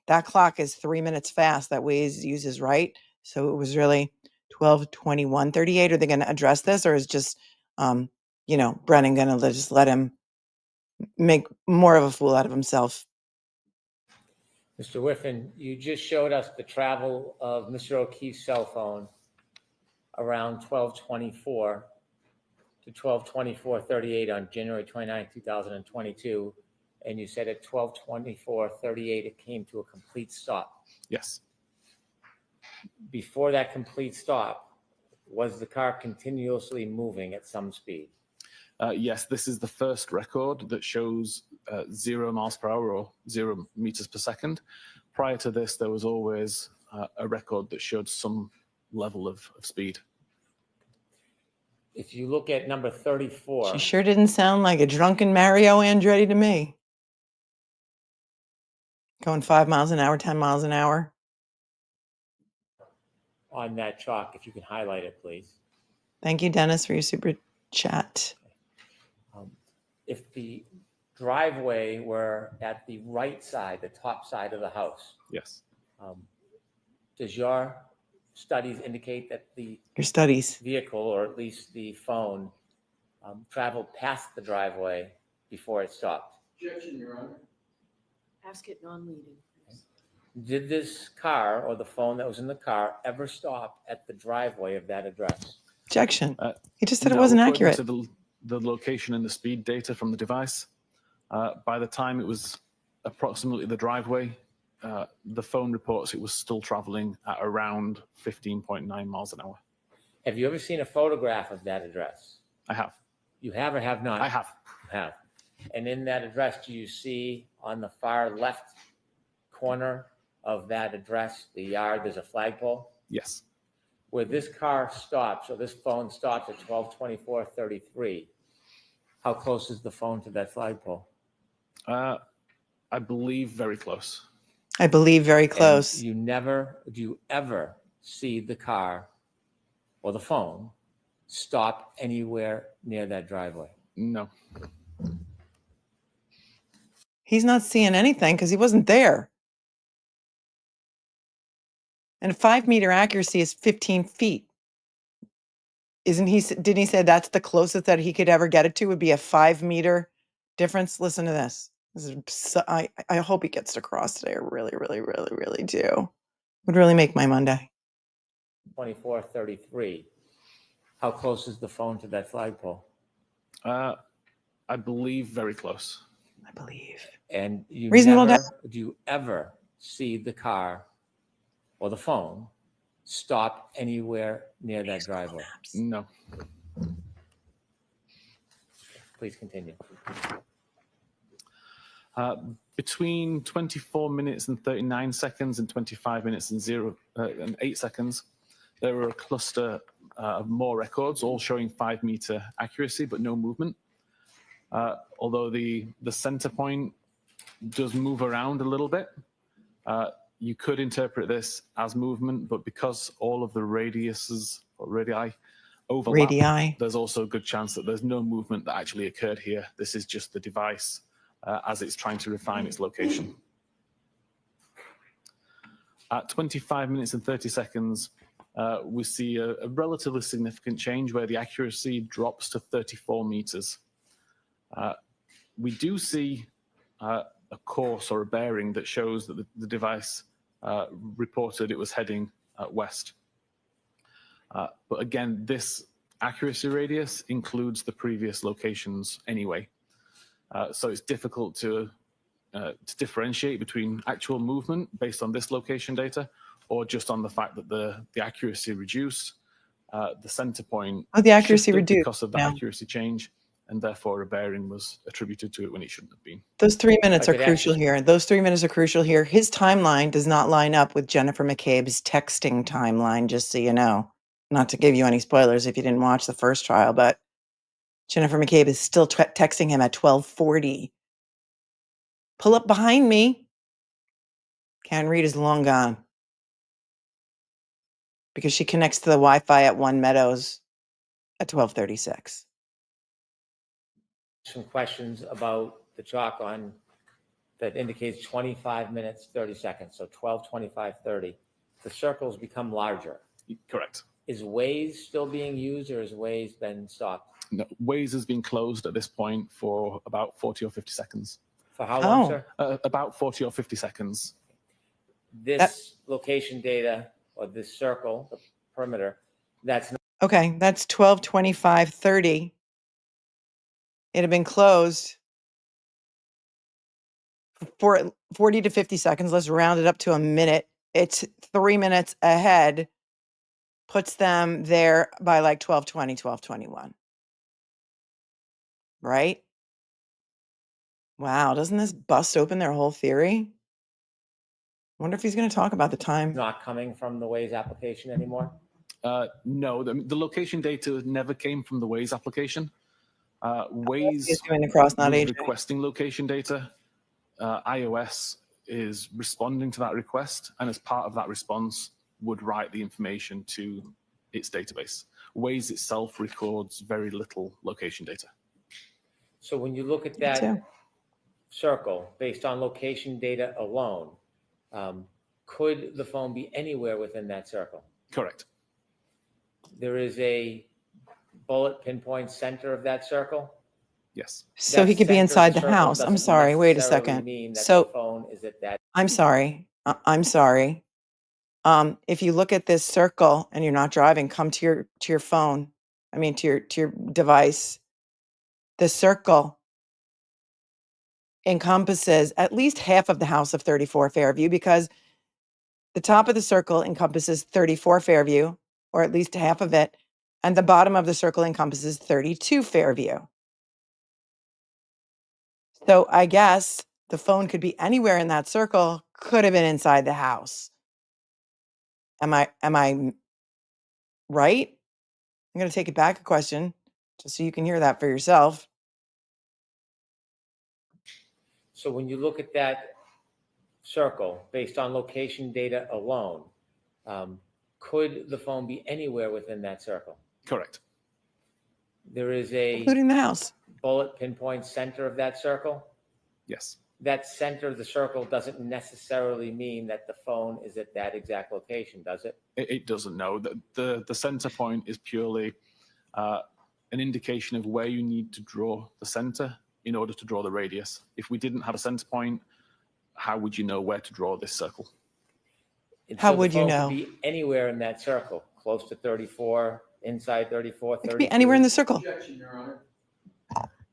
that clock is 3 minutes fast that Waze uses, right? So it was really 12:21:38. Are they going to address this, or is just, Brennan going to just let him make more of a fool out of himself? Mr. Whiffen, you just showed us the travel of Mr. O'Keefe's cell phone around 12:24 to 12:24:38 on January 29, 2022. And you said at 12:24:38, it came to a complete stop. Yes. Before that complete stop, was the car continuously moving at some speed? Yes, this is the first record that shows 0 miles per hour or 0 meters per second. Prior to this, there was always a record that showed some level of speed. If you look at number 34. She sure didn't sound like a drunken Mario Andretti to me. Going 5 miles an hour, 10 miles an hour. On that chalk, if you can highlight it, please. Thank you, Dennis, for your super chat. If the driveway were at the right side, the top side of the house. Yes. Does your studies indicate that the Your studies. vehicle, or at least the phone, traveled past the driveway before it stopped? Objection, Your Honor. Ask it non-leading. please. Did this car, or the phone that was in the car, ever stop at the driveway of that address? Objection. He just said it No, wasn't according accurate. to the location and the speed data from the device, by the time it was approximately the driveway, the phone reports it was still traveling at around 15.9 miles an hour. Have you ever seen a photograph of that address? I have. You have or have not? I have. You have. And in that address, do you see on the far left corner of that address, the yard, there's a flagpole? Yes. Where this car stops, or this phone stops at 12:24:33, how close is the phone to that flagpole? I believe very close. I believe very close. Do you ever see the car or the phone stop anywhere near that driveway? No. He's not seeing anything because he wasn't there. And 5-meter accuracy is 15 feet. Didn't he say that's the closest that he could ever get it to would be a 5-meter difference? Listen to this. I hope he gets to cross today. I really, really, really, really do. Would really make my Monday. 24:33. How close is the phone to that flagpole? I believe very close. I believe. And do you ever see the car or the phone stop anywhere near that driveway? No. Please continue. Between 24 minutes and 39 seconds and 25 minutes and 8 seconds, there were a cluster of more records, all showing 5-meter accuracy, but no movement. Although the center point does move around a little bit, you could interpret this as movement, but because all of the radii overlap, there's also a good chance that there's no movement that actually occurred here. This is just the device as it's trying to refine its location. At 25 minutes and 30 seconds, we see a relatively significant change where the accuracy drops to 34 meters. We do see a course or a bearing that shows that the device reported it was heading west. But again, this accuracy radius includes the previous locations anyway. So it's difficult to differentiate between actual movement based on this location data or just on the fact that the accuracy reduced, the center point The accuracy shifted reduced. because of the Yeah. accuracy change, and therefore a bearing was attributed to it when it shouldn't have been. Those 3 minutes I are could crucial actually- here. Those 3 minutes are crucial here. His timeline does not line up with Jennifer McCabe's texting timeline, just so you know. Not to give you any spoilers if you didn't watch the first trial, but Jennifer McCabe is still texting him at 12:40. Pull up behind me. Karen Reed is long gone because she connects to the Wi-Fi at One Meadows at 12:36. Some questions about the chalk on that indicates 25 minutes, 30 seconds. So 12, 25, 30. The circles become larger. Correct. Is Waze still being used or has Waze been stopped? No, Waze has been closed at this point for about 40 or 50 seconds. For how long, Oh. sir? About 40 or 50 seconds. This location data or this circle, the perimeter, that's not Okay, that's 12, 25, 30. It had been closed for 40 to 50 seconds. Let's round it up to a minute. It's 3 minutes ahead, puts them there by like 12:20, 12:21. Right? Wow, doesn't this bust open their whole theory? Wonder if he's going to talk about the time. not coming from the Waze application anymore? No, the location data never came from the Waze application. Waze He's doing the cross, not was AJ. requesting location data. iOS is responding to that request, and as part of that response, would write the information to its database. Waze itself records very little location data. So when you look at too. that circle based on location data alone, could the phone be anywhere within that circle? Correct. There is a bullet pinpoint center of that circle. Yes. So he That could be center of inside the circle house. I'm doesn't sorry. Wait a necessarily second. mean that the So phone is at that. I'm sorry. I'm sorry. If you look at this circle and you're not driving, come to your phone. I mean to your device. The circle encompasses at least half of the house of 34 Fairview because the top of the circle encompasses 34 Fairview, or at least half of it, and the bottom of the circle encompasses 32 Fairview. So I guess the phone could be anywhere in that circle, could have been inside the house. Am I right? I'm going to take it back a question just so you can hear that for yourself. So when you look at that circle based on location data alone, could the phone be anywhere within that circle? Correct. There is a Including the house. bullet pinpoint center of that circle. Yes. That center of the circle doesn't necessarily mean that the phone is at that exact location, does it? It doesn't know. The center point is purely an indication of where you need to draw the center in order to draw the radius. If we didn't have a center point, how would you know where to draw this circle? And How so the would you phone know? could be anywhere in that circle, close to 34, inside 34, It could 32. be anywhere in the circle. Objection, Your Honor.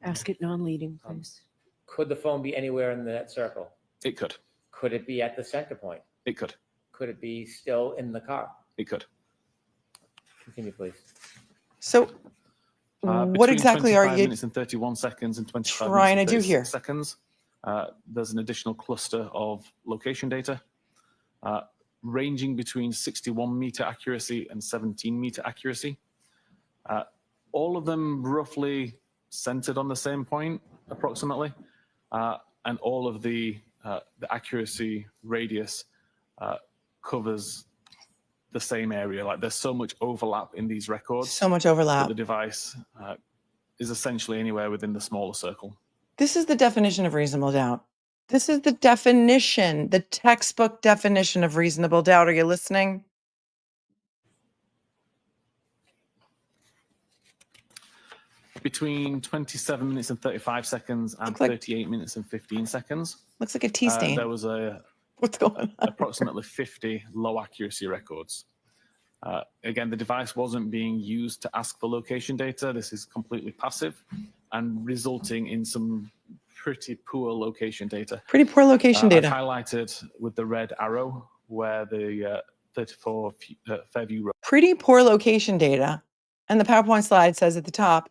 Ask it non-leading, Um, please. Could the phone be anywhere in that circle? It could. Could it be at the center point? It could. Could it be still in the car? It could. Continue, please. So what Between exactly are 25 you minutes and 31 seconds and 25 trying minutes to and do 36 here? seconds, there's an additional cluster of location data ranging between 61 meter accuracy and 17 meter accuracy. All of them roughly centered on the same point, approximately, and all of the accuracy radius covers the same area. Like there's so much overlap in these records So much that overlap. the device is essentially anywhere within the smaller circle. This is the definition of reasonable doubt. This is the definition, the textbook definition of reasonable doubt. Are you listening? Between 27 minutes and 35 seconds and Look like- 38 minutes and 15 seconds, Looks like a tea stain. there was What's going on? approximately 50 low accuracy records. Again, the device wasn't being used to ask for location data. This is completely passive and resulting in some pretty poor location data. Pretty poor location data. I've highlighted with the red arrow where the 34 Fairview Road. Pretty poor location data. And the PowerPoint slide says at the top,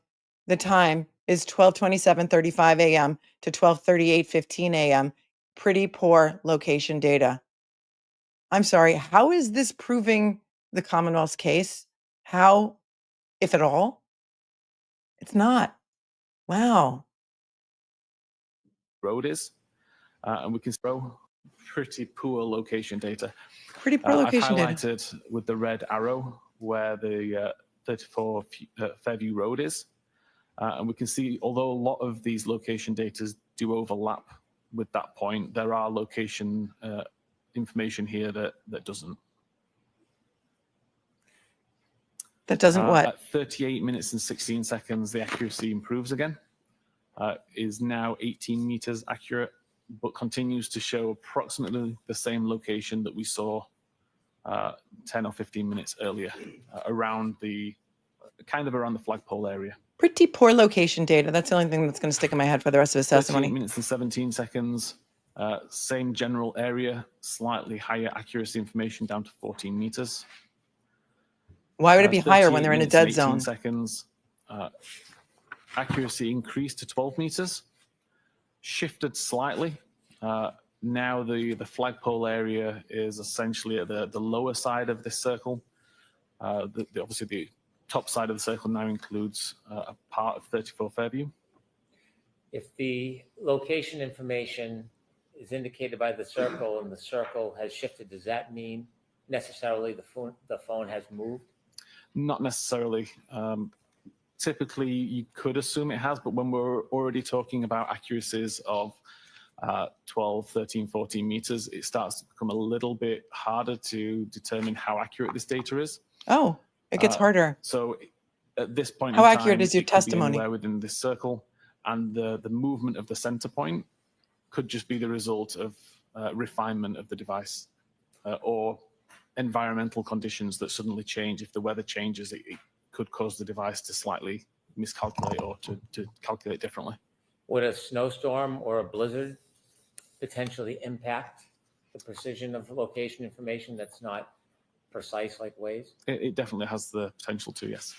the time is 12:27:35 a.m. to 12:38:15 a.m. Pretty poor location data. I'm sorry, how is this proving the Commonwealth's case? How, if at all? It's not. Wow. Road is, and we can throw pretty poor location data. Pretty poor I've location data. highlighted with the red arrow where the 34 Fairview Road is, and we can see, although a lot of these location data do overlap with that point, there are location information here that doesn't. That doesn't what? At 38 minutes and 16 seconds, the accuracy improves again. Is now 18 meters accurate, but continues to show approximately the same location that we saw 10 or 15 minutes earlier, around the flagpole area. Pretty poor location data. That's the only thing that's going to stick in my head for the rest of his 38 testimony. minutes and 17 seconds, same general area, slightly higher accuracy information down to 14 meters. Why would it be higher 38 when they're in a minutes and dead 18 zone? Seconds, accuracy increased to 12 meters, shifted slightly. Now the flagpole area is essentially at the lower side of this circle. Obviously the top side of the circle now includes a part of 34 Fairview. If the location information is indicated by the circle and the circle has shifted, does that mean necessarily the phone has moved? Not necessarily. Typically, you could assume it has, but when we're already talking about accuracies of 12, 13, 14 meters, it starts to become a little bit harder to determine how accurate this data is. Oh, it gets harder. So at this point How in time, accurate is your it could be testimony? anywhere within this circle, and the movement of the center point could just be the result of refinement of the device or environmental conditions that suddenly change. If the weather changes, it could cause the device to slightly miscalculate or to calculate differently. Would a snowstorm or a blizzard potentially impact the precision of location information that's not precise like Waze? It definitely has the potential to, yes.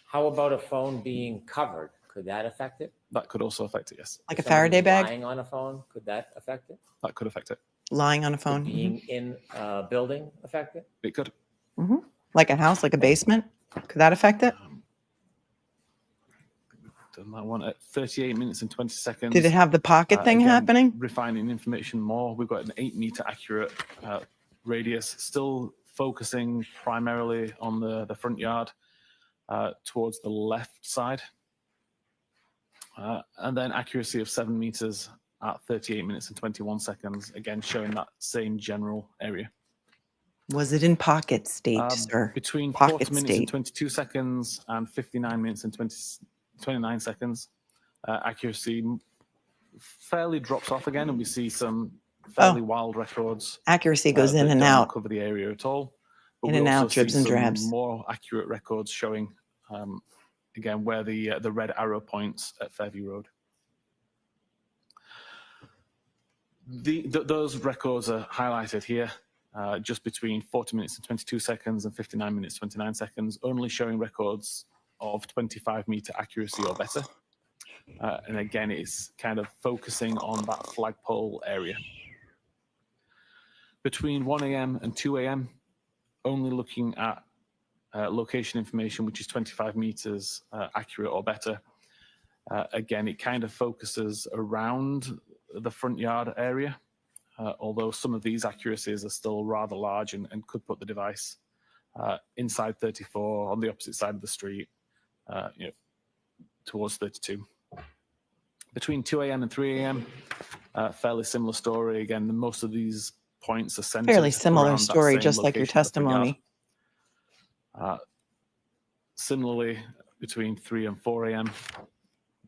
How about a phone being covered? Could that affect it? That could also affect it, yes. Like a Somebody Faraday bag? Lying on a phone, could that affect it? That could affect it. Lying on a Could phone? being in a building affect it? It could. Mhm. Like a house, like a basement? Could that affect it? Done that one at 38 minutes and 20 seconds. Did it have the pocket thing Again, happening? Refining information more. We've got an 8-meter accurate radius, still focusing primarily on the front yard towards the left side. And then accuracy of 7 meters at 38 minutes and 21 seconds, again showing that same general area. Was it in pocket state, sir? Between Pocket 40 minutes state. and 22 seconds and 59 minutes and 29 seconds, accuracy fairly drops off again, and we see some fairly wild records. Accuracy goes in that and don't out. cover the area at all. But In we and also out, dribs see and some drabs. more accurate records showing, again, where the red arrow points at Fairview Road. Those records are highlighted here, just between 40 minutes and 22 seconds and 59 minutes, 29 seconds, only showing records of 25-meter accuracy or better. And again, it's kind of focusing on that flagpole area. Between 1 a.m. and 2 a.m., only looking at location information, which is 25 meters accurate or better. Again, it kind of focuses around the front yard area, although some of these accuracies are still rather large and could put the device inside 34 on the opposite side of the street, towards 32. Between 2 a.m. and 3 a.m., Fairly similar story. Again, most of these points are centered Fairly similar around that story, same just like your location of the front yard. testimony. Similarly, between 3 and 4 a.m.,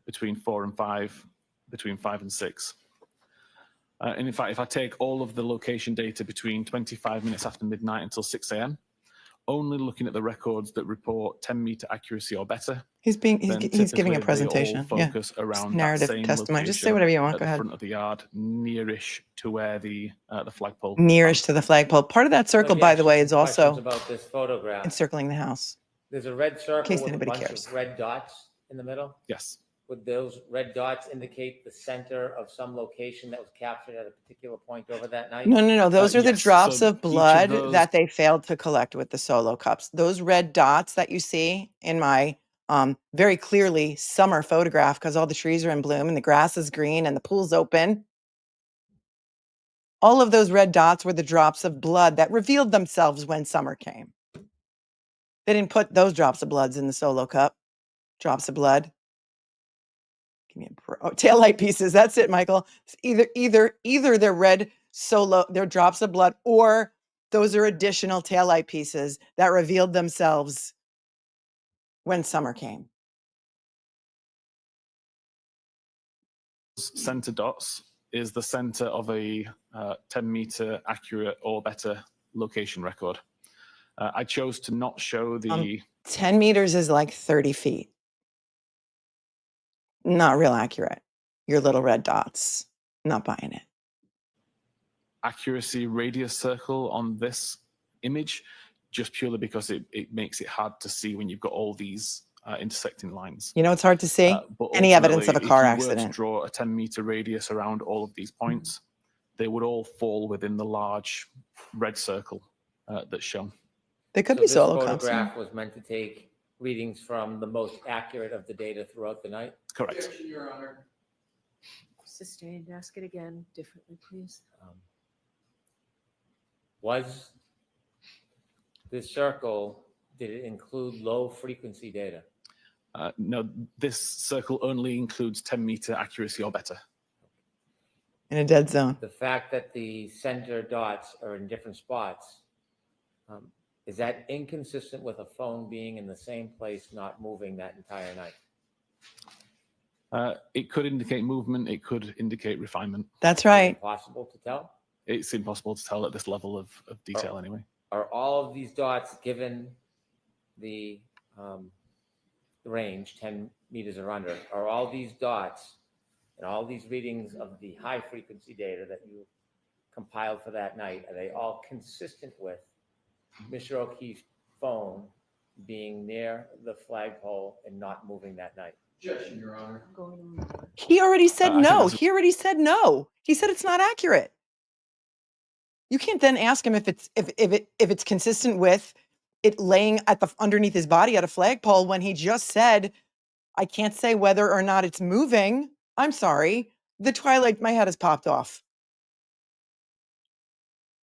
between 4 and 5, between 5 and 6. And in fact, if I take all of the location data between 25 minutes after midnight until 6 a.m., only looking at the records that report 10-meter accuracy or better, He's then giving a typically they all presentation. Yeah. focus around that Narrative same testimony. Just say location whatever you want. at Go the ahead. front of the yard, nearish to where the flagpole. Nearish to the flagpole. Part of that circle, by the way, is Questions also about this photograph. encircling the house. There's a red circle case with a anybody bunch cares. of red dots in the middle. Yes. Would those red dots indicate the center of some location that was captured at a particular point over that night? No. Those are the Yes, drops so of each of blood those- that they failed to collect with the solo cups. Those red dots that you see in my very clearly summer photograph, because all the trees are in bloom and the grass is green and the pool's open. All of those red dots were the drops of blood that revealed themselves when summer came. They didn't put those drops of bloods in the solo cup. Drops of blood. Give me a taillight pieces. That's it, Michael. It's either they're red solo, they're drops of blood, or those are additional taillight pieces that revealed themselves when summer came. Center dots is the center of a 10-meter accurate or better location record. I chose to not show the 10 meters is like 30 feet. Not real accurate. Your little red dots. Not buying it. accuracy radius circle on this image, just purely because it makes it hard to see when you've got all these intersecting lines. You know, it's hard to see But any evidence of a ultimately, car if you were to accident. draw a 10-meter radius around all of these points, they would all fall within the large red circle that's shown. They could So be this solo cups. photograph was meant to take readings from the most accurate of the data throughout the night. Correct. Your Honor. Sustained. Ask it again differently, please. Was this circle, did it include low frequency data? No, this circle only includes 10-meter accuracy or better. In a dead zone. The fact that the center dots are in different spots, is that inconsistent with a phone being in the same place, not moving that entire night? It could indicate movement. It could indicate refinement. That's right. Impossible to tell? It's impossible to tell at this level of detail anyway. Are all of these dots, given the range, 10 meters or under, are all these dots and all these readings of the high frequency data that you compiled for that night, are they all consistent with Mr. O'Keefe's phone being near the flagpole and not moving that night? Objection, Your Honor. I'm going to move on. He already said I think no. that's- He already said no. He said it's not accurate. You can't then ask him if it's consistent with it laying at the underneath his body at a flagpole when he just said, I can't say whether or not it's moving. I'm sorry. The twilight, my head has popped off.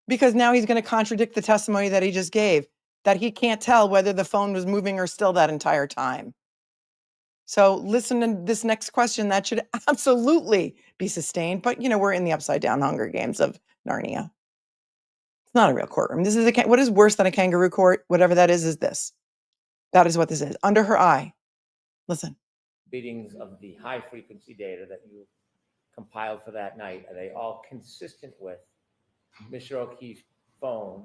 Because now he's going to contradict the testimony that he just gave, that he can't tell whether the phone was moving or still that entire time. So listen to this next question. That should absolutely be sustained. But, you know, we're in the upside down Hunger Games of Narnia. It's not a real courtroom. This is what is worse than a kangaroo court? Whatever that is this. That is what this is. Under her eye. Listen. Readings of the high frequency data that you compiled for that night, are they all consistent with Mr. O'Keefe's phone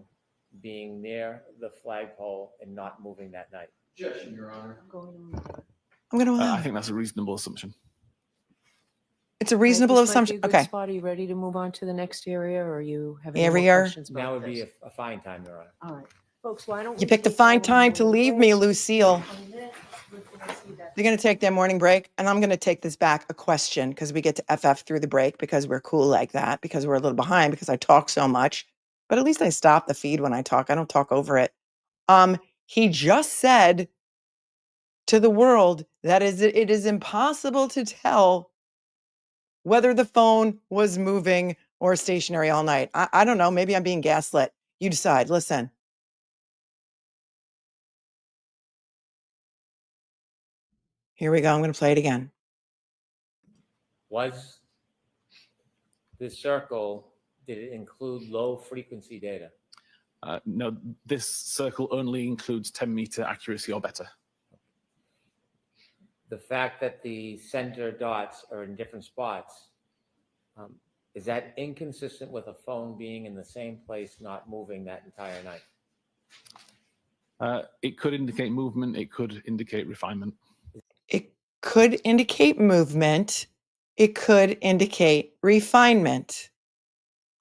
being near the flagpole and not moving that night? Objection, Your Honor. I'm going to move on. I'm going to allow I it. think that's a reasonable assumption. It's a reasonable This might be assumption. a good Okay. spot. Are you ready to move on to the next area, or are you having more Area? questions about Now would be this? a fine time, Your Honor. All right, folks, why don't we You picked a take fine our time to morning leave me, break? Lucille. And then we're gonna see that- They're going to take their morning break, and I'm going to take this back a question because we get to FF through the break because we're cool like that, because we're a little behind because I talk so much. But at least I stop the feed when I talk. I don't talk over it. He just said to the world that it is impossible to tell whether the phone was moving or stationary all night. I don't know. Maybe I'm being gaslit. You decide. Listen. Here we go. I'm going to play it again. Was This circle, did it include low frequency data? No, this circle only includes 10-meter accuracy or better. The fact that the center dots are in different spots, is that inconsistent with a phone being in the same place, not moving that entire night? It could indicate movement. It could indicate refinement. It could indicate movement. It could indicate refinement.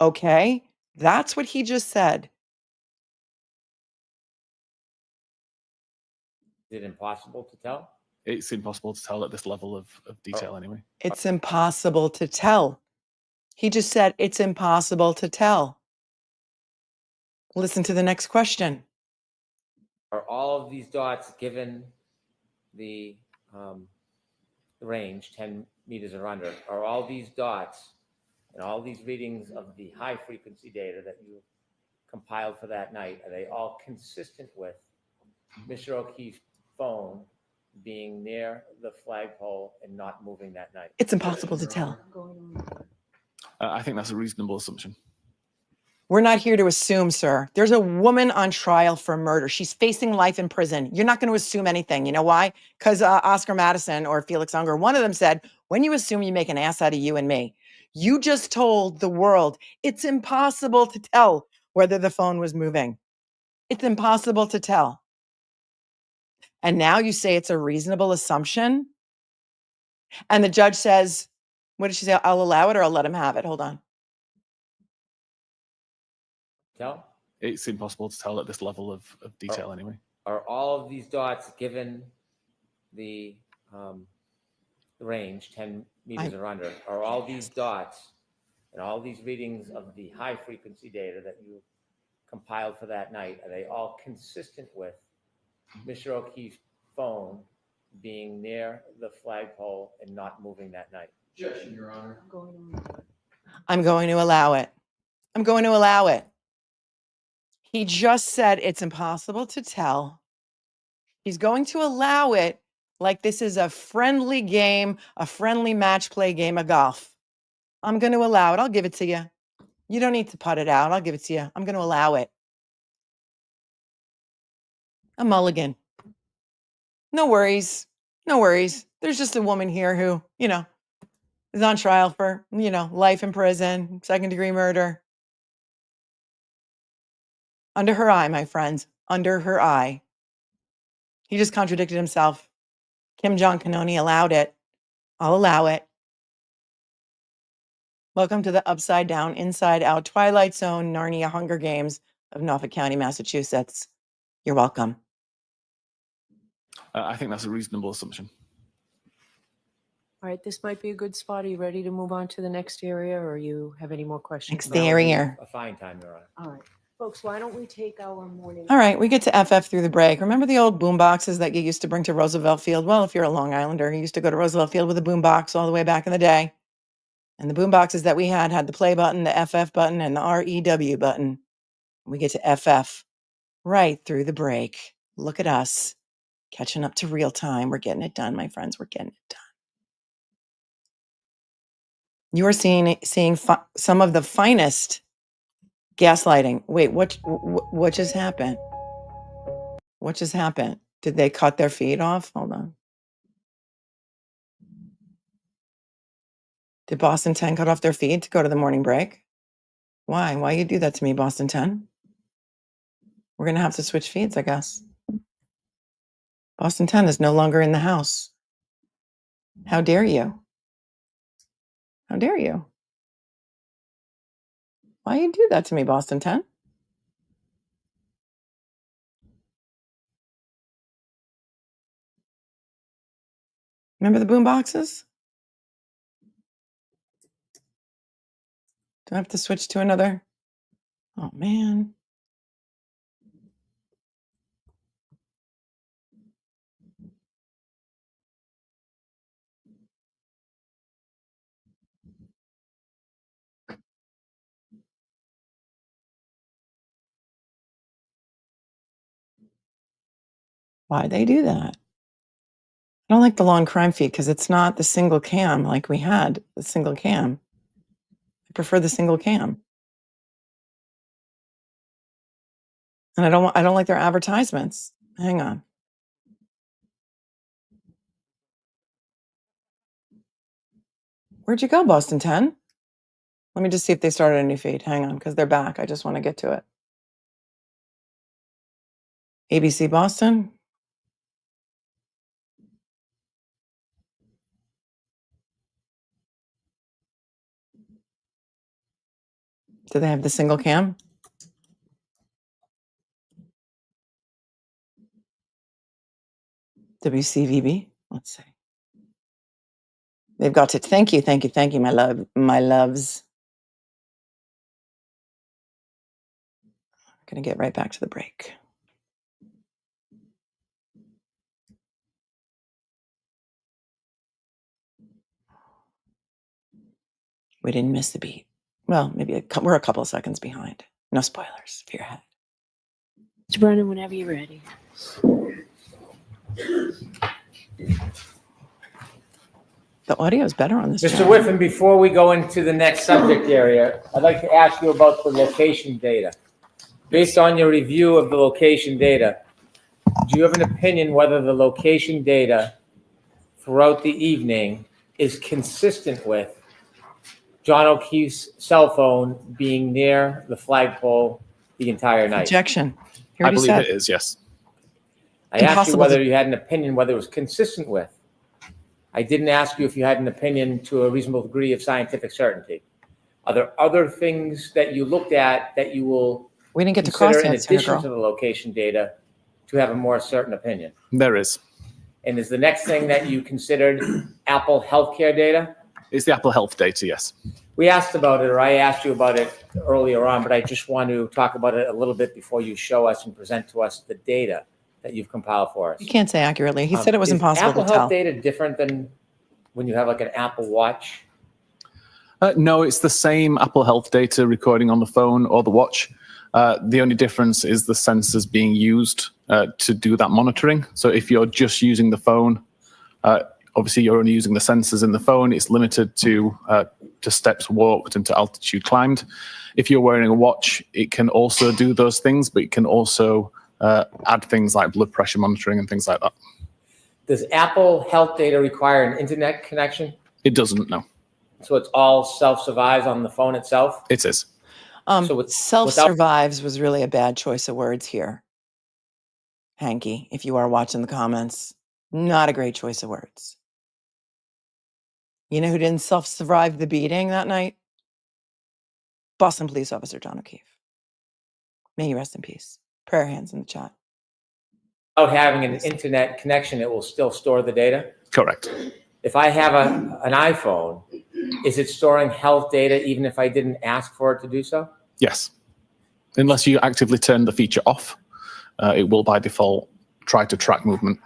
Okay? That's what he just said. Is it impossible to tell? It's impossible to tell at this level of detail anyway. It's impossible to tell. He just said it's impossible to tell. Listen to the next question. Are all of these dots given the range, 10 meters or under, are all these dots and all these readings of the high frequency data that you compiled for that night, are they all consistent with Mr. O'Keefe's phone being near the flagpole and not moving that night? It's impossible to tell. I think that's a reasonable assumption. We're not here to assume, sir. There's a woman on trial for murder. She's facing life in prison. You're not going to assume anything. You know why? Because Oscar Madison or Felix Unger, one of them said, when you assume, you make an ass out of you and me. You just told the world it's impossible to tell whether the phone was moving. It's impossible to tell. And now you say it's a reasonable assumption? And the judge says, what did she say? I'll allow it or I'll let him have it. Hold on. Tell? It's impossible to tell at this level of detail anyway. Are all of these dots given the range, 10 meters or under, are all these dots and all these readings of the high frequency data that you compiled for that night, are they all consistent with Mr. O'Keefe's phone being near the flagpole and not moving that night? Objection, Your Honor. I'm going to allow it. I'm going to allow it. He just said it's impossible to tell. He's going to allow it like this is a friendly game, a friendly match play game of golf. I'm going to allow it. I'll give it to you. You don't need to putt it out. I'll give it to you. I'm going to allow it. A mulligan. No worries. No worries. There's just a woman here who, is on trial for, life in prison, second-degree murder. Under her eye, my friends. Under her eye. He just contradicted himself. Kim Jong-Kanoni allowed it. I'll allow it. Welcome to the upside down, inside out, Twilight Zone, Narnia, Hunger Games of Norfolk County, Massachusetts. You're welcome. I think that's a reasonable assumption. All right, this might be a good spot. Are you ready to move on to the next area, or you have any more questions? Next area. A fine time, Your Honor. All right, folks, why don't we take our morning? All right, we get to FF through the break. Remember the old boom boxes that you used to bring to Roosevelt Field? Well, if you're a Long Islander, you used to go to Roosevelt Field with a boom box all the way back in the day. And the boom boxes that we had the play button, the FF button, and the REW button. We get to FF right through the break. Look at us catching up to real time. We're getting it done, my friends. We're getting it done. You are seeing some of the finest gaslighting. Wait, what just happened? What just happened? Did they cut their feed off? Hold on. Did Boston 10 cut off their feed to go to the morning break? Why? Why you do that to me, Boston 10? We're going to have to switch feeds, I guess. Boston 10 is no longer in the house. How dare you? How dare you? Why you do that to me, Boston 10? Remember the boom boxes? Do I have to switch to another? Oh, man. Why they do that? I don't like the long crime feed because it's not the single cam like we had, the single cam. I prefer the single cam. And I don't like their advertisements. Hang on. Where'd you go, Boston 10? Let me just see if they started a new feed. Hang on, because they're back. I just want to get to it. ABC Boston. Do they have the single cam? WCVB. Let's see. They've got to. Thank you, my love, my loves. I'm gonna get right back to the break. We didn't miss the beat. Well, maybe we're a couple of seconds behind. No spoilers for your head. Mr. Brennan, whenever you're ready. The audio is better on this. Mr. channel. WHIFFEN, before we go into the next subject area, I'd like to ask you about the location data. Based on your review of the location data, do you have an opinion whether the location data throughout the evening is consistent with John O'Keefe's cell phone being near the flagpole the entire night? Objection. He I already believe said. it is, yes. I asked you Impossible whether to- you had an opinion whether it was consistent with. I didn't ask you if you had an opinion to a reasonable degree of scientific certainty. Are there other things that you looked at that you will We didn't get to cross consider in answer here, addition to girl. the location data to have a more certain opinion? There is. And is the next thing that you considered Apple healthcare data? It's the Apple Health data, yes. We asked about it, or I asked you about it earlier on, but I just want to talk about it a little bit before you show us and present to us the data that you've compiled for us. You can't say accurately. He said it was Is impossible Apple to tell. Health data different than when you have like an Apple Watch? No, it's the same Apple Health data recording on the phone or the watch. The only difference is the sensors being used to do that monitoring. So if you're just using the phone, obviously you're only using the sensors in the phone. It's limited to steps walked and to altitude climbed. If you're wearing a watch, it can also do those things, but it can also add things like blood pressure monitoring and things like that. Does Apple Health data require an internet connection? It doesn't, no. So it's all self-survives on the phone itself? It is. So with- Self-survives was really a bad choice of words here. Hanky, if you are watching the comments, not a great choice of words. You know who didn't self-survive the beating that night? Boston Police Officer John O'Keefe. May he rest in peace. Prayer hands in the chat. Without having an internet connection, it will still store the data? Correct. If I have an iPhone, is it storing health data even if I didn't ask for it to do so? Yes. Unless you actively turn the feature off, it will by default try to track movement.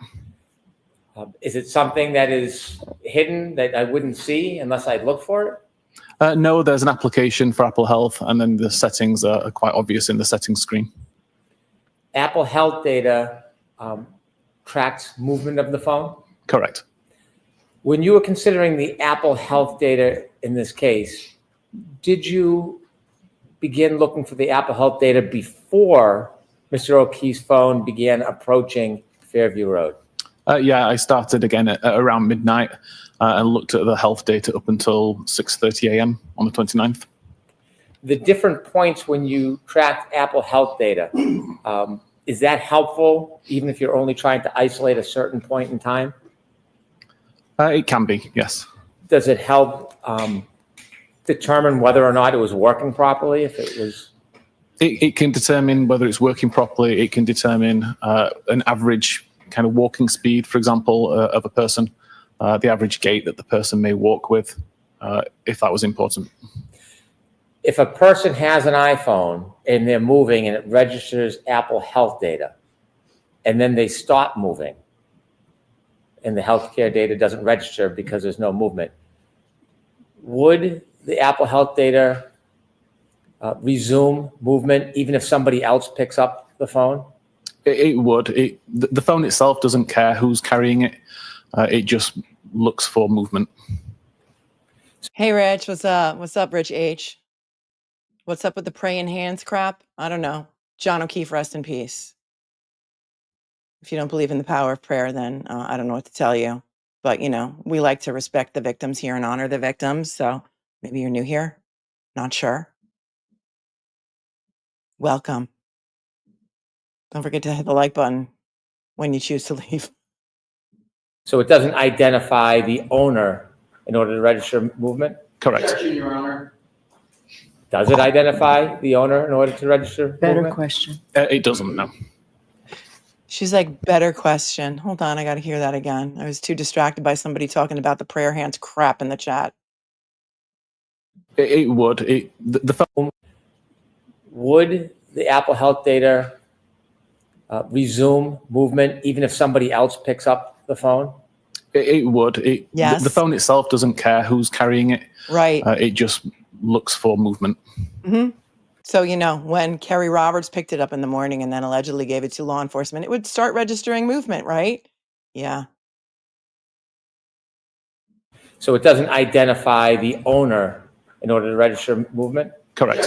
Is it something that is hidden that I wouldn't see unless I look for it? No, there's an application for Apple Health, and then the settings are quite obvious in the settings screen. Apple Health data tracks movement of the phone? Correct. When you were considering the Apple Health data in this case, did you begin looking for the Apple Health data before Mr. O'Keefe's phone began approaching Fairview Road? Yeah, I started again at around midnight and looked at the health data up until 6:30 a.m. on the 29th. The different points when you tracked Apple Health data, is that helpful even if you're only trying to isolate a certain point in time? It can be, yes. Does it help determine whether or not it was working properly? If it was, It can determine whether it's working properly. It can determine an average kind of walking speed, for example, of a person, the average gait that the person may walk with, if that was important. if a person has an iPhone and they're moving and it registers Apple Health data, and then they stop moving, and the healthcare data doesn't register because there's no movement, would the Apple Health data resume movement even if somebody else picks up the phone? It would. The phone itself doesn't care who's carrying it. It just looks for movement. Hey, Rich, what's up? What's up, Rich H? What's up with the praying hands crap? I don't know. John O'Keefe, rest in peace. If you don't believe in the power of prayer, then I don't know what to tell you. But, you know, we like to respect the victims here and honor the victims. So maybe you're new here. Not sure. Welcome. Don't forget to hit the like button when you choose to leave. So it doesn't identify the owner in order to register movement? Correct. Does it identify the owner in order to register Better movement? question. It doesn't, no. She's like, better question. Hold on, I got to hear that again. I was too distracted by somebody talking about the prayer hands crap in the chat. It would. The phone Would the Apple Health data resume movement even if somebody else picks up the phone? It would. Yes. The phone itself doesn't care who's carrying it. Right. It just looks for movement. Mm-hmm. So, you know, when Kerry Roberts picked it up in the morning and then allegedly gave it to law enforcement, it would start registering movement, right? Yeah. So it doesn't identify the owner in order to register movement? Correct.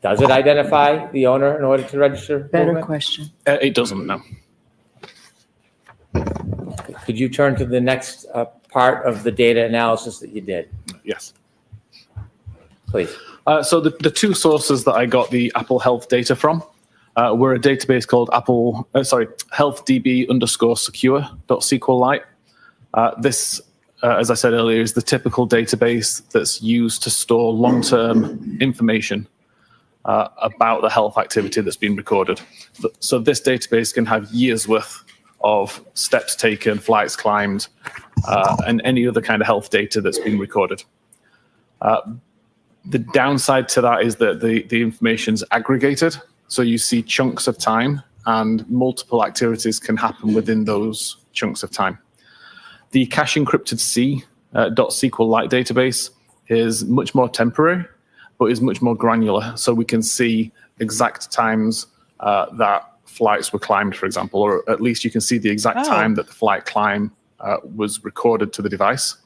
Does it identify the owner in order to register Better movement? question. It doesn't, no. Could you turn to the next part of the data analysis that you did, Yes. please? So the two sources that I got the Apple Health data from were a database called healthdb_secure.sqlite. This, as I said earlier, is the typical database that's used to store long-term information about the health activity that's been recorded. So this database can have years worth of steps taken, flights climbed, and any other kind of health data that's been recorded. The downside to that is that the information's aggregated. So you see chunks of time and multiple activities can happen within those chunks of time. The cache encrypted C.SQLite database is much more temporary, but is much more granular. So we can see exact times that flights were climbed, for example, or at least you can see the exact time that the flight climb was recorded to the device.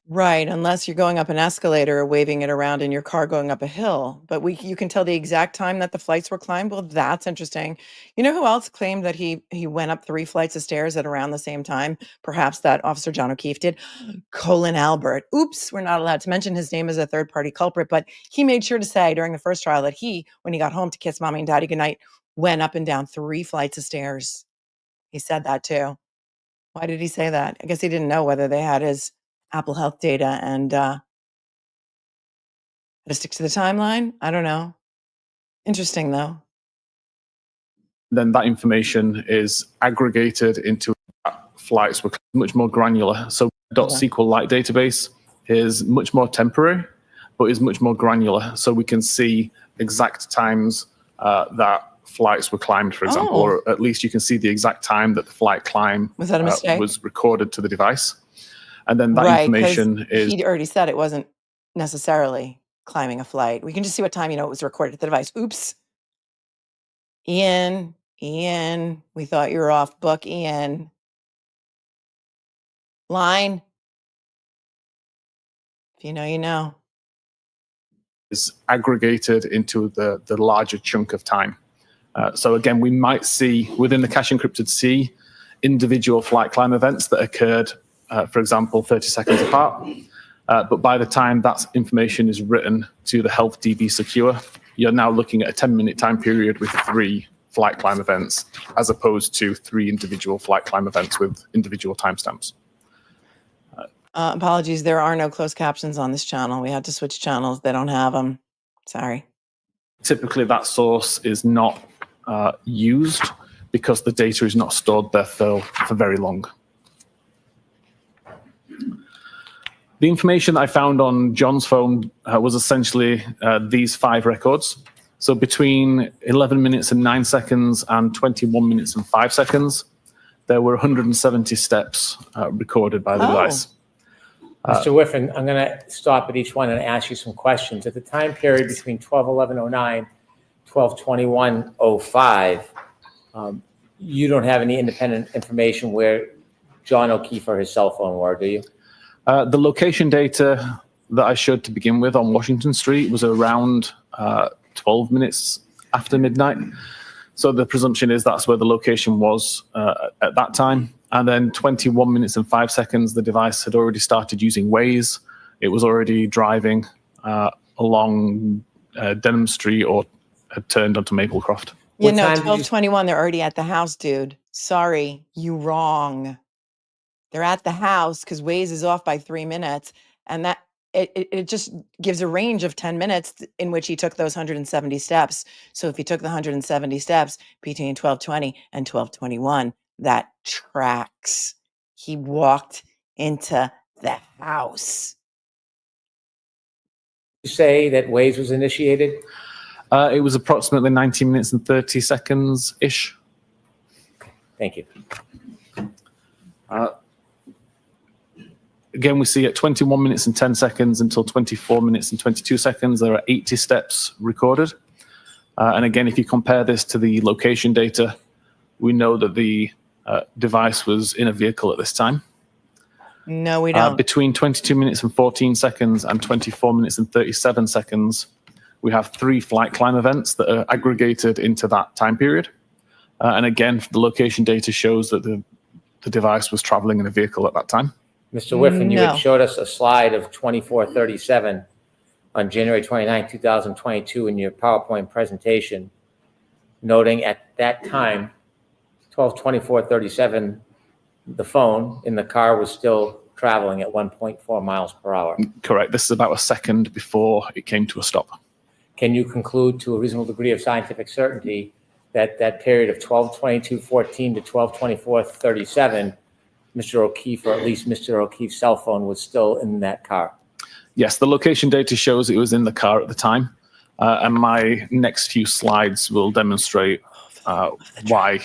Right, unless you're going up an escalator or waving it around in your car going up a hill. But you can tell the exact time that the flights were climbed. Well, that's interesting. You know who else claimed that he went up 3 flights of stairs at around the same time? Perhaps that Officer John O'Keefe did. Colin Albert. Oops, we're not allowed to mention his name as a third-party culprit, but he made sure to say during the first trial that he, when he got home to kiss mommy and daddy goodnight, went up and down 3 flights of stairs. He said that too. Why did he say that? I guess he didn't know whether they had his Apple Health data and to stick to the timeline. I don't know. Interesting though. Then that information is aggregated into flights with much more granular. So .SQLite database is much more temporary, but is much more granular. So we can see exact times that flights were climbed, for example, or at least you can see the exact time that the flight climb Was that a mistake? was recorded to the device. And then that information is... He already said it wasn't necessarily climbing a flight. We can just see what time, it was recorded to the device. Oops. Ian, we thought you were off book, Ian. Line. If you know, you know. Is aggregated into the larger chunk of time. So again, we might see within the cache encrypted C individual flight climb events that occurred, for example, 30 seconds apart. But by the time that information is written to the Health DB Secure, you're now looking at a 10-minute time period with 3 flight climb events, as opposed to 3 individual flight climb events with individual timestamps. Apologies, there are no closed captions on this channel. We had to switch channels. They don't have them. Sorry. Typically, that source is not used because the data is not stored there for very long. The information I found on John's phone was essentially these 5 records. So between 11 minutes and 9 seconds and 21 minutes and 5 seconds, there were 170 steps recorded by the device. Mr. Whiffen, I'm going to stop at each one and ask you some questions. At the time period between 12/11/09, 12/21/05, you don't have any independent information where John O'Keefe or his cell phone were, do you? The location data that I showed to begin with on Washington Street was around 12 minutes after midnight. So the presumption is that's where the location was at that time. And then 21 minutes and 5 seconds, the device had already started using Waze. It was already driving along Denham Street or had turned onto Maplecroft. You What know, time did you- 12:21, they're already at the house, dude. Sorry, you wrong. They're at the house because Waze is off by 3 minutes. And that it just gives a range of 10 minutes in which he took those 170 steps. So if he took the 170 steps between 12:20 and 12:21, that tracks. He walked into the house. You say that Waze was initiated? It was approximately 19 minutes and 30 seconds-ish. Thank you. Again, we see at 21 minutes and 10 seconds until 24 minutes and 22 seconds, there are 80 steps recorded. And again, if you compare this to the location data, we know that the device was in a vehicle at this time. No, we don't. Between 22 minutes and 14 seconds and 24 minutes and 37 seconds, we have 3 flight climb events that are aggregated into that time period. And again, the location data shows that the device was traveling in a vehicle at that time. Mr. Whiffen, you No. had showed us a slide of 2437 on January 29, 2022 in your PowerPoint presentation, noting at that time, 12:24:37, the phone in the car was still traveling at 1.4 miles per hour. Correct. This is about a second before it came to a stop. Can you conclude to a reasonable degree of scientific certainty that that period of 12:22:14 to 12:24:37, Mr. O'Keefe, or at least Mr. O'Keefe's cell phone, was still in that car? Yes, the location data shows it was in the car at the time. And my next few slides will demonstrate why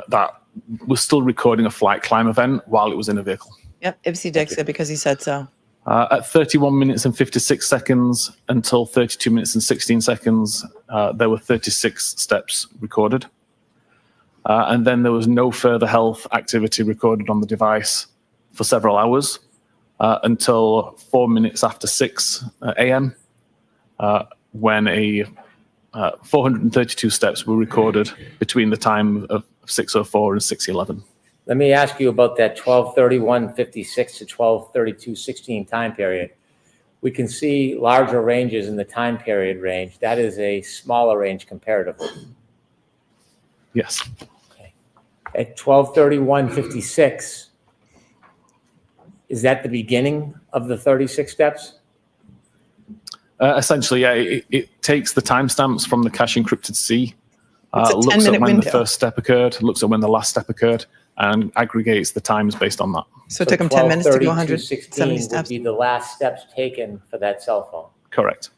that was still recording a flight climb event while it was in a vehicle. Yep, Ipsy Dixit because he said so. At 31 minutes and 56 seconds until 32 minutes and 16 seconds, there were 36 steps recorded. And then there was no further health activity recorded on the device for several hours until 4 minutes after 6 a.m. When 432 steps were recorded between the time of 6:04 and 6:11. Let me ask you about that 12:31:56 to 12:32:16 time period. We can see larger ranges in the time period range. That is a smaller range comparatively. Yes. At 12:31:56, is that the beginning of the 36 steps? Essentially, yeah, it takes the timestamps from the cache encrypted C, It's a looks 10-minute at when window. the first step occurred, looks at when the last step occurred, and aggregates the times based on that. So it took him 10 minutes to go 12:32:16 170 would steps. be the last steps taken for that cell phone. Correct.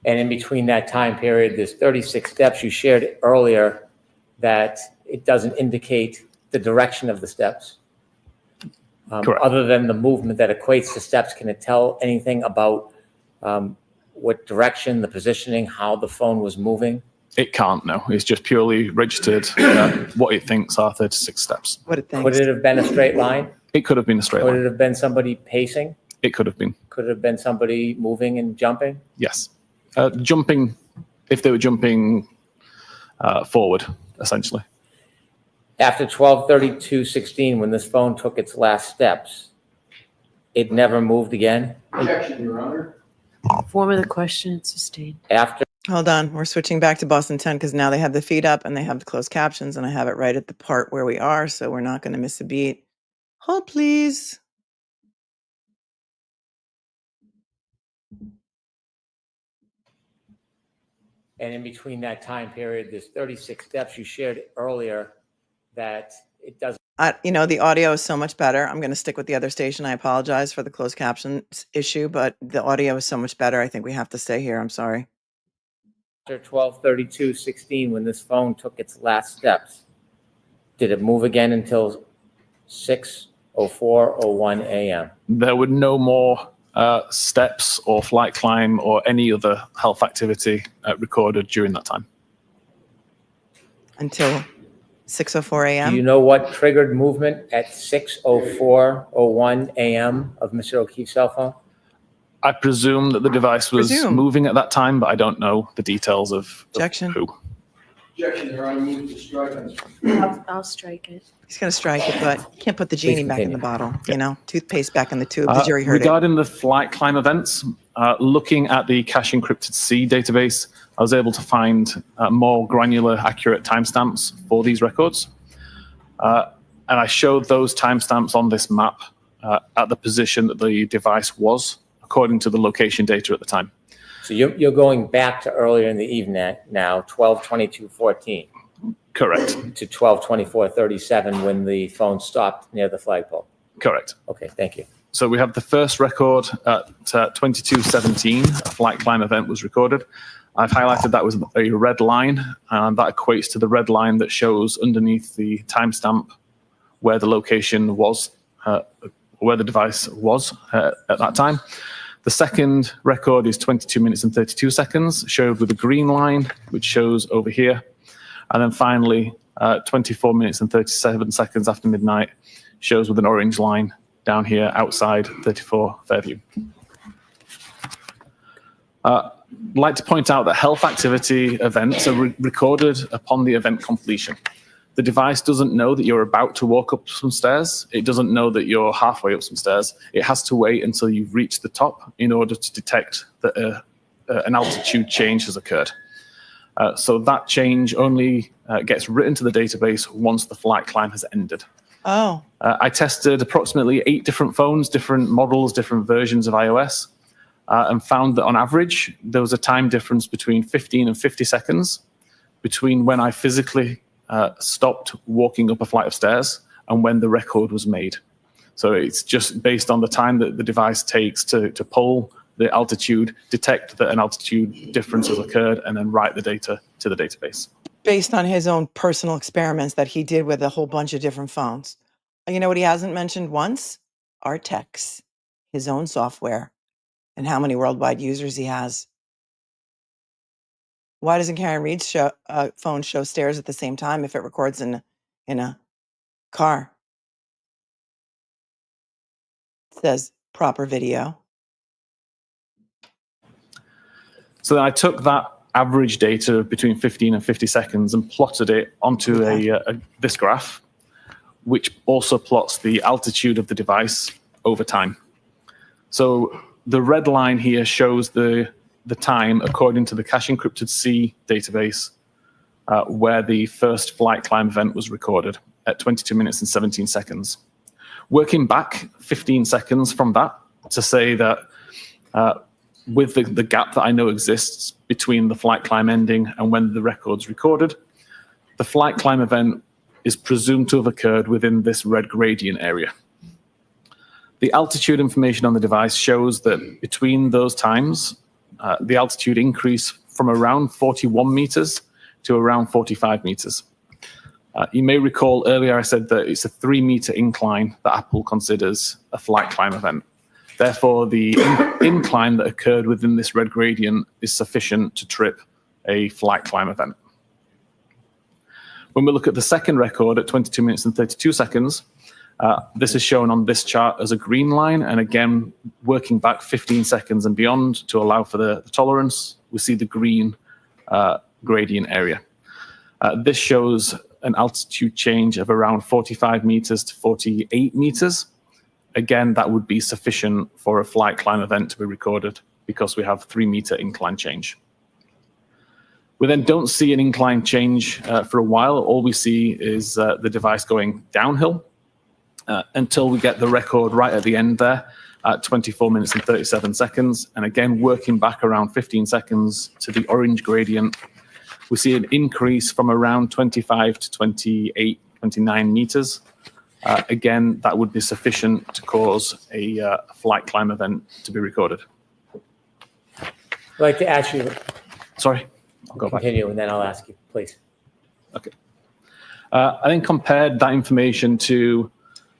And in between that time period, there's 36 steps. You shared earlier that it doesn't indicate the direction of the steps. Correct. Other than the movement that equates to steps, can it tell anything about what direction, the positioning, how the phone was moving? It can't, no. It's just purely registered what it thinks are 36 steps. What it Could thinks. it have been a straight line? It could have been a straight Could line. it have been somebody pacing? It could have been, Could it have been somebody moving and jumping? yes. Jumping, if they were jumping forward, essentially. After 12:32:16, when this phone took its last steps, it never moved again? Objection, Your Honor. Form of the question sustained. After Hold on. We're switching back to Boston 10 because now they have the feed up and they have the closed captions and I have it right at the part where we are. So we're not going to miss a beat. Hold, please. And in between that time period, there's 36 steps. You shared earlier that it doesn't. The audio is so much better. I'm going to stick with the other station. I apologize for the closed captions issue, but the audio is so much better. I think we have to stay here. I'm sorry. After 12:32:16, when this phone took its last steps, did it move again until 6:04:01 a.m.? There were no more steps or flight climb or any other health activity recorded during that time. Until 6:04 Do a.m. you know what triggered movement at 6:04:01 a.m. of Mr. O'Keefe's cell phone? I presume that the device was Presume. moving at that time, but I don't know the details of Objection. who. Objection, Your Honor, move to strike on. I'll strike it. He's going to strike it, but you can't put the genie back in the continue. bottle, you know, toothpaste back in the tube. The jury heard it. Regarding the flight climb events, looking at the cache encrypted C database, I was able to find more granular, accurate timestamps for these records. And I showed those timestamps on this map at the position that the device was, according to the location data at the time. So you're going back to earlier in the evening now, 12:22:14 Correct. to 12:24:37 when the phone stopped near the flagpole. Correct. Okay, thank you. So we have the first record at 22:17, a flight climb event was recorded. I've highlighted that was a red line, and that equates to the red line that shows underneath the timestamp where the location was, where the device was at that time. The second record is 22 minutes and 32 seconds, showed with a green line, which shows over here. And then finally, 24 minutes and 37 seconds after midnight, shows with an orange line down here outside 34 Fairview. I'd like to point out that health activity events are recorded upon the event completion. The device doesn't know that you're about to walk up some stairs. It doesn't know that you're halfway up some stairs. It has to wait until you've reached the top in order to detect that an altitude change has occurred. So that change only gets written to the database once the flight climb has ended. Oh, I tested approximately 8 different phones, different models, different versions of iOS, and found that on average, there was a time difference between 15 and 50 seconds between when I physically stopped walking up a flight of stairs and when the record was made. So it's just based on the time that the device takes to pull the altitude, detect that an altitude difference has occurred, and then write the data to the database. based on his own personal experiments that he did with a whole bunch of different phones. You know what he hasn't mentioned once? Artex, his own software, and how many worldwide users he has. Why doesn't Karen Reed's phone show stairs at the same time if it records in a car? It says proper video. So then I took that average data between 15 and 50 seconds and plotted it onto this graph, which also plots the altitude of the device over time. So the red line here shows the time according to the cache encrypted C database where the first flight climb event was recorded at 22 minutes and 17 seconds. Working back 15 seconds from that to say that with the gap that I know exists between the flight climb ending and when the record's recorded, the flight climb event is presumed to have occurred within this red gradient area. The altitude information on the device shows that between those times, the altitude increased from around 41 meters to around 45 meters. You may recall earlier I said that it's a 3-meter incline that Apple considers a flight climb event. Therefore, the incline that occurred within this red gradient is sufficient to trip a flight climb event. When we look at the second record at 22 minutes and 32 seconds, this is shown on this chart as a green line. And again, working back 15 seconds and beyond to allow for the tolerance, we see the green gradient area. This shows an altitude change of around 45 meters to 48 meters. Again, that would be sufficient for a flight climb event to be recorded because we have 3-meter incline change. We then don't see an incline change for a while. All we see is the device going downhill until we get the record right at the end there at 24 minutes and 37 seconds. And again, working back around 15 seconds to the orange gradient, we see an increase from around 25 to 28, 29 meters. Again, that would be sufficient to cause a flight climb event to be recorded. I'd like to ask you, Sorry, I'll go back. continue, and then I'll ask you, please. Okay. I then compared that information to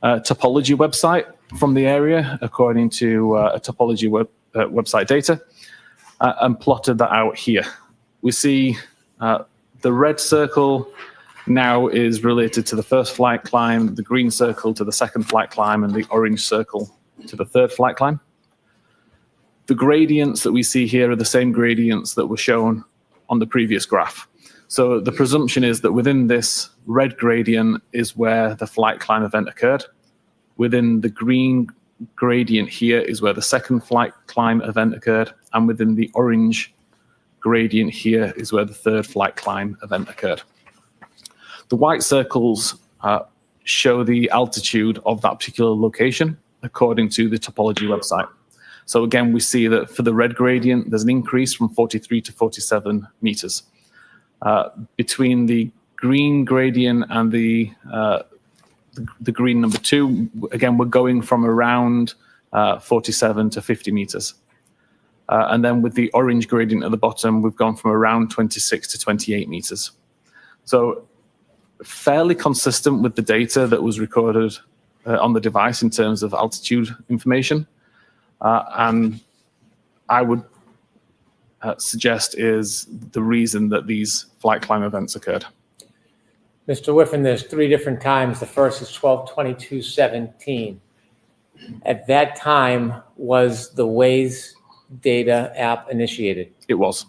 a topology website from the area, according to a topology website data, and plotted that out here. We see the red circle now is related to the first flight climb, the green circle to the second flight climb, and the orange circle to the third flight climb. The gradients that we see here are the same gradients that were shown on the previous graph. So the presumption is that within this red gradient is where the flight climb event occurred. Within the green gradient here is where the second flight climb event occurred. And within the orange gradient here is where the third flight climb event occurred. The white circles show the altitude of that particular location according to the topology website. So again, we see that for the red gradient, there's an increase from 43 to 47 meters. Between the green gradient and the green number 2, again, we're going from around 47 to 50 meters. And then with the orange gradient at the bottom, we've gone from around 26 to 28 meters. So fairly consistent with the data that was recorded on the device in terms of altitude information. And I would suggest is the reason that these flight climb events occurred. Mr. WHIFFEN, there's 3 different times. The first is 12/22/17. At that time, was the Waze data app initiated? It was.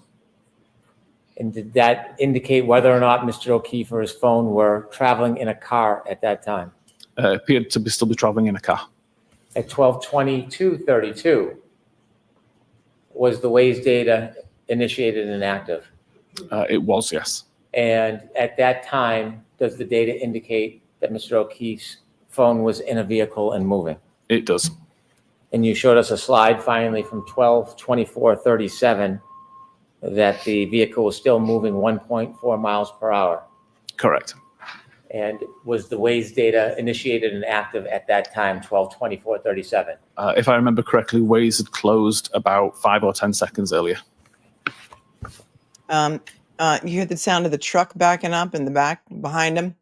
And did that indicate whether or not Mr. O'Keefe or his phone were traveling in a car at that time? Appeared to still be traveling in a car. At 12/22/32, was the Waze data initiated and active? It was, yes. And at that time, does the data indicate that Mr. O'Keefe's phone was in a vehicle and moving? It does. And you showed us a slide finally from 12/24/37 that the vehicle was still moving 1.4 miles per hour. Correct. And was the Waze data initiated and active at that time, 12/24/37? If I remember correctly, Waze had closed about 5 or 10 seconds earlier. You hear the sound of the truck backing up in the back behind him?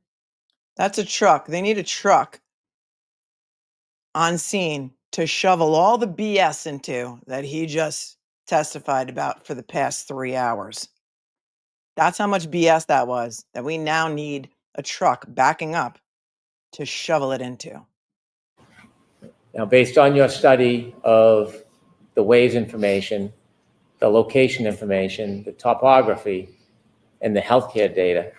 That's a truck. They need a truck on scene to shovel all the BS into that he just testified about for the past 3 hours. That's how much BS that was, that we now need a truck backing up to shovel it into. Now, based on your study of the Waze information, the location information, the topography, and the healthcare data,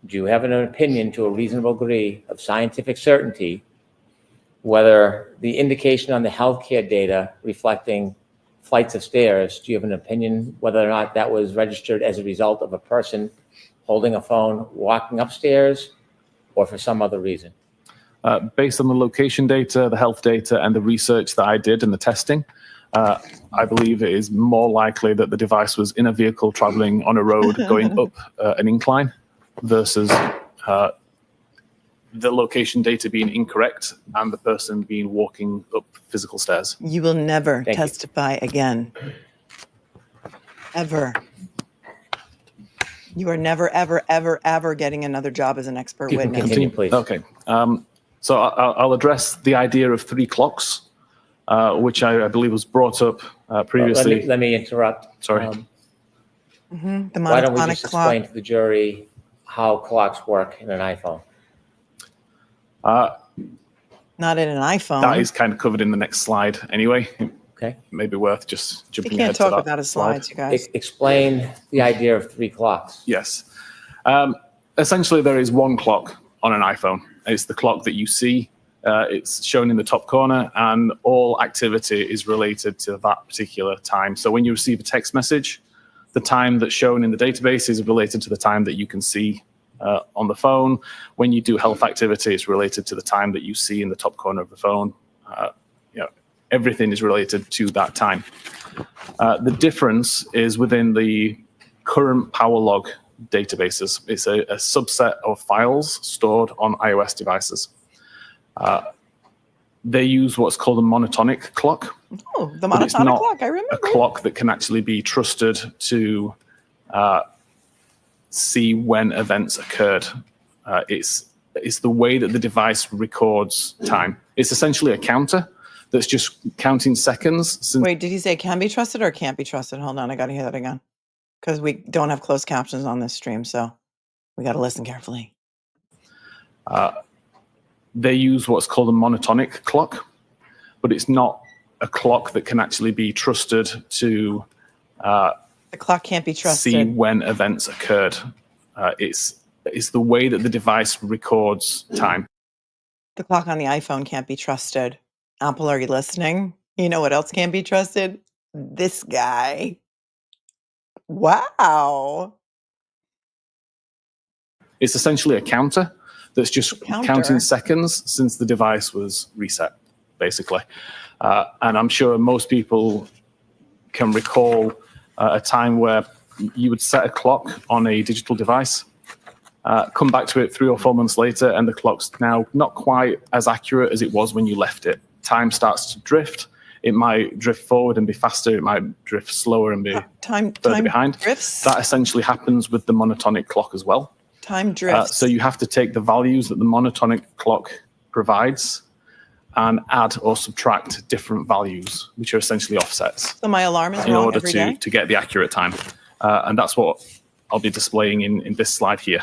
do you have an opinion to a reasonable degree of scientific certainty whether the indication on the healthcare data reflecting flights of stairs, do you have an opinion whether or not that was registered as a result of a person holding a phone, walking upstairs, or for some other reason? Based on the location data, the health data, and the research that I did and the testing, I believe it is more likely that the device was in a vehicle traveling on a road going up an incline versus the location data being incorrect and the person being walking up physical stairs. You will never Thank you. testify again. Ever. You are never, ever, ever, ever getting another job as an expert You can witness. continue, please. Okay. So I'll address the idea of 3 clocks, which I believe was brought up previously. Let me interrupt. Sorry. The Why don't we monotonic just clock. explain to the jury how clocks work in an iPhone? Not in an iPhone. That is kind of covered in the next slide anyway. Okay. Maybe worth just You jumping can't ahead to talk that without a slide. slide, you guys. Explain the idea of 3 clocks. Yes. Essentially, there is one clock on an iPhone. It's the clock that you see. It's shown in the top corner, and all activity is related to that particular time. So when you receive a text message, the time that's shown in the database is related to the time that you can see on the phone. When you do health activity, it's related to the time that you see in the top corner of the phone. Everything is related to that time. The difference is within the current power log databases. It's a subset of files stored on iOS devices. They use what's called a monotonic clock. Oh, the but it's monotonic not clock, I remember. a clock that can actually be trusted to see when events occurred. It's the way that the device records time. It's essentially a counter that's just counting seconds. Since Wait, did he say can be trusted or can't be trusted? Hold on, I got to hear that again. Because we don't have closed captions on this stream, so we got to listen carefully. They use what's called a monotonic clock, but it's not a clock that can actually be trusted to The clock can't be see trusted. when events occurred. It's the way that the device records time. The clock on the iPhone can't be trusted. Apple, are you listening? You know what else can't be trusted? This guy. Wow. It's essentially a counter that's just Counter. counting seconds since the device was reset, basically. And I'm sure most people can recall a time where you would set a clock on a digital device, come back to it 3 or 4 months later, and the clock's now not quite as accurate as it was when you left it. Time starts to drift. It might drift forward and be faster. It might drift slower and be further behind. Drifts. That essentially happens with the monotonic clock as well. Time drifts. So you have to take the values that the monotonic clock provides and add or subtract different values, which are essentially offsets, So my alarm is in wrong order every day? to get the accurate time. And that's what I'll be displaying in this slide here.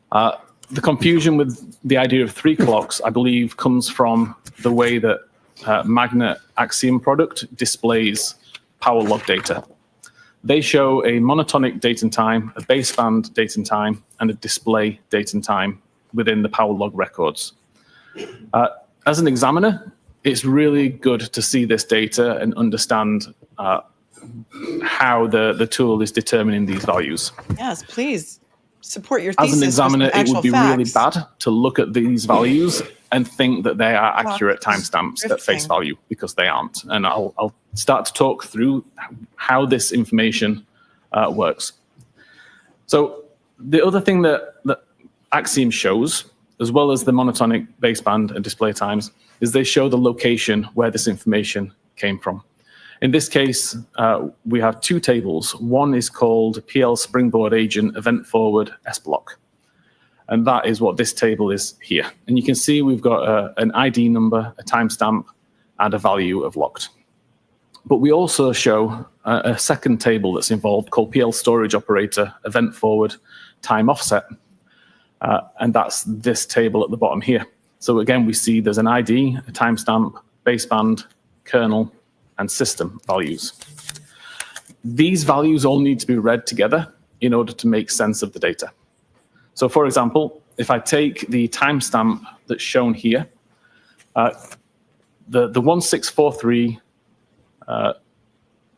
The confusion with the idea of 3 clocks, I believe, comes from the way that Magnet Axiom product displays power log data. They show a monotonic date and time, a baseband date and time, and a display date and time within the power log records. As an examiner, it's really good to see this data and understand how the tool is determining these values. Yes, please. Support your As thesis an with examiner, some it would be actual really facts. bad to look at these values and think that they are Clock accurate is timestamps at face drifting. value, because they aren't. And I'll start to talk through how this information works. So the other thing that Axiom shows, as well as the monotonic baseband and display times, is they show the location where this information came from. In this case, we have 2 tables. One is called PL Springboard Agent Event Forward S Block. And that is what this table is here. And you can see we've got an ID number, a timestamp, and a value of locked. But we also show a second table that's involved called PL Storage Operator Event Forward Time Offset. And that's this table at the bottom here. So again, we see there's an ID, a timestamp, baseband, kernel, and system values. These values all need to be read together in order to make sense of the data. So for example, if I take the timestamp that's shown here, the 1643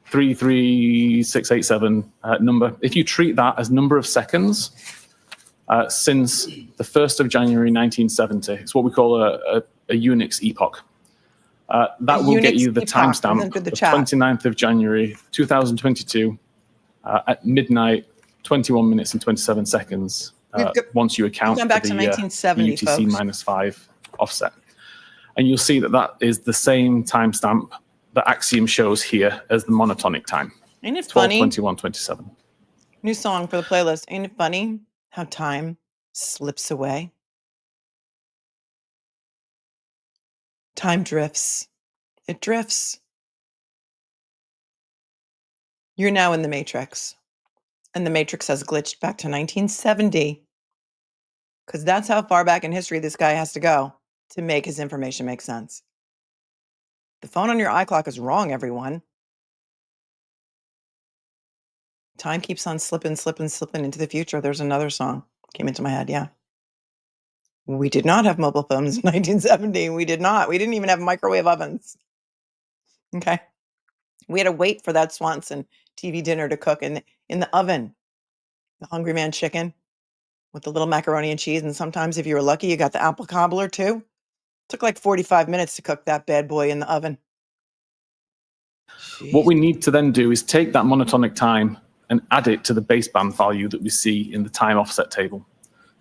33687 number, if you treat that as number of seconds since the 1st of January 1970, it's what we call a Unix epoch. That will get you the timestamp of 29th of January 2022 at midnight, 21 minutes and 27 seconds. Once you account for the UTC -5 offset. And you'll see that that is the same timestamp that Axiom shows here as the monotonic time. Ain't it funny? 12/21/27. New song for the playlist. Ain't it funny how time slips away? Time drifts. It drifts. You're now in the Matrix. And the Matrix has glitched back to 1970. Because that's how far back in history this guy has to go to make his information make sense. The phone on your iClock is wrong, everyone. Time keeps on slipping into the future. There's another song came into my head, yeah. We did not have mobile phones in 1970. We did not. We didn't even have microwave ovens. Okay. We had to wait for that Swanson TV dinner to cook in the oven. The Hungry Man chicken with the little macaroni and cheese. And sometimes if you were lucky, you got the apple cobbler too. Took like 45 minutes to cook that bad boy in the oven. Jeez. What we need to then do is take that monotonic time and add it to the baseband value that we see in the time offset table.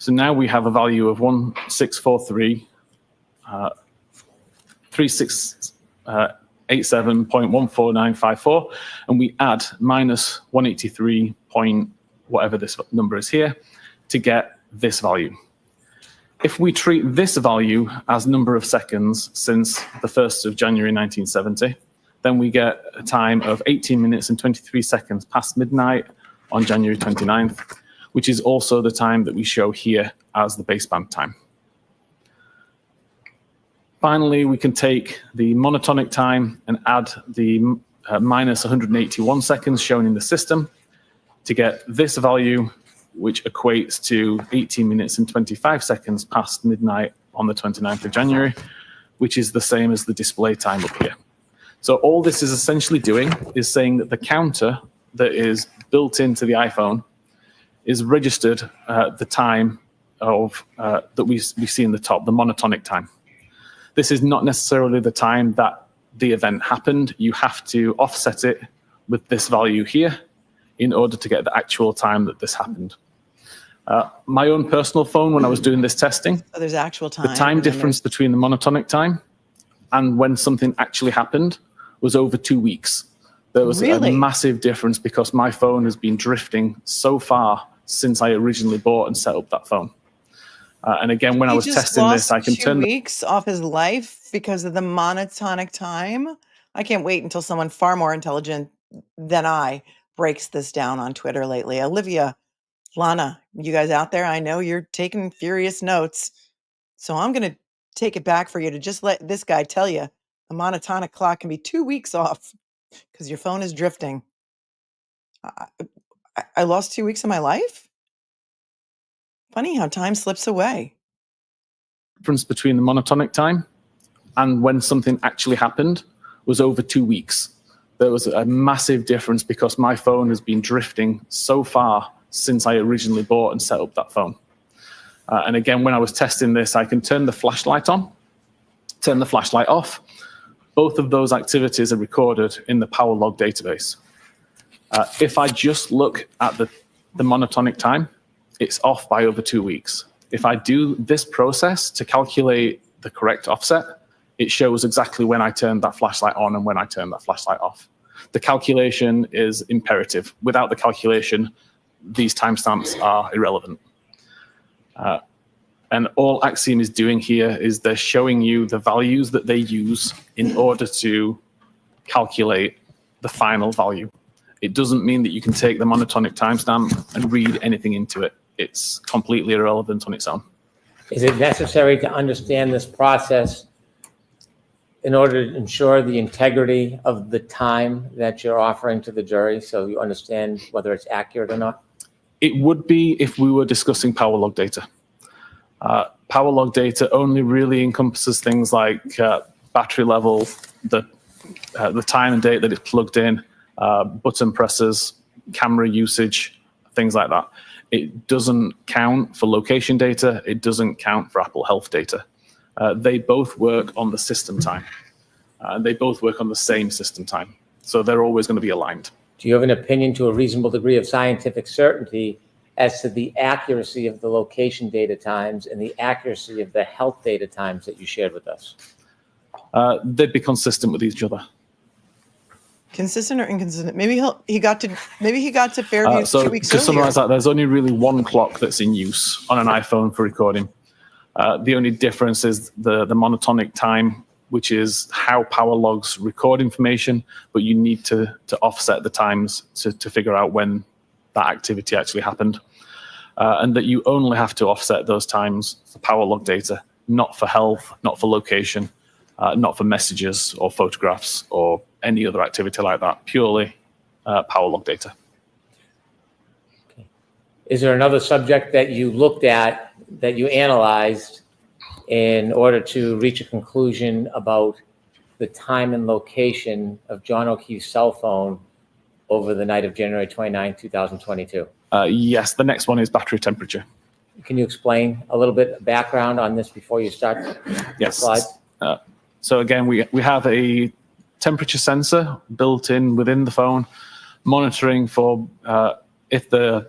So now we have a value of 1643 3687.14954, and we add minus 183 point whatever this number is here to get this value. If we treat this value as number of seconds since the 1st of January 1970, then we get a time of 18 minutes and 23 seconds past midnight on January 29th, which is also the time that we show here as the baseband time. Finally, we can take the monotonic time and add the minus 181 seconds shown in the system to get this value, which equates to 18 minutes and 25 seconds past midnight on the 29th of January, which is the same as the display time up here. So all this is essentially doing is saying that the counter that is built into the iPhone is registered the time of that we see in the top, the monotonic time. This is not necessarily the time that the event happened. You have to offset it with this value here in order to get the actual time that this happened. My own personal phone, when I was doing this testing, So there's actual time. the time and then difference between the monotonic time and when something actually happened was over 2 weeks. There was Really? a massive difference because my phone has been drifting so far since I originally bought and set up that phone. And again, when I He was just testing this, I lost can 2 turn the weeks off his life because of the monotonic time. I can't wait until someone far more intelligent than I breaks this down on Twitter lately. Olivia, Lana, you guys out there, I know you're taking furious notes. So I'm going to take it back for you to just let this guy tell you a monotonic clock can be 2 weeks off because your phone is drifting. I lost 2 weeks of my life? Funny how time slips away. difference between the monotonic time and when something actually happened was over 2 weeks. There was a massive difference because my phone has been drifting so far since I originally bought and set up that phone. And again, when I was testing this, I can turn the flashlight on, turn the flashlight off. Both of those activities are recorded in the power log database. If I just look at the monotonic time, it's off by over 2 weeks. If I do this process to calculate the correct offset, it shows exactly when I turned that flashlight on and when I turned that flashlight off. The calculation is imperative. Without the calculation, these timestamps are irrelevant. And all Axiom is doing here is they're showing you the values that they use in order to calculate the final value. It doesn't mean that you can take the monotonic timestamp and read anything into it. It's completely irrelevant on its own. Is it necessary to understand this process in order to ensure the integrity of the time that you're offering to the jury so you understand whether it's accurate or not? It would be if we were discussing power log data. Power log data only really encompasses things like battery level, the time and date that it's plugged in, button presses, camera usage, things like that. It doesn't count for location data. It doesn't count for Apple Health data. They both work on the system time. They both work on the same system time. So they're always going to be aligned. Do you have an opinion to a reasonable degree of scientific certainty as to the accuracy of the location data times and the accuracy of the health data times that you shared with us? They'd be consistent with each other. Consistent or inconsistent? Maybe he got to Fairview 2 So weeks to earlier. summarize that, there's only really one clock that's in use on an iPhone for recording. The only difference is the monotonic time, which is how power logs record information, but you need to offset the times to figure out when that activity actually happened. And that you only have to offset those times for power log data, not for health, not for location, not for messages or photographs or any other activity like that, purely power log data. Okay. Is there another subject that you looked at, that you analyzed in order to reach a conclusion about the time and location of John O'Keefe's cell phone over the night of January 29, 2022? Yes, the next one is battery temperature. Can you explain a little bit of background on this before you start? Yes. Slide. So again, we have a temperature sensor built in within the phone, monitoring for if the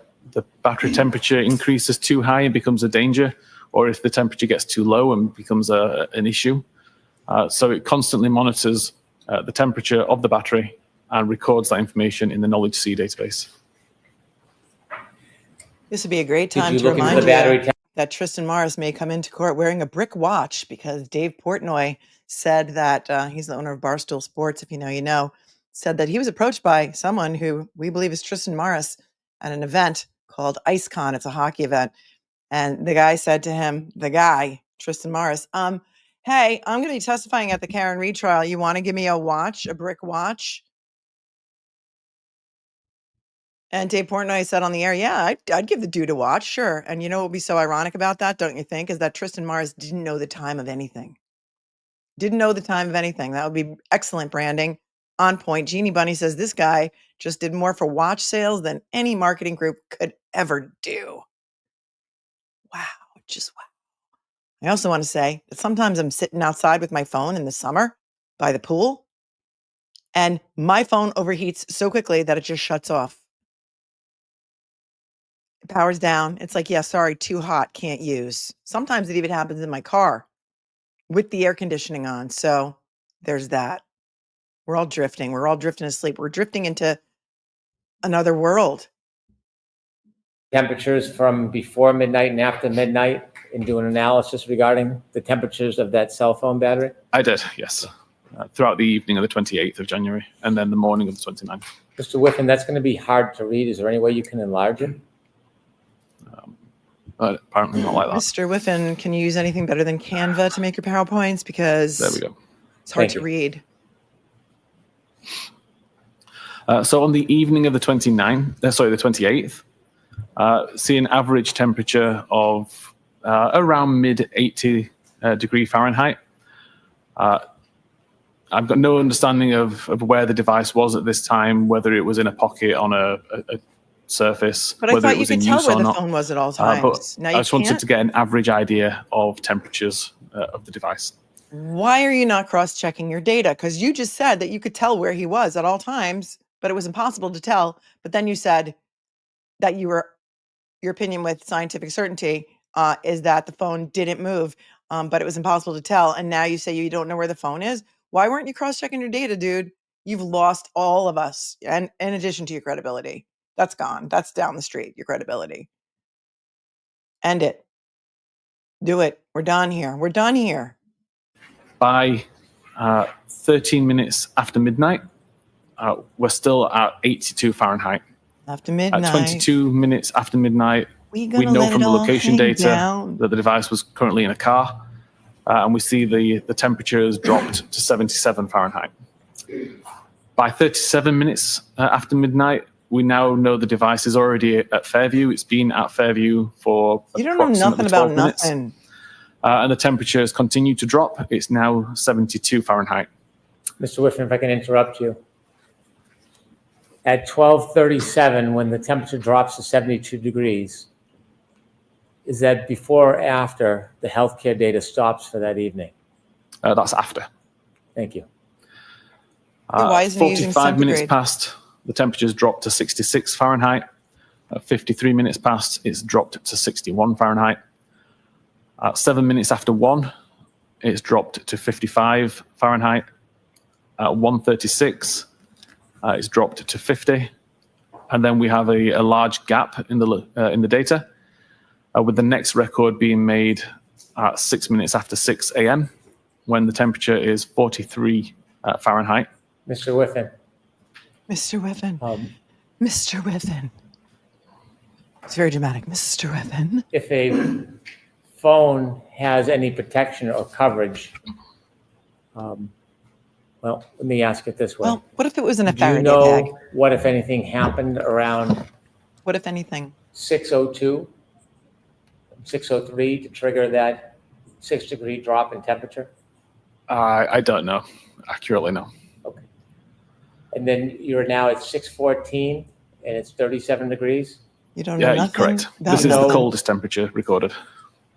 battery temperature increases too high and becomes a danger, or if the temperature gets too low and becomes an issue. So it constantly monitors the temperature of the battery and records that information in the Knowledge C database. This would be a great Did time you to look into remind the battery you that Tristan Morris may come into court wearing a brick watch because Dave Portnoy said that he's the owner of Barstool Sports, if you know, you know, said that he was approached by someone who we believe is Tristan Morris at an event called IceCon. It's a hockey event. And the guy said to him, Tristan Morris, hey, I'm going to be testifying at the Karen retrial. You want to give me a watch, a brick watch? And Dave Portnoy said on the air, yeah, I'd give the dude a watch, sure. And you know what would be so ironic about that, don't you think, is that Tristan Morris didn't know the time of anything. Didn't know the time of anything. That would be excellent branding. On point. Jeannie Bunny says this guy just did more for watch sales than any marketing group could ever do. Wow, just wow. I also want to say that sometimes I'm sitting outside with my phone in the summer by the pool, and my phone overheats so quickly that it just shuts off. It powers down. It's like, yeah, sorry, too hot, can't use. Sometimes it even happens in my car with the air conditioning on. So there's that. We're all drifting. We're all drifting asleep. We're drifting into another world. Temperatures from before midnight and after midnight, and do an analysis regarding the temperatures of that cell phone battery? I did, yes. Throughout the evening of the 28th of January and then the morning of the 29th. Mr. Whiffen, that's going to be hard to read. Is there any way you can enlarge it? But apparently not like that. Mr. Whiffen, can you use anything better than Canva to make your PowerPoints? Because There we go. it's hard Thank to you. read. So on the evening of the 28th, see an average temperature of around mid 80 degree Fahrenheit. I've got no understanding of where the device was at this time, whether it was in a pocket on a surface, But I whether thought it you was could in tell use where or the not. phone was at all But times. Now I you just wanted can't. to get an average idea of temperatures of the device. Why are you not cross-checking your data? Because you just said that you could tell where he was at all times, but it was impossible to tell. But then you said that your opinion with scientific certainty is that the phone didn't move, but it was impossible to tell. And now you say you don't know where the phone is. Why weren't you cross-checking your data, dude? You've lost all of us, and in addition to your credibility. That's gone. That's down the street, your credibility. End it. Do it. We're done here. We're done here. By 13 minutes after midnight, we're still at 82 Fahrenheit. After midnight. At 22 minutes after midnight, we we know let from it the all location hang data down. that the device was currently in a car, and we see the temperature has dropped to 77 Fahrenheit. By 37 minutes after midnight, we now know the device is already at Fairview. It's been at Fairview for You don't know approximately nothing 12 about minutes. nothing. And the temperature has continued to drop. It's now 72 Fahrenheit. Mr. Whiffen, if I can interrupt you. At 12:37, when the temperature drops to 72 degrees, is that before or after the healthcare data stops for that evening? That's after. Thank you. Why isn't he using 45 minutes centigrade? past, the temperature's dropped to 66 Fahrenheit. 53 minutes past, it's dropped to 61 Fahrenheit. 7 minutes after 1, it's dropped to 55 Fahrenheit. At 1:36, it's dropped to 50. And then we have a large gap in the data, with the next record being made at 6 minutes after 6 a.m., when the temperature is 43 Fahrenheit. Mr. Whiffen, Mr. Whiffen. um, Mr. Whiffen. It's very dramatic. Mr. Whiffen. if a phone has any protection or coverage, well, let me ask it this way. Well, what if it was in a Do you Faraday know bag? what, if anything, happened around What if anything? 6:02, 6:03 to trigger that 6-degree drop in temperature? I don't know accurately, no. Okay. And then you're now at 6:14 and it's 37 degrees? You don't know Yeah, nothing correct. about This is No. the coldest temperature recorded.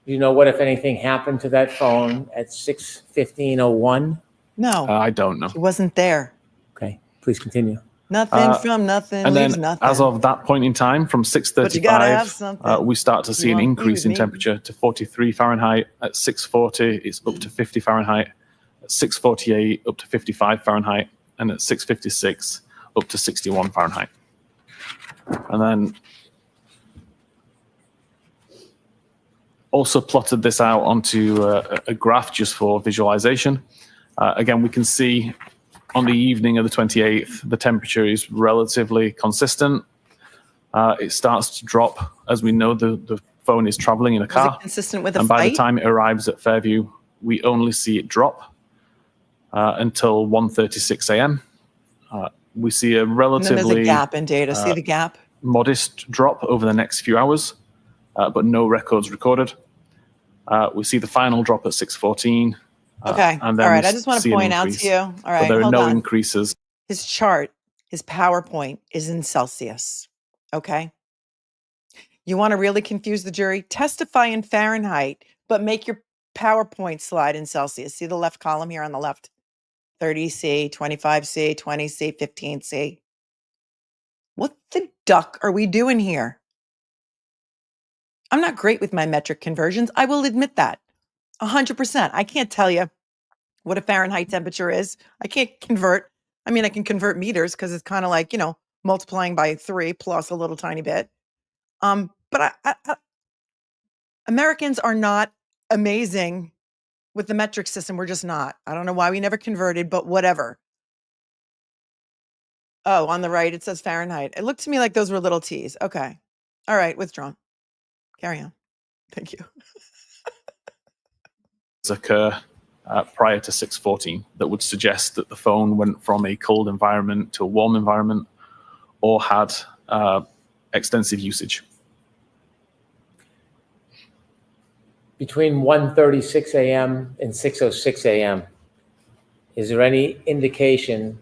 Do you know what, if anything, happened to that phone at 6:15:01? No, I don't know. he wasn't there. Okay, please continue. Nothing from nothing And leaves then, nothing. as of that point in time, from But you gotta have 6:35, something. we start to see You an wanna be increase with in me. temperature to 43 Fahrenheit. At 6:40, it's up to 50 Fahrenheit. At 6:48, up to 55 Fahrenheit. And at 6:56, up to 61 Fahrenheit. And then also plotted this out onto a graph just for visualization. Again, we can see on the evening of the 28th, the temperature is relatively consistent. It starts to drop as we know the phone is traveling in a Was car. it consistent with a And by the fight? time it arrives at Fairview, we only see it drop until 1:36 a.m. We see a And then there's a relatively gap in data. See the gap? modest drop over the next few hours, but no records recorded. We see the final drop at 6:14. Okay. And then All right. we I just want see to an point out to increase. you. All But right. there are Hold no on. increases. His chart, his PowerPoint is in Celsius. Okay. You want to really confuse the jury? Testify in Fahrenheit, but make your PowerPoint slide in Celsius. See the left column here on the left? 30C, 25C, 20C, 15C. What the duck are we doing here? I'm not great with my metric conversions. I will admit that. 100%. I can't tell you what a Fahrenheit temperature is. I can't convert. I mean, I can convert meters because it's kind of like, multiplying by 3 plus a little tiny bit. But Americans are not amazing with the metric system. We're just not. I don't know why we never converted, but whatever. Oh, on the right, it says Fahrenheit. It looked to me like those were little T's. Okay. All right, withdrawn. Carry on. Thank you. Occur prior to 6:14 that would suggest that the phone went from a cold environment to a warm environment or had extensive usage. Between 1:36 a.m. and 6:06 a.m., is there any indication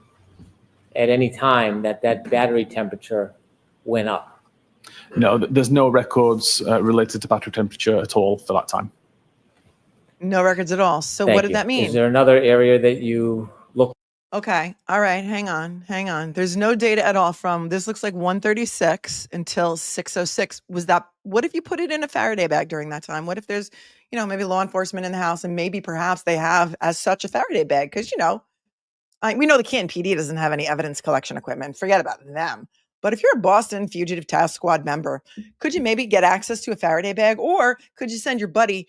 at any time that battery temperature went up? No, there's no records related to battery temperature at all for that time. No records at all. So Thank what did you. that mean? Is there another area that you look? Okay. All right. Hang on. There's no data at all from this. Looks like 136 until 6:06. What if you put it in a Faraday bag during that time? What if there's, maybe law enforcement in the house and maybe perhaps they have as such a Faraday bag? Because, we know the Canton PD doesn't have any evidence collection equipment. Forget about them. But if you're a Boston Fugitive Task Squad member, could you maybe get access to a Faraday bag? Or could you send your buddy,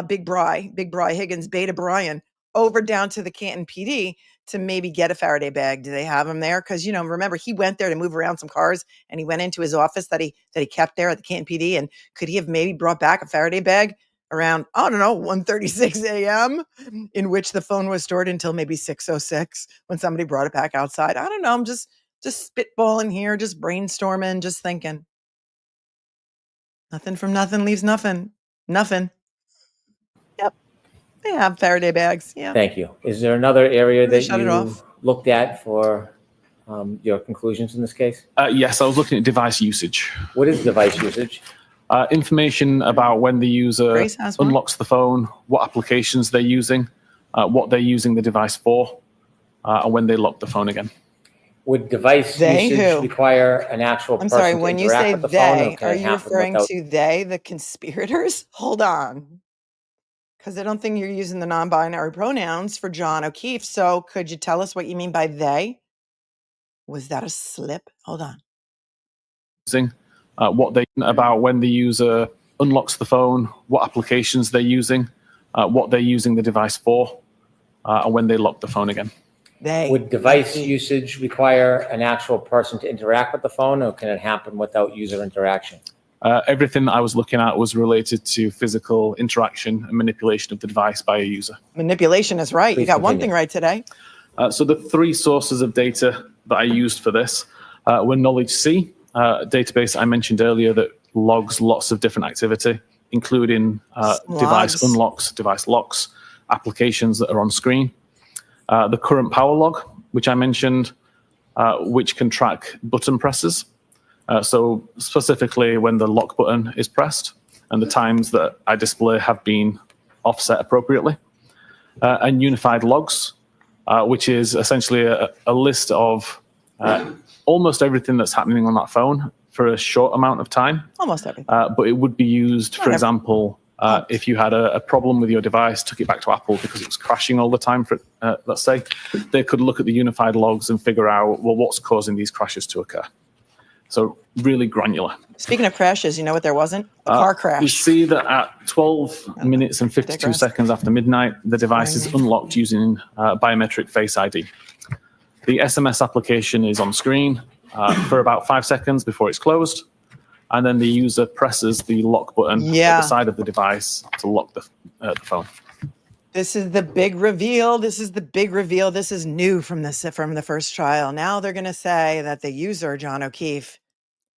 Big Bry Higgins, Beta Brian, over down to the Canton PD to maybe get a Faraday bag? Do they have him there? Because, remember, he went there to move around some cars and he went into his office that he kept there at the Canton PD. And could he have maybe brought back a Faraday bag around, I don't know, 1:36 a.m., in which the phone was stored until maybe 6:06 when somebody brought it back outside? I don't know. I'm just spitballing here, just brainstorming, just thinking. Nothing from nothing leaves nothing. Nothing. Yep. They have Faraday bags. Yeah. Thank you. Is there another area They that shut it you off. looked at for your conclusions in this case? Yes, I was looking at device usage. What is device usage? Information about when the user Grace has one. unlocks the phone, what applications they're using, what they're using the device for, and when they lock the phone again. Would device They usage who? require an actual I'm person sorry, to when you interact say with the phone, or they, can are it you happen referring without- to they, the conspirators? Hold on. Because I don't think you're using the non-binary pronouns for John O'Keefe. So could you tell us what you mean by they? Was that a slip? Hold on. Using what they about when the user unlocks the phone, what applications they're using, what they're using the device for, and when they lock the phone again. They. Would device they. usage require an actual person to interact with the phone, or can it happen without user interaction? Everything that I was looking at was related to physical interaction and manipulation of the device by a user. Manipulation is right. You Please got one continue. thing right today. So the three sources of data that I used for this were Knowledge C, a database I mentioned earlier that logs lots of different activity, including device Logs. unlocks, device locks, applications that are on screen. The current power log, which I mentioned, which can track button presses. So specifically when the lock button is pressed and the times that I display have been offset appropriately. And unified logs, which is essentially a list of almost everything that's happening on that phone for a short amount of time. Almost everything. But it would be used, for Not every- example, if you had a problem with your device, took it back to Apple because it was crashing all the time, for let's say, they could look at the unified logs and figure out, well, what's causing these crashes to occur. So really granular. Speaking of crashes, you know what there wasn't? A car You crash. see that at 12 minutes and 52 digress. seconds after midnight, the device is unlocked using biometric Face ID. The SMS application is on screen for about 5 seconds before it's closed. and then the user presses the lock button at Yeah. the side of the device to lock the phone. This is the big reveal. This is the big reveal. This is new from the first trial. Now they're going to say that the user, John O'Keefe,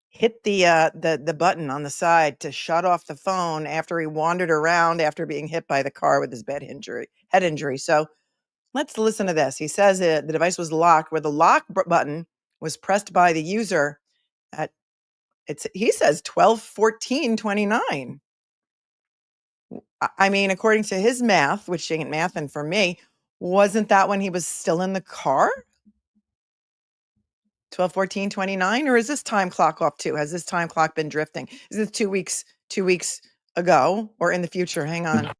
hit the button on the side to shut off the phone after he wandered around after being hit by the car with his head injury. So let's listen to this. He says the device was locked where the lock button was pressed by the user at he says 12:14:29. I mean, according to his math, which ain't mathing for me, wasn't that when he was still in the car? 12:14:29, or is this time clock off too? Has this time clock been drifting? Is this 2 weeks ago or in the future? Hang on.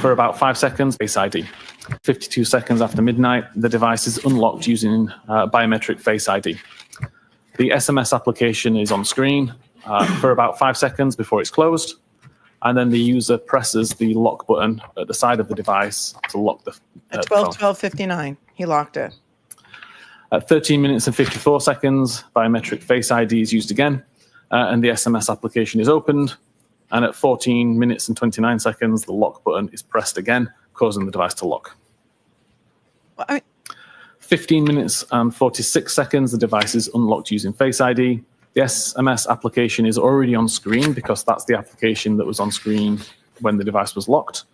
For about 5 seconds, Face ID. 52 seconds after midnight, the device is unlocked using biometric Face ID. The SMS application is on screen for about 5 seconds before it's closed, and then the user presses the lock button at the side of the device to lock the At phone. 12:59, he locked it. At 13 minutes and 54 seconds, biometric Face ID is used again, and the SMS application is opened. And at 14 minutes and 29 seconds, the lock button is pressed again, causing the device to lock. Well, I mean, 15 minutes and 46 seconds, the device is unlocked using Face ID. The SMS application is already on screen because that's the application that was on screen when the device was locked.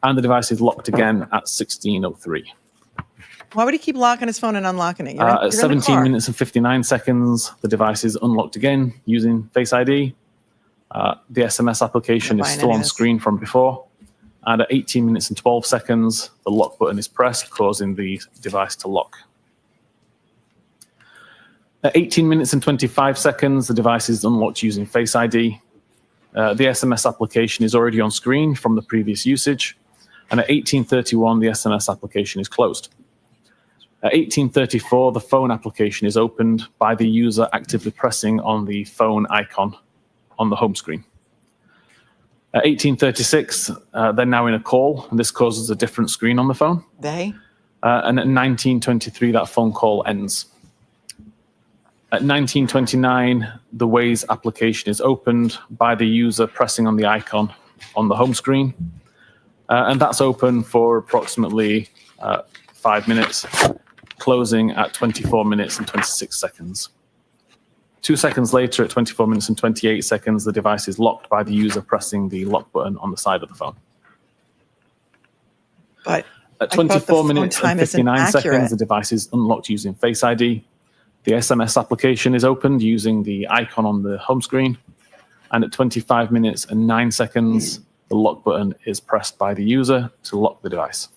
And the device is locked again at 16:03. why would he keep locking his phone and unlocking it? You're in At the 17 car. minutes and 59 seconds, the device is unlocked again using Face ID. The SMS application Not is buying still any on of this. screen from before. And at 18 minutes and 12 seconds, the lock button is pressed, causing the device to lock. At 18 minutes and 25 seconds, the device is unlocked using Face ID. The SMS application is already on screen from the previous usage. And at 18:31, the SMS application is closed. At 18:34, the phone application is opened by the user actively pressing on the phone icon on the home screen. At 18:36, they're now in a call, and this causes a different screen on the phone. And at 19:23, that phone call ends. At 19:29, the Waze application is opened by the user pressing on the icon on the home screen. And that's open for approximately 5 minutes, closing at 24 minutes and 26 seconds. 2 seconds later, at 24 minutes and 28 seconds, the device is locked by the user pressing the lock button on the side of the phone. But At I thought the 24 phone minutes time and isn't 59 accurate. seconds, the device is unlocked using Face ID. The SMS application is opened using the icon on the home screen. And at 25 minutes and 9 seconds, the lock button is pressed by the user to lock the device.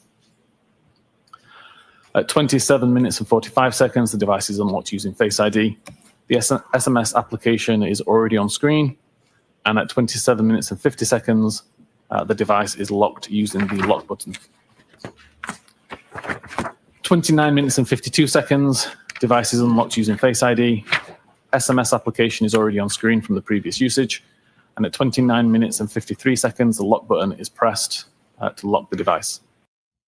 At 27 minutes and 45 seconds, the device is unlocked using Face ID. The SMS application is already on screen. And at 27 minutes and 50 seconds, the device is locked using the lock button. 29 minutes and 52 seconds, device is unlocked using Face ID. SMS application is already on screen from the previous usage. And at 29 minutes and 53 seconds, the lock button is pressed to lock the device.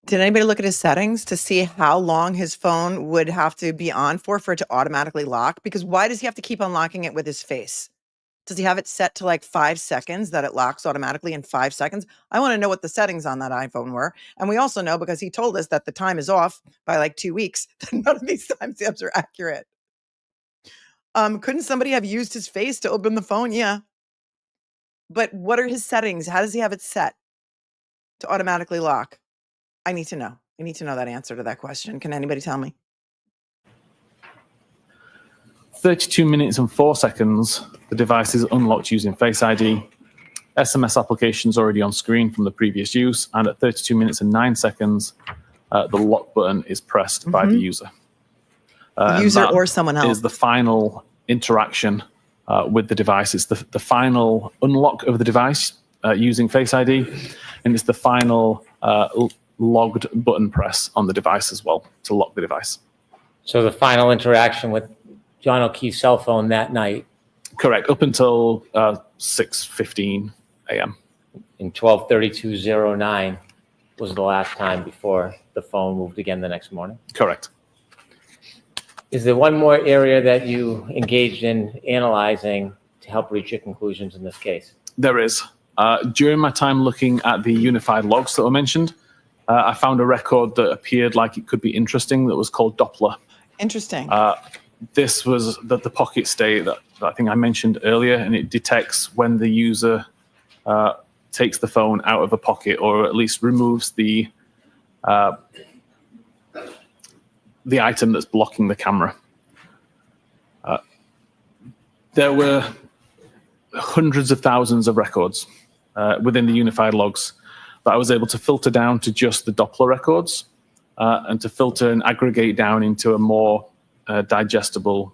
Did anybody look at his settings to see how long his phone would have to be on for it to automatically lock? Because why does he have to keep unlocking it with his face? Does he have it set to like 5 seconds that it locks automatically in 5 seconds? I want to know what the settings on that iPhone were. And we also know, because he told us that the time is off by like 2 weeks, that none of these timestamps are accurate. Couldn't somebody have used his face to open the phone? Yeah. But what are his settings? How does he have it set to automatically lock? I need to know. I need to know that answer to that question. Can anybody tell me? 32 minutes and 4 seconds, the device is unlocked using Face ID. SMS application is already on screen from the previous use. And at 32 minutes and 9 seconds, the lock button is pressed by the user. The user or someone else. Is the final interaction with the device. It's the final unlock of the device using Face ID. And it's the final logged button press on the device as well to lock the device. So the final interaction with John O'Keefe's cell phone that night. Correct, up until 6:15 a.m. In 12:32:09 was the last time before the phone moved again the next morning. Correct. Is there one more area that you engaged in analyzing to help reach your conclusions in this case? There is. During my time looking at the unified logs that were mentioned, I found a record that appeared like it could be interesting that was called Doppler. Interesting. This was the pocket state that I think I mentioned earlier, and it detects when the user takes the phone out of a pocket, or at least removes the item that's blocking the camera. There were hundreds of thousands of records within the unified logs that I was able to filter down to just the Doppler records and to filter and aggregate down into a more digestible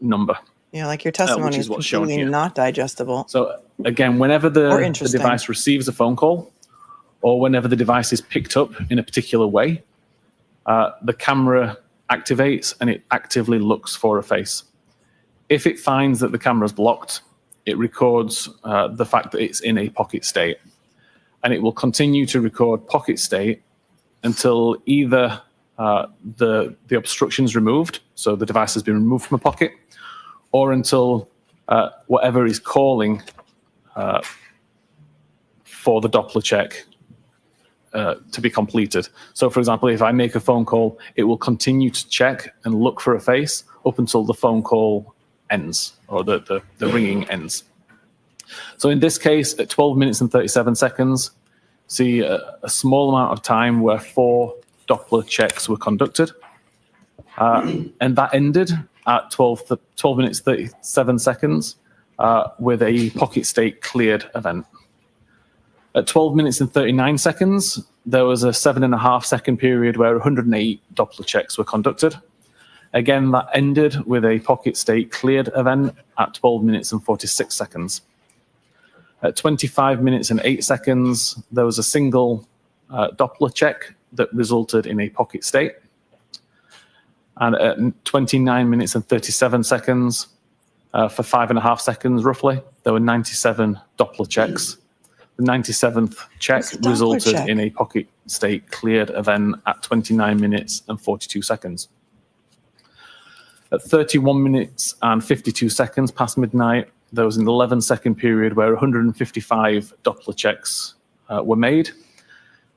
number. Yeah, like your testimony is what's shown completely here. not digestible. So again, whenever the interesting. device receives a phone call, or whenever the device is picked up in a particular way, the camera activates and it actively looks for a face. If it finds that the camera's blocked, it records the fact that it's in a pocket state. And it will continue to record pocket state until either the obstruction is removed, so the device has been removed from a pocket, or until whatever is calling for the Doppler check to be completed. So for example, if I make a phone call, it will continue to check and look for a face up until the phone call ends, or the ringing ends. So in this case, at 12 minutes and 37 seconds, see a small amount of time where 4 Doppler checks were conducted. And that ended at 12 minutes 37 seconds with a pocket state cleared event. At 12 minutes and 39 seconds, there was a 7.5 second period where 108 Doppler checks were conducted. Again, that ended with a pocket state cleared event at 12 minutes and 46 seconds. At 25 minutes and 8 seconds, there was a single Doppler check that resulted in a pocket state. And at 29 minutes and 37 seconds, for 5.5 seconds roughly, there were 97 Doppler checks. The 97th check resulted in a pocket state cleared event at 29 minutes and 42 seconds. At 31 minutes and 52 seconds past midnight, there was an 11-second period where 155 Doppler checks were made.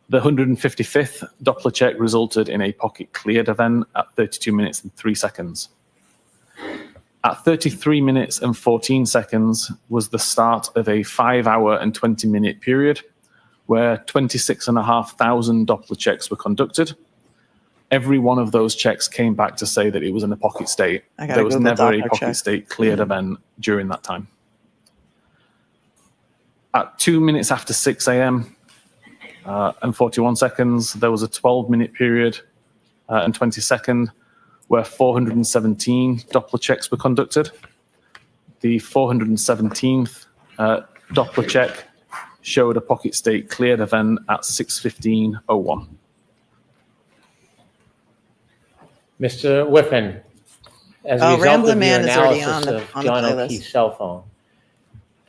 The 155th Doppler check resulted in a pocket cleared event at 32 minutes and 3 seconds. At 33 minutes and 14 seconds was the start of a 5-hour and 20-minute period where 26,500 Doppler checks were conducted. Every one of those checks came back to say that it was in a pocket state. There was never a pocket state cleared event during that time. At 2 minutes after 6 a.m. And 41 seconds, there was a 12-minute period and 20 second where 417 Doppler checks were conducted. The 417th Doppler check showed a pocket state cleared event at 6:15:01. Mr. WHIFFEN, as a result Ramblin' of your Man is already analysis on of the John playlist. O'Keefe's cell phone,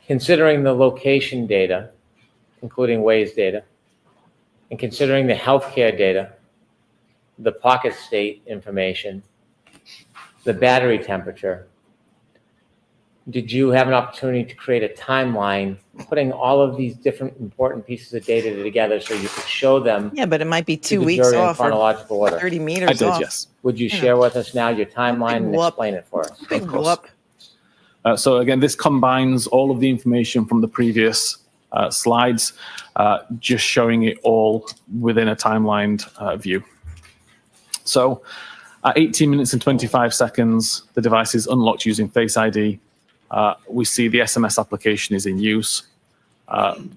considering the location data, including Waze data, and considering the healthcare data, the pocket state information, the battery temperature, did you have an opportunity to create a timeline, putting all of these different important pieces of data together so you could show them Yeah, but it might be to 2 the weeks jury in off or chronological order? 30 meters I did, off. yes. Would you share with us now your timeline and whoop. explain it for us? Big Of course. whoop. So again, this combines all of the information from the previous slides, just showing it all within a timelined view. So at 18 minutes and 25 seconds, the device is unlocked using Face ID. We see the SMS application is in use.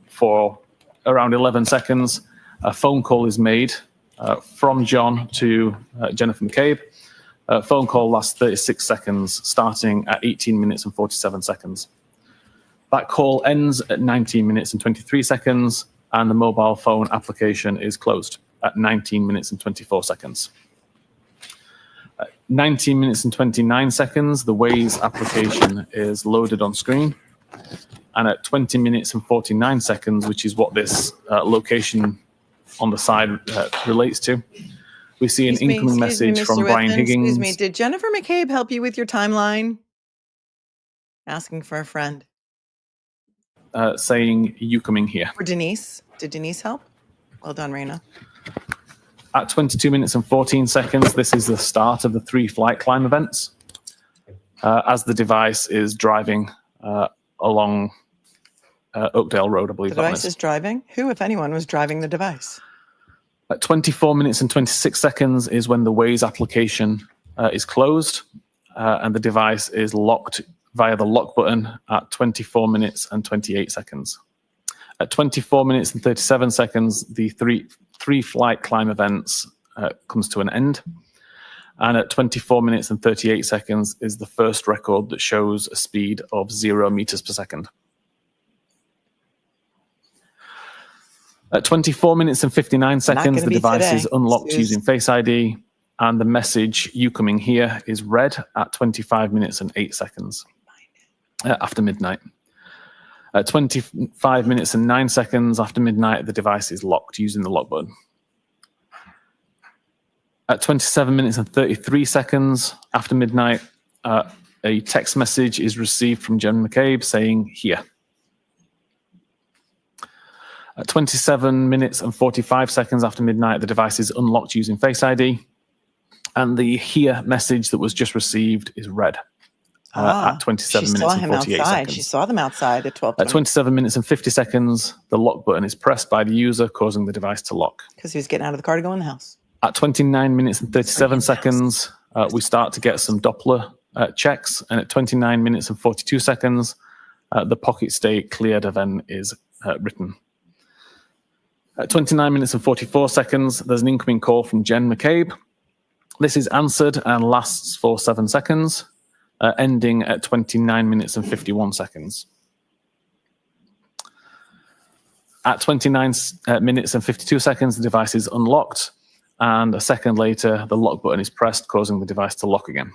For around 11 seconds, a phone call is made from John to Jennifer McCabe. Phone call lasts 36 seconds, starting at 18 minutes and 47 seconds. That call ends at 19 minutes and 23 seconds, and the mobile phone application is closed at 19 minutes and 24 seconds. 19 minutes and 29 seconds, the Waze application is loaded on screen. And at 20 minutes and 49 seconds, which is what this location on the side relates to, we see an incoming message from Mr. Brian Whiffen, Higgins. Excuse me, did Jennifer McCabe help you with your timeline? asking for a friend. saying, "You coming here." For Denise. Did Denise help? Well done, Raina. At 22 minutes and 14 seconds, this is the start of the 3 flight climb events. As the device is driving along Oakdale Road, I believe The that device is. is driving? Who, if anyone, was driving the device? At 24 minutes and 26 seconds is when the Waze application is closed and the device is locked via the lock button at 24 minutes and 28 seconds. At 24 minutes and 37 seconds, the three flight climb events comes to an end. And at 24 minutes and 38 seconds is the first record that shows a speed of 0 meters per second. At 24 minutes and 59 seconds, the device is unlocked using Face ID, and the message, "You coming here," is read at 25 minutes and 8 seconds after midnight. At 25 minutes and 9 seconds after midnight, the device is locked using the lock button. At 27 minutes and 33 seconds after midnight, a text message is received from Jen McCabe saying, "Here." At 27 minutes and 45 seconds after midnight, the device is unlocked using Face ID, and the "Here" message that was just received is read at 27 minutes and 48 seconds. She saw them outside at 12. At 27 minutes and 50 seconds, the lock button is pressed by the user, causing the device to lock. Because he was getting out of the car to go in the house. At 29 minutes and 37 seconds, we start to get some Doppler checks, and at 29 minutes and 42 seconds, the pocket state cleared event is written. At 29 minutes and 44 seconds, there's an incoming call from Jen McCabe. This is answered and lasts for 7 seconds, ending at 29 minutes and 51 seconds. At 29 minutes and 52 seconds, the device is unlocked, and a second later, the lock button is pressed, causing the device to lock again.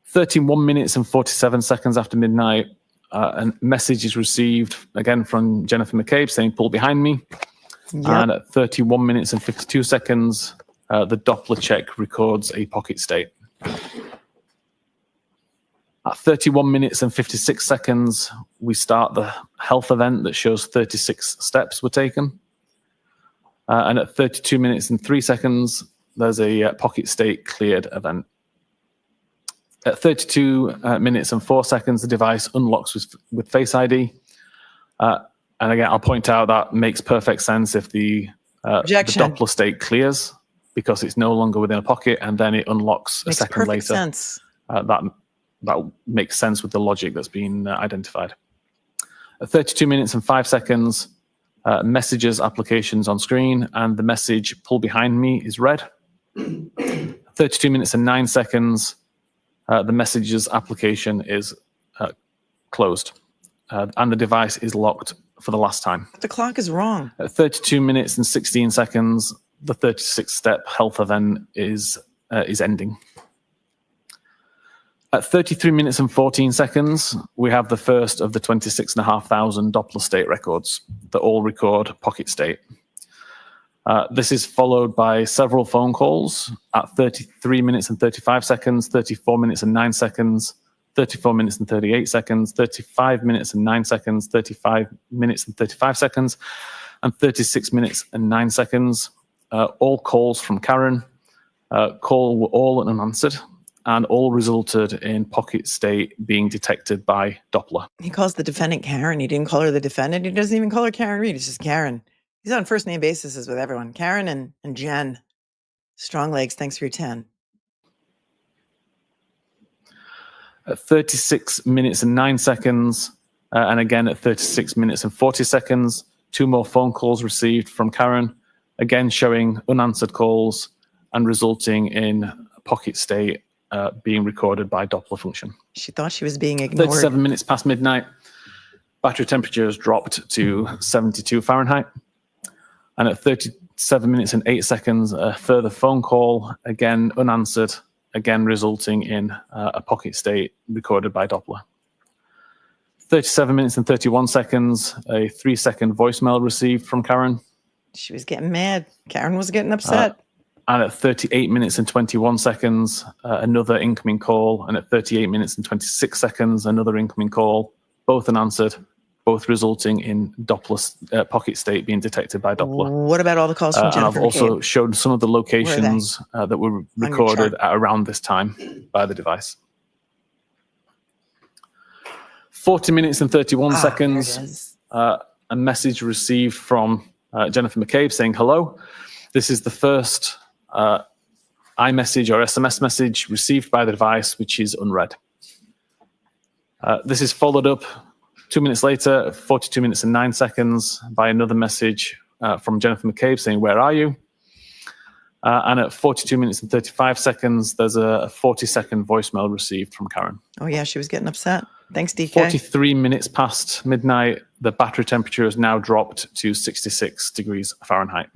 31 minutes and 47 seconds after midnight, a message is received again from Jennifer McCabe saying, "Pull behind me." Yep. And at 31 minutes and 52 seconds, the Doppler check records a pocket state. At 31 minutes and 56 seconds, we start the health event that shows 36 steps were taken. And at 32 minutes and 3 seconds, there's a pocket state cleared event. At 32 minutes and 4 seconds, the device unlocks with Face ID. And again, I'll point out that makes perfect sense if the Doppler state clears, because it's no longer within a pocket, and then it unlocks a second later. Sense. That makes sense with the logic that's been identified. At 32 minutes and 5 seconds, messages applications on screen, and the message "Pull behind me" is read. 32 minutes and 9 seconds, the messages application is closed, and the device is locked for the last time. The clock is wrong. At 32 minutes and 16 seconds, the 36-step health event is ending. At 33 minutes and 14 seconds, we have the first of the 26,500 Doppler state records that all record pocket state. This is followed by several phone calls at 33 minutes and 35 seconds, 34 minutes and 9 seconds, 34 minutes and 38 seconds, 35 minutes and 9 seconds, 35 minutes and 35 seconds, and 36 minutes and 9 seconds. All calls from Karen. Call were all unanswered, and all resulted in pocket state being detected by Doppler. He calls the defendant Karen. He didn't call her the defendant. He doesn't even call her Karen Reed. It's just Karen. He's on first name basis with everyone. Karen and Jen. Strong legs. Thanks for your 10. At 36 minutes and 9 seconds, and again at 36 minutes and 40 seconds, 2 more phone calls received from Karen, again showing unanswered calls and resulting in pocket state being recorded by Doppler function. She thought she was being ignored. 37 minutes past midnight, battery temperature has dropped to 72 Fahrenheit. And at 37 minutes and 8 seconds, a further phone call, again unanswered, again resulting in a pocket state recorded by Doppler. 37 minutes and 31 seconds, a 3-second voicemail received from Karen. She was getting mad. Karen was getting upset. And at 38 minutes and 21 seconds, another incoming call. And at 38 minutes and 26 seconds, another incoming call. Both unanswered, both resulting in Doppler pocket state being detected by Doppler. What about all the calls from And I've Jennifer also McCabe? shown some of the locations that were your recorded chart? at around this time by the device. 40 minutes and 31 There it seconds, is. a message received from Jennifer McCabe saying hello. This is the first iMessage or SMS message received by the device, which is unread. This is followed up 2 minutes later, 42 minutes and 9 seconds, by another message from Jennifer McCabe saying, "Where are you?" And at 42 minutes and 35 seconds, there's a 40-second voicemail received from Karen. Oh, yeah, she was getting upset. Thanks, DK. 43 minutes past midnight, the battery temperature has now dropped to 66 degrees Fahrenheit.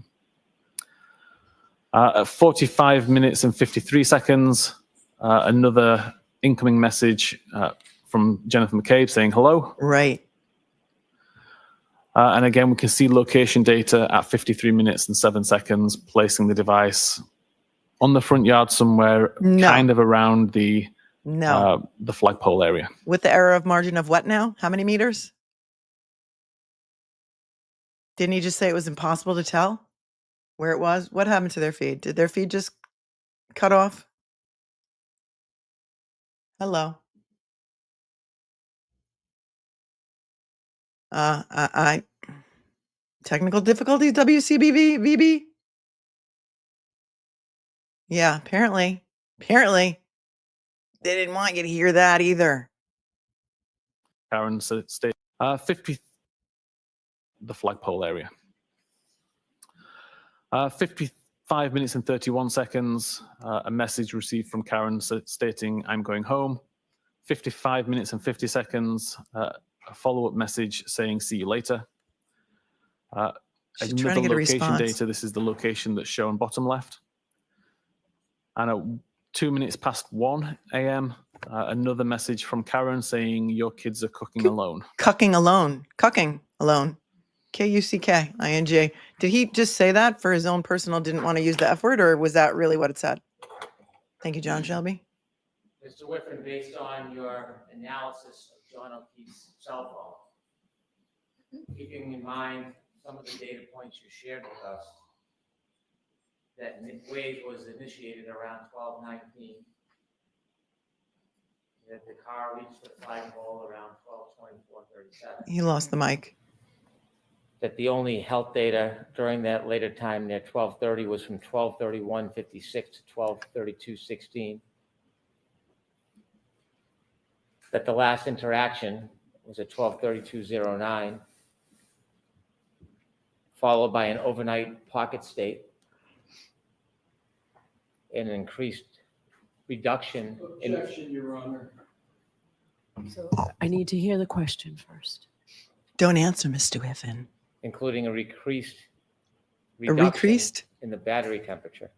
At 45 minutes and 53 seconds, another incoming message from Jennifer McCabe saying hello. Right. And again, we can see location data at 53 minutes and 7 seconds, placing the device on the front yard somewhere, No. kind of around the flagpole area. With the error of margin of what now? How many meters? Didn't he just say it was impossible to tell where it was? What happened to their feed? Did their feed just cut off? Hello. I technical difficulties, WCBV, VB? Yeah, apparently. They didn't want you to hear that either. Karen state 50, the flagpole area. 55 minutes and 31 seconds, a message received from Karen stating, "I'm going home." 55 minutes and 50 seconds, a follow-up message saying, "See you later." She's trying to get a location response. data, this is the location that's shown bottom left. And at 2 minutes past 1 a.m., another message from Karen saying, "Your kids are cooking alone." Cucking alone. Kucking. Did he just say that for his own personal, didn't want to use the F word, or was that really what it said? Thank you, John Shelby. Mr. Whiffen, based on your analysis of John O'Keefe's cell phone, keeping in mind some of the data points you shared with us, that wave was initiated around 12:19, that the car reached the flagpole around 12:24:37. He lost the mic. That the only health data during that later time near 12:30 was from 12:31:56 to 12:32:16. That the last interaction was at 12:32:09, followed by an overnight pocket state and an increased reduction in. Objection, Your Honor. So I need to hear the question first. Don't answer, Mr. Whiffen. Including a reduction Recreased? in the battery temperature.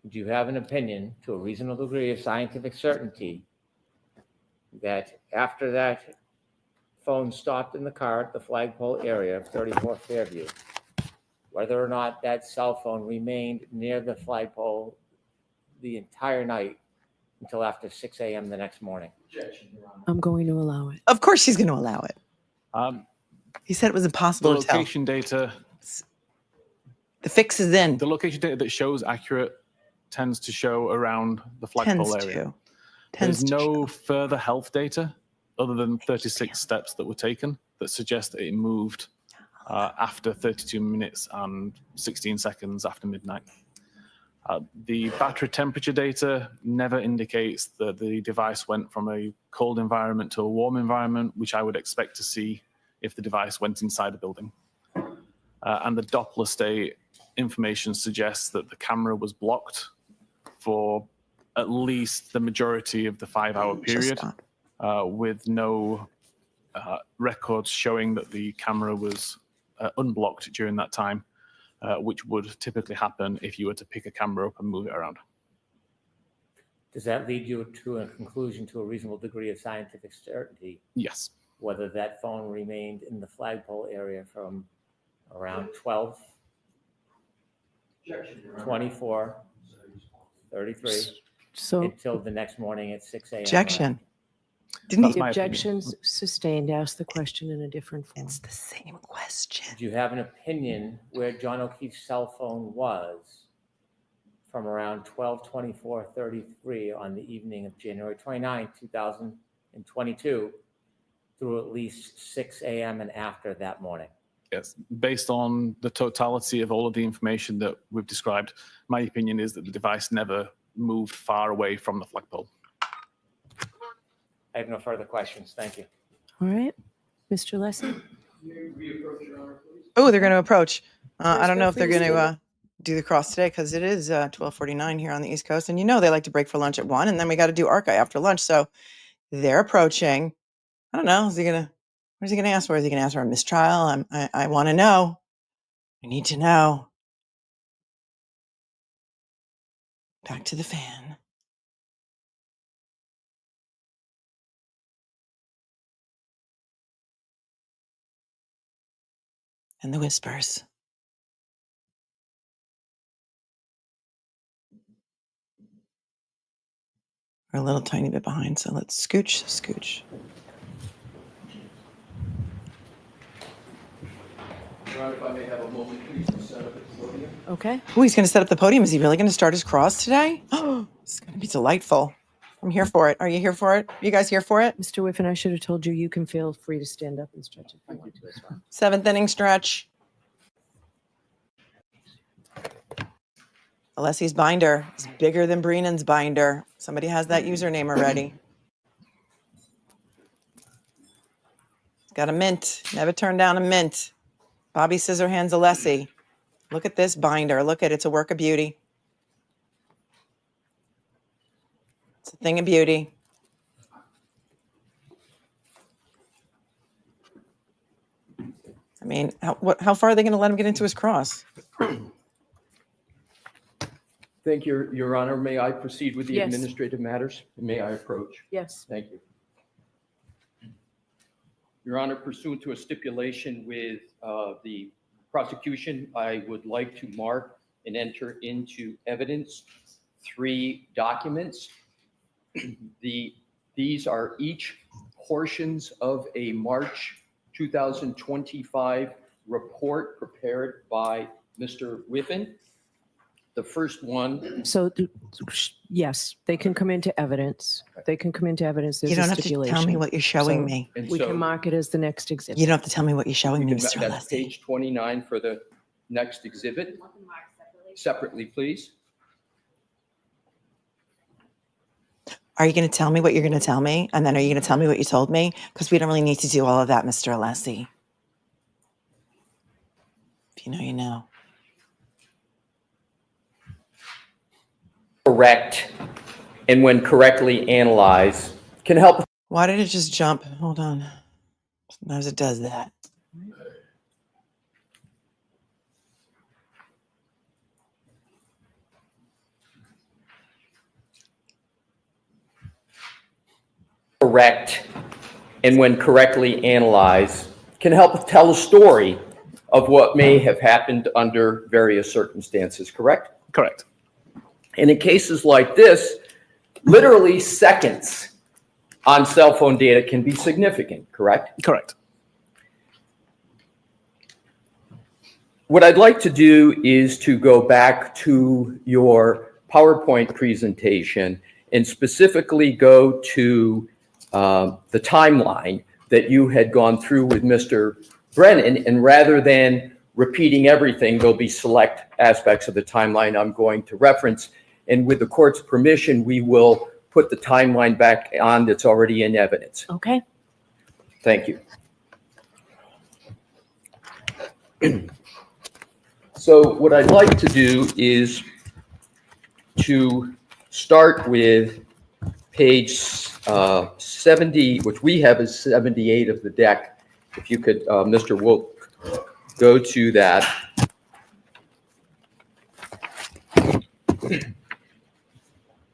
Do you have an opinion to a reasonable degree of scientific certainty that after that phone stopped in the car at the flagpole area of 34 Fairview, whether or not that cell phone remained near the flagpole the entire night until after 6 a.m. the next morning? Objection, Your Honor. I'm going to allow it. Of course she's going to allow it. He said it was The impossible to tell. location data, The fix is in. the location data that shows accurate tends to show around the flagpole Tends area. to. There's Tends to. no further health data other than 36 steps that were taken that suggest that it moved after 32 minutes and 16 seconds after midnight. The battery temperature data never indicates that the device went from a cold environment to a warm environment, which I would expect to see if the device went inside a building. And the Doppler state information suggests that the camera was blocked for at least the majority of the 5-hour She'll period, stop. with no records showing that the camera was unblocked during that time, which would typically happen if you were to pick a camera up and move it around. Does that lead you to a conclusion to a reasonable degree of scientific certainty Yes. whether that phone remained in the flagpole area from around 12 Objection, Your Honor. 24:33 So until the next morning at 6 a.m. Objection. Didn't That's he? my opinion. objections sustained. Ask the question in a different form. It's the same question. Do you have an opinion where John O'Keefe's cell phone was from around 12:24:33 on the evening of January 29, 2022 through at least 6 a.m. and after that morning? Yes, based on the totality of all of the information that we've described, my opinion is that the device never moved far away from the flagpole. I have no further questions. Thank you. All right, Mr. Alessi? May we approach, Your Honor, please? Oh, they're going to approach. I Yes, don't know if they're please going do. to do the cross today because it is 12:49 here on the East Coast. And you know they like to break for lunch at 1, and then we got to do ARCCA after lunch. So they're approaching. I don't know. What is he going to ask for? Is he going to ask for a mistrial? I want to know. I need to know. Back to the fan. And the whispers. We're a little tiny bit behind, so let's scooch. Your Honor, if I may have a moment, please, to set up at the podium. Okay. Oh, he's going to set up the podium. Is he really going to start his cross today? Oh, it's going to be delightful. I'm here for it. Are you here for it? You guys here for it? Mr. Whiffen, I should have told you, you can feel free to stand up and stretch if you want to as well. 7th inning stretch. Alessi's binder is bigger than Brennan's binder. Somebody has that username already. Got a mint. Never turn down a mint. Bobby Scissorhands Alessi. Look at this binder. Look at it. It's a work of beauty. It's a thing of beauty. I mean, how far are they going to let him get into his cross? Thank you, Your Honor. May I proceed with the Yes. administrative matters? May I approach? Yes. Thank you. Your Honor, pursuant to a stipulation with the prosecution, I would like to mark and enter into evidence 3 documents. These are each portions of a March 2025 report prepared by Mr. Whiffen. The first one. So, yes, they can come into evidence. They can come into evidence. There's You don't a have to stipulation. tell me what you're showing So- me. And We so can mark it as the next exhibit. You don't have to tell me what you're showing me, you can- Mr. that's Alessi. page 29 for the next exhibit. Separately, please. Are you going to tell me what you're going to tell me? And then are you going to tell me what you told me? Because we don't really need to do all of that, Mr. Alessi. If you know, you know. Correct, and when correctly analyzed, can help. Why did it just jump? Hold on. Sometimes it does that. Correct, and when correctly analyzed, can help tell a story of what may have happened under various circumstances, correct? Correct. And in cases like this, literally seconds on cell phone data can be significant, correct? Correct. What I'd like to do is to go back to your PowerPoint presentation and specifically go to the timeline that you had gone through with Mr. Brennan, and rather than repeating everything, there'll be select aspects of the timeline I'm going to reference. And with the court's permission, we will put the timeline back on that's already in evidence. Okay. Thank you. So what I'd like to do is to start with page 70, which we have as 78 of the deck. If you could, Mr. Wolf, go to that.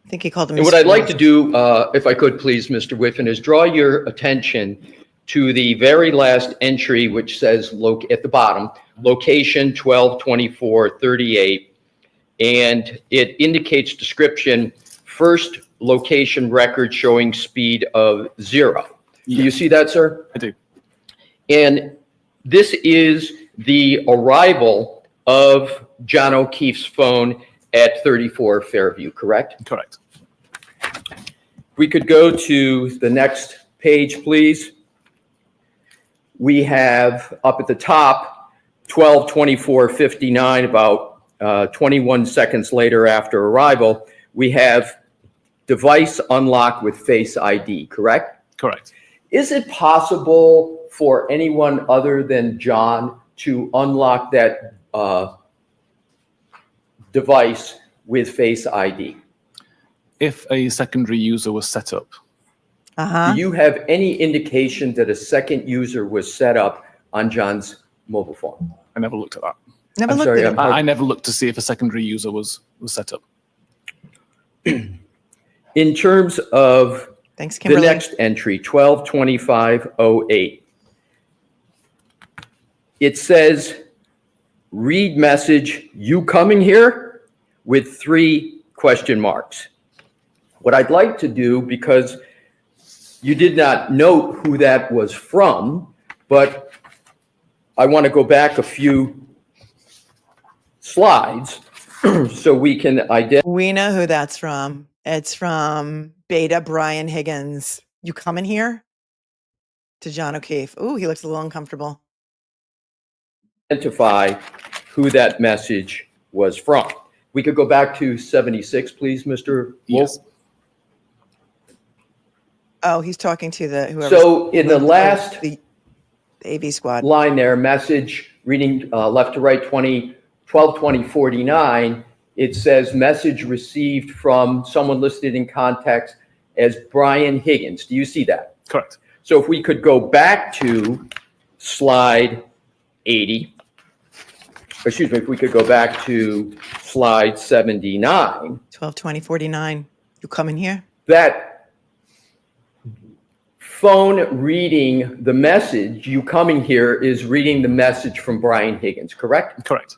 I think he called him. And what I'd like to do, if I could please, Mr. Whiffen, is draw your attention to the very last entry, which says at the bottom, location 122438. and it indicates description, first location record showing speed of 0. Do you see that, sir? I do. And this is the arrival of John O'Keefe's phone at 34 Fairview, correct? Correct. We could go to the next page, please. We have up at the top, 12:24:59, about 21 seconds later after arrival, we have device unlocked with Face ID, correct? Correct. Is it possible for anyone other than John to unlock that device with Face ID? If a secondary user was set up, Do you have any indication that a second user was set up on John's mobile phone? I never looked at that. Never I'm looked sorry, at it. I never looked to see if a secondary user was set up. In terms of Thanks, the Kimberly. next entry, 12:25:08, it says, read message, you coming here? With 3 question marks. What I'd like to do, because you did not note who that was from, but I want to go back a few slides so we can identify. We know who that's from. It's from Beta Brian Higgins. You coming here? To John O'Keefe. Ooh, he looks a little uncomfortable. Who that message was from. We could go back to 76, please, Mr. Wolf. Yes. Oh, he's talking to the whoever. So in the last the AV squad. line there, message reading left to right, 12:20:49, it says message received from someone listed in context as Brian Higgins. Do you see that? Correct. So if we could go back to slide 80, excuse me, if we could go back to slide 79, 12:20:49. You coming here? that phone reading the message, you coming here, is reading the message from Brian Higgins, correct? Correct.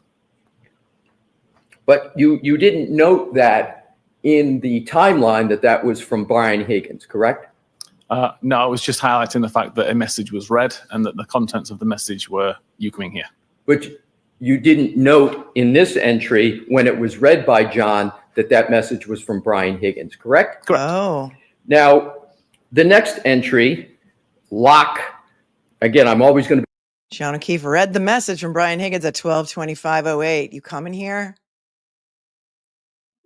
But you didn't note that in the timeline that was from Brian Higgins, correct? No, I was just highlighting the fact that a message was read and that the contents of the message were you coming here. But you didn't note in this entry when it was read by John that message was from Brian Higgins, correct? Correct. Oh, Now, the next entry, lock, again, I'm always going to John O'Keefe read the message from Brian Higgins at 12:25:08. You coming here?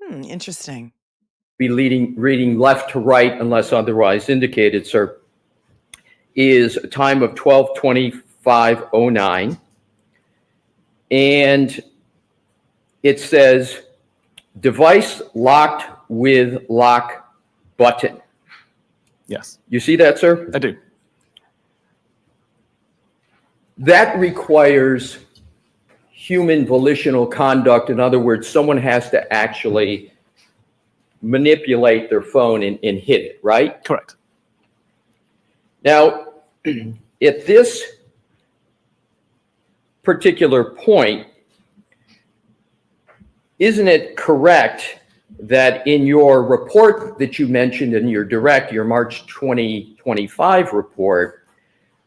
Interesting. be reading left to right unless otherwise indicated, sir, is a time of 12:25:09. And it says device locked with lock button. Yes, You see that, sir? I do. That requires human volitional conduct. In other words, someone has to actually manipulate their phone and hit it, right? Correct. Now, at this particular point, isn't it correct that in your report that you mentioned in your March 2025 report,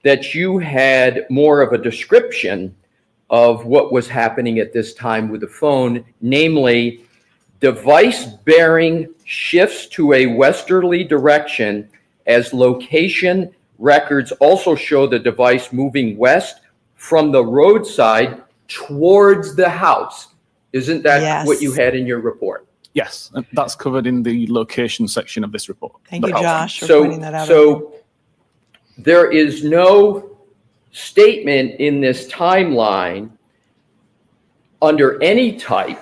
that you had more of a description of what was happening at this time with the phone, namely, device bearing shifts to a westerly direction as location records also show the device moving west from the roadside towards the house. Isn't that Yes. what you had in your report? Yes, and that's covered in the location section of this report. Thank you, The- Josh, for pointing that out. So there is no statement in this timeline under any type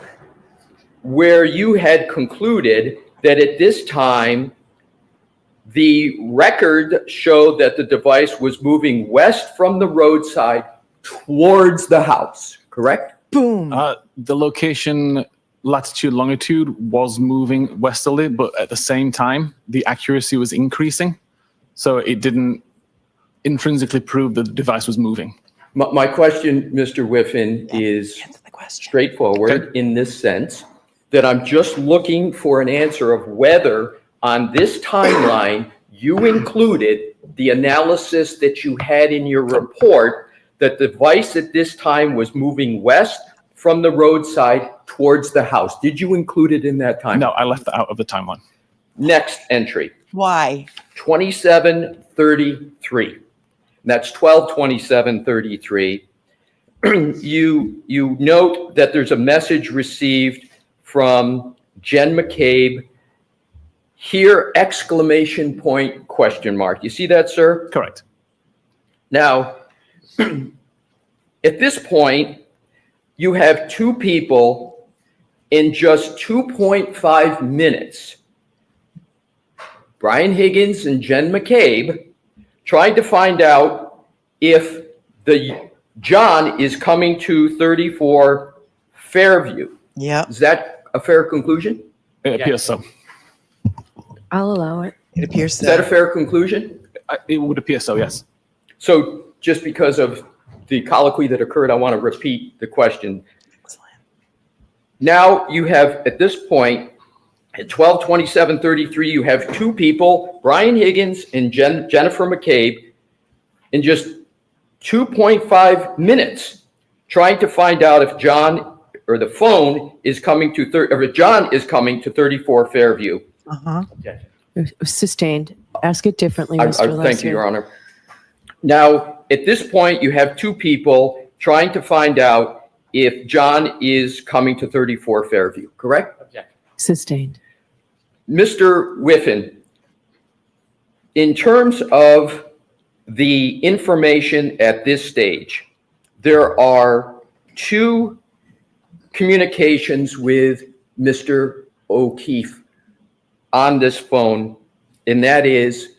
where you had concluded that at this time, the record showed that the device was moving west from the roadside towards the house, correct? Boom. The location latitude, longitude was moving westerly, but at the same time, the accuracy was increasing. So it didn't intrinsically prove that the device was moving. My question, Mr. Whiffen, is Answer the question. straightforward Okay. in this sense. that I'm just looking for an answer of whether on this timeline you included the analysis that you had in your report that the device at this time was moving west from the roadside towards the house. Did you include it in that timeline? No, I left that out of the timeline. Next entry. Why? 2733. That's 12/27/33. You note that there's a message received from Jen McCabe. Here, exclamation point, question mark. You see that, sir? Correct. Now, at this point, you have two people in just 2.5 minutes, Brian Higgins and Jen McCabe, trying to find out if John is coming to 34 Fairview. Yeah, Is that a fair conclusion? It appears so. I'll allow it. it appears Is that a so. fair conclusion? It would appear so, yes. So just because of the colloquy that occurred, I want to repeat the question. Now you have, at this point, at 12/27/33, you have two people, Brian Higgins and Jennifer McCabe, in just 2.5 minutes, trying to find out if John or the phone is coming to, or if John is coming to 34 Fairview. Uh-huh. Sustained. Ask it differently, Mr. Thank you, Alessi. Your Honor. Now, at this point, you have two people trying to find out if John is coming to 34 Fairview, correct? Objection. Sustained. Mr. Whiffen, in terms of the information at this stage, there are two communications with Mr. O'Keefe on this phone, and that is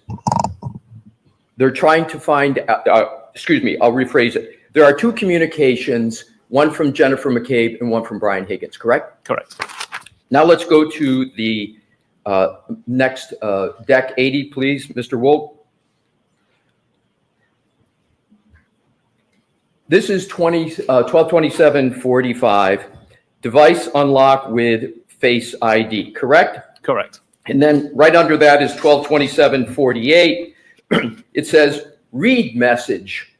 they're trying to find out, excuse me, I'll rephrase it. There are two communications, one from Jennifer McCabe and one from Brian Higgins, correct? Correct. Now let's go to the next deck 80, please, Mr. Wolf. This is 12/27/45, device unlock with Face ID, correct? Correct. And then right under that is 12/27/48. It says read message,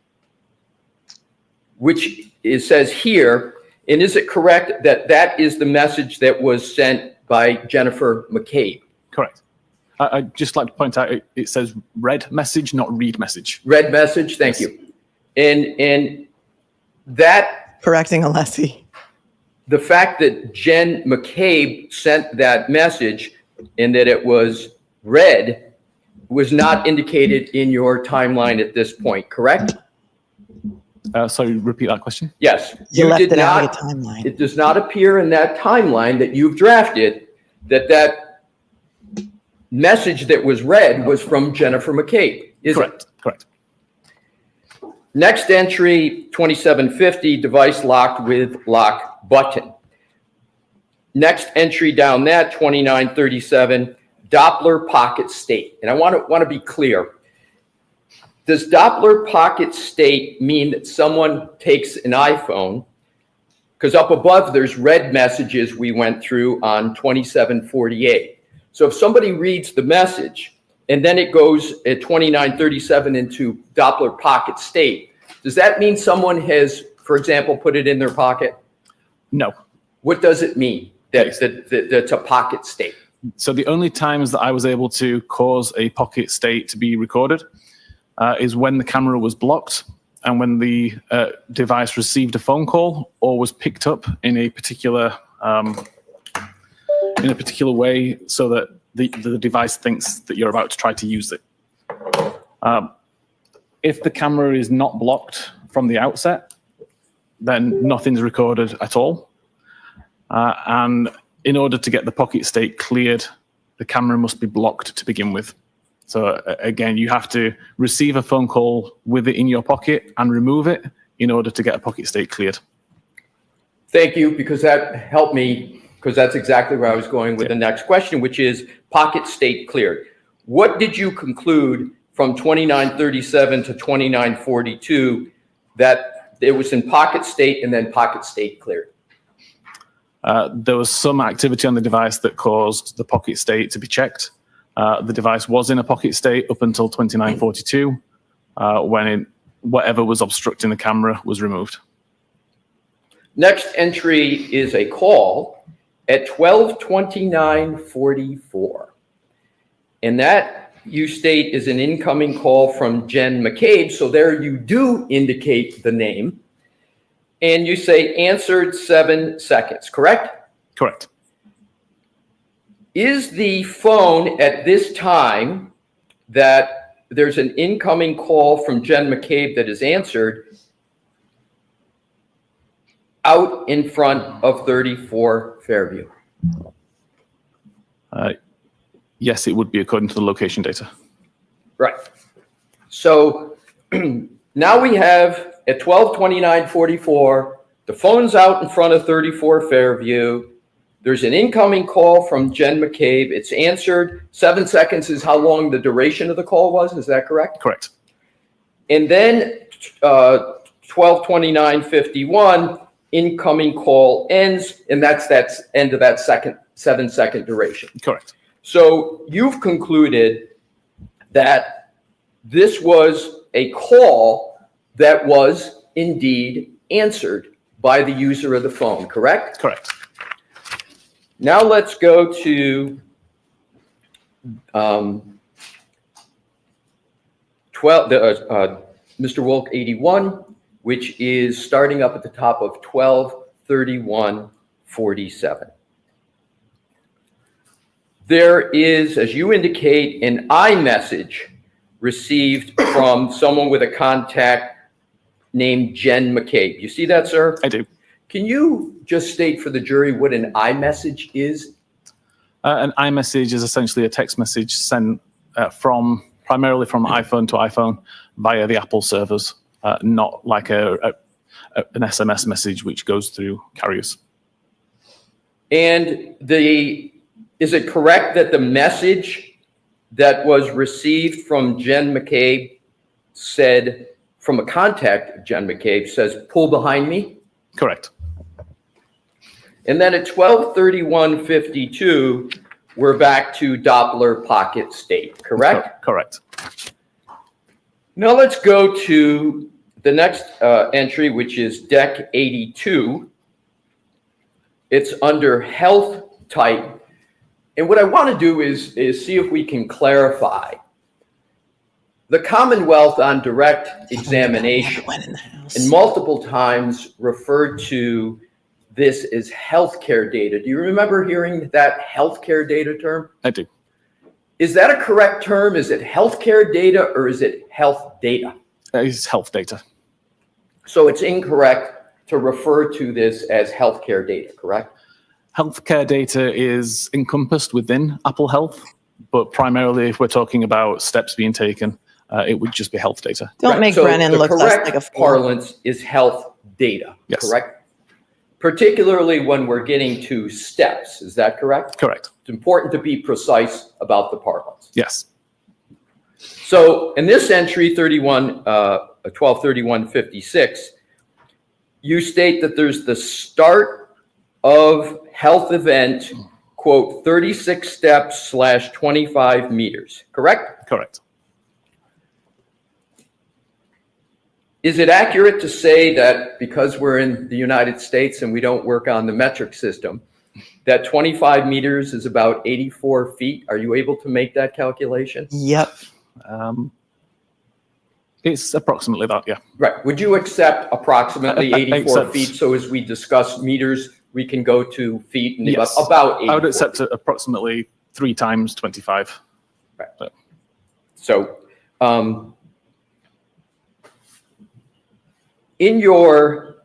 which it says here. And is it correct that that is the message that was sent by Jennifer McCabe? Correct. I'd just like to point out it says read message, not read message. Read message, thank you. And that, Correcting Alessi. the fact that Jen McCabe sent that message and that it was read was not indicated in your timeline at this point, correct? Sorry, repeat that question. Yes. You left did it out of not. your timeline. It does not appear in that timeline that you've drafted that message that was read was from Jennifer McCabe, is it? Correct. Correct. Next entry, 2750, device locked with lock button. Next entry down that, 2937, Doppler pocket state. And I want to be clear. Does Doppler pocket state mean that someone takes an iPhone? Because up above, there's red messages we went through on 2748. So if somebody reads the message and then it goes at 2937 into Doppler pocket state, does that mean someone has, for example, put it in their pocket? No. What does it mean that's a pocket state? So the only times that I was able to cause a pocket state to be recorded is when the camera was blocked and when the device received a phone call or was picked up in a particular way so that the device thinks that you're about to try to use it. If the camera is not blocked from the outset, then nothing's recorded at all. And in order to get the pocket state cleared, the camera must be blocked to begin with. So again, you have to receive a phone call with it in your pocket and remove it in order to get a pocket state cleared. Thank you, because that helped me, because that's exactly where I was going with the next question, which is pocket state cleared. What did you conclude from 2937 to 2942 that it was in pocket state and then pocket state cleared? There was some activity on the device that caused the pocket state to be checked. The device was in a pocket state up until 2942, when whatever was obstructing the camera was removed. Next entry is a call at 12:29:44. And that, you state, is an incoming call from Jen McCabe. So there you do indicate the name. And you say answered 7 seconds, correct? Correct. Is the phone at this time that there's an incoming call from Jen McCabe that is answered out in front of 34 Fairview? Yes, it would be according to the location data. Right. So now we have at 12:29:44, the phone's out in front of 34 Fairview. There's an incoming call from Jen McCabe. It's answered. 7 seconds is how long the duration of the call was. Is that correct? Correct. And then 12:29:51, incoming call ends, and that's end of that 7-second duration. Correct. So you've concluded that this was a call that was indeed answered by the user of the phone, correct? Correct. Now let's go to Mr. Wolk 81, which is starting up at the top of 12:31:47. There is, as you indicate, an iMessage received from someone with a contact named Jen McCabe. You see that, sir? I do. Can you just state for the jury what an iMessage is? An iMessage is essentially a text message sent primarily from iPhone to iPhone via the Apple servers, not like an SMS message which goes through carriers. And is it correct that the message that was received from Jen McCabe said, from a contact, Jen McCabe says, "Pull behind me"? Correct. And then at 12:31:52, we're back to Doppler pocket state, correct? Correct. Now let's go to the next entry, which is Deck 82. It's under health type. And what I want to do is see if we can clarify. The Commonwealth on direct examination and multiple times referred to this as healthcare data. Do you remember hearing that healthcare data term? I do. Is that a correct term? Is it healthcare data or is it health data? It's health data. So it's incorrect to refer to this as healthcare data, correct? Healthcare data is encompassed within Apple Health, but primarily if we're talking about steps being taken, it would just be health data. Don't make So Brennan the look less like a correct fool. parlance is health data, Yes. correct? Particularly when we're getting to steps, is that correct? Correct. It's important to be precise about the parlance. Yes. So in this entry, 12:31:56, you state that there's the start of health event, quote, 36 steps / 25 meters, correct? Correct. Is it accurate to say that because we're in the United States and we don't work on the metric system, that 25 meters is about 84 feet? Are you able to make that calculation? Yep. It's approximately that, yeah. Right. Would you accept approximately Makes 84 sense. feet? So as we discuss meters, we can go to feet and Yes. about 84 I would accept feet. approximately 3 times 25. Right. So in your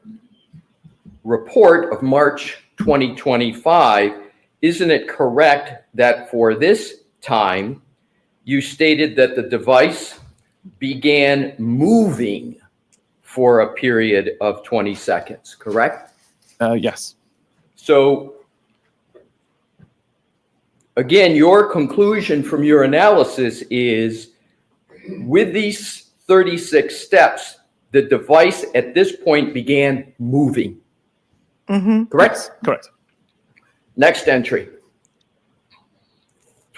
report of March 2025, isn't it correct that for this time, you stated that the device began moving for a period of 20 seconds, correct? Yes. So again, your conclusion from your analysis is with these 36 steps, the device at this point began moving, Mm-hmm. correct? Correct. Next entry,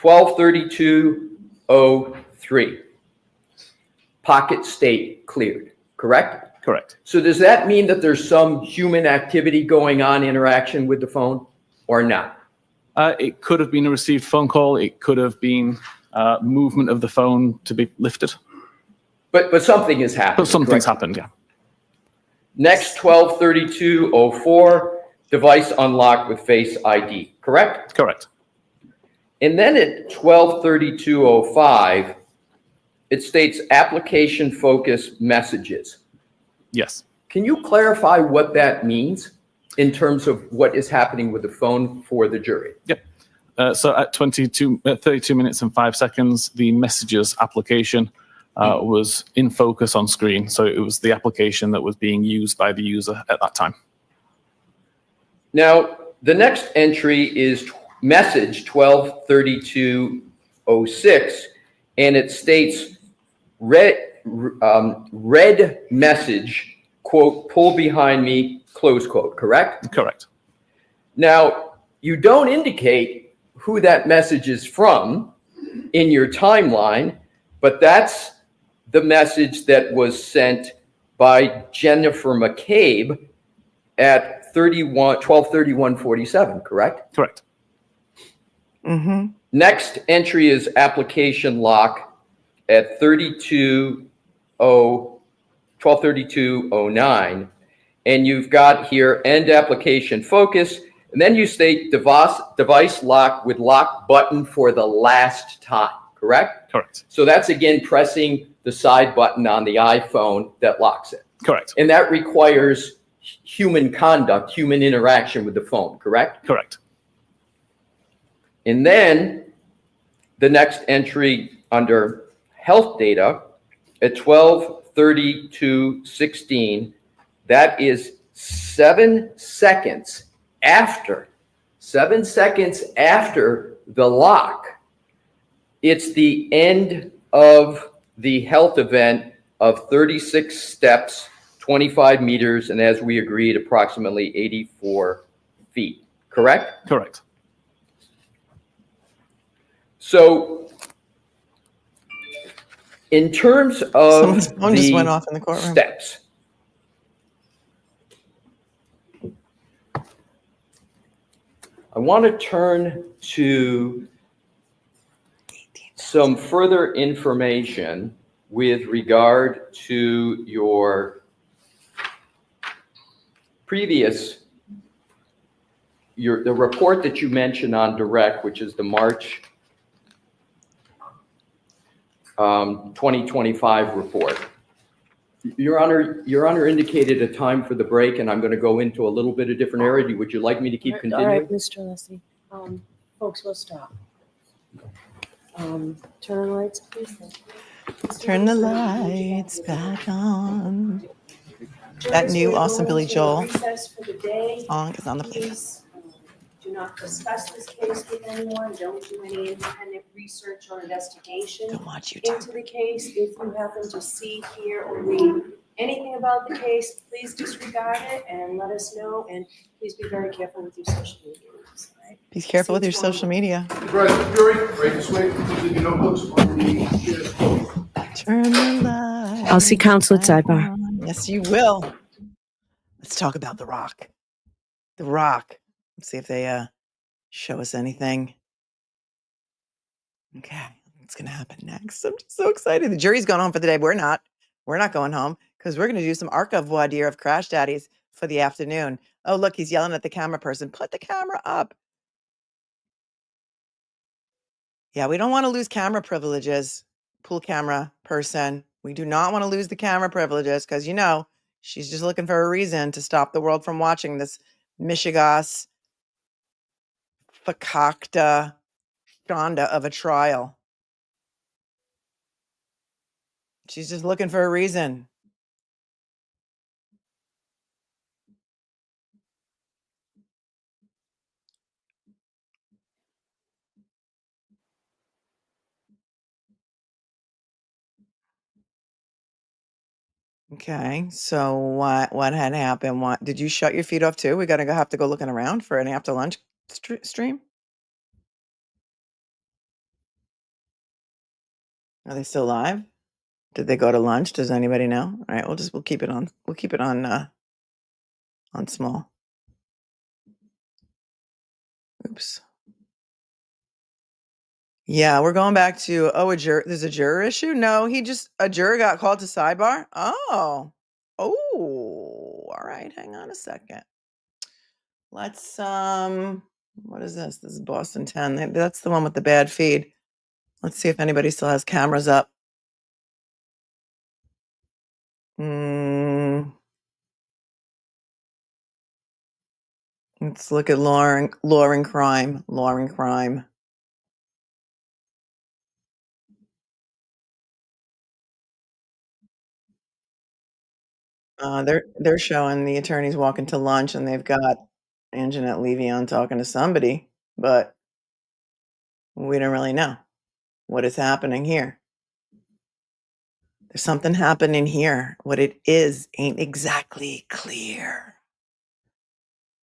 123203. Pocket state cleared, correct? Correct. So does that mean that there's some human activity going on, interaction with the phone, or not? It could have been a received phone call. It could have been movement of the phone to be lifted. But something has happened. But something's correct? happened, yeah. Next, 123204, device unlocked with Face ID, correct? Correct. And then at 123205, it states application focus messages. Yes. Can you clarify what that means in terms of what is happening with the phone for the jury? Yep. So at 32 minutes and 5 seconds, the messages application was in focus on screen. So it was the application that was being used by the user at that time. Now, the next entry is message 123206, and it states red message, quote, pull behind me, close quote, correct? Correct. Now, you don't indicate who that message is from in your timeline, but that's the message that was sent by Jennifer McCabe at 123147, correct? Correct. Mm-hmm. Next entry is application lock at 123209, and you've got here end application focus, and then you state device lock with lock button for the last time, correct? Correct. So that's again pressing the side button on the iPhone that locks it. Correct. And that requires human conduct, human interaction with the phone, correct? Correct. And then the next entry under health data at 123216, that is 7 seconds after the lock. It's the end of the health event of 36 steps, 25 meters, and as we agreed, approximately 84 feet, correct? Correct. So in terms of Someone's phone just went the off in the courtroom. steps, I want to turn to some further information with regard to your previous, the report that you mentioned on direct, which is the March 2025 report. Your Honor indicated a time for the break, and I'm going to go into a little bit of different area. Would you like me to keep All continuing? right, Mr. Alessi. Folks, we'll stop. Turn on the lights, please. Thank you. Turn the lights back on. That new awesome Billy Joel Recess for the day. song is on the playlist. Please do not discuss this case with anyone. Don't do any independent research or investigation Don't watch into YouTube. the case. If you happen to see, hear, or read anything about the case, please disregard it and let us know. And please be very careful with your social media. use, right? Be careful with your social media. President Fury, ready to swing, using your notebooks on the chair's closed. Turn the lights. I'll see counsel at back sidebar. on. Yes, you will. Let's talk about The Rock. The Rock. Let's see if they show us anything. Okay, what's gonna happen next? I'm just so excited. The jury's gone home for the day. We're not. We're not going home because we're gonna do some ARCCA Voir Dire of Crash Daddies for the afternoon. Oh, look, he's yelling at the camera person. Put the camera up. Yeah, we don't want to lose camera privileges, pool camera person. We do not want to lose the camera privileges because, you know, she's just looking for a reason to stop the world from watching this Michigas fakakta shonda of a trial. She's just looking for a reason. Okay, so what had happened? What did you shut your feet off too? We gotta have to go looking around for an after lunch stream? Are they still live? Did they go to lunch? Does anybody know? All right, we'll keep it on. We'll keep it on small. Oops. Yeah, we're going back to there's a juror issue? No, a juror got called to sidebar? Oh. Oh, all right, hang on a second. Let's what is this? This is Boston 10. That's the one with the bad feed. Let's see if anybody still has cameras up. Let's look at law and crime. Law and crime. They're showing the attorneys walking to lunch, and they've got Anjanette Levy on talking to somebody, but we don't really know what is happening here. There's something happening here. What it is ain't exactly clear.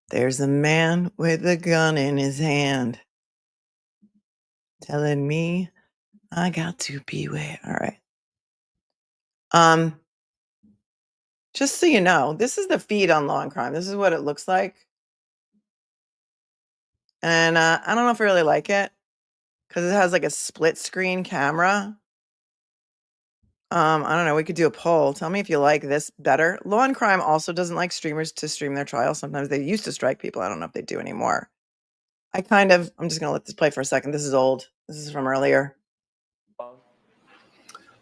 There's a man with a gun in his hand telling me I got to beware. All right. Just so you know, this is the feed on Law and Crime. This is what it looks like. And I don't know if I really like it because it has like a split screen camera. I don't know. We could do a poll. Tell me if you like this better. Law and Crime also doesn't like streamers to stream their trial. Sometimes they used to strike people. I don't know if they do anymore. I'm just going to let this play for a second. This is old. This is from earlier.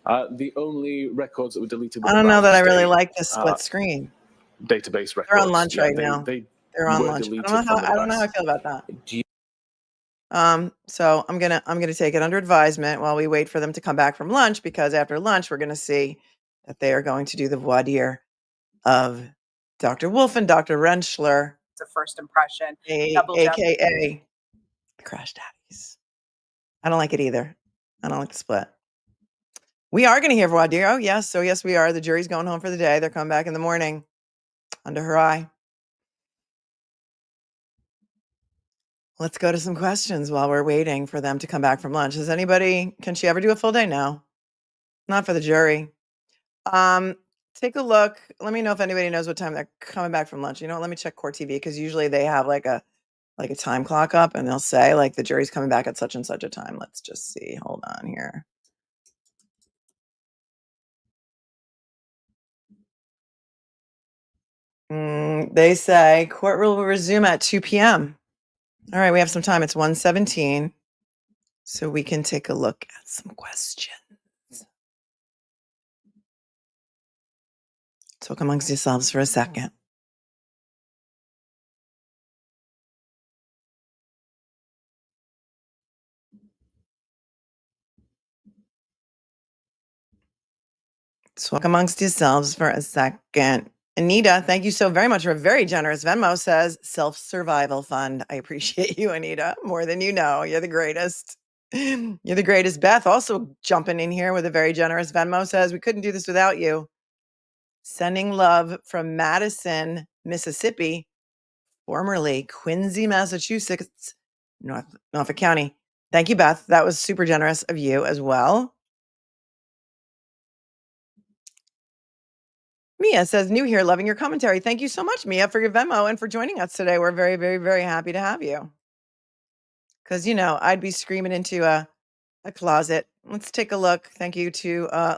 The only records that were deleted. I don't know that I really like this split screen. Database records. They're on lunch right now. They're on lunch. I don't know how I feel about that. So I'm gonna take it under advisement while we wait for them to come back from lunch, because after lunch we're gonna see that they are going to do the voir dire of Dr. WOLFE and Dr. RENTSCHLER. It's a first impression. AKA Crash Daddies. I don't like it either. I don't like the split. We are gonna hear voir dire. Oh yes, so yes we are. The jury's going home for the day. They're coming back in the morning under her eye. Let's go to some questions while we're waiting for them to come back from lunch. Can she ever do a full day? No, not for the jury. Take a look. Let me know if anybody knows what time they're coming back from lunch. You know what? Let me check Court TV, because usually they have like a time clock up, and they'll say like the jury's coming back at such and such a time. Let's just see. Hold on here. They say court will resume at 2 p.m. All right, we have some time. It's 1:17, so we can take a look at some questions. Talk amongst yourselves for a second. Talk amongst yourselves for a second. Anita, thank you so very much for a very generous Venmo. Says self-survival fund. I appreciate you, Anita, more than you know. You're the greatest. You're the greatest. Beth also jumping in here with a very generous Venmo. Says we couldn't do this without you. Sending love from Madison, Mississippi, formerly Quincy, Massachusetts, Norfolk County. Thank you, Beth. That was super generous of you as well. Mia says, new here, loving your commentary. Thank you so much, Mia, for your Venmo and for joining us today. We're very, very, very happy to have you. Because, I'd be screaming into a closet. Let's take a look. Thank you to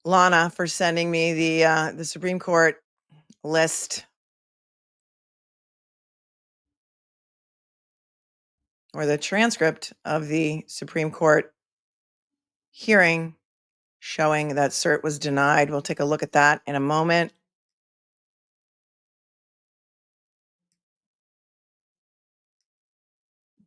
Lana for sending me the Supreme Court list, or the transcript of the Supreme Court hearing showing that cert was denied. We'll take a look at that in a moment.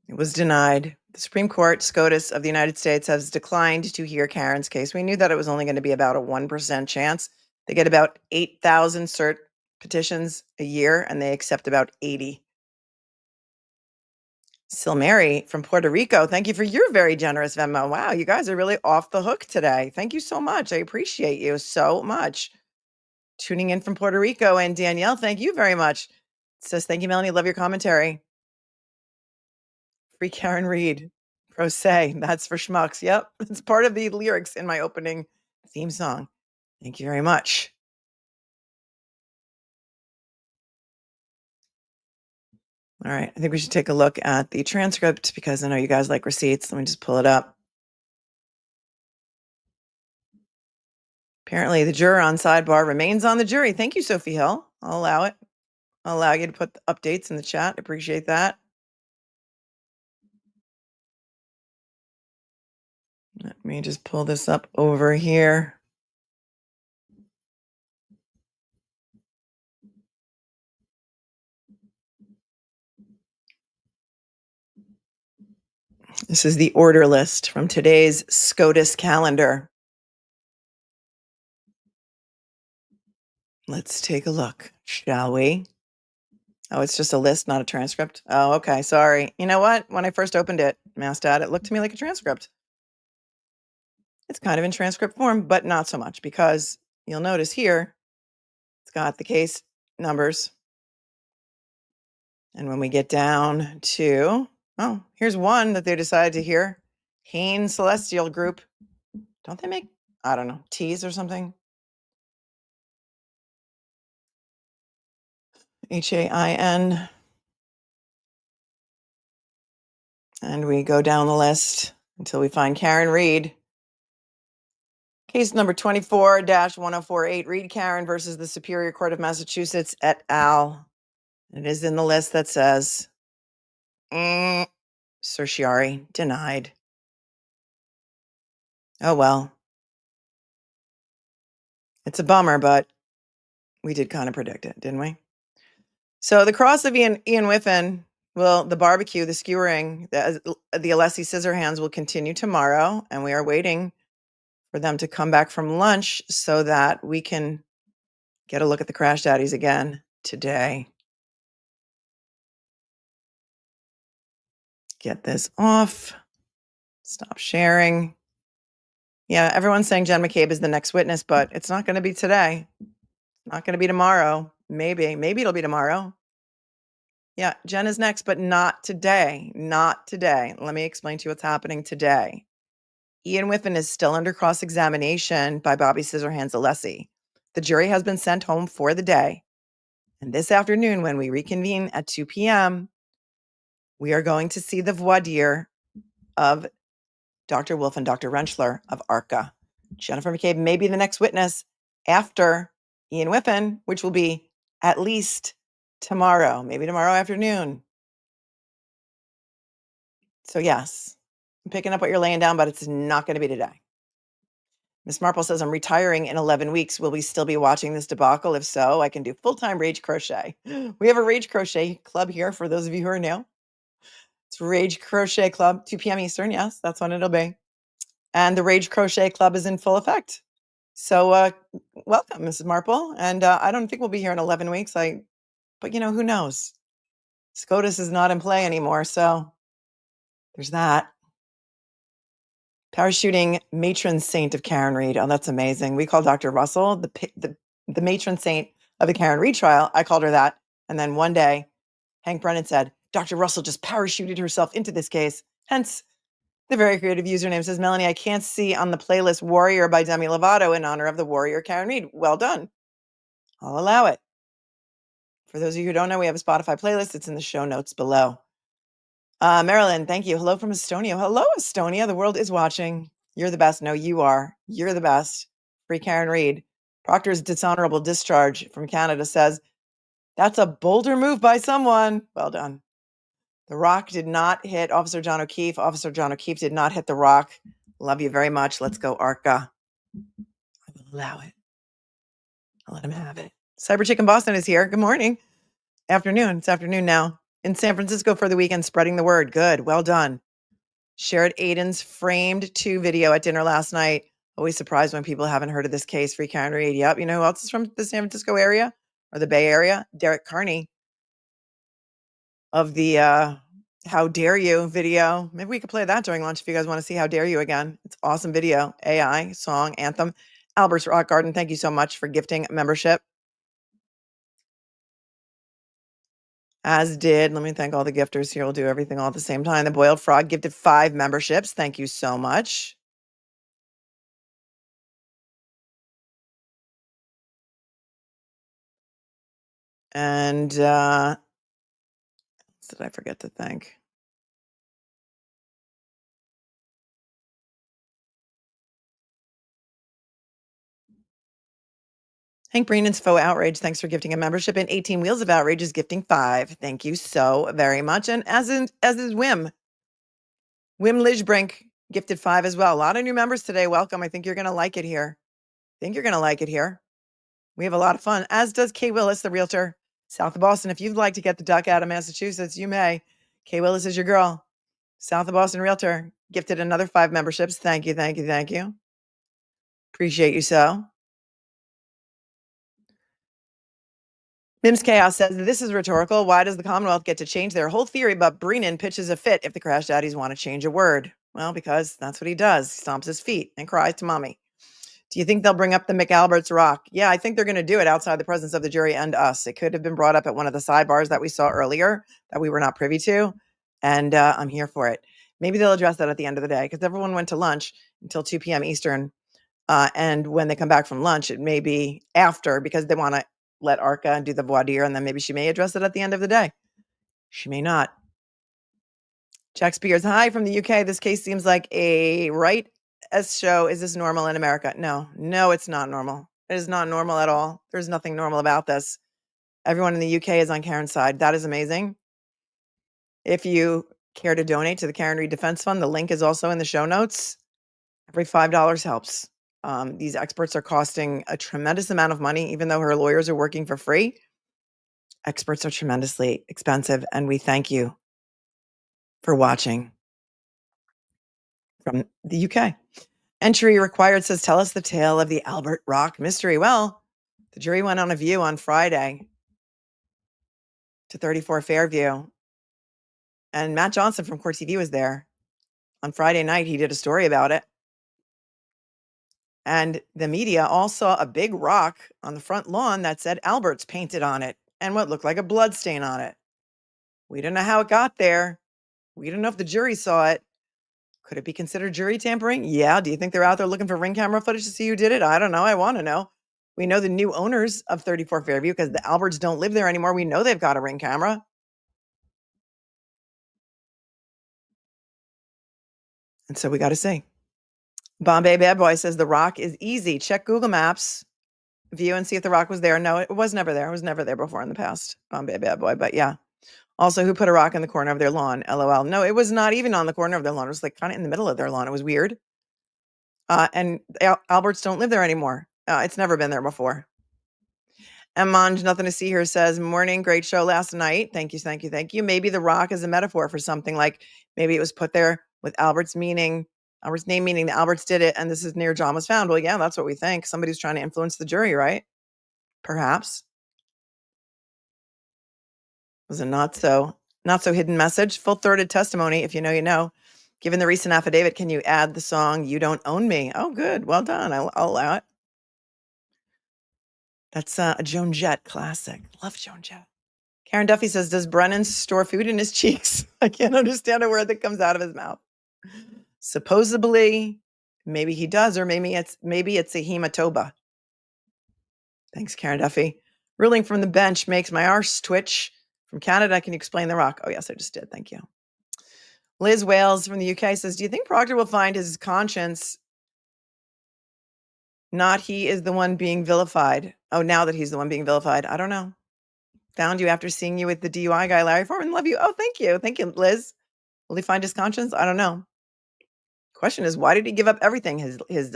It was denied. The Supreme Court, SCOTUS of the United States, has declined to hear Karen's case. We knew that it was only going to be about a 1% chance. They get about 8,000 cert petitions a year, and they accept about 80. Silmary from Puerto Rico, thank you for your very generous Venmo. Wow, you guys are really off the hook today. Thank you so much. I appreciate you so much. Tuning in from Puerto Rico. And Danielle, thank you very much Says, thank you, Melanie. Love your commentary. Free Karen Reed. Pro se. That's for schmucks. Yep. It's part of the lyrics in my opening theme song. Thank you very much. All right. I think we should take a look at the transcript because I know you guys like receipts. Let me just pull it up. Apparently, the juror on sidebar remains on the jury. Thank you, Sophie Hill. I'll allow it. I'll allow you to put the updates in the chat. Appreciate that. Let me just pull this up over here. This is the order list from today's SCOTUS calendar. Let's take a look, shall we? Oh, it's just a list, not a transcript. Oh, okay. Sorry. You know what? When I first opened it, Mastat, it looked to me like a transcript. It's kind of in transcript form, but not so much because you'll notice here, it's got the case numbers. And when we get down to, oh, here's one that they decided to hear. Hain Celestial Group. Don't they make, I don't know, teas or something? Hain. And we go down the list until we find Karen Reed. Case number 24-1048, Reed Karen versus the Superior Court of Massachusetts et al. It is in the list that says, certiorari denied. Oh, well. It's a bummer, but we did kind of predict it, didn't we? So the cross of Ian WHIFFEN, well, the barbecue, the skewering, the Alessi scissor hands will continue tomorrow, and we are waiting for them to come back from lunch so that we can get a look at the crash daddies again today. Get this off. Stop sharing. Yeah, everyone's saying Jen McCabe is the next witness, but it's not going to be today. Not going to be tomorrow. Maybe it'll be tomorrow. Yeah, Jen is next, but not today. Not today. Let me explain to you what's happening today. Ian WHIFFEN is still under cross-examination by Bobby Scissorhands Alessi. The jury has been sent home for the day. And this afternoon, when we reconvene at 2 p.m., we are going to see the voir dire of Dr. WOLFE and Dr. RENTSCHLER of ARCCA. Jennifer McCabe may be the next witness after Ian WHIFFEN, which will be at least tomorrow, maybe tomorrow afternoon. So yes, I'm picking up what you're laying down, but it's not going to be today. Miss Marple says, I'm retiring in 11 weeks. Will we still be watching this debacle? If so, I can do full-time Rage Crochet. We have a Rage Crochet club here for those of you who are new. It's Rage Crochet Club, 2 p.m. Eastern. Yes, that's when it'll be. And the Rage Crochet Club is in full effect. So welcome, Mrs. Marple. And I don't think we'll be here in 11 weeks. But you know, who knows? SCOTUS is not in play anymore. So there's that. Parachuting matron saint of Karen Reed. Oh, that's amazing. We call Dr. Russell the matron saint of the Karen Reed trial. I called her that. And then one day, Hank Brennan said, Dr. Russell just parachuted herself into this case. Hence, the very creative username says, Melanie, I can't see on the playlist Warrior by Demi Lovato in honor of the warrior Karen Reed. Well done. I'll allow it. For those of you who don't know, we have a Spotify playlist. It's in the show notes below. Marilyn, thank you. Hello from Estonia. Hello, Estonia. The world is watching. You're the best. No, you are. You're the best. Free Karen Reed. Proctor's dishonorable discharge from Canada says, that's a bolder move by someone. Well done. The rock did not hit Officer John O'Keefe. Officer John O'Keefe did not hit the rock. Love you very much. Let's go, ARCCA. I will allow it. I'll let him have it. Cyber Chicken Boston is here. Good morning. Afternoon. It's afternoon now. In San Francisco for the weekend, spreading the word. Good. Well done. Shared Aiden's Framed 2 video at dinner last night. Always surprised when people haven't heard of this case. Free Karen Reed. Yep. You know who else is from the San Francisco area or the Bay Area? Derek Carney of the How Dare You video. Maybe we could play that during lunch if you guys want to see How Dare You again. It's awesome video. AI, song, anthem. Albert's Rock Garden, thank you so much for gifting membership. As did, let me thank all the gifters here. We'll do everything all at the same time. The Boiled Frog gifted 5 memberships. Thank you so much. And what did I forget to thank? Hank Brennan's Faux Outrage, thanks for gifting a membership. And 18 Wheels of Outrage is gifting 5. Thank you so very much. And as is Wim. Wim Ligebrink gifted 5 as well. A lot of new members today. Welcome. I think you're going to like it here. We have a lot of fun, as does Kay Willis, the realtor, south of Boston. If you'd like to get the duck out of Massachusetts, you may. Kay Willis is your girl. South of Boston realtor gifted another 5 memberships. Thank you, thank you, thank you. Appreciate you so. Mims Chaos says, this is rhetorical. Why does the Commonwealth get to change their whole theory, but Brennan pitches a fit if the crash daddies want to change a word? Well, because that's what he does. He stomps his feet and cries to mommy. Do you think they'll bring up the McAlbert's rock? Yeah, I think they're going to do it outside the presence of the jury and us. It could have been brought up at one of the sidebars that we saw earlier that we were not privy to. And I'm here for it. Maybe they'll address that at the end of the day because everyone went to lunch until 2 p.m. Eastern. And when they come back from lunch, it may be after because they want to let ARCCA do the voir dire, and then maybe she may address it at the end of the day. She may not. Jack Spears, hi from the UK. This case seems like a right as show. Is this normal in America? No, it's not normal. It is not normal at all. There's nothing normal about this. Everyone in the UK is on Karen's side. That is amazing. If you care to donate to the Karen Reed Defense Fund, the link is also in the show notes. Every $5 helps. These experts are costing a tremendous amount of money, even though her lawyers are working for free. Experts are tremendously expensive, and we thank you for watching from the UK. Entry required says, tell us the tale of the Albert Rock mystery. Well, the jury went on a view on Friday to 34 Fairview, and Matt Johnson from Court TV was there. On Friday night, he did a story about it. And the media all saw a big rock on the front lawn that said Albert's painted on it and what looked like a blood stain on it. We don't know how it got there. We don't know if the jury saw it. Could it be considered jury tampering? Yeah. Do you think they're out there looking for ring camera footage to see who did it? I don't know. I want to know. We know the new owners of 34 Fairview because the Alberts don't live there anymore. We know they've got a ring camera. And so we got to see. Bombay Bad Boy says the rock is easy. Check Google Maps, view, and see if the rock was there. No, it was never there. It was never there before in the past. Bombay Bad Boy. But yeah. Also, who put a rock in the corner of their lawn? LOL. No, it was not even on the corner of their lawn. It was like kind of in the middle of their lawn. It was weird. And Alberts don't live there anymore. It's never been there before. Emonj, nothing to see here, says, morning, great show last night. Thank you, thank you, thank you. Maybe the rock is a metaphor for something like maybe it was put there with Albert's name meaning the Alberts did it, and this is near John was found. Well, yeah, that's what we think. Somebody's trying to influence the jury, right? Perhaps. Was a not so hidden message. Full-throated testimony. If you know, you know. Given the recent affidavit, can you add the song "You Don't Own Me"? Oh, good. Well done. I'll allow it. That's a Joan Jett classic. Love Joan Jett. Karen Duffy says, does Brennan store food in his cheeks? I can't understand a word that comes out of his mouth. Supposedly, maybe he does, or maybe it's a hematoba. Thanks, Karen Duffy. Ruling from the bench makes my arse twitch. From Canada, can you explain the rock? Oh, yes, I just did. Thank you. Liz Wales from the UK says, do you think Proctor will find his conscience not he is the one being vilified? Oh, now that he's the one being vilified. I don't know. Found you after seeing you with the DUI guy, Larry Foreman. Love you. Oh, thank you. Thank you, Liz. Will he find his conscience? I don't know. Question is, why did he give up everything? His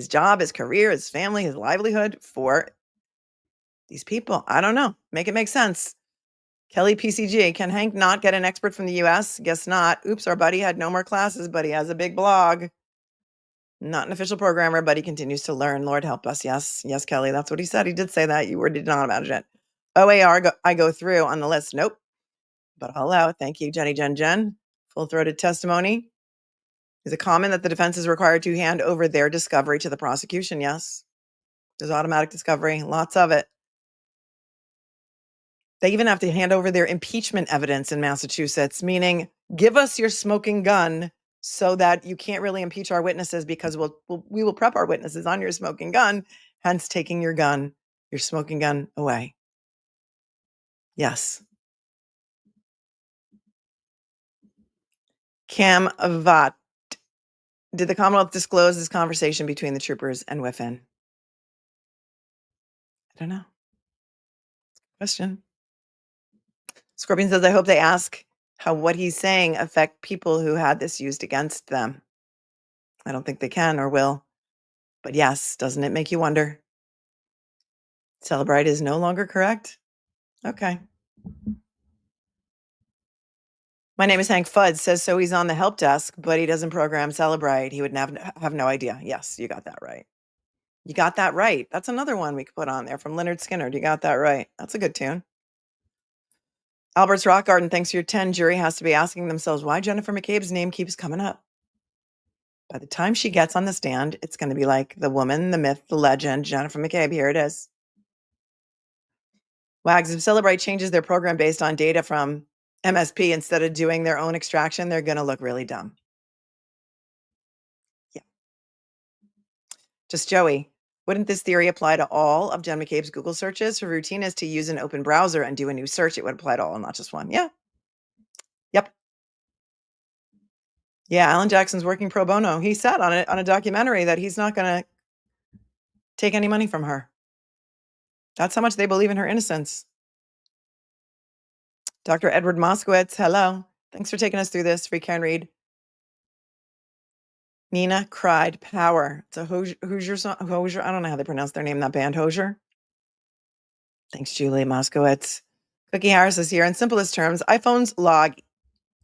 job, his career, his family, his livelihood for these people? I don't know. Make it make sense. Kelly PCG, can Hank not get an expert from the US? Guess not. Oops, our buddy had no more classes, but he has a big blog. Not an official programmer, but he continues to learn. Lord help us. Yes, Kelly. That's what he said. He did say that. You did not imagine it. OAR, I go through on the list. Nope. But I'll allow it. Thank you, Jenny Jen. Full-throated testimony. Is it common that the defense is required to hand over their discovery to the prosecution? Yes. There's automatic discovery. Lots of it. They even have to hand over their impeachment evidence in Massachusetts, meaning give us your smoking gun so that you can't really impeach our witnesses because we will prep our witnesses on your smoking gun, hence taking your smoking gun away. Yes. Cam Avat. Did the Commonwealth disclose this conversation between the troopers and WHIFFEN? I don't know. Question. Scorpion says, I hope they ask how what he's saying affect people who had this used against them. I don't think they can or will. But yes, doesn't it make you wonder? Cellebrite is no longer correct? Okay. My name is Hank Fudd, says so he's on the help desk, but he doesn't program Cellebrite. He would have no idea. Yes, you got that right. You got that right. That's another one we could put on there from Leonard Skinner. You got that right. That's a good tune. Albert's Rock Garden, thanks for your 10. Jury has to be asking themselves why Jennifer McCabe's name keeps coming up. By the time she gets on the stand, it's going to be like the woman, the myth, the legend, Jennifer McCabe. Here it is. Wags, if Cellebrite changes their program based on data from MSP instead of doing their own extraction, they're going to look really dumb. Yeah. Just Joey, wouldn't this theory apply to all of Jen McCabe's Google searches? Her routine is to use an open browser and do a new search. It would apply to all, not just one. Yeah. Yep. Yeah, Alan Jackson's working pro bono. He said on a documentary that he's not going to take any money from her. That's how much they believe in her innocence. Dr. Edward Moskowitz, hello. Thanks for taking us through this. Free Karen Reed. Nina cried power. It's a Hoosier song. Hoosier. I don't know how they pronounce their name, that band, Hoosier. Thanks, Julie Moskowitz. Cookie Harris is here. In simplest terms, iPhones log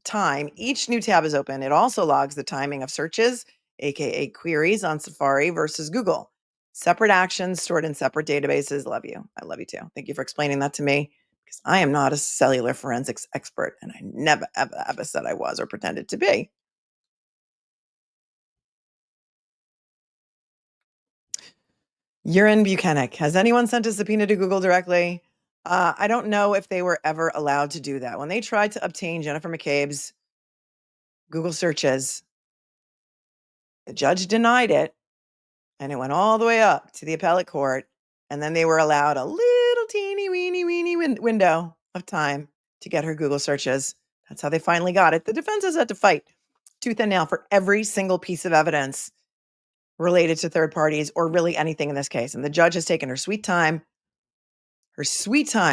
time. Each new tab is open. It also logs the timing of searches, aka queries on Safari versus Google. Separate actions stored in separate databases. Love you. I love you too. Thank you for explaining that to me because I am not a cellular forensics expert and I never, ever said I was or pretended to be. Urine Buchanan. Has anyone sent a subpoena to Google directly? I don't know if they were ever allowed to do that. When they tried to obtain Jennifer McCabe's Google searches, the judge denied it, and it went all the way up to the appellate court, and then they were allowed a little teeny weeny window of time to get her Google searches. That's how they finally got it. The defense has had to fight tooth and nail for every single piece of evidence related to third parties or really anything in this case. And the judge has taken her sweet time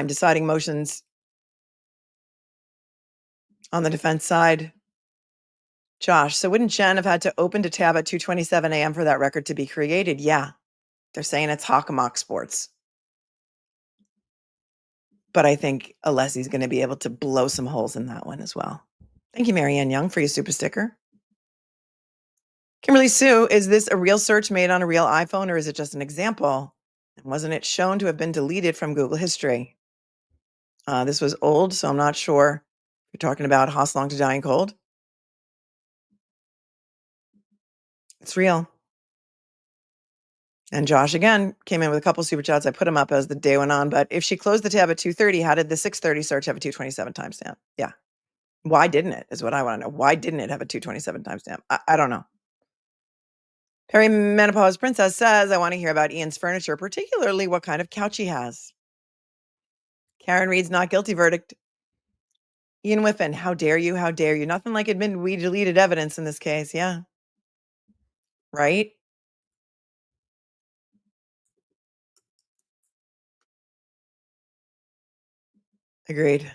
deciding motions on the defense side. Josh, so wouldn't Jen have had to open to tab at 2:27 a.m. for that record to be created? Yeah. They're saying it's Hockamock Sports. But I think Alessi's going to be able to blow some holes in that one as well. Thank you, Marianne Young, for your super sticker. Kimberly Sue, is this a real search made on a real iPhone or is it just an example? And wasn't it shown to have been deleted from Google history? This was old, so I'm not sure. You're talking about Hoslong to Dying Cold. It's real. And Josh, again, came in with a couple super chats. I put them up as the day went on. But if she closed the tab at 2:30, how did the 6:30 search have a 2:27 timestamp? Yeah. Why didn't it, is what I want to know. Why didn't it have a 2:27 timestamp? I don't know. Perimenopause Princess says, I want to hear about Ian's furniture, particularly what kind of couch he has. Karen Reed's not guilty verdict. Ian Whiffen, how dare you? How dare you? Nothing like admitting we deleted evidence in this case. Yeah. Right? Agreed.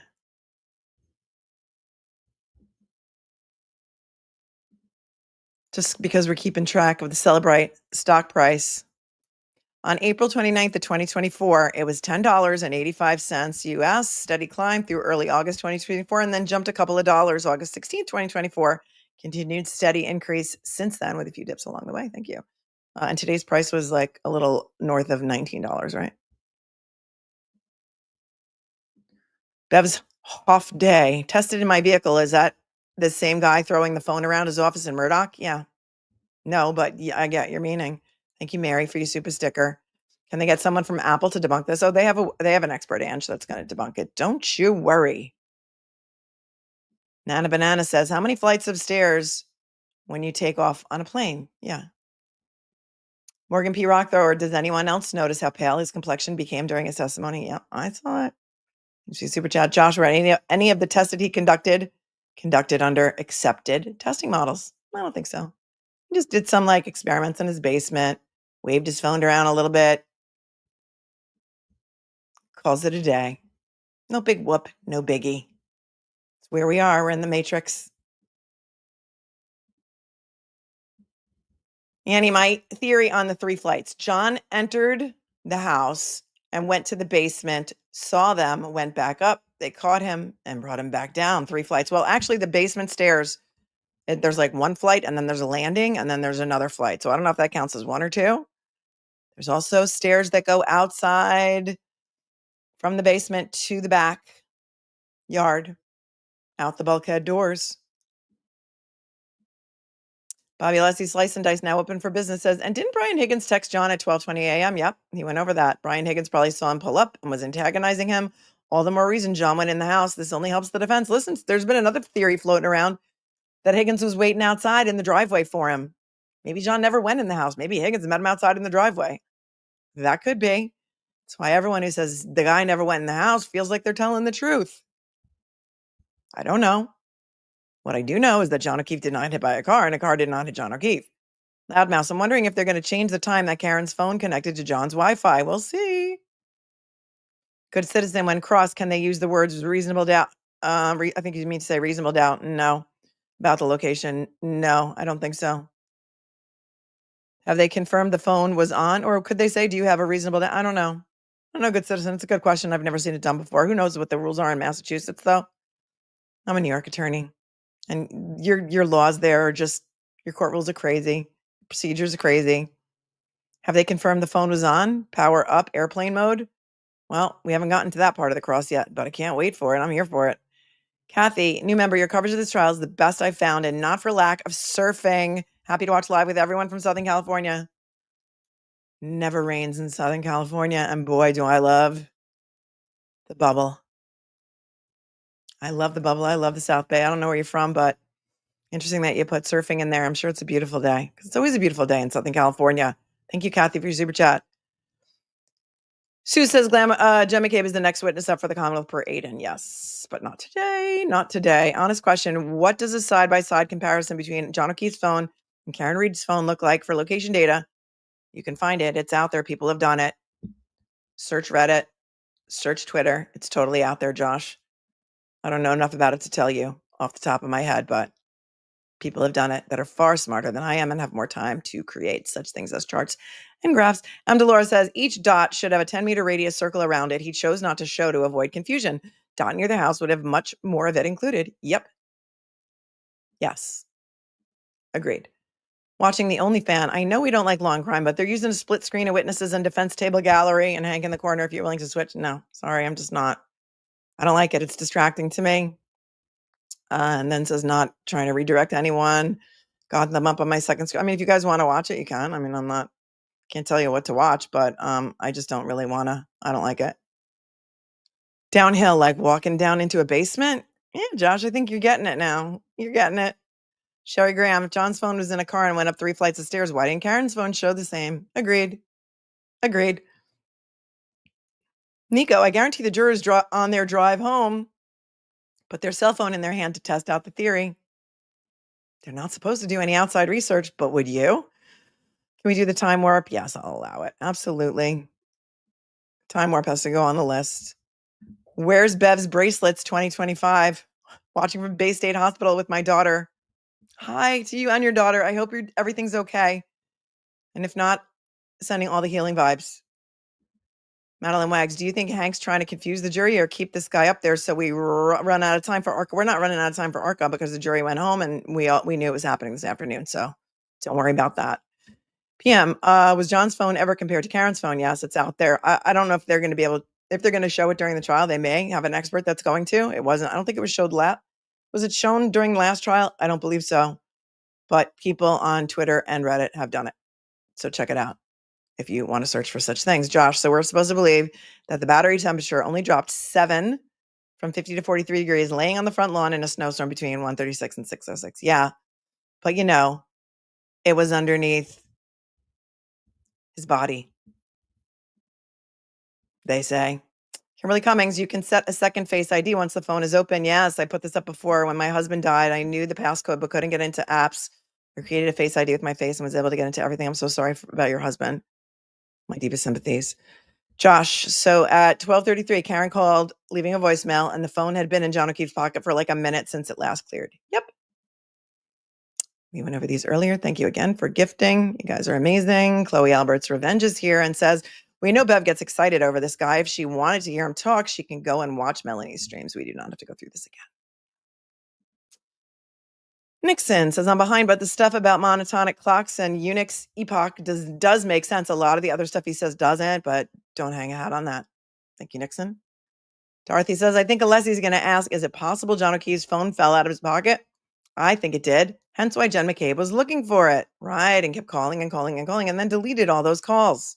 Just because we're keeping track of the Cellebrite stock price. On April 29th of 2024, it was $10.85 US, steady climb through early August 2024, and then jumped a couple of dollars August 16th, 2024. Continued steady increase since then with a few dips along the way. Thank you. And today's price was like a little north of $19, right? Bev's off day. Tested in my vehicle. Is that the same guy throwing the phone around his office in Murdoch? Yeah. No, but yeah, I get your meaning. Thank you, Mary, for your super sticker. Can they get someone from Apple to debunk this? Oh, they have an expert, Ange, that's going to debunk it. Don't you worry. Nana Banana says, how many flights of stairs when you take off on a plane? Yeah. Morgan P. Rockthrower, does anyone else notice how pale his complexion became during his testimony? Yeah, I saw it. She's super chat. Joshua, any of the tests that he conducted under accepted testing models? I don't think so. He just did some like experiments in his basement, waved his phone around a little bit, calls it a day. No big whoop, no biggie. It's where we are. We're in the Matrix. Annie, my theory on the 3 flights. John entered the house and went to the basement, saw them, went back up. They caught him and brought him back down. 3 flights. Well, actually, the basement stairs, there's like 1 flight and then there's a landing and then there's another flight. So I don't know if that counts as 1 or 2. There's also stairs that go outside from the basement to the back yard, out the bulkhead doors. Bobby Alessi, Slice and Dice, now open for business, says, and didn't Brian Higgins text John at 12:20 a.m.? Yep, he went over that. Brian Higgins probably saw him pull up and was antagonizing him. All the more reason John went in the house. This only helps the defense. Listen, there's been another theory floating around that Higgins was waiting outside in the driveway for him. Maybe John never went in the house. Maybe Higgins met him outside in the driveway. That could be. That's why everyone who says the guy never went in the house feels like they're telling the truth. I don't know. What I do know is that John O'Keefe did not get hit by a car and a car did not hit John O'Keefe. Loudmouse, I'm wondering if they're going to change the time that Karen's phone connected to John's Wi-Fi. We'll see. Good citizen, when crossed, can they use the words reasonable doubt? I think you mean to say reasonable doubt. No. About the location. No, I don't think so. Have they confirmed the phone was on? Or could they say, do you have a reasonable doubt? I don't know. I don't know, good citizen. It's a good question. I've never seen it done before. Who knows what the rules are in Massachusetts, though? I'm a New York attorney. And your laws there are just, your court rules are crazy. Procedures are crazy. Have they confirmed the phone was on? Power up, airplane mode? Well, we haven't gotten to that part of the cross yet, but I can't wait for it. I'm here for it. Kathy, new member, your coverage of this trial is the best I've found, and not for lack of surfing. Happy to watch live with everyone from Southern California. Never rains in Southern California, and boy, do I love the bubble. I love the bubble. I love the South Bay. I don't know where you're from, but interesting that you put surfing in there. I'm sure it's a beautiful day, because it's always a beautiful day in Southern California. Thank you, Kathy, for your super chat. Sue says, Jen McCabe is the next witness up for the Commonwealth per Aiden. Yes, but not today. Not today. Honest question. What does a side-by-side comparison between John O'Keefe's phone and Karen Reed's phone look like for location data? You can find it. It's out there. People have done it. Search Reddit. Search Twitter. It's totally out there, Josh. I don't know enough about it to tell you off the top of my head, but people have done it that are far smarter than I am and have more time to create such things as charts and graphs. Delora says, each dot should have a 10-meter radius circle around it. He chose not to show to avoid confusion. Dot near the house would have much more of it included. Yep. Yes. Agreed. Watching the Only Fan. I know we don't like long crime, but they're using a split screen of witnesses and defense table gallery and Hank in the corner if you're willing to switch. No, sorry, I'm just not. I don't like it. It's distracting to me. And then says not trying to redirect anyone. Got them up on my second screen. I mean, if you guys want to watch it, you can. I mean, can't tell you what to watch, but I just don't really want to. I don't like it. Downhill, like walking down into a basement. Yeah, Josh, I think you're getting it now. You're getting it. Sherry Graham, if John's phone was in a car and went up 3 flights of stairs, why didn't Karen's phone show the same? Agreed. Nico, I guarantee the jurors on their drive home put their cell phone in their hand to test out the theory. They're not supposed to do any outside research, but would you? Can we do the time warp? Yes, I'll allow it. Absolutely. Time warp has to go on the list. Where's Bev's bracelets 2025? Watching from Bay State Hospital with my daughter. Hi to you and your daughter. I hope everything's okay. And if not, sending all the healing vibes. Madeline Wags, do you think Hank's trying to confuse the jury or keep this guy up there so we run out of time for ARCCA? We're not running out of time for ARCCA because the jury went home and we knew it was happening this afternoon. So don't worry about that. PM, was John's phone ever compared to Karen's phone? Yes, it's out there. I don't know if they're going to be able, if they're going to show it during the trial. They may have an expert that's going to. It wasn't, I don't think it was showed Was it shown during the last trial? I don't believe so. But people on Twitter and Reddit have done it. So check it out. if you want to search for such things. Josh, so we're supposed to believe that the battery temperature only dropped 7 from 50 to 43 degrees laying on the front lawn in a snowstorm between 1:36 and 6:06. Yeah, but it was underneath his body, they say. Kimberly Cummings, you can set a second Face ID once the phone is open. Yes, I put this up before. When my husband died, I knew the passcode but couldn't get into apps. I created a Face ID with my face and was able to get into everything. I'm so sorry about your husband. My deepest sympathies. Josh, so at 12:33, Karen called, leaving a voicemail, and the phone had been in John O'Keefe's pocket for like a minute since it last cleared. Yep. We went over these earlier. Thank you again for gifting. You guys are amazing. Chloe Albert's Revenge is here and says, we know Bev gets excited over this guy. If she wanted to hear him talk, she can go and watch Melanie's streams. We do not have to go through this again. Nixon says, I'm behind, but the stuff about monotonic clocks and Unix epoch does make sense. A lot of the other stuff he says doesn't, but don't hang a hat on that. Thank you, Nixon. Dorothy says, I think Alessi's going to ask, is it possible John O'Keefe's phone fell out of his pocket? I think it did. Hence why Jen McCabe was looking for it. Right, and kept calling and calling and calling and then deleted all those calls.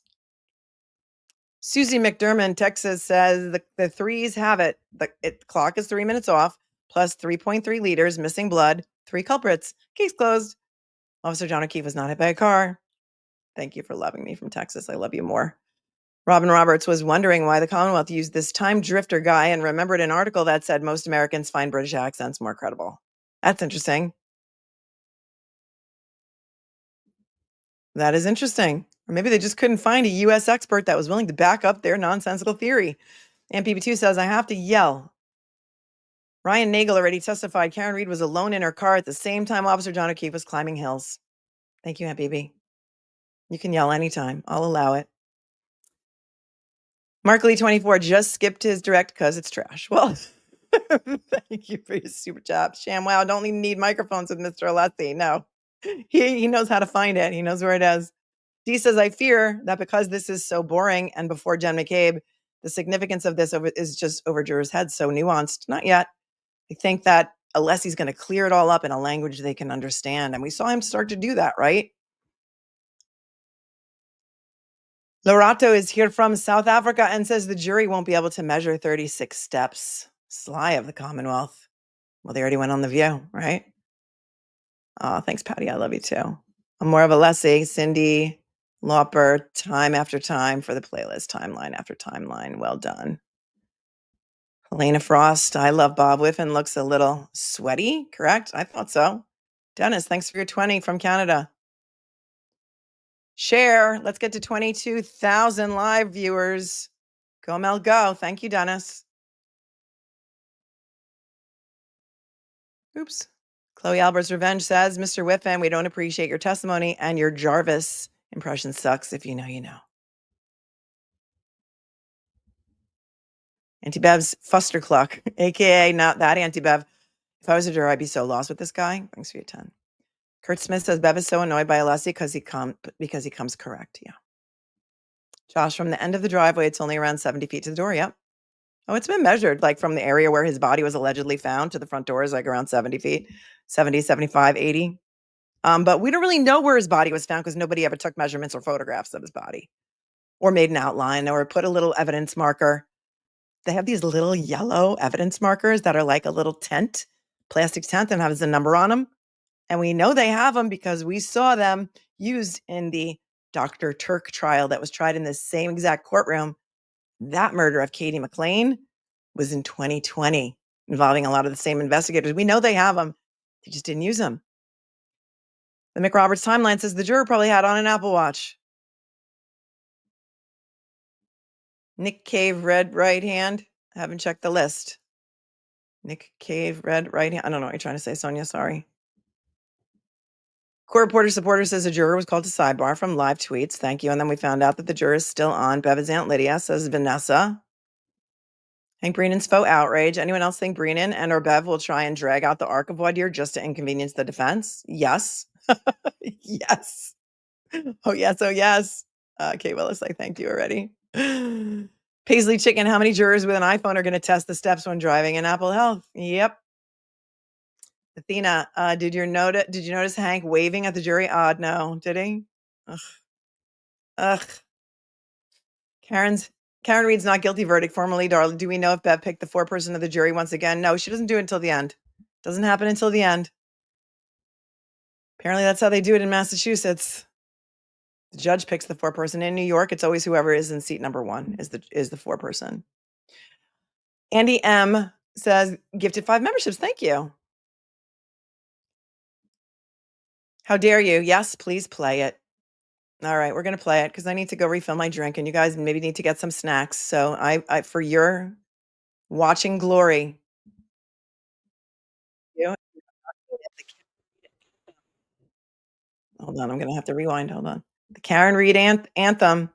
Susie McDermott, Texas, says the threes have it. The clock is 3 minutes off, plus 3.3 liters, missing blood, 3 culprits. Case closed. Officer John O'Keefe was not hit by a car. Thank you for loving me from Texas. I love you more. Robin Roberts was wondering why the Commonwealth used this time drifter guy and remembered an article that said most Americans find British accents more credible. That's interesting. That is interesting. Or maybe they just couldn't find a U.S. expert that was willing to back up their nonsensical theory. And PB2 says, I have to yell. Ryan Nagel already testified Karen Reed was alone in her car at the same time Officer John O'Keefe was climbing hills. Thank you, Aunt BB. You can yell anytime. I'll allow it. Mark Lee 24 just skipped his direct because it's trash. Well, thank you for your super chat. ShamWow, don't even need microphones with Mr. Alessi. No, he knows how to find it. He knows where it is. Dee says, I fear that because this is so boring and before Jen McCabe, the significance of this is just over jurors' heads, so nuanced. Not yet. I think that Alessi's going to clear it all up in a language they can understand. And we saw him start to do that, right? Lorato is here from South Africa and says the jury won't be able to measure 36 steps. Sly of the Commonwealth. Well, they already went on The View, right? Oh, thanks, Patty. I love you too. I'm more of Alessi, Cindy, Lauper, time after time for the playlist, timeline after timeline. Well done. Helena Frost, I love Bob Whiffen, looks a little sweaty, correct? I thought so. Dennis, thanks for your 20 from Canada. Share, let's get to 22,000 live viewers. Go, Mel, go. Thank you, Dennis. Oops. Chloe Albert's Revenge says, Mr. Whiffen, we don't appreciate your testimony and your Jarvis impression sucks. If you know, you know. Auntie Bev's Fustercluck, aka not that Auntie Bev. If I was a juror, I'd be so lost with this guy. Thanks for your 10. Kurt Smith says Bev is so annoyed by Alessi because he comes correct. Yeah. Josh, from the end of the driveway, it's only around 70 feet to the door. Yep. Oh, it's been measured, like from the area where his body was allegedly found to the front door is like around 70 feet, 70, 75, 80. But we don't really know where his body was found because nobody ever took measurements or photographs of his body or made an outline or put a little evidence marker. They have these little yellow evidence markers that are like a little tent, plastic tent, and has a number on them. And we know they have them because we saw them used in the Dr. Turk trial that was tried in the same exact courtroom. That murder of Katie McLean was in 2020, involving a lot of the same investigators. We know they have them. They just didn't use them. The McRoberts timeline says the juror probably had on an Apple Watch. Nick Cave, red right hand. I haven't checked the list. Nick Cave, red right hand. I don't know what you're trying to say, Sonia. Sorry. Court reporter supporter says a juror was called to sidebar from live tweets. Thank you. And then we found out that the juror is still on. Beva's Aunt Lydia, says Vanessa. Hank Brennan's faux outrage. Anyone else think Brennan and or Bev will try and drag out the arc of voir dire just to inconvenience the defense? Yes. Yes. Oh, yes. Oh, yes. Kate Willis, I thanked you already. Paisley Chicken, how many jurors with an iPhone are going to test the steps when driving in Apple Health? Yep. Athena, did you notice Hank waving at the jury? No, did he? Ugh. Karen reads not guilty verdict. Formally, darling, do we know if Bev picked the foreperson of the jury once again? No, she doesn't do it until the end. Doesn't happen until the end. Apparently, that's how they do it in Massachusetts. The judge picks the foreperson. In New York, it's always whoever is in seat number 1 is the foreperson. Andy M says, gifted 5 memberships. Thank you. How dare you? Yes, please play it. All right, we're going to play it because I need to go refill my drink and you guys maybe need to get some snacks. So I for your watching glory. Hold on, I'm going to have to rewind. Hold on. The Karen Reed anthem.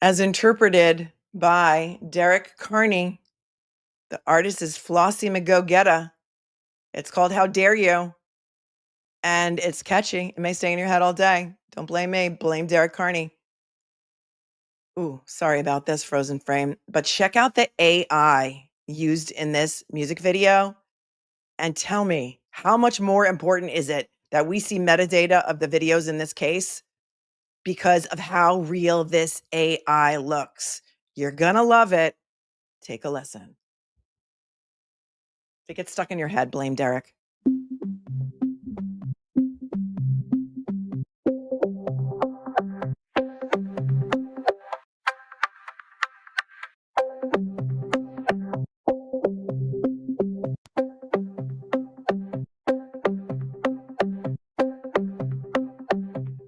As interpreted by Derek Carney. The artist is Flossie McGo-Getta. It's called How Dare You? And it's catchy. It may stay in your head all day. Don't blame me. Blame Derek Carney. Ooh, sorry about this, Frozen Frame. But check out the AI used in this music video and tell me, how much more important is it that we see metadata of the videos in this case because of how real this AI looks? You're going to love it. Take a listen. If it gets stuck in your head, blame Derek.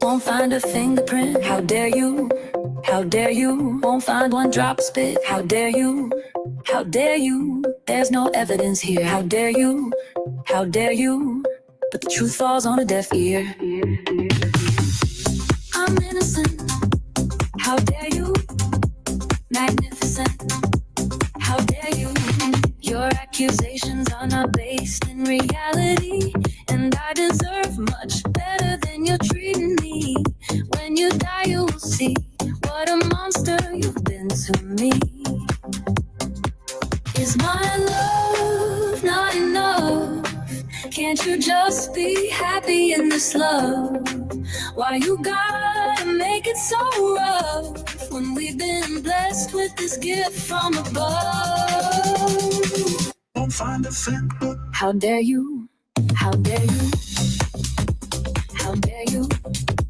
Won't find a fingerprint, how dare you? How dare you? Won't find one drop of spit, how dare you? How dare you? There's no evidence here, how dare you? How dare you? But the truth falls on a deaf ear. I'm innocent, how dare you? Magnificent, how dare you? Your accusations are not based in reality, and I deserve much better than you're treating me. When you die, you will see what a monster you've been to me. Is my love not enough? Can't you just be happy in this love? Why you gotta make it so rough when we've been blessed with this gift from above? Won't find a thing. How dare you? How dare you? How dare you?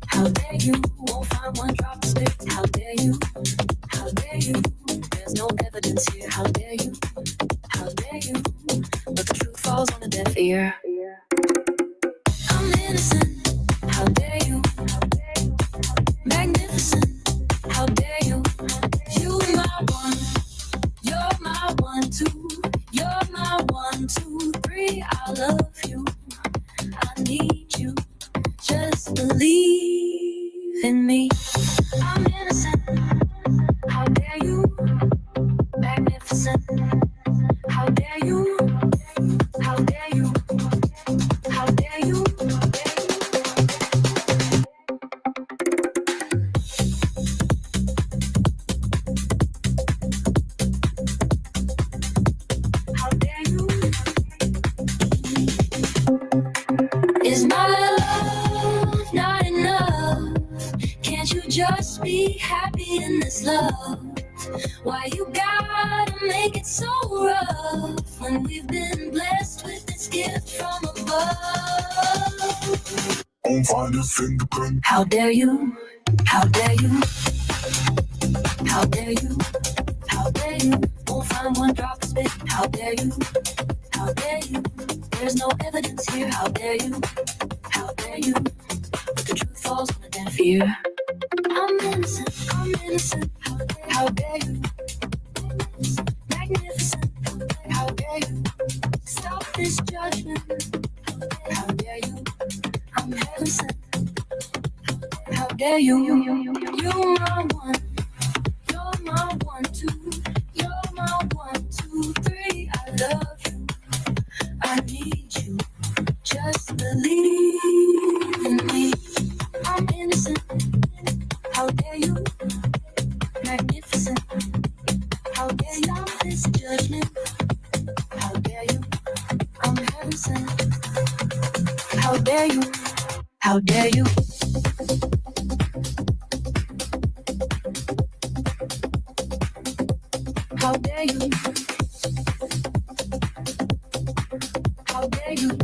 How dare you? Won't find one drop of spit. How dare you? How dare you? There's no evidence here. How dare you? How dare you? But the truth falls on a deaf ear. I'm innocent. How dare you? Magnificent. How dare you? You're my one. You're my 1, 2. You're my 1, 2, 3. I love you. I need you. Just believe in me. I'm innocent. How dare you? Magnificent. How dare you? How dare you? How dare you? How dare you? Is my love not enough? Can't you just be happy in this love? Why you gotta make it so rough when we've been blessed with this gift from above? Won't find a fingerprint. How dare you? How dare you? How dare you? How dare you? Won't find one drop of spit. How dare you? How dare you? There's no evidence here. How dare you? How dare you? But the truth falls on a deaf ear. I'm innocent. I'm innocent. How dare you? Magnificent. How dare you? Stop this judgment. How dare you? I'm heaven sent. How dare you? You're my 1. You're my 1, 2. You're my 1, 2, 3. I love you. I need you. Just believe in me. I'm innocent. How dare you? Magnificent. How dare you? Stop this judgment. How dare you? I'm heaven sent. How dare you? How dare you? How dare you? How dare you?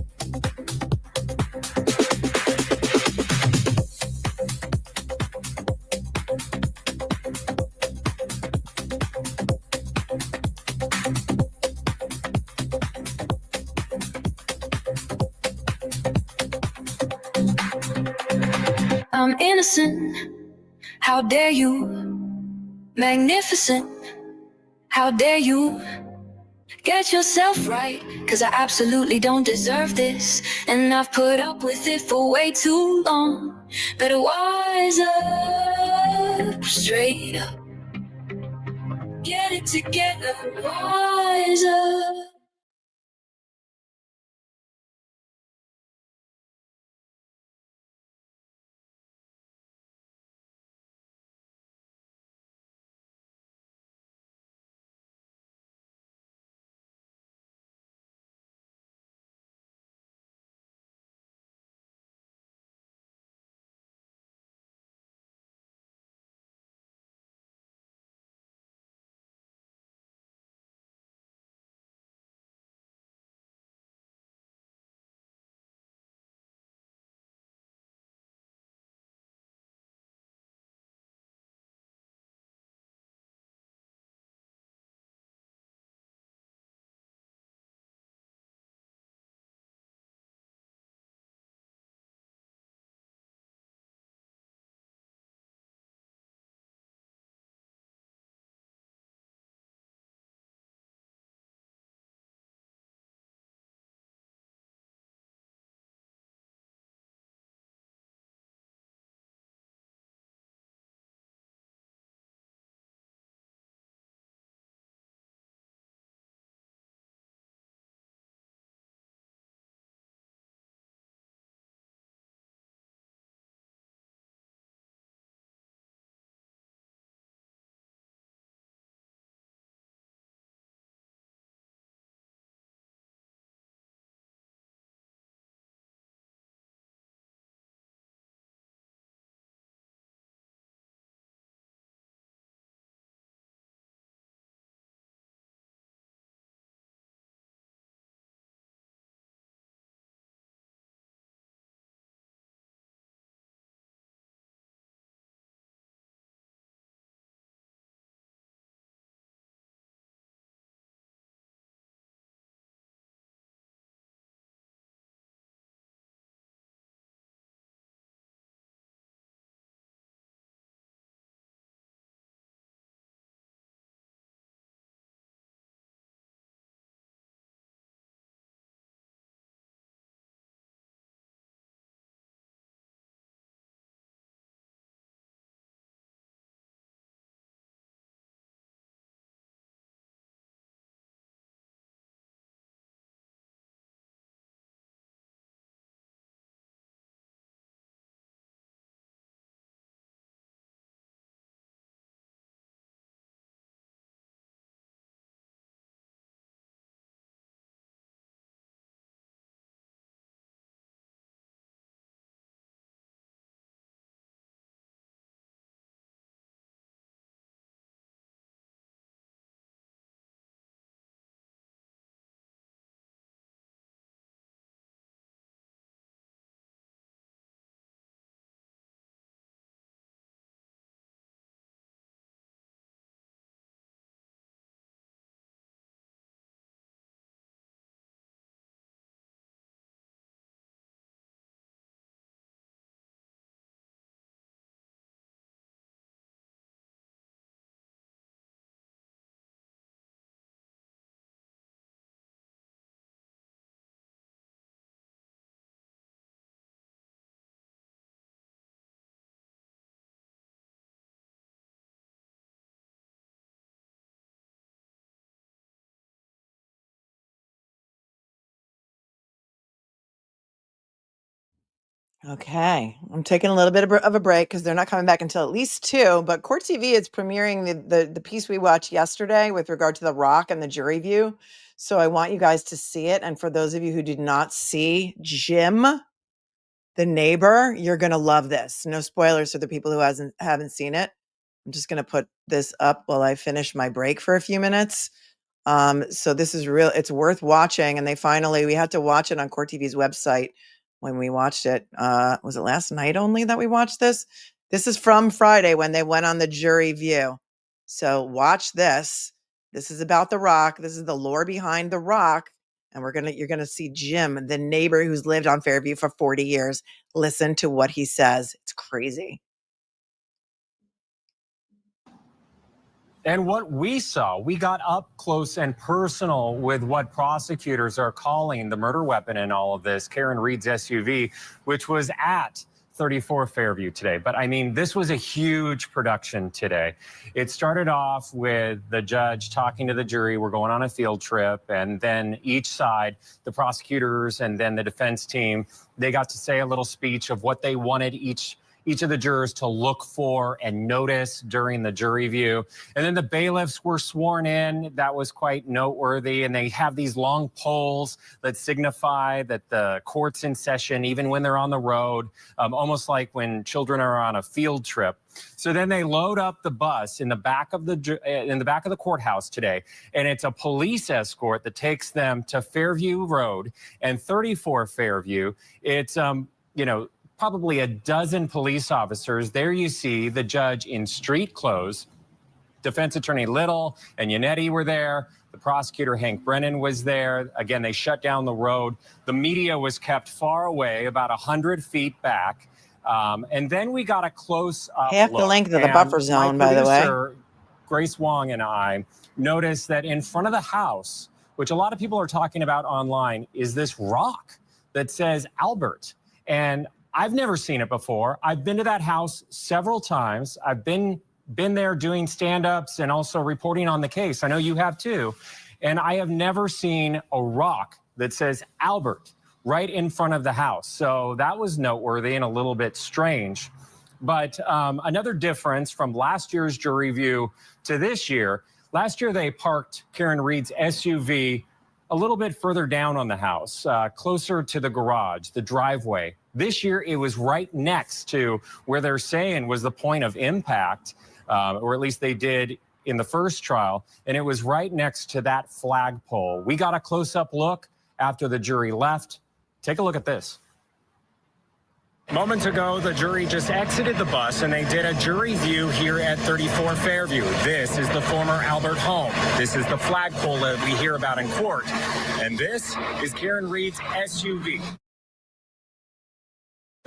I'm innocent. How dare you? Magnificent. How dare you? Get yourself right, 'cause I absolutely don't deserve this. And I've put up with it for way too long. Better wise up, straight up. Get it together, wise up. Okay, I'm taking a little bit of a break because they're not coming back until at least 2. But Court TV is premiering the piece we watched yesterday with regard to the Rock and the jury view. So I want you guys to see it. And for those of you who did not see Jim The neighbor, you're going to love this. No spoilers for the people who haven't seen it. I'm just going to put this up while I finish my break for a few minutes. So this is real. It's worth watching. And we had to watch it on Court TV's website when we watched it. Was it last night only that we watched this? This is from Friday when they went on the jury view. So watch this. This is about The Rock. This is the lore behind The Rock. And you're gonna see Jim, the neighbor who's lived on Fairview for 40 years. Listen to what he says. It's crazy. And what we saw, we got up close and personal with what prosecutors are calling the murder weapon in all of this, Karen Reed's SUV, which was at 34 Fairview today. But I mean, this was a huge production today. It started off with the judge talking to the jury. We're going on a field trip. And then each side, the prosecutors and then the defense team, they got to say a little speech of what they wanted each of the jurors to look for and notice during the jury view. And then the bailiffs were sworn in. That was quite noteworthy. And they have these long poles that signify that the court's in session, even when they're on the road, almost like when children are on a field trip. So then they load up the bus in the back of the courthouse today, and it's a police escort that takes them to Fairview Road and 34 Fairview. It's probably a dozen police officers. There you see the judge in street clothes. Defense attorney Little and Yannetti were there. The prosecutor, Hank Brennan, was there. Again, they shut down the road. The media was kept far away, about 100 feet back. And then we got a close-up Half the length of the buffer zone, by the way. Grace Wong and I noticed that in front of the house, which a lot of people are talking about online, is this rock that says Albert. And I've never seen it before. I've been to that house several times. I've been there doing stand-ups and also reporting on the case. I know you have too. And I have never seen a rock that says Albert right in front of the house. So that was noteworthy and a little bit strange. But another difference from last year's jury view to this year, last year they parked Karen Reed's SUV a little bit further down on the house, closer to the garage, the driveway. This year, it was right next to where they're saying was the point of impact, or at least they did in the first trial, and it was right next to that flagpole. We got a close-up look after the jury left. Take a look at this. Moments ago, the jury just exited the bus and they did a jury view here at 34 Fairview. This is the former Albert home. This is the flagpole that we hear about in court. And this is Karen Reed's SUV.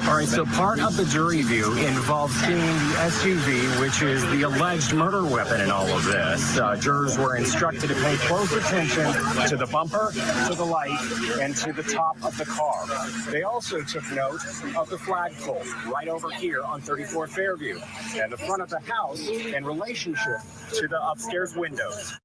All right, so part of the jury view involves seeing the SUV, which is the alleged murder weapon in all of this. Jurors were instructed to pay close attention to the bumper, to the light, and to the top of the car. They also took note of the flagpole right over here on 34 Fairview and the front of the house in relationship to the upstairs windows.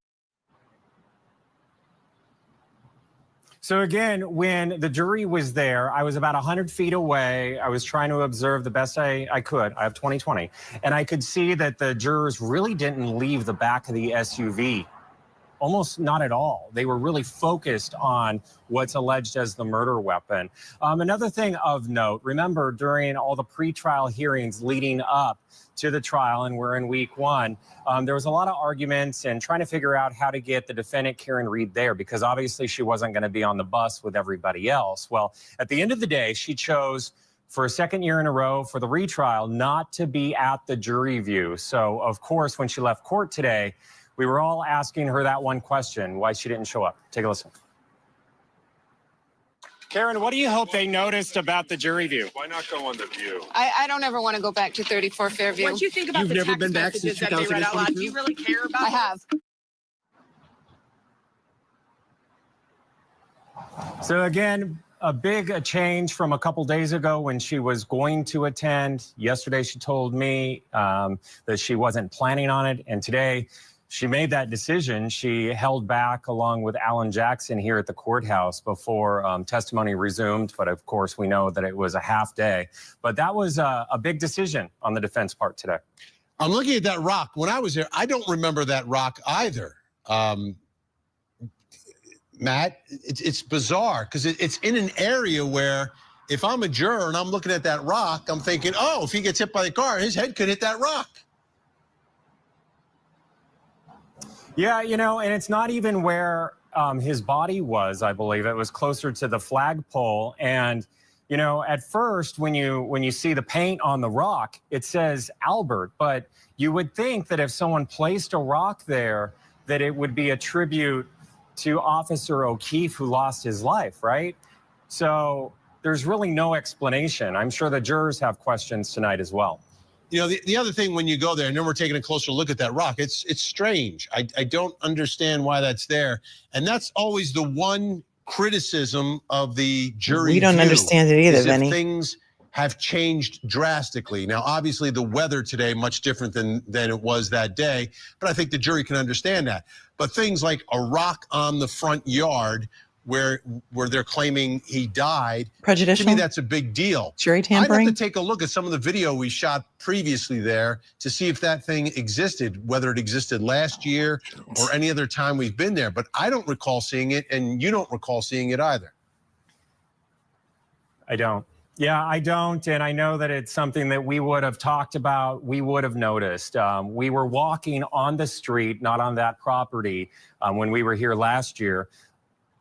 So again, when the jury was there, I was about 100 feet away. I was trying to observe the best I could. I have 20/20. And I could see that the jurors really didn't leave the back of the SUV. Almost not at all. They were really focused on what's alleged as the murder weapon. Another thing of note, remember during all the pretrial hearings leading up to the trial, and we're in week one, there was a lot of arguments and trying to figure out how to get the defendant, Karen Reed, there, because obviously she wasn't going to be on the bus with everybody else. Well, at the end of the day, she chose for a second year in a row for the retrial not to be at the jury view. So, of course, when she left court today, we were all asking her that one question, why she didn't show up. Take a listen. Karen, what do you hope they noticed about the jury view? Why not go on the view? I don't ever want to go back to 34 Fairview. What do you think about You've the never text been back messages since that they read out loud? 2022? Do you really care about I have. So again, a big change from a couple days ago when she was going to attend. Yesterday, she told me that she wasn't planning on it. And today, she made that decision. She held back along with Alan Jackson here at the courthouse before testimony resumed. But of course, we know that it was a half day. But that was a big decision on the defense part today. I'm looking at that rock. When I was there, I don't remember that rock either. Matt, it's bizarre because it's in an area where if I'm a juror and I'm looking at that rock, I'm thinking, oh, if he gets hit by the car, his head could hit that rock. Yeah, you know, and it's not even where his body was, I believe. It was closer to the flagpole. And, you know, at first, when you see the paint on the rock, it says Albert. But you would think that if someone placed a rock there, that it would be a tribute to Officer O'Keefe, who lost his life, right? So there's really no explanation. I'm sure the jurors have questions tonight as well. You know, the other thing when you go there, and then we're taking a closer look at that rock, it's strange. I don't understand why that's there. And that's always the one criticism of the jury. We don't view, understand it either, is if Vinny. things have changed drastically. Now, obviously, the weather today much different than it was that day, but I think the jury can understand that. But things like a rock on the front yard where they're claiming he died, Prejudicial? to me, that's a big deal. Jury I'd tampering? have to take a look at some of the video we shot previously there to see if that thing existed, whether it existed last year or any other time we've been there. But I don't recall seeing it, and you don't recall seeing it either. I don't. Yeah, I don't. And I know that it's something that we would have talked about, we would have noticed. We were walking on the street, not on that property, when we were here last year.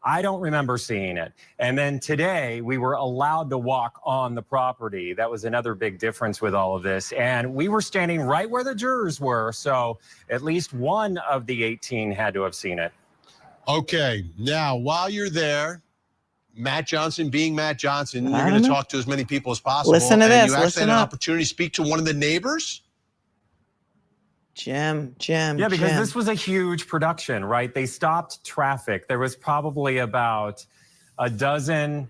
I don't remember seeing it. And then today we were allowed to walk on the property. That was another big difference with all of this. And we were standing right where the jurors were. So at least one of the 18 had to have seen it. Okay, now while you're there, Matt Johnson being Matt Johnson, you're going to talk to as many people as possible. Listen to and this, you actually listen had an up. opportunity to speak to one of the neighbors? Jim. Yeah, because this was a huge production, right? They stopped traffic. There was probably about a dozen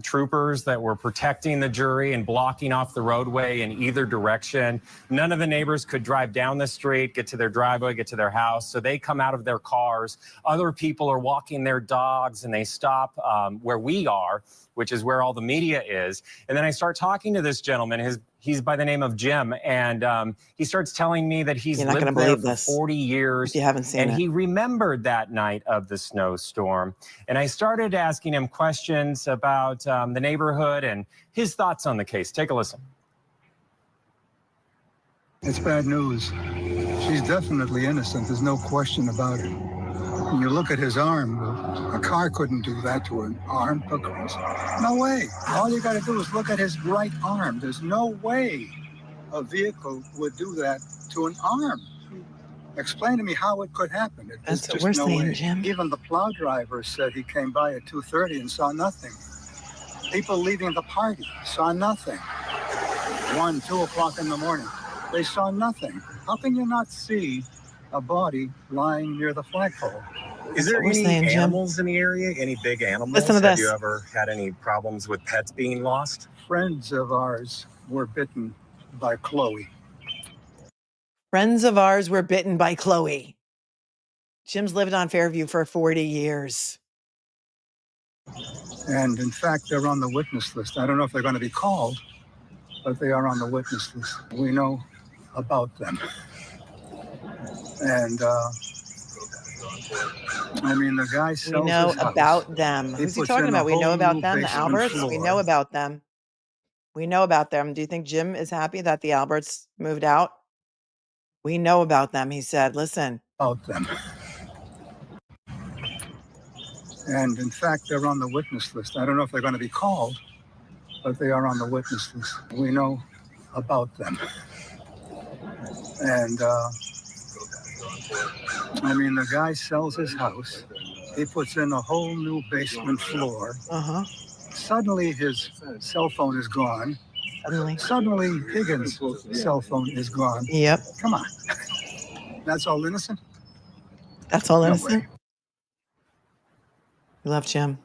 troopers that were protecting the jury and blocking off the roadway in either direction. None of the neighbors could drive down the street, get to their driveway, get to their house. So they come out of their cars. Other people are walking their dogs, and they stop where we are, which is where all the media is. And then I start talking to this gentleman. He's by the name of Jim, and he starts telling me that he's lived there for 40 years. If you haven't seen and it. he remembered that night of the snowstorm. And I started asking him questions about the neighborhood and his thoughts on the case. Take a listen. It's bad news. She's definitely innocent. There's no question about it. When you look at his arm, a car couldn't do that to an arm. No way. All you got to do is look at his right arm. There's no way a vehicle would do that to an arm. Explain to me how it could happen. That's what we're saying, Jim. Even the plow driver said he came by at 2:30 and saw nothing. People leaving the party saw nothing. 1, 2 o'clock in the morning, they saw nothing. How can you not see a body lying near the flagpole? Is there any animals in the area? Any big animals? Listen to Have this. you ever had any problems with pets being lost? Friends of ours were bitten by Chloe. Friends of ours were bitten by Chloe. Jim's lived on Fairview for 40 years. And in fact, they're on the witness list. I don't know if they're going to be called, but they are on the witness list. We know about them. And I mean, the guy sells We know his house. about them. Who's he puts talking in a about? We know whole about new them, the basement Alberts. We floor. know about them. We know about them. Do you think Jim is happy that the Alberts moved out? We know about them. He said, listen. About them. And in fact, they're on the witness list. I don't know if they're going to be called, but they are on the witness list. We know about them. And I mean, the guy sells his house. He puts in a whole new basement floor. Suddenly, his cell phone is gone. Suddenly, Higgins' cell phone is gone. Yep. Come on. That's all innocent? That's all No innocent. way. We love Jim.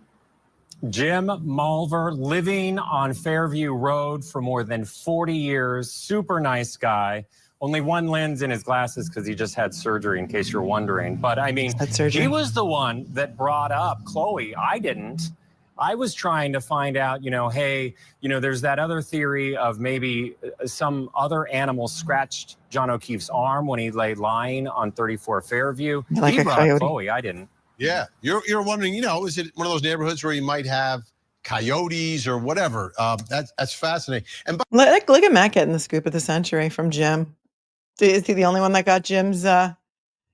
Jim Malver, living on Fairview Road for more than 40 years. Super nice guy. Only one lens in his glasses because he just had surgery, in case you're wondering. But I mean, he was the one that brought up Chloe. I didn't. I was trying to find out, hey, there's that other theory of maybe some other animal scratched John O'Keefe's arm when he lay lying on 34 Fairview. Like he a brought coyote. Chloe. I didn't. Yeah, you're wondering, is it one of those neighborhoods where you might have coyotes or whatever. That's fascinating. And Look at Matt getting the scoop of the century from Jim. Is he the only one that got Jim's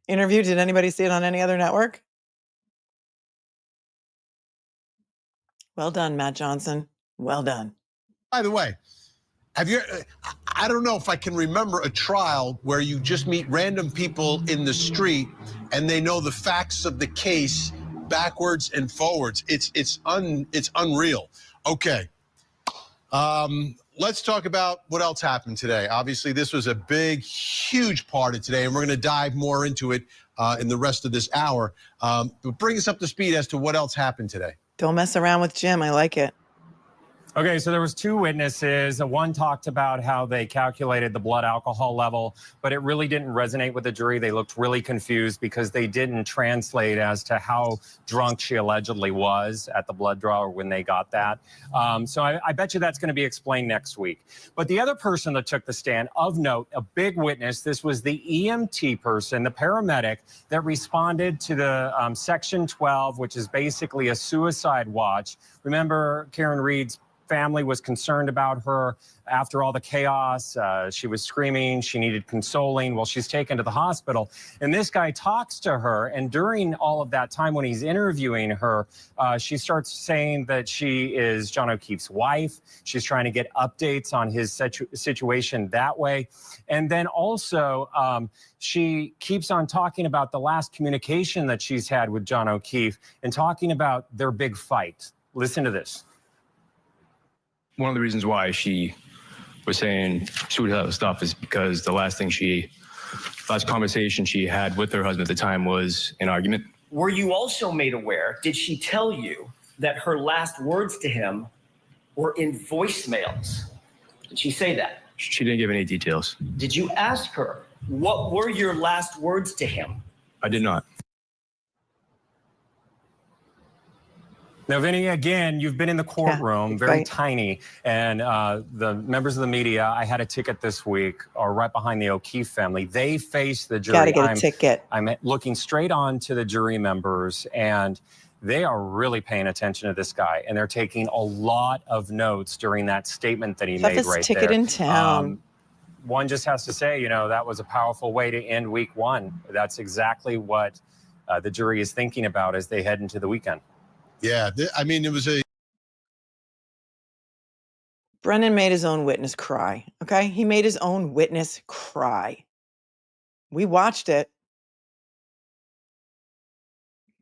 interview? Did anybody see it on any other network? Well done, Matt Johnson. Well done. by the way, have you? I don't know if I can remember a trial where you just meet random people in the street and they know the facts of the case backwards and forwards. It's unreal. Okay. Let's talk about what else happened today. Obviously, this was a big, huge part of today, and we're going to dive more into it in the rest of this hour. But bring us up to speed as to what else happened today. Don't mess around with Jim. I like it. Okay, so there was two witnesses. One talked about how they calculated the blood alcohol level, but it really didn't resonate with the jury. They looked really confused because they didn't translate as to how drunk she allegedly was at the blood draw or when they got that. So I bet you that's going to be explained next week. But the other person that took the stand, of note, a big witness, this was the EMT person, the paramedic that responded to the Section 12, which is basically a suicide watch. Remember, Karen Reed's family was concerned about her after all the chaos. She was screaming, she needed consoling. Well, she's taken to the hospital, and this guy talks to her, and during all of that time when he's interviewing her, she starts saying that she is John O'Keefe's wife. She's trying to get updates on his situation that way. And then also, she keeps on talking about the last communication that she's had with John O'Keefe and talking about their big fight. Listen to this. One of the reasons why she was saying suicidal stuff is because the last conversation she had with her husband at the time was an argument. Were you also made aware, did she tell you that her last words to him were in voicemails? Did she say that? She didn't give any details. Did you ask her, what were your last words to him? I did not. Now, Vinny, again, you've been in the courtroom, very tiny, and the members of the media, I had a ticket this week, are right behind the O'Keefe family. They face the jury. Gotta get a ticket. I'm looking straight on to the jury members, and they are really paying attention to this guy, and they're taking a lot of notes during that statement that he made right ticket there. in town. One just has to say, you know, that was a powerful way to end week one. That's exactly what the jury is thinking about as they head into the weekend. Yeah, I mean, it was a... Brennan made his own witness cry, okay? He made his own witness cry. We watched it.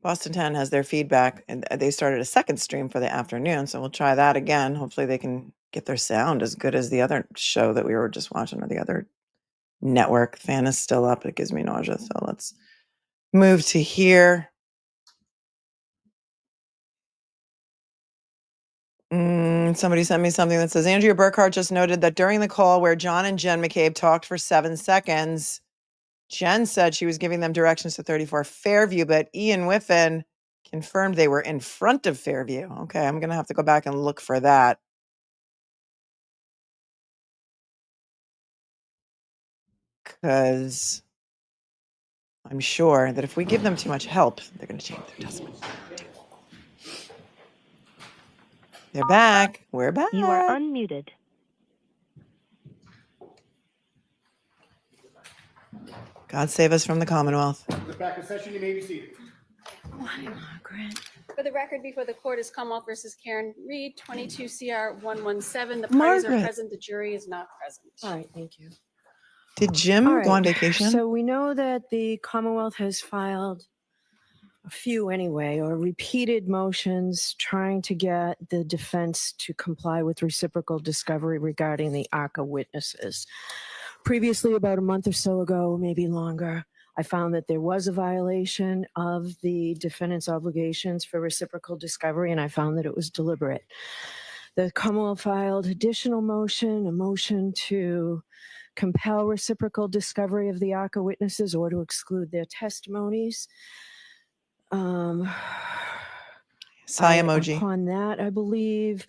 Boston 10 has their feedback, and they started a second stream for the afternoon, so we'll try that again. Hopefully they can get their sound as good as the other show that we were just watching, or the other network. Fan is still up. It gives me nausea, so let's move to here. Somebody sent me something that says, Andrea Burkhart just noted that during the call where John and Jen McCabe talked for 7 seconds, Jen said she was giving them directions to 34 Fairview, but Ian Whiffen confirmed they were in front of Fairview. Okay, I'm going to have to go back and look for that. Because I'm sure that if we give them too much help, they're going to change their testimony. They're back. We're back. You are unmuted. God save us from the Commonwealth. The back of session, you may be seated. Why, Margaret? For the record, before the court is Commonwealth versus Karen Reed, 22 CR 117. The parties are Margaret. present. The jury is not present. All right, thank you. Did Jim All go on right, vacation? So we know that the Commonwealth has filed a few anyway, or repeated motions trying to get the defense to comply with reciprocal discovery regarding the ARCCA witnesses. Previously, about a month or so ago, maybe longer, I found that there was a violation of the defendant's obligations for reciprocal discovery, and I found that it was deliberate. The Commonwealth filed additional motion, a motion to compel reciprocal discovery of the ARCCA witnesses or to exclude their testimonies. Sigh emoji. Upon that, I believe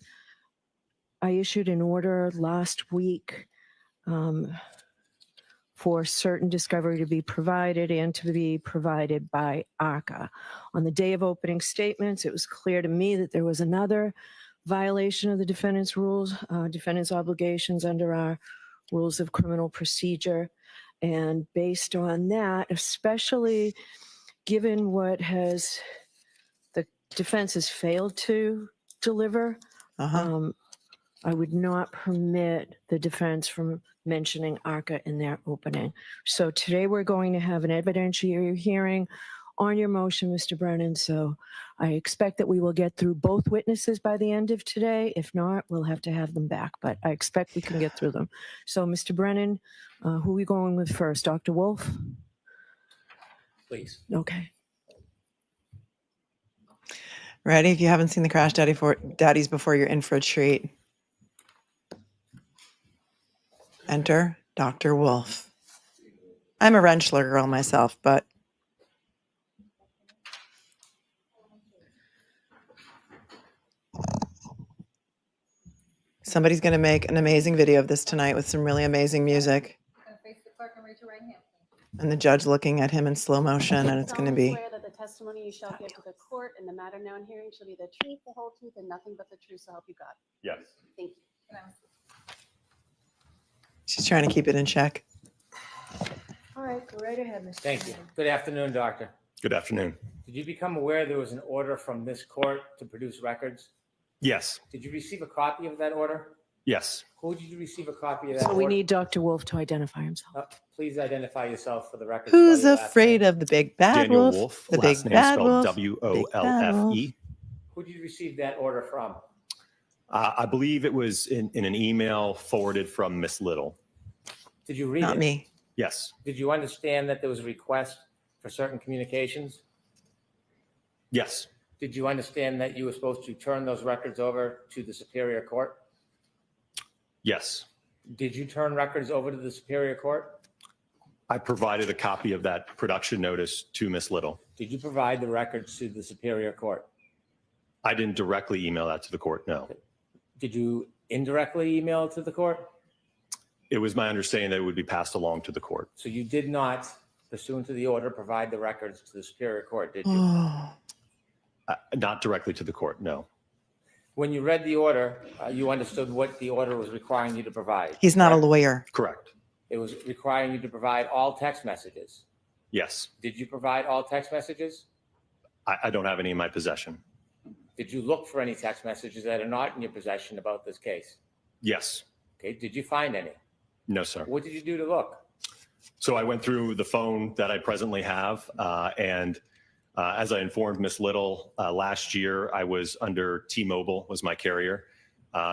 I issued an order last week for certain discovery to be provided and to be provided by ARCCA. On the day of opening statements, it was clear to me that there was another violation of the defendant's rules, defendant's obligations under our rules of criminal procedure. And based on that, especially given what the defense has failed to deliver, I would not permit the defense from mentioning ARCCA in their opening. So today we're going to have an evidentiary hearing on your motion, Mr. Brennan. So I expect that we will get through both witnesses by the end of today. If not, we'll have to have them back, but I expect we can get through them. So Mr. Brennan, who are we going with first? Dr. Wolfe? Please. Okay. Ready? If you haven't seen the Crash Daddies before, you're in for a treat. Enter Dr. Wolfe. I'm a RENTSCHLER girl myself, but somebody's going to make an amazing video of this tonight with some really amazing music. And the judge looking at him in slow motion, and it's going to be... Swear that the testimony you shall give to the court in the matter now in hearing shall be the truth, the whole truth, and nothing but the truth, so help you God. Yes. Thank you. She's trying to keep it in check. All right, go right ahead, Mr. Thank you. Good afternoon, Doctor. Good afternoon. Did you become aware there was an order from this court to produce records? Yes. Did you receive a copy of that order? Yes. Who did you receive a copy of that So order? we need Dr. Wolfe to identify himself. Please identify yourself for the record. Who's afraid of the big bad Daniel wolf? Wolfe, The last big name bad spelled wolf. W-O-L-F-E. Who did you receive that order from? I believe it was in an email forwarded from Miss Little. Did you read Not it? me. Yes. Did you understand that there was a request for certain communications? Yes. Did you understand that you were supposed to turn those records over to the Superior Court? Yes. Did you turn records over to the Superior Court? I provided a copy of that production notice to Miss Little. Did you provide the records to the Superior Court? I didn't directly email that to the court, no. Did you indirectly email it to the court? It was my understanding that it would be passed along to the court. So you did not, pursuant to the order, provide the records to the Superior Court, did you? Not directly to the court, no. When you read the order, you understood what the order was requiring you to provide. He's not a lawyer. Correct. It was requiring you to provide all text messages. Yes. Did you provide all text messages? I don't have any in my possession. Did you look for any text messages that are not in your possession about this case? Yes. Okay. Did you find any? No, sir. What did you do to look? So I went through the phone that I presently have, and as I informed Miss Little last year, I was under T-Mobile was my carrier.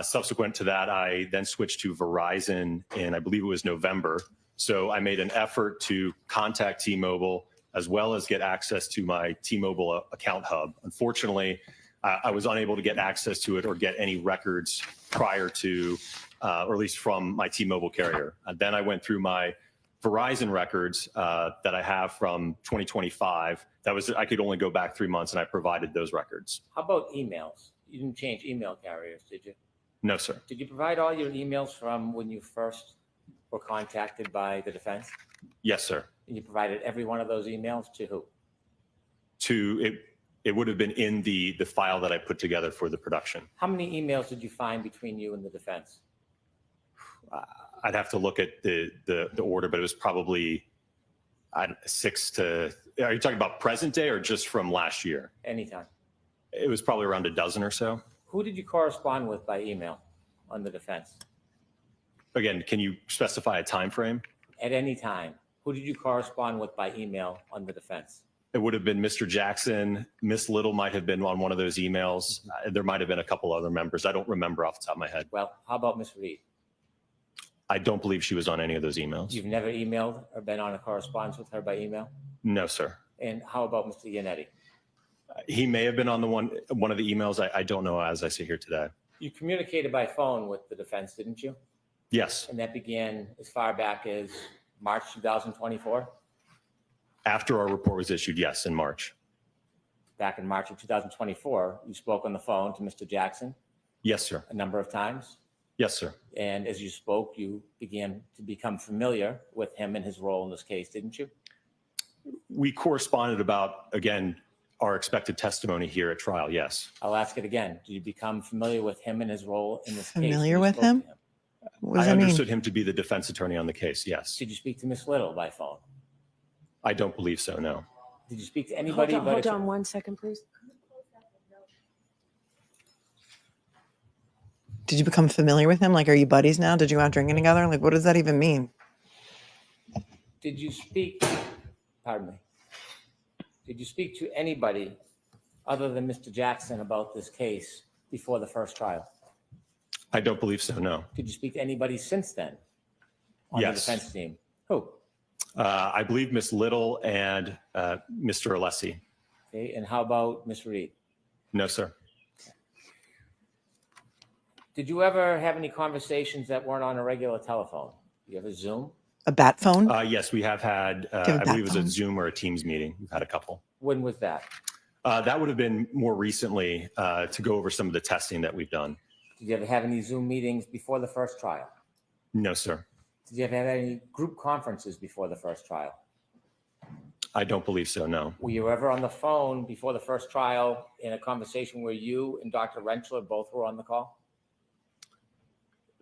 Subsequent to that, I then switched to Verizon in, I believe it was November. So I made an effort to contact T-Mobile as well as get access to my T-Mobile account hub. Unfortunately, I was unable to get access to it or get any records prior to, or at least from my T-Mobile carrier. Then I went through my Verizon records that I have from 2025. That was, I could only go back 3 months, and I provided those records. How about emails? You didn't change email carriers, did you? No, sir. Did you provide all your emails from when you first were contacted by the defense? Yes, sir. And you provided every one of those emails to who? It would have been in the file that I put together for the production. How many emails did you find between you and the defense? I'd have to look at the order, but it was probably 6 to. Are you talking about present day or just from last year? Anytime. It was probably around a dozen or so. Who did you correspond with by email on the defense? Again, can you specify a time frame? At any time. Who did you correspond with by email on the defense? It would have been Mr. Jackson. Miss Little might have been on one of those emails. There might have been a couple other members. I don't remember off the top of my head. Well, how about Miss Reed? I don't believe she was on any of those emails. You've never emailed or been on a correspondence with her by email? No, sir. And how about Mr. Yannetti? He may have been on one of the emails. I don't know as I sit here today. You communicated by phone with the defense, didn't you? Yes. And that began as far back as March 2024? After our report was issued, yes, in March. Back in March of 2024, you spoke on the phone to Mr. Jackson? Yes, sir. A number of times? Yes, sir. And as you spoke, you began to become familiar with him and his role in this case, didn't you? We corresponded about, again, our expected testimony here at trial, yes. I'll ask it again. Did you become familiar with him and his role in this case? Familiar when you with spoke to him? What does I that mean? understood him to be the defense attorney on the case, yes. Did you speak to Miss Little by phone? I don't believe so, no. Did you speak to anybody? Hold on 1 second, please. Did you become familiar with him? Like, are you buddies now? Did you go out drinking together? Like, what does that even mean? Did you speak, pardon me, did you speak to anybody other than Mr. Jackson about this case before the first trial? I don't believe so, no. Did you speak to anybody since then on Yes. the defense team? Who? I believe Miss Little and Mr. Alessi. Okay, and how about Miss Reed? No, sir. Did you ever have any conversations that weren't on a regular telephone? You have a Zoom? A bat phone? Yes, we have had, Do you have a I bat believe it was a phone? Zoom or a Teams meeting. We've had a couple. When was that? That would have been more recently to go over some of the testing that we've done. Did you ever have any Zoom meetings before the first trial? No, sir. Did you ever have any group conferences before the first trial? I don't believe so, no. Were you ever on the phone before the first trial in a conversation where you and Dr. RENTSCHLER both were on the call?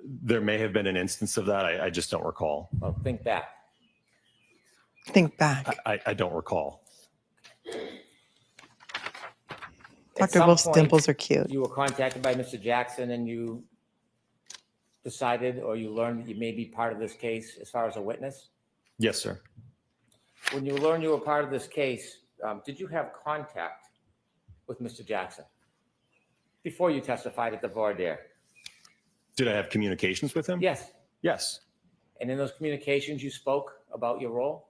There may have been an instance of that. I just don't recall. Well, think back. Think back. I don't recall. At Dr. some Wolf's point, dimples are cute. You were contacted by Mr. Jackson and you decided or you learned that you may be part of this case as far as a witness? Yes, sir. When you learned you were part of this case, did you have contact with Mr. Jackson before you testified at the Voir Dire? Did I have communications with him? Yes. Yes. And in those communications, you spoke about your role?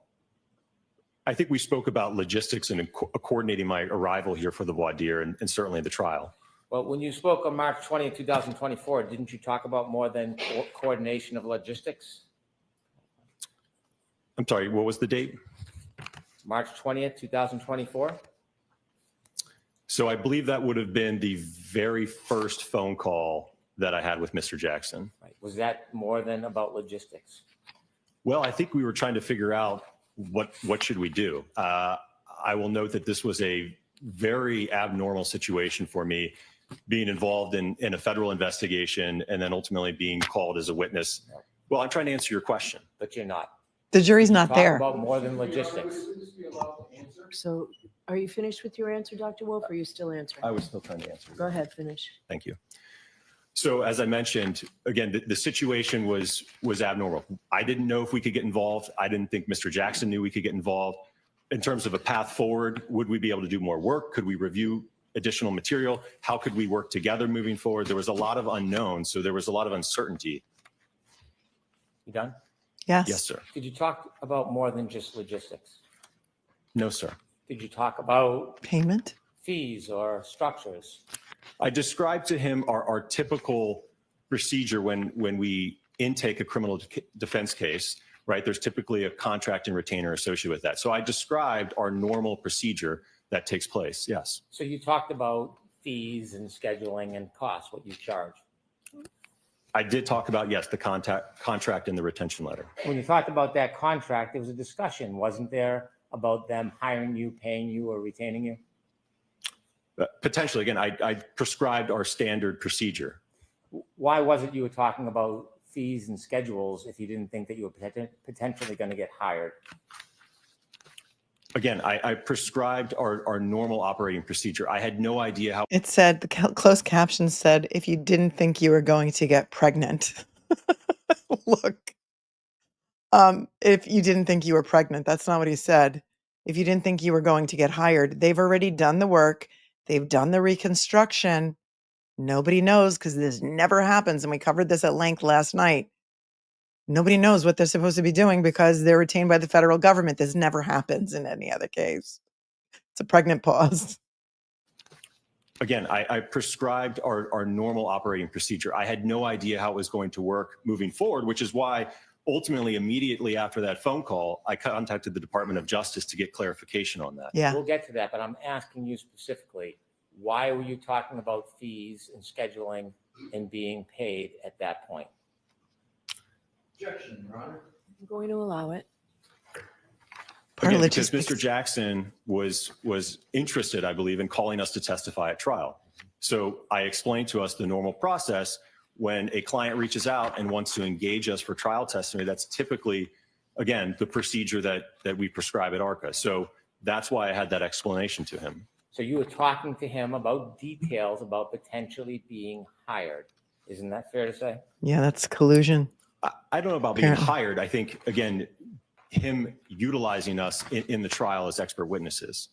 I think we spoke about logistics and coordinating my arrival here for the Voir Dire and certainly the trial. Well, when you spoke on March 20th, 2024, didn't you talk about more than coordination of logistics? I'm sorry, what was the date? March 20th, 2024? So I believe that would have been the very first phone call that I had with Mr. Jackson. Right. Was that more than about logistics? Well, I think we were trying to figure out what should we do. I will note that this was a very abnormal situation for me, being involved in a federal investigation and then ultimately being called as a witness. Well, I'm trying to answer your question. But you're not. The jury's not Talk there. about more than logistics. So are you finished with your answer, Dr. Wolf, or are you still answering? I was still trying to answer. Go ahead, finish. Thank you. So as I mentioned, again, the situation was abnormal. I didn't know if we could get involved. I didn't think Mr. Jackson knew we could get involved. In terms of a path forward, would we be able to do more work? Could we review additional material? How could we work together moving forward? There was a lot of unknowns, so there was a lot of uncertainty. You done? Yes. Yes, sir. Did you talk about more than just logistics? No, sir. Did you talk about Payment? fees or structures? I described to him our typical procedure when we intake a criminal defense case, right? There's typically a contract and retainer associated with that. So I described our normal procedure that takes place, yes. So you talked about fees and scheduling and costs, what you charge. I did talk about, yes, the contract and the retention letter. When you talked about that contract, there was a discussion, wasn't there, about them hiring you, paying you, or retaining you? Potentially, again, I prescribed our standard procedure. Why was it you were talking about fees and schedules if you didn't think that you were potentially going to get hired? Again, I prescribed our normal operating procedure. I had no idea how. It said, the closed caption said, if you didn't think you were going to get pregnant. Look. If you didn't think you were pregnant, that's not what he said. If you didn't think you were going to get hired, they've already done the work. They've done the reconstruction. Nobody knows because this never happens. And we covered this at length last night. Nobody knows what they're supposed to be doing because they're retained by the federal government. This never happens in any other case. It's a pregnant pause. Again, I prescribed our normal operating procedure. I had no idea how it was going to work moving forward, which is why ultimately, immediately after that phone call, I contacted the Department of Justice to get clarification on that. Yeah. We'll get to that, but I'm asking you specifically, why were you talking about fees and scheduling and being paid at that point? Objection, Your Honor. I'm going to allow it. Part of Again, because logistics. Mr. Jackson was interested, I believe, in calling us to testify at trial. So I explained to us the normal process. When a client reaches out and wants to engage us for trial testimony, that's typically, again, the procedure that we prescribe at ARCCA. So that's why I had that explanation to him. So you were talking to him about details about potentially being hired. Isn't that fair to say? Yeah, that's collusion. I don't know about being Apparently. hired. I think, again, him utilizing us in the trial as expert witnesses.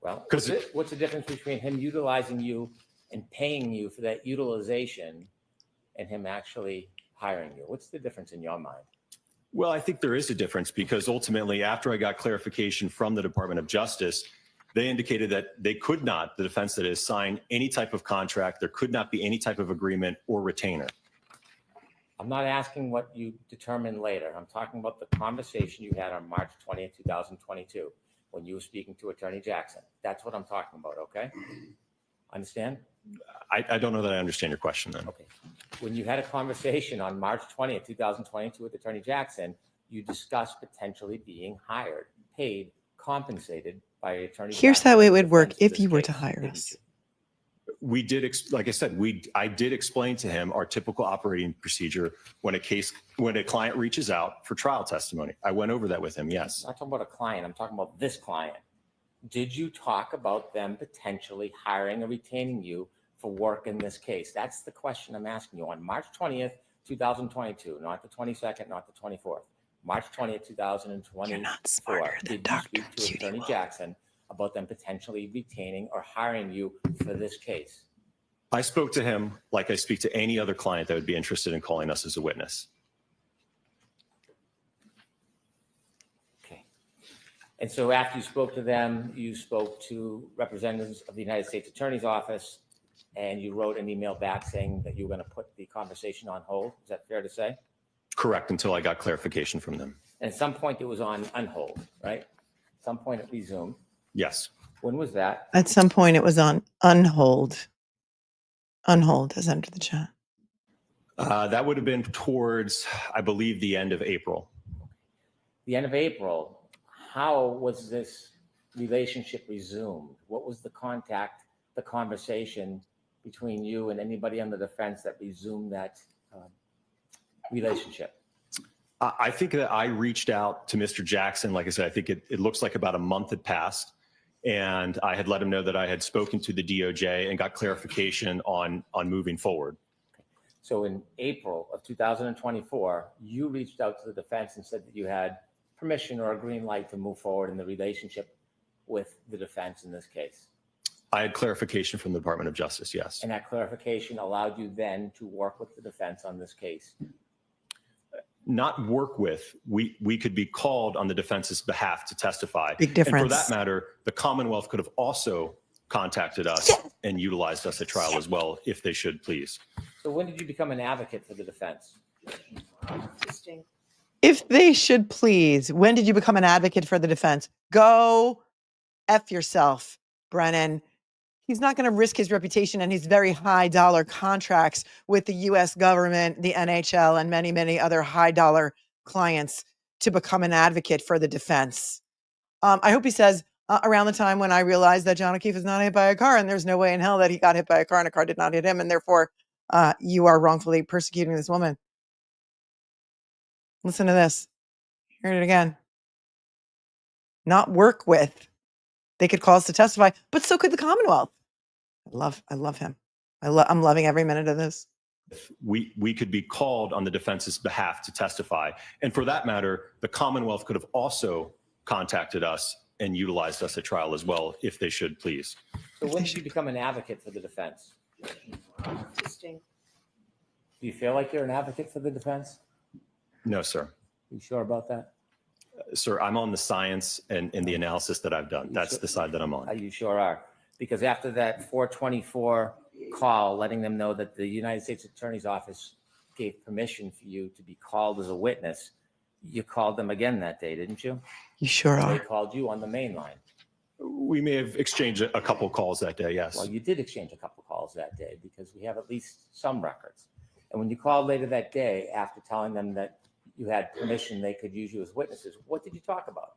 Well, Because what's the difference between him utilizing you and paying you for that utilization and him actually hiring you? What's the difference in your mind? Well, I think there is a difference because ultimately, after I got clarification from the Department of Justice, they indicated that they could not, the defense that is, sign any type of contract. There could not be any type of agreement or retainer. I'm not asking what you determined later. I'm talking about the conversation you had on March 20th, 2022, when you were speaking to Attorney Jackson. That's what I'm talking about, okay? Understand? I don't know that I understand your question then. Okay. When you had a conversation on March 20th, 2022 with Attorney Jackson, you discussed potentially being hired, paid, compensated by Attorney Jackson. Here's how it would work defense if this you were case, to hire didn't us. you? We did, like I said, I did explain to him our typical operating procedure when a client reaches out for trial testimony. I went over that with him, yes. I'm not talking about a client. I'm talking about this client. Did you talk about them potentially hiring or retaining you for work in this case? That's the question I'm asking you on March 20th, 2022, not the 22nd, not the 24th. March 20th, 2024. You're not smarter than Did you speak to Attorney Jackson about them potentially retaining or hiring you for this case? I spoke to him like I speak to any other client that would be interested in calling us as a witness. Okay. And so after you spoke to them, you spoke to representatives of the United States Attorney's Office, and you wrote an email back saying that you were going to put the conversation on hold. Is that fair to say? Correct, until I got clarification from them. And at some point it was on hold, right? At some point it resumed. Yes. When was that? At some point, it was on unhold. Unhold has entered the chat. That would have been towards, I believe, the end of April. The end of April. How was this relationship resumed? What was the contact, the conversation between you and anybody on the defense that resumed that relationship? I think that I reached out to Mr. Jackson. Like I said, I think it looks like about a month had passed. And I had let him know that I had spoken to the DOJ and got clarification on moving forward. So in April of 2024, you reached out to the defense and said that you had permission or a green light to move forward in the relationship with the defense in this case. I had clarification from the Department of Justice, yes. And that clarification allowed you then to work with the defense on this case. Not work with, we could be called on the defense's behalf to testify. Big difference. And for that matter, the Commonwealth could have also contacted us and utilized us at trial as well, if they should, please. So when did you become an advocate for the defense? Interesting. If they should please, when did you become an advocate for the defense? Go F yourself, Brennan. He's not going to risk his reputation and his very high dollar contracts with the US government, the NHL, and many, many other high dollar clients to become an advocate for the defense. I hope he says around the time when I realized that John O'Keefe is not hit by a car and there's no way in hell that he got hit by a car and a car did not hit him. And therefore you are wrongfully persecuting this woman. Listen to this. Hear it again. Not work with. They could call us to testify, but so could the Commonwealth. I love him. I'm loving every minute of this. We could be called on the defense's behalf to testify. And for that matter, the Commonwealth could have also contacted us and utilized us at trial as well, if they should, please. So when did you become an advocate for the defense? Interesting. Do you feel like you're an advocate for the defense? No, sir. You sure about that? Sir, I'm on the science and the analysis that I've done. That's the side that I'm on. You sure are. Because after that 424 call, letting them know that the United States Attorney's Office gave permission for you to be called as a witness, you called them again that day, didn't you? You sure They are. called you on the main line. We may have exchanged a couple calls that day, yes. Well, you did exchange a couple calls that day because we have at least some records. And when you called later that day, after telling them that you had permission, they could use you as witnesses, what did you talk about?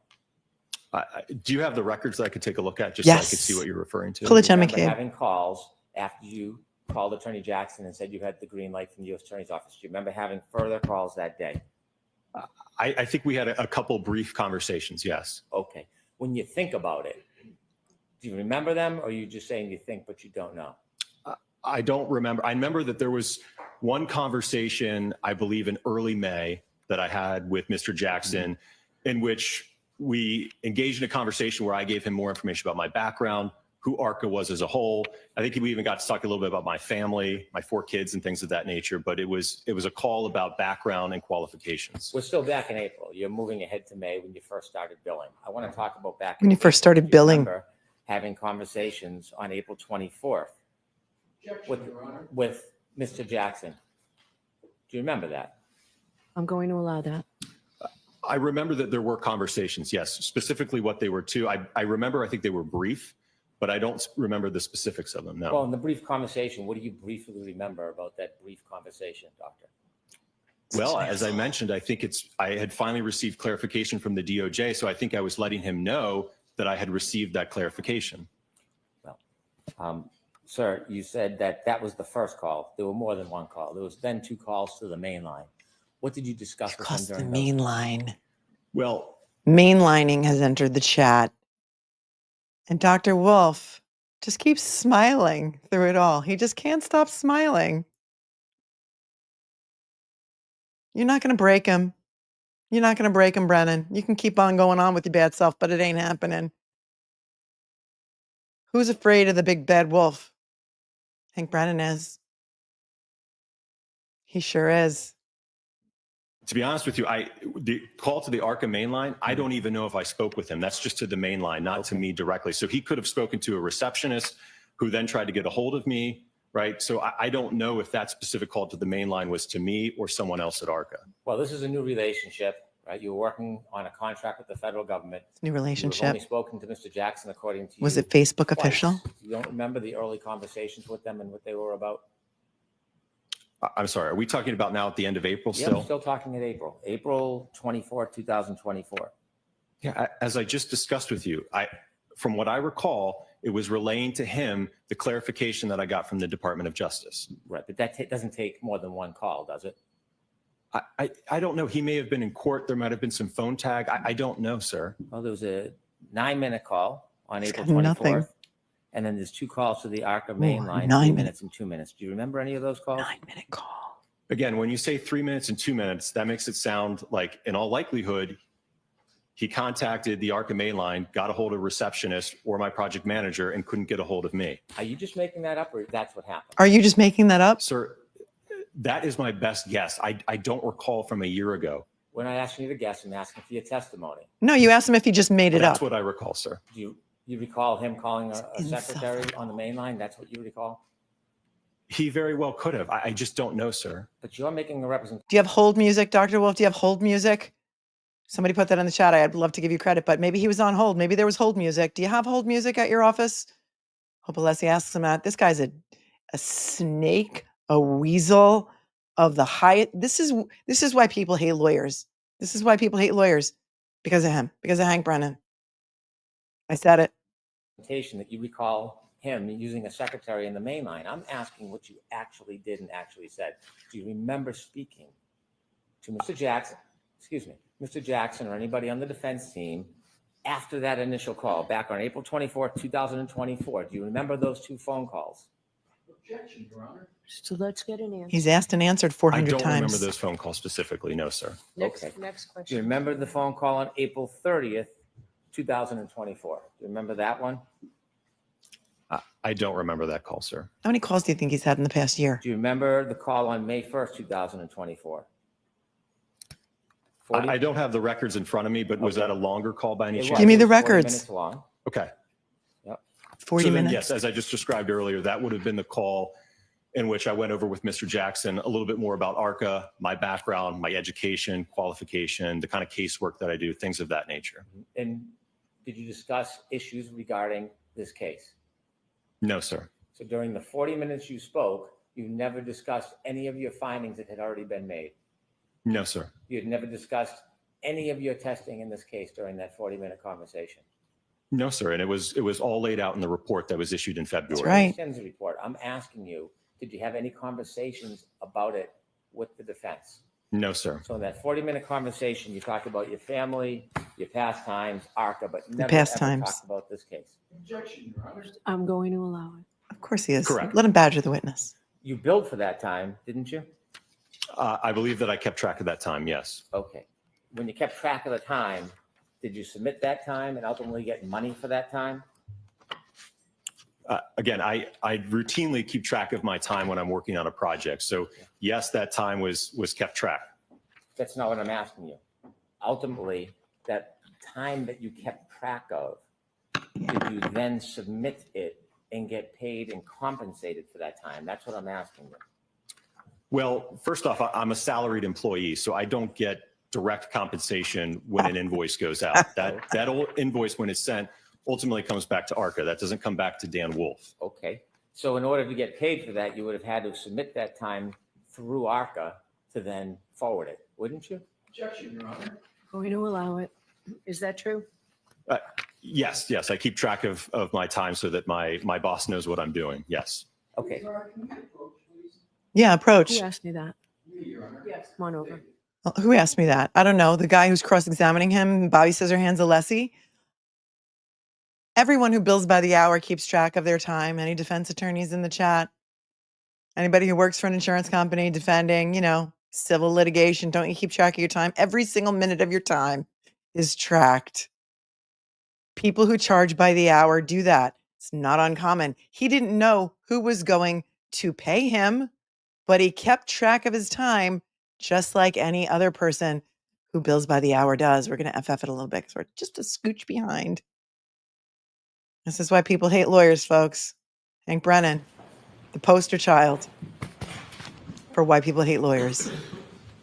Do you have the records that I could take a look at just so I could see Yes. what you're referring to? Pull it, Do you Gemma remember Cade. having calls after you called Attorney Jackson and said you had the green light from the U.S. Attorney's Office? Do you remember having further calls that day? I think we had a couple brief conversations, yes. Okay. When you think about it, do you remember them, or are you just saying you think but you don't know? I don't remember. I remember that there was one conversation, I believe in early May, that I had with Mr. Jackson, in which we engaged in a conversation where I gave him more information about my background, who ARCCA was as a whole. I think we even got to talk a little bit about my family, my 4 kids and things of that nature, but it was a call about background and qualifications. We're still back in April. You're moving ahead to May when you first started billing. I want to talk about back When you first started Do you billing. remember having conversations on April 24th with Mr. Jackson. Do you remember that? I'm going to allow that. I remember that there were conversations, yes, specifically what they were too. I remember, I think they were brief, but I don't remember the specifics of them, no. Well, in the brief conversation, what do you briefly remember about that brief conversation, Doctor? Well, as I mentioned, I think I had finally received clarification from the DOJ, so I think I was letting him know that I had received that clarification. Well, sir, you said that was the first call. There were more than one call. There was then 2 calls to the main line. What did you discuss with him Across the during main those? line. Well, Mainlining has entered the chat. And Dr. Wolf just keeps smiling through it all. He just can't stop smiling. You're not going to break him. You're not going to break him, Brennan. You can keep on going on with your bad self, but it ain't happening. Who's afraid of the big bad wolf? I think Brennan is. He sure is. to be honest with you, the call to the ARCCA main line, I don't even know if I spoke with him. That's just to the main line, not to me directly. So he could have spoken to a receptionist who then tried to get a hold of me, right? So I don't know if that specific call to the main line was to me or someone else at ARCCA. Well, this is a new relationship, right? You were working on a contract with the federal government. New You've relationship. only spoken to Mr. Jackson, according to you. Was it Facebook twice. official? You don't remember the early conversations with them and what they were about? I'm sorry, are we talking about now at the end of April Yeah, still? I'm still talking at April. April 24, 2024. Yeah, as I just discussed with you, from what I recall, it was relaying to him the clarification that I got from the Department of Justice. Right, but that doesn't take more than one call, does it? I don't know. He may have been in court. There might have been some phone tag. I don't know, sir. Well, there was a 9-minute call on He's April got 24th. nothing. And then there's 2 calls to the ARCCA main Ooh, line, 9 3 minutes and 2 minutes. Do you remember any of those calls? 9-minute call. Again, when you say 3 minutes and 2 minutes, that makes it sound like, in all likelihood, he contacted the ARCCA main line, got a hold of a receptionist or my project manager, and couldn't get a hold of me. Are you just making that up, or that's what happened? Are you just making that up? Sir, that is my best guess. I don't recall from a year ago. We're not asking you to guess. I'm asking for your testimony. No, you asked him if he just made it That's up. what I recall, sir. Do you recall him calling a secretary on the main line? That's what you recall? He very well could have. I just don't know, sir. But you're making a representation. Do you have hold music, Dr. Wolf? Do you have hold music? Somebody put that in the chat. I'd love to give you credit, but maybe he was on hold. Maybe there was hold music. Do you have hold music at your office? Hope Alessi asks him that. This guy's a snake, a weasel of the high. This is why people hate lawyers. This is why people hate lawyers, because of him, because of Hank Brennan. I said it. That you recall him using a secretary in the main line. I'm asking what you actually did and actually said. Do you remember speaking to Mr. Jackson, Mr. Jackson or anybody on the defense team after that initial call back on April 24, 2024? Do you remember those 2 phone calls? Objection, Your Honor. So let's get an answer. He's asked and answered I 400 don't times. remember those phone calls specifically, no, sir. Next Do you question. remember the phone call on April 30th, 2024? Do you remember that one? I don't remember that call, sir. How many calls do you think he's had in the past year? Do you remember the call on May 1st, 2024? I don't have the records in front of me, but was that a longer call by any chance? Give me the 40 records. minutes long. Okay. Yep. 40 So then, minutes. yes, as I just described earlier, that would have been the call in which I went over with Mr. Jackson a little bit more about ARCCA, my background, my education, qualification, the kind of casework that I do, things of that nature. And did you discuss issues regarding this case? No, sir. So during the 40 minutes you spoke, you never discussed any of your findings that had already been made. No, sir. You had never discussed any of your testing in this case during that 40-minute conversation? No, sir. And it was all laid out in the report that was issued in February. right. I understand the report. I'm asking you, did you have any conversations about it with the defense? No, sir. So in that 40-minute conversation, you talked about your family, your pastimes, ARCCA, but never ever pastimes. talked about this case. Objection, Your Honor. I'm going to allow it. Of course he is. Correct. Let him badger the witness. You billed for that time, didn't you? I believe that I kept track of that time, yes. Okay. When you kept track of the time, did you submit that time and ultimately get money for that time? Again, I routinely keep track of my time when I'm working on a project. So yes, that time was kept track. That's not what I'm asking you. Ultimately, that time that you kept track of, did you then submit it and get paid and compensated for that time? That's what I'm asking you. Well, first off, I'm a salaried employee, so I don't get direct compensation when an invoice goes out. That old invoice, when it's sent, ultimately comes back to ARCCA. That doesn't come back to Dan WOLFE. Okay. So in order to get paid for that, you would have had to submit that time through ARCCA to then forward it, wouldn't you? Objection, Your Honor. Going to allow it. Is that true? Yes. I keep track of my time so that my boss knows what I'm doing. Yes. Okay. Your Honor, can we approach, please? Yeah, approach. Who asked me that? Me, Your Honor. Yes. Come on over. Well, who asked me that? I don't know. The guy who's cross-examining him, Bobby Scissorhands Alessi. Everyone who bills by the hour keeps track of their time. Any defense attorneys in the chat? Anybody who works for an insurance company defending, civil litigation, don't you keep track of your time? Every single minute of your time is tracked. People who charge by the hour do that. It's not uncommon. He didn't know who was going to pay him, but he kept track of his time just like any other person who bills by the hour does. We're going to FF it a little bit because we're just a scooch behind. This is why people hate lawyers, folks. Hank Brennan, the poster child for why people hate lawyers.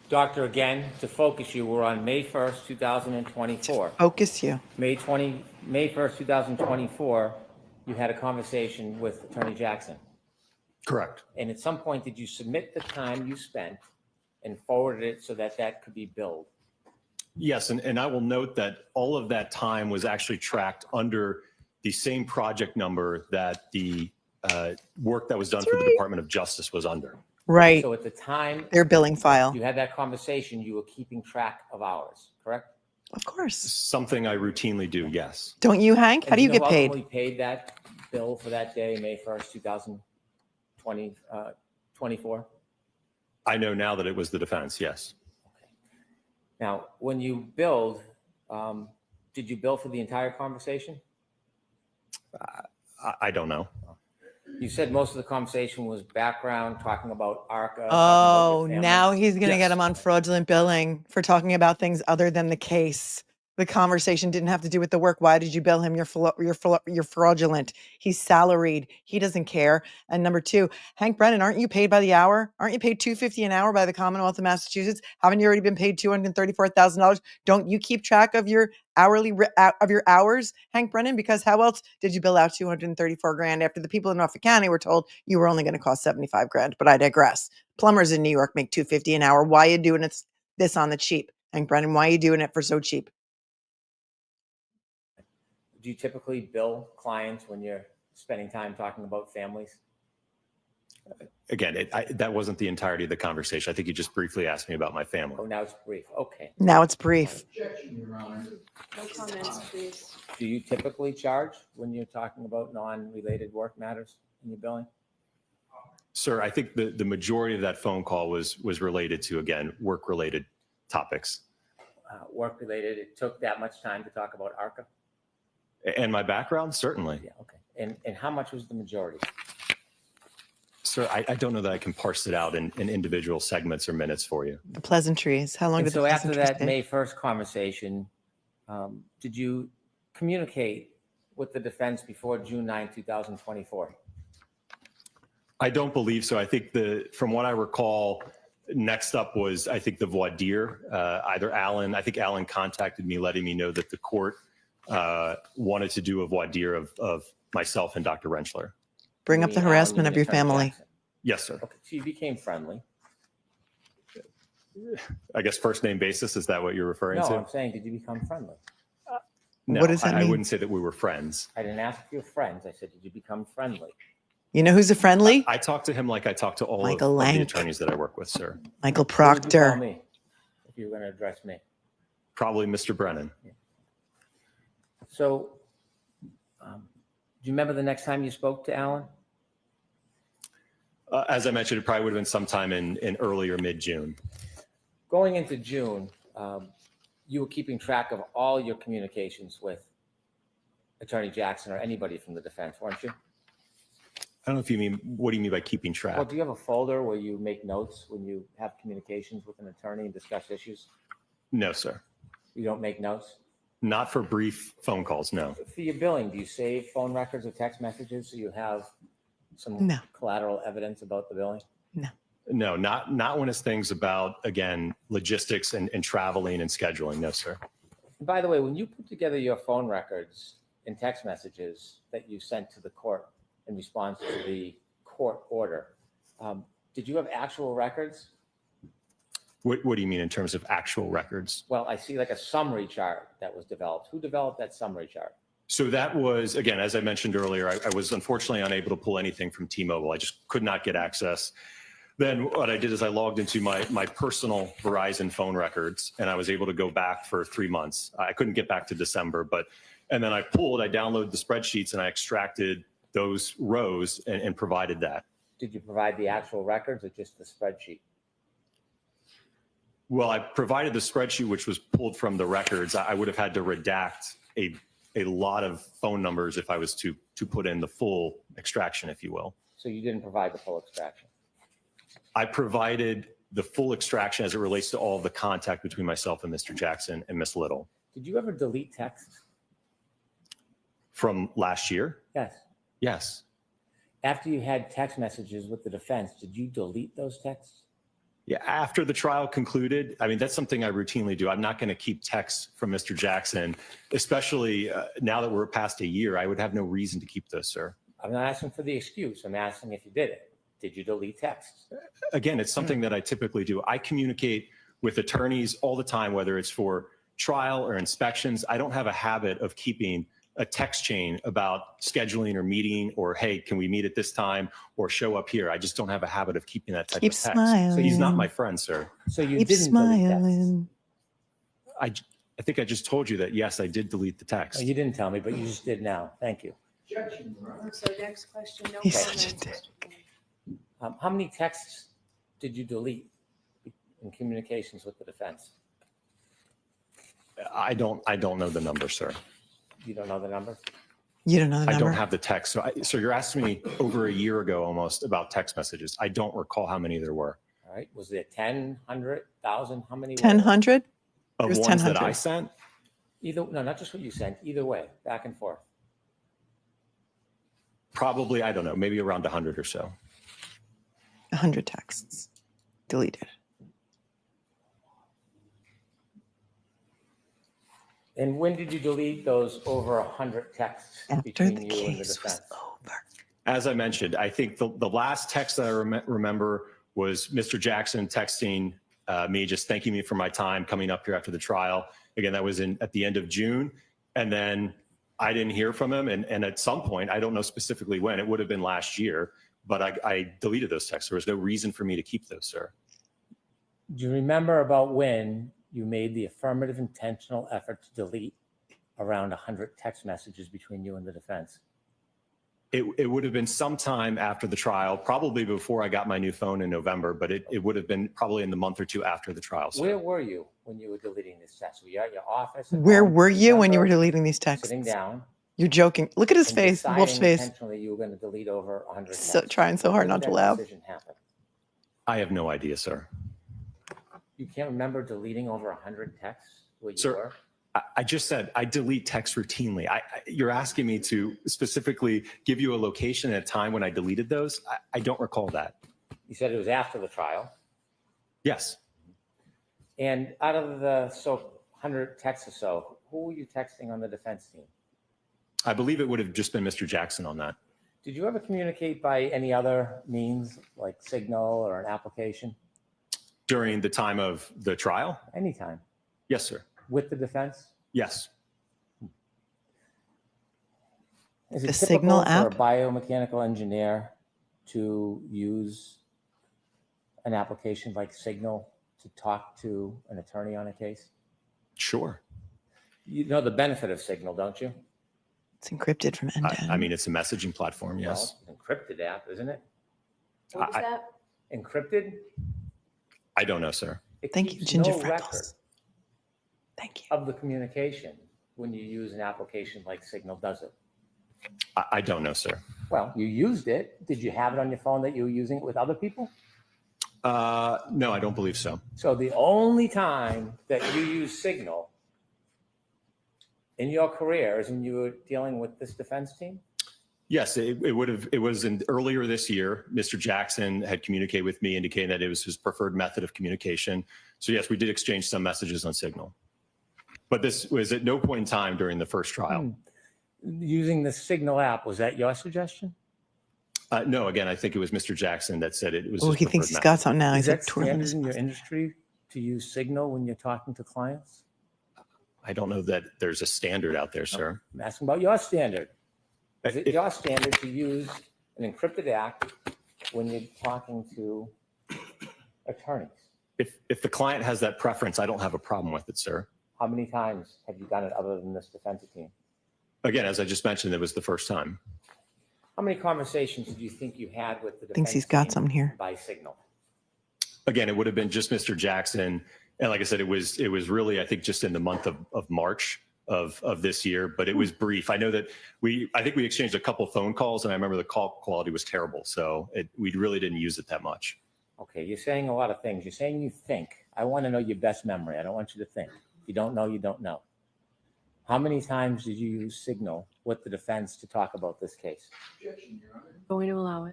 Doctor, again, to focus you, we're on May 1st, 2024. Focus you. May 1st, 2024, you had a conversation with Attorney Jackson. Correct. And at some point, did you submit the time you spent and forwarded it so that that could be billed? Yes, and I will note that all of that time was actually tracked under the same project number that the work that was done for the Department of Justice was under. Right. So at the time Their billing file. you had that conversation, you were keeping track of hours, correct? Of course. Something I routinely do, yes. Don't you, Hank? How do you know get who paid? ultimately paid that bill for that day, May 1st, 2024? I know now that it was the defense, yes. Now, when you billed, did you bill for the entire conversation? I don't know. You said most of the conversation was background, talking about ARCCA. Oh, now he's going to get Yes. him on fraudulent billing for talking about things other than the case. The conversation didn't have to do with the work. Why did you bill him? You're fraudulent. He's salaried. He doesn't care. And number two, Hank Brennan, aren't you paid by the hour? Aren't you paid $250 an hour by the Commonwealth of Massachusetts? Haven't you already been paid $234,000? Don't you keep track of your hours, Hank Brennan? Because how else did you bill out $234,000 after the people in Norfolk County were told you were only going to cost $75,000? But I digress. Plumbers in New York make $250 an hour. Why are you doing this on the cheap, Hank Brennan? Why are you doing it for so cheap? Do you typically bill clients when you're spending time talking about families? Again, that wasn't the entirety of the conversation. I think you just briefly asked me about my family. Oh, now it's brief. Okay. Now it's brief. Objection, Your Honor. No comments, please. Do you typically charge when you're talking about non-related work matters in your billing? Sir, I think the majority of that phone call was related to, again, work-related topics. Work-related, it took that much time to talk about ARCCA? And my background, certainly. Yeah, okay. And how much was the majority? Sir, I don't know that I can parse it out in individual segments or minutes for you. The pleasantries. How long And did the so after pleasantries that take? May 1st conversation, did you communicate with the defense before June 9, 2024? I don't believe so. I think from what I recall, next up was, I think, the voir dire. I think Alan contacted me letting me know that the court wanted to do a voir dire of myself and Dr. RENTSCHLER. Bring up the harassment of your family. Yes, sir. Okay, so you became friendly. I guess first name basis, is that what you're referring No, to? I'm saying, did you become friendly? No, What does that I mean? wouldn't say that we were friends. I didn't ask if you're friends. I said, did you become friendly? You know who's a friendly? I talked to him like I talk to all Michael of the Lank. attorneys that I work with, sir. Michael Who would you call Proctor. me if you were going to address me? Probably Mr. Brennan. So, do you remember the next time you spoke to Alan? As I mentioned, it probably would have been sometime in early or mid-June. Going into June, you were keeping track of all your communications with Attorney Jackson or anybody from the defense, weren't you? I don't know if you mean, what do you mean by keeping track? Well, do you have a folder where you make notes when you have communications with an attorney and discuss issues? No, sir. You don't make notes? Not for brief phone calls, no. For your billing, do you save phone records or text messages so you have some No. collateral evidence about the billing? No, not when it's things about, again, logistics and traveling and scheduling. No, sir. And by the way, when you put together your phone records and text messages that you sent to the court in response to the court order, did you have actual records? What do you mean in terms of actual records? Well, I see like a summary chart that was developed. Who developed that summary chart? So that was, again, as I mentioned earlier, I was unfortunately unable to pull anything from T-Mobile. I just could not get access. Then what I did is I logged into my personal Verizon phone records, and I was able to go back for 3 months. I couldn't get back to December, and then I downloaded the spreadsheets and I extracted those rows and provided that. Did you provide the actual records or just the spreadsheet? Well, I provided the spreadsheet, which was pulled from the records. I would have had to redact a lot of phone numbers if I was to put in the full extraction, if you will. So you didn't provide the full extraction? I provided the full extraction as it relates to all of the contact between myself and Mr. Jackson and Miss Little. Did you ever delete texts? From last year? Yes. Yes. After you had text messages with the defense, did you delete those texts? Yeah, after the trial concluded, I mean, that's something I routinely do. I'm not going to keep texts from Mr. Jackson, especially now that we're past a year. I would have no reason to keep those, sir. I'm not asking for the excuse. I'm asking if you did it. Did you delete texts? Again, it's something that I typically do. I communicate with attorneys all the time, whether it's for trial or inspections. I don't have a habit of keeping a text chain about scheduling or meeting or, hey, can we meet at this time or show up here? I just don't have a habit of keeping that type Keep of text. smiling. So he's not my friend, sir. So you Keep didn't delete smiling. texts? I think I just told you that, yes, I did delete the text. Oh, you didn't tell me, but you just did now. Thank you. So next question, no He's such a comments. How many texts did you delete in communications with the defense? I don't know the number, sir. You don't know the number? You don't know the I number? don't have the text. So you're asking me over a year ago almost about text messages. I don't recall how many there were. All right. Was it 10, 100, 1,000? How many? were there? 1000? Of There's ones that 1000. I sent? No, not just what you sent. Either way, back and forth. Probably, I don't know, maybe around 100 or so. 100 texts deleted. And when did you delete those over 100 texts After between the you and the case was defense? over. As I mentioned, I think the last text that I remember was Mr. Jackson texting me, just thanking me for my time coming up here after the trial. Again, that was at the end of June. And then I didn't hear from him. And at some point, I don't know specifically when, it would have been last year, but I deleted those texts. There was no reason for me to keep those, sir. Do you remember about when you made the affirmative intentional effort to delete around 100 text messages between you and the defense? It would have been sometime after the trial, probably before I got my new phone in November, but it would have been probably in the month or two after the trial. sir. Where were you when you were deleting these texts? Were you at your office? at Where home? were you when you were Remember deleting these texts? Sitting down. You're joking. Look at his and face, Wolf's deciding face. intentionally you were going to delete over 100 texts. So trying so hard When not did to that laugh. decision happen? I have no idea, sir. You can't remember deleting over 100 texts where you Sir, were? I just said I delete text routinely. You're asking me to specifically give you a location and a time when I deleted those. I don't recall that. You said it was after the trial. Yes. And out of the 100 texts or so, who were you texting on the defense team? I believe it would have just been Mr. Jackson on that. Did you ever communicate by any other means, like signal or an application? During the time of the trial? Anytime. Yes, sir. With the defense? Yes. Is it The typical Signal for app? a biomechanical engineer to use an application like Signal to talk to an attorney on a case? Sure. You know the benefit of Signal, don't you? It's encrypted from end to end. I mean, it's a messaging platform, Well, yes. it's an encrypted app, isn't it? What was that? Encrypted? I don't know, sir. It Thank you, keeps Ginger no Freckles. record Thank you. of the communication when you use an application like Signal, does it? I don't know, sir. Well, you used it. Did you have it on your phone that you were using it with other people? No, I don't believe so. So the only time that you use Signal in your career is when you were dealing with this defense team? Yes, it was earlier this year. Mr. Jackson had communicated with me, indicating that it was his preferred method of communication. So yes, we did exchange some messages on Signal. But this was at no point in time during the first trial. Using the Signal app, was that your suggestion? No, again, I think it was Mr. Jackson that said it was Oh, his he thinks preferred he's got method. something now. Is He's like that twirling standard his in your industry to use Signal when you're talking to clients? I don't know that there's a standard out there, sir. I'm asking about your standard. Is it your standard to use an encrypted app when you're talking to attorneys? If the client has that preference, I don't have a problem with it, sir. How many times have you done it other than this defense team? Again, as I just mentioned, it was the first time. How many conversations do you think you had with the defense Thinks he's got team something here. by Signal? Again, it would have been just Mr. Jackson. And like I said, it was really, I think, just in the month of March of this year, but it was brief. I know that I think we exchanged a couple phone calls, and I remember the call quality was terrible. So we really didn't use it that much. Okay, you're saying a lot of things. You're saying you think. I want to know your best memory. I don't want you to think. If you don't know, you don't know. How many times did you use Signal with the defense to talk about this case? Going to allow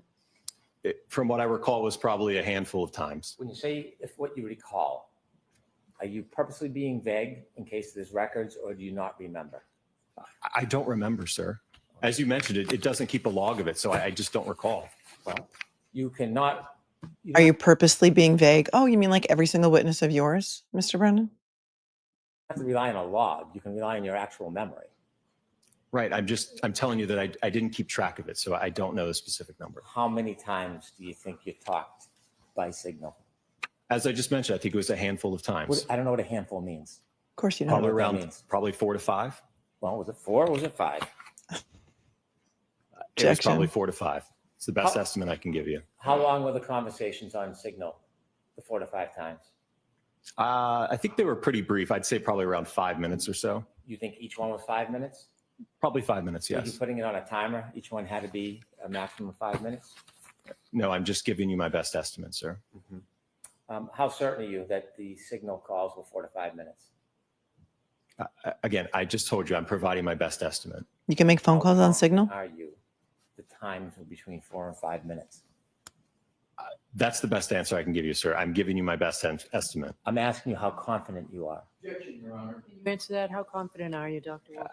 it. From what I recall, it was probably a handful of times. When you say if what you recall, are you purposely being vague in case there's records, or do you not remember? I don't remember, sir. As you mentioned, it doesn't keep a log of it, so I just don't recall. Well, you cannot. Are you purposely being vague? Oh, you mean like every single witness of yours, Mr. Brennan? Have to rely on a log. You can rely on your actual memory. Right. I'm telling you that I didn't keep track of it, so I don't know the specific number. How many times do you think you talked by Signal? As I just mentioned, I think it was a handful of times. I don't know what a handful means. Of course you I don't don't. know what that Probably means. probably 4 to 5. Well, was it 4 or was it 5? It was Objection. probably 4 to 5. It's the best estimate I can give you. How long were the conversations on Signal? The 4 to 5 times. I think they were pretty brief. I'd say probably around 5 minutes or so. You think each one was 5 minutes? Probably 5 minutes, Were yes. you putting it on a timer? Each one had to be a maximum of 5 minutes? No, I'm just giving you my best estimate, sir. How certain are you that the Signal calls were 4 to 5 minutes? Again, I just told you I'm providing my best estimate. You can make phone calls on Signal? Are you? The times were between 4 and 5 minutes. That's the best answer I can give you, sir. I'm giving you my best estimate. I'm asking you how confident you are. Objection, Your Honor. Can you answer that? How confident are you, Dr. Wolf?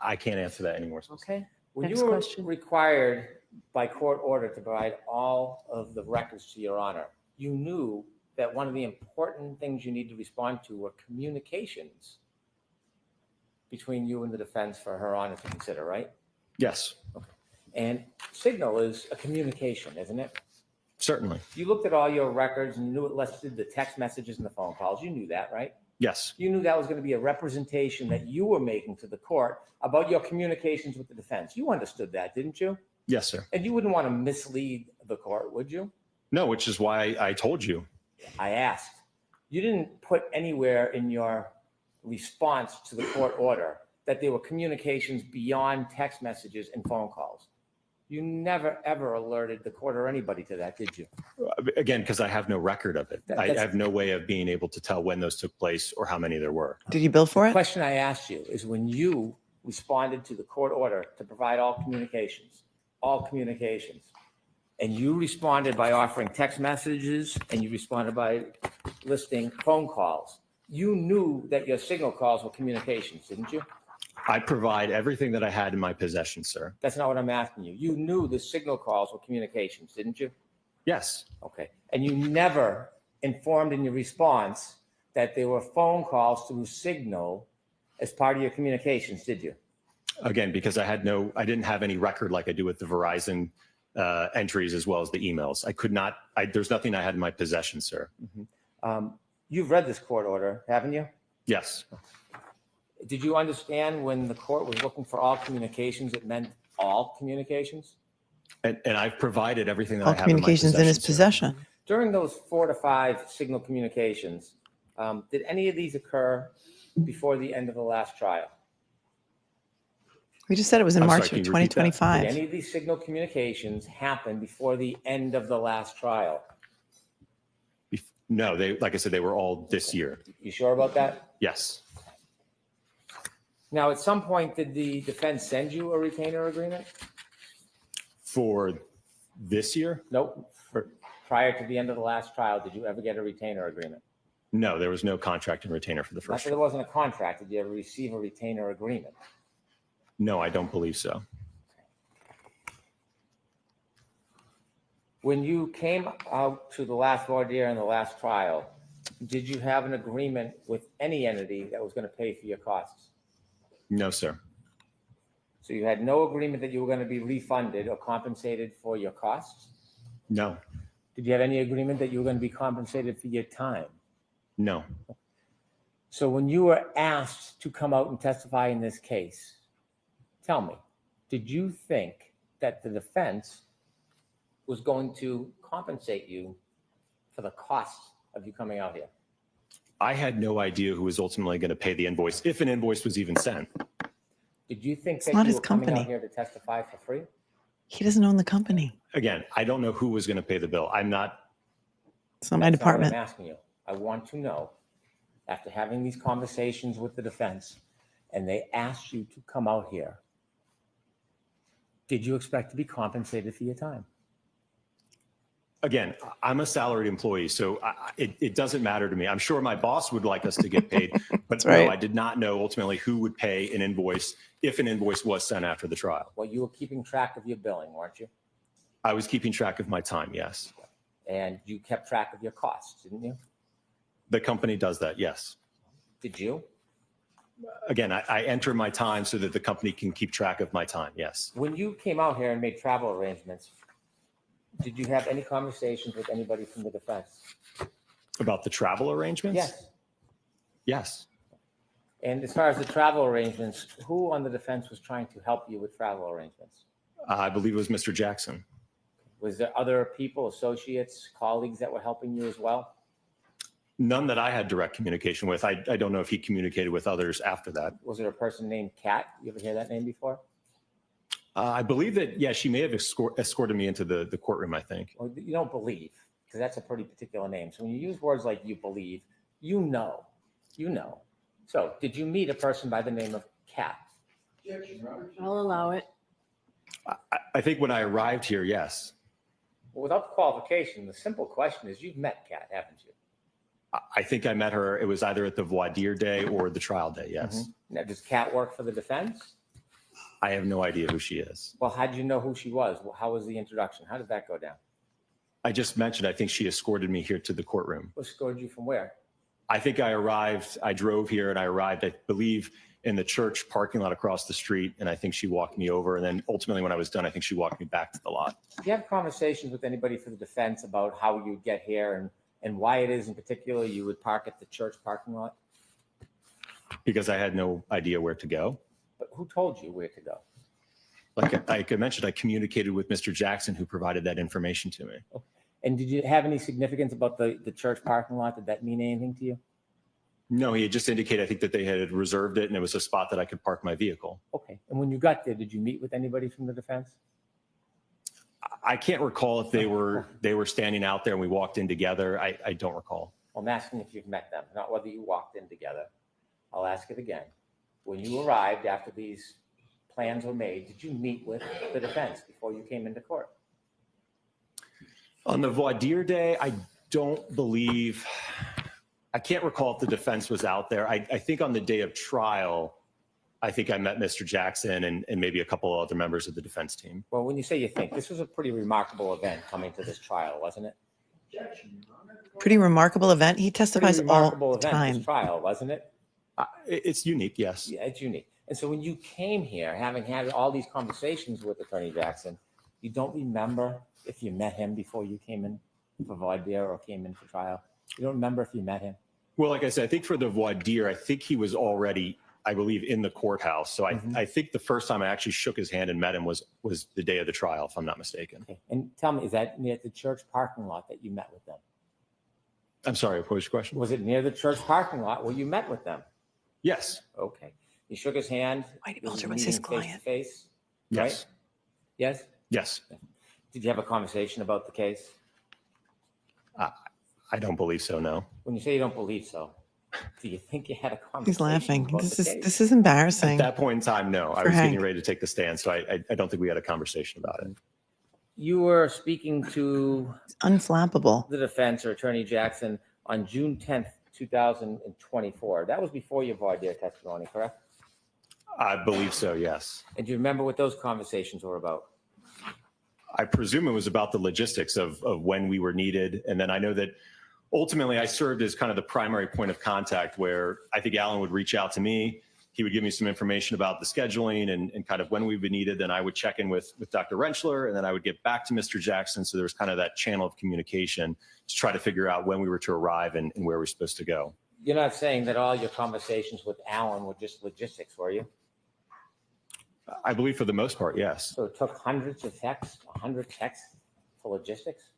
I can't answer that anymore. Okay. When Next you were question. required by court order to provide all of the records to Your Honor, you knew that one of the important things you need to respond to were communications between you and the defense for Her Honor to consider, right? Yes, And Signal is a communication, isn't it? certainly. You looked at all your records and you knew it listed the text messages and the phone calls. You knew that, right? Yes, You knew that was going to be a representation that you were making to the court about your communications with the defense. You understood that, didn't you? yes, sir. And you wouldn't want to mislead the court, would you? No, which is why I told you. I asked. You didn't put anywhere in your response to the court order that there were communications beyond text messages and phone calls. You never, ever alerted the court or anybody to that, did you? Again, because I have no record of it. I That's- have no way of being able to tell when those took place or how many there were. Did you bill for The it? question I asked you is when you responded to the court order to provide all communications, and you responded by offering text messages and you responded by listing phone calls, you knew that your Signal calls were communications, didn't you? I provide everything that I had in my possession, sir. That's not what I'm asking you. You knew the Signal calls were communications, didn't you? Yes, Okay. And you never informed in your response that there were phone calls through Signal as part of your communications, did you? Again, because I didn't have any record like I do with the Verizon entries as well as the emails. I could not, there's nothing I had in my possession, sir. You've read this court order, haven't you? Yes. Did you understand when the court was looking for all communications, it meant all communications? And I've provided everything that All I have in my communications in his sir. possession. During those 4 to 5 Signal communications, did any of these occur before the end of the last trial? We just said it was in I'm sorry, March can of you repeat that? Did 2025. any of these Signal communications happen before the end of the last trial? No, like I said, they were all this year. You sure about that? Yes. Now, at some point, did the defense send you a retainer agreement? For this year? Nope. Prior to the end of the last trial, did you ever get a retainer agreement? No, there was no contract and retainer for the Not first that there trial. wasn't a contract. Did you ever receive a retainer agreement? No, I don't believe so. When you came out to the last voir dire and the last trial, did you have an agreement with any entity that was going to pay for your costs? No, sir. So you had no agreement that you were going to be refunded or compensated for your costs? No, Did you have any agreement that you were going to be compensated for your time? no. So when you were asked to come out and testify in this case, tell me, did you think that the defense was going to compensate you for the costs of you coming out here? I had no idea who was ultimately going to pay the invoice, if an invoice was even sent. Did you think It's that not you his were coming out company. here to testify for free? He doesn't own the company. Again, I don't know who was going to pay the bill. I'm not, It's not my That's not what department. I'm asking you. I want to know, after having these conversations with the defense, and they asked you to come out here, did you expect to be compensated for your time? again, I'm a salaried employee, so it doesn't matter to me. I'm sure my boss would like us to get paid, but right. no, I did not know ultimately who would pay an invoice if an invoice was sent after the trial. Well, you were keeping track of your billing, weren't you? I was keeping track of my time, yes. And you kept track of your costs, didn't you? The company does that, yes. Did you? Again, I enter my time so that the company can keep track of my time, yes. When you came out here and made travel arrangements, did you have any conversations with anybody from the defense? About the travel arrangements? Yes. Yes. And as far as the travel arrangements, who on the defense was trying to help you with travel arrangements? I believe it was Mr. Jackson. Was there other people, associates, colleagues that were helping you as well? None that I had direct communication with. I don't know if he communicated with others after that. Was there a person named Kat? You ever hear that name before? I believe that, yeah, she may have escorted me into the courtroom, I think. Well, you don't believe, because that's a pretty particular name. So when you use words like you believe, you know. So did you meet a person by the name of Kat? I'll allow it. I think when I arrived here, yes. Well, without the qualification, the simple question is, you've met Kat, haven't you? I think I met her, it was either at the Voir Dire day or the trial day, yes. Now, does Kat work for the defense? I have no idea who she is. Well, how did you know who she was? Well, how was the introduction? How did that go down? I just mentioned, I think she escorted me here to the courtroom. Escorted you from where? I think I drove here and I arrived, I believe, in the church parking lot across the street. And I think she walked me over. And then ultimately when I was done, I think she walked me back to the lot. Do you have conversations with anybody for the defense about how you get here and why it is in particular you would park at the church parking lot? Because I had no idea where to go. But who told you where to go? Like I mentioned, I communicated with Mr. Jackson, who provided that information to me. And did you have any significance about the church parking lot? Did that mean anything to you? No, he had just indicated, I think, that they had reserved it and it was a spot that I could park my vehicle. Okay. And when you got there, did you meet with anybody from the defense? I can't recall if they were standing out there and we walked in together. I don't recall. I'm asking if you've met them, not whether you walked in together. I'll ask it again. When you arrived after these plans were made, did you meet with the defense before you came into court? On the Voir Dire day, I can't recall if the defense was out there. I think on the day of trial, I think I met Mr. Jackson and maybe a couple of other members of the defense team. Well, when you say you think, this was a pretty remarkable event coming to this trial, wasn't it? Pretty remarkable event. He testifies Pretty all remarkable the event, time. this trial, wasn't it? It's unique, yes. Yeah, it's unique. And so when you came here, having had all these conversations with Attorney Jackson, you don't remember if you met him before you came in for voir dire or came in for trial? You don't remember if you met him? Well, like I said, I think for the voir dire, I think he was already, I believe, in the courthouse. So I think the first time I actually shook his hand and met him was the day of the trial, if I'm not mistaken. Okay. And tell me, is that near the church parking lot that you met with them? I'm sorry, what was your question? Was it near the church parking lot where you met with them? Yes. Okay. You shook his hand. Whitey There was a Bulger was his meeting client. Face-to-face, Yes. right? Yes? Yes. Did you have a conversation about the case? I don't believe so, no. When you say you don't believe so, do you think you had a conversation? He's laughing. about This the is case? this is embarrassing. At that point in time, no. I For was Hank. getting ready to take the stand, so I don't think we had a conversation about it. You were speaking to It's unflappable. the defense or Attorney Jackson on June 10th, 2024. That was before your voir dire testimony, correct? I believe so, yes. And do you remember what those conversations were about? I presume it was about the logistics of when we were needed. And then I know that ultimately I served as kind of the primary point of contact where I think Alan would reach out to me. He would give me some information about the scheduling and kind of when we would be needed. Then I would check in with Dr. RENTSCHLER, and then I would get back to Mr. Jackson. So there was kind of that channel of communication to try to figure out when we were to arrive and where we're supposed to go. You're not saying that all your conversations with Alan were just logistics, were you? I believe for the most part, yes. So it took hundreds of texts, 100 texts for logistics?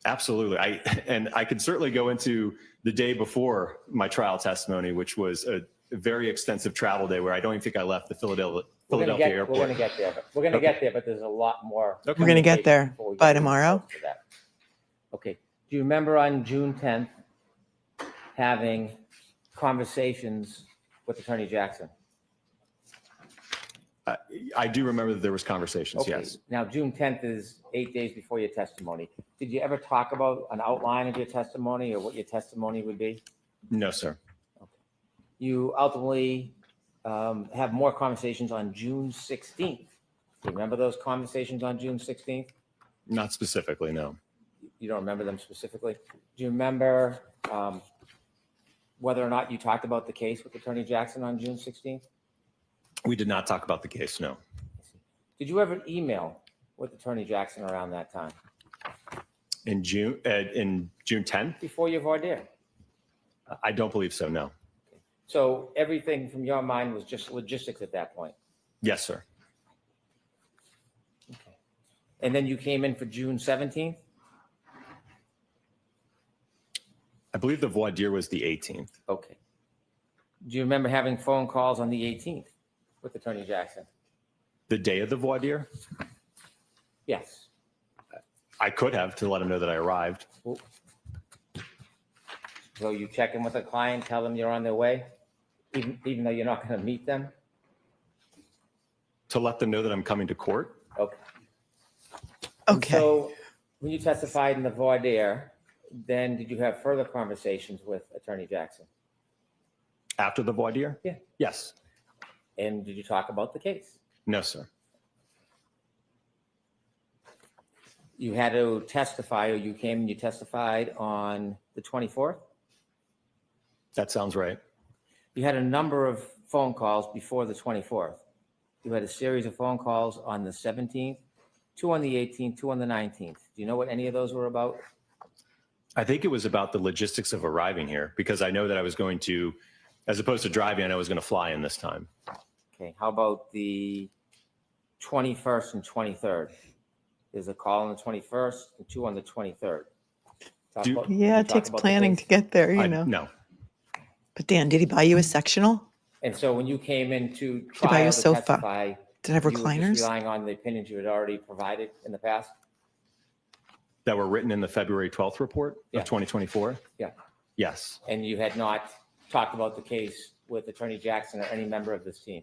Absolutely. I could certainly go into the day before my trial testimony, which was a very extensive travel day where I don't even think I left the Philadelphia airport. We're going to get there. We're going to get there, but there's a lot more. We're going to get there before we by get tomorrow. to that. Okay. Do you remember on June 10th having conversations with Attorney Jackson? I do remember that there was conversations, Okay. yes. Now, June 10th is 8 days before your testimony. Did you ever talk about an outline of your testimony or what your testimony would be? No, sir. You ultimately have more conversations on June 16th. Do you remember those conversations on June 16th? Not specifically, no. You don't remember them specifically? Do you remember whether or not you talked about the case with Attorney Jackson on June 16th? We did not talk about the case, no. Did you ever email with Attorney Jackson around that time? In June 10th? Before your voir dire? I don't believe so, no. So everything from your mind was just logistics at that point? Yes, sir. Okay. And then you came in for June 17th? I believe the voir dire was the 18th. Okay. Do you remember having phone calls on the 18th with Attorney Jackson? The day of the voir dire? Yes. I could have to let him know that I arrived. So you check in with a client, tell them you're on their way, even though you're not going to meet them? To let them know that I'm coming to court? Okay. Okay. So when you testified in the voir dire, then did you have further conversations with Attorney Jackson? After the voir dire? Yeah. Yes. And did you talk about the case? No, sir. You had to testify, or you came and you testified on the 24th? That sounds right. You had a number of phone calls before the 24th. You had a series of phone calls on the 17th, 2 on the 18th, 2 on the 19th. Do you know what any of those were about? I think it was about the logistics of arriving here because I know that I was going to, as opposed to driving, I know I was going to fly in this time. Okay, how about the 21st and 23rd? There's a call on the 21st and 2 on the 23rd. Yeah, it takes planning to get there, you know. No. But Dan, did he buy you a sectional? And so when you came into he buy you trial a to sofa? testify, Did I have you were just recliners? relying on the opinions you had already provided in the past? That were written in the February 12th report Yeah. of 2024? Yeah. Yes. And you had not talked about the case with Attorney Jackson or any member of this team?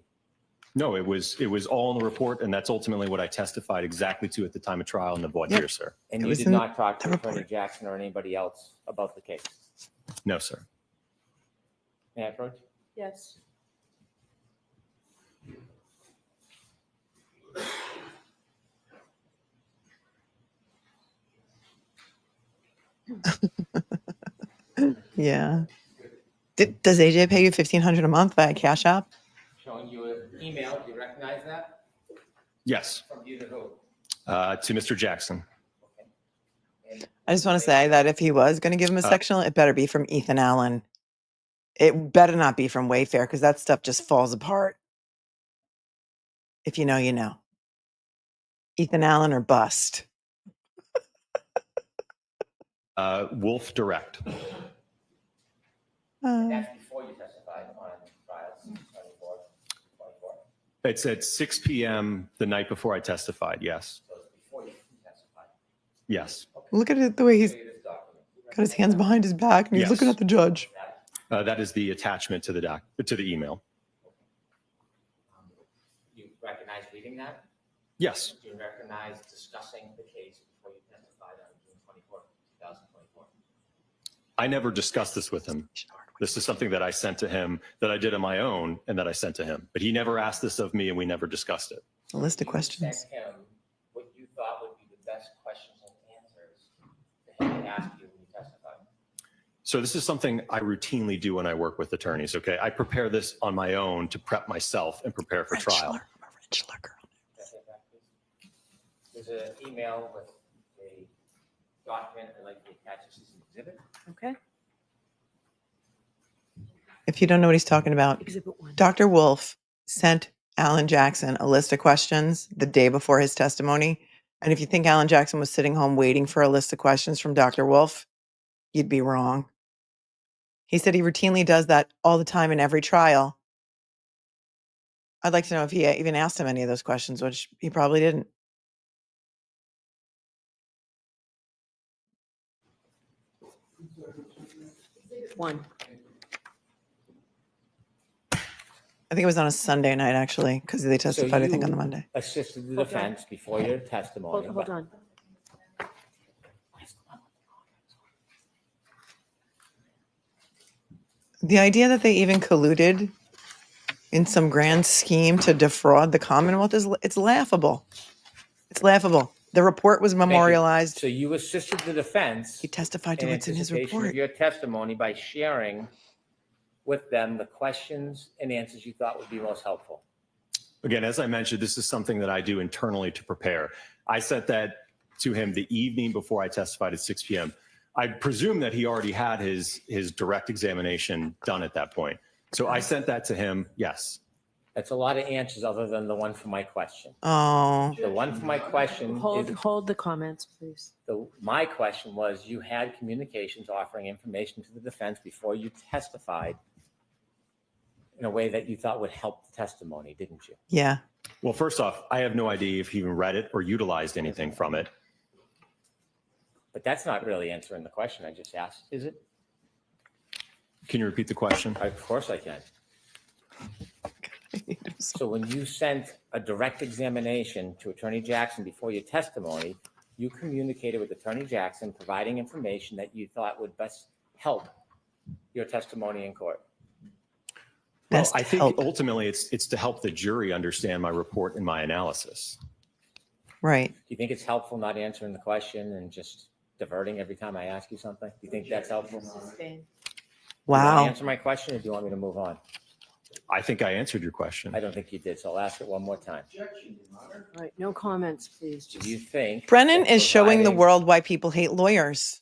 No, it was all in the report, and that's ultimately what I testified exactly to at the time of trial in the voir dire, sir. And you did not talk to Attorney Jackson or anybody else about the case? No, sir. May I approach? Yes. Yeah. Does AJ pay you $1,500 a month via Cash App? Showing you an email. Do you recognize that? Yes, From you to who? to Mr. Jackson. I just want to say that if he was going to give him a sectional, it better be from Ethan Allen. It better not be from Wayfair because that stuff just falls apart. If you know, you know. Ethan Allen or bust. WOLFE Direct. That's before you testified on trials 24. It's at 6 p.m. the night before I testified. Yes. So it's before you testified. Yes. Look at it the way he's got his hands behind his back and he's Yes. looking at the judge. That is the attachment to the email. You recognize reading that? Yes. Do you recognize discussing the case before you testified on June 24, 2024? I never discussed this with him. This is something that I sent to him, that I did on my own, and that I sent to him. But he never asked this of me, and we never discussed it. A list of questions. Sent him what you thought would be the best questions and answers for him to ask you when you testified. So this is something I routinely do when I work with attorneys, okay? I prepare this on my own to prep myself and prepare for trial. I'm a Rentschler girl. There's an email with a document I'd like to attach as an exhibit. Okay. If you don't know what he's talking about, Exhibit 1. Dr. WOLFE sent Alan Jackson a list of questions the day before his testimony. And if you think Alan Jackson was sitting home waiting for a list of questions from Dr. WOLFE, you'd be wrong. He said he routinely does that all the time in every trial. I'd like to know if he even asked him any of those questions, which he probably didn't. One. I think it was on a Sunday night, actually, because they testified, I think, on the you Monday. Assisted the Hold on. defense before your testimony. Hold on. The idea that they even colluded in some grand scheme to defraud the Commonwealth it's laughable. It's laughable. The report was Thank you. memorialized. So you assisted the defense. He testified to in what's in his anticipation of report. your testimony by sharing with them the questions and answers you thought would be most helpful. Again, as I mentioned, this is something that I do internally to prepare. I sent that to him the evening before I testified at 6 p.m. I presume that he already had his direct examination done at that point. So I sent that to him, yes. That's a lot of answers other than the one for my question. Oh, The one for my question is, Hold the comments, please. my question was, you had communications offering information to the defense before you testified in a way that you thought would help the testimony, didn't you? yeah. Well, first off, I have no idea if he even read it or utilized anything from it. But that's not really answering the question I just asked, is it? Can you repeat the question? Of course I can. So when you sent a direct examination to Attorney Jackson before your testimony, you communicated with Attorney Jackson, providing information that you thought would best help your testimony in court. Well, Best I think help. ultimately it's to help the jury understand my report and my analysis. Right. Do you think it's helpful not answering the question and just diverting every time I ask you something? Do you think that's helpful? Do you want to Wow. answer my question, or do you want me to move on? I think I answered your question. I don't think you did, so I'll ask it one more time. All right, no comments, please. Do you think Brennan that is showing the providing- world why people hate lawyers.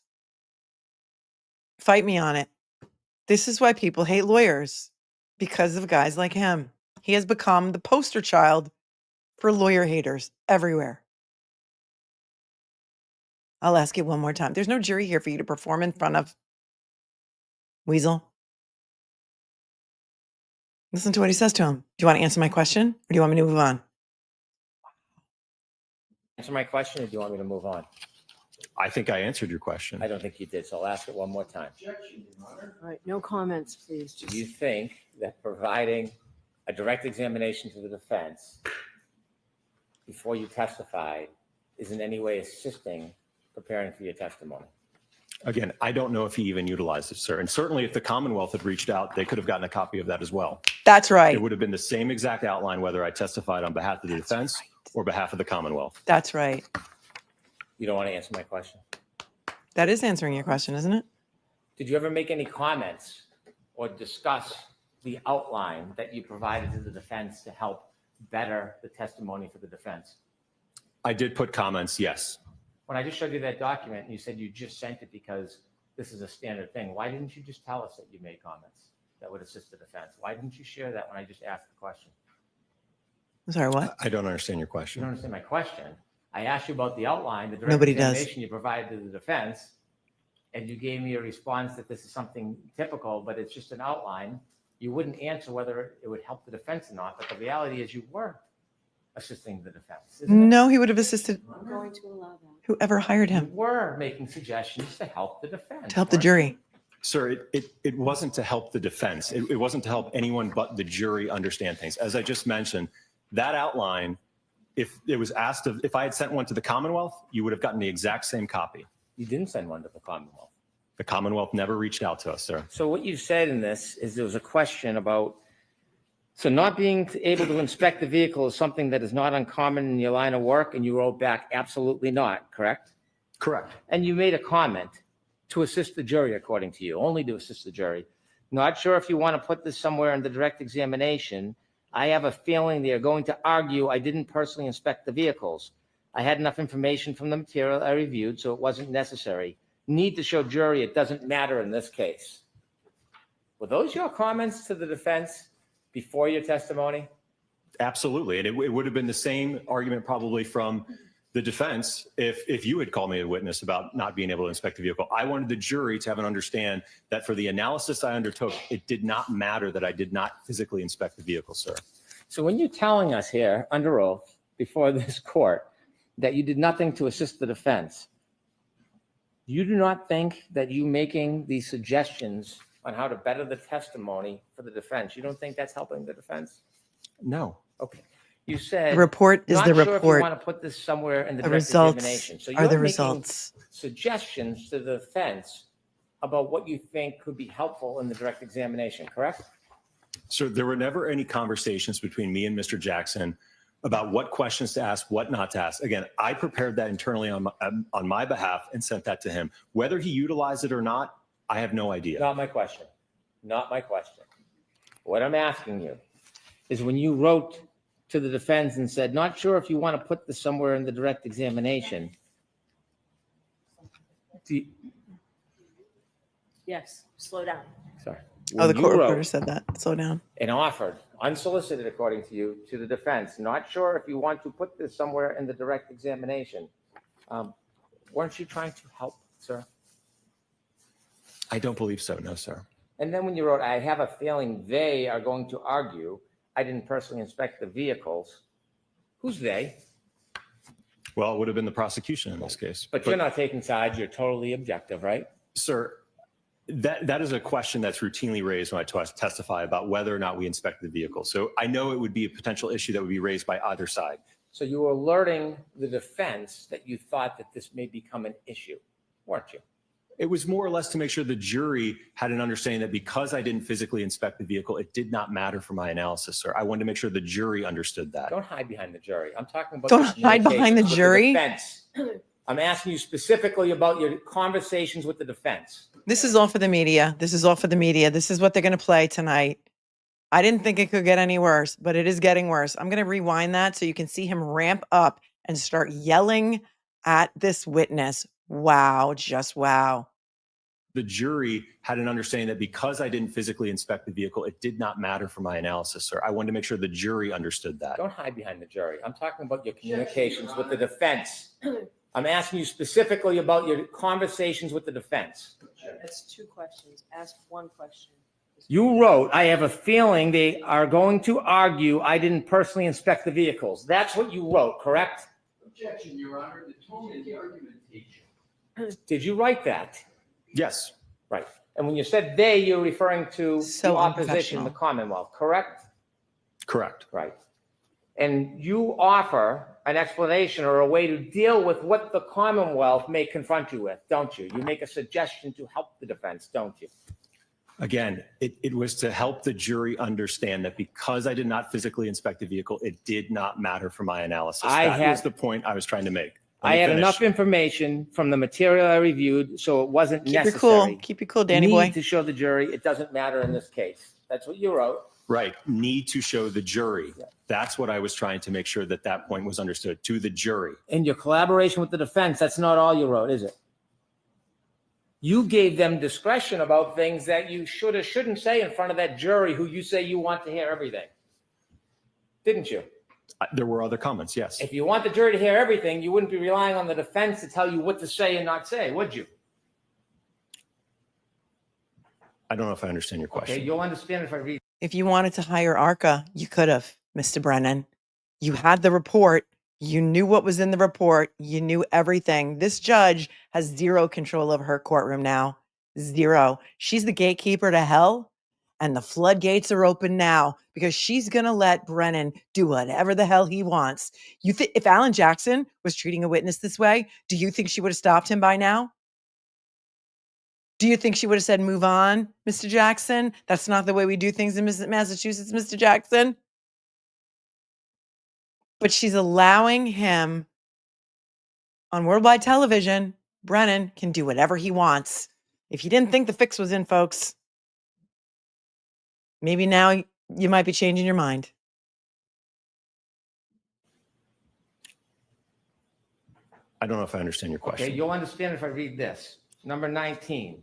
Fight me on it. This is why people hate lawyers, because of guys like him. He has become the poster child for lawyer haters everywhere. I'll ask it one more time. There's no jury here for you to perform in front of. Weasel. Listen to what he says to him. Do you want to answer my question, or do you want me to move on? Answer my question, or do you want me to move on? I think I answered your question. I don't think you did, so I'll ask it one more time. All right, no comments, please. Do you think that providing a direct examination to the defense before you testified is in any way assisting preparing for your testimony? Again, I don't know if he even utilized it, sir. And certainly if the Commonwealth had reached out, they could have gotten a copy of that as well. That's right. It would have been the same exact outline, whether I testified on behalf of the defense or behalf of the Commonwealth. That's right. You don't want to answer my question? That is answering your question, isn't it? Did you ever make any comments or discuss the outline that you provided to the defense to help better the testimony for the defense? I did put comments, yes. When I just showed you that document and you said you just sent it because this is a standard thing, why didn't you just tell us that you made comments that would assist the defense? Why didn't you share that when I just asked the question? I'm sorry, what? I don't understand your You question. don't understand my question. I asked you about the outline, the direct Nobody does. examination you provided to the defense, and you gave me a response that this is something typical, but it's just an outline. You wouldn't answer whether it would help the defense or not, but the reality is you were assisting the defense, isn't it? No, he would have assisted I'm going to allow that. whoever hired You him were making suggestions to help the defense. to help the weren't jury. Sir, it wasn't to help the defense. It wasn't to help anyone but the jury understand things. As I just mentioned, that outline, if it was asked if I had sent one to the Commonwealth, you would have gotten the exact same copy. You didn't send one to the Commonwealth. The Commonwealth never reached out to us, sir. So what you said in this is there was a question about, so not being able to inspect the vehicle is something that is not uncommon in your line of work, and you wrote back, absolutely not, correct? Correct. And you made a comment to assist the jury, according to you, only to assist the jury. Not sure if you want to put this somewhere in the direct examination. I have a feeling they are going to argue I didn't personally inspect the vehicles. I had enough information from the material I reviewed, so it wasn't necessary. Need to show jury it doesn't matter in this case. Were those your comments to the defense before your testimony? Absolutely. And it would have been the same argument probably from the defense if you had called me a witness about not being able to inspect the vehicle. I wanted the jury to have an understand that for the analysis I undertook, it did not matter that I did not physically inspect the vehicle, sir. So when you're telling us here under oath before this court that you did nothing to assist the defense, you do not think that you making these suggestions on how to better the testimony for the defense, you don't think that's helping the defense? No. Okay. You said The report is not the sure if you report. want to put this somewhere in the The direct results examination. So are you're the making results. suggestions to the defense about what you think could be helpful in the direct examination, correct? Sir, there were never any conversations between me and Mr. Jackson about what questions to ask, what not to ask. Again, I prepared that internally on my behalf and sent that to him. Whether he utilized it or not, I have no idea. Not my question. Not my question. What I'm asking you is when you wrote to the defense and said, not sure if you want to put this somewhere in the direct examination. Yes, slow down. Sorry. Oh, the When you court wrote reporter said that. Slow down. and offered, unsolicited according to you, to the defense, not sure if you want to put this somewhere in the direct examination. Weren't you trying to help, sir? I don't believe so, no, sir. And then when you wrote, I have a feeling they are going to argue, I didn't personally inspect the vehicles. Who's they? Well, it would have been the prosecution in this case. But you're not taking sides, you're totally objective, right? Sir, that is a question that's routinely raised when I testify about whether or not we inspect the vehicle. So I know it would be a potential issue that would be raised by either side. So you were alerting the defense that you thought that this may become an issue, weren't you? It was more or less to make sure the jury had an understanding that because I didn't physically inspect the vehicle, it did not matter for my analysis, sir. I wanted to make sure the jury understood that. Don't hide behind the jury. I'm talking about. Don't your hide behind the communications with jury. defense. I'm asking you specifically about your conversations with the defense. This is all for the media. This is all for the media. This is what they're going to play tonight. I didn't think it could get any worse, but it is getting worse. I'm going to rewind that so you can see him ramp up and start yelling at this witness. Wow, just wow. The jury had an understanding that because I didn't physically inspect the vehicle, it did not matter for my analysis, sir. I wanted to make sure the jury understood that. Don't hide behind the jury. I'm talking about your communications with the defense. I'm asking you specifically about your conversations with the defense. That's two questions. Ask one question. You wrote, I have a feeling they are going to argue I didn't personally inspect the vehicles. That's what you wrote, correct? Objection, Your Honor. The tone in the argumentation. Did you write that? Yes. Right. And when you said they, you're referring to So the opposition, unprofessional. the Commonwealth, correct? Correct. Right. And you offer an explanation or a way to deal with what the Commonwealth may confront you with, don't you? You make a suggestion to help the defense, don't you? Again, it was to help the jury understand that because I did not physically inspect the vehicle, it did not matter for my analysis. That was the point I was trying to make. I had enough information from the material I reviewed, so it wasn't Keep necessary. your cool. Keep your cool, Danny boy. Need to show the jury it doesn't matter in this case. That's what you wrote. Right. Need to show the jury. That's what I was trying to make sure that that point was understood to the jury. In your collaboration with the defense, that's not all you wrote, is it? You gave them discretion about things that you should or shouldn't say in front of that jury who you say you want to hear everything. Didn't you? There were other comments, yes. If you want the jury to hear everything, you wouldn't be relying on the defense to tell you what to say and not say, would you? I don't know if I understand your question. Okay, you'll understand if I read. If you wanted to hire ARCCA, you could have, Mr. Brennan. You had the report. You knew what was in the report. You knew everything. This judge has zero control over her courtroom now. Zero. She's the gatekeeper to hell, and the floodgates are open now because she's going to let Brennan do whatever the hell he wants. You think if Alan Jackson was treating a witness this way, do you think she would have stopped him by now? Do you think she would have said, move on, Mr. Jackson? That's not the way we do things in Massachusetts, Mr. Jackson. But she's allowing him on worldwide television. Brennan can do whatever he wants. If you didn't think the fix was in, folks, maybe now you might be changing your mind. I don't know if I understand your question. Okay, you'll understand if I read this. Number 19.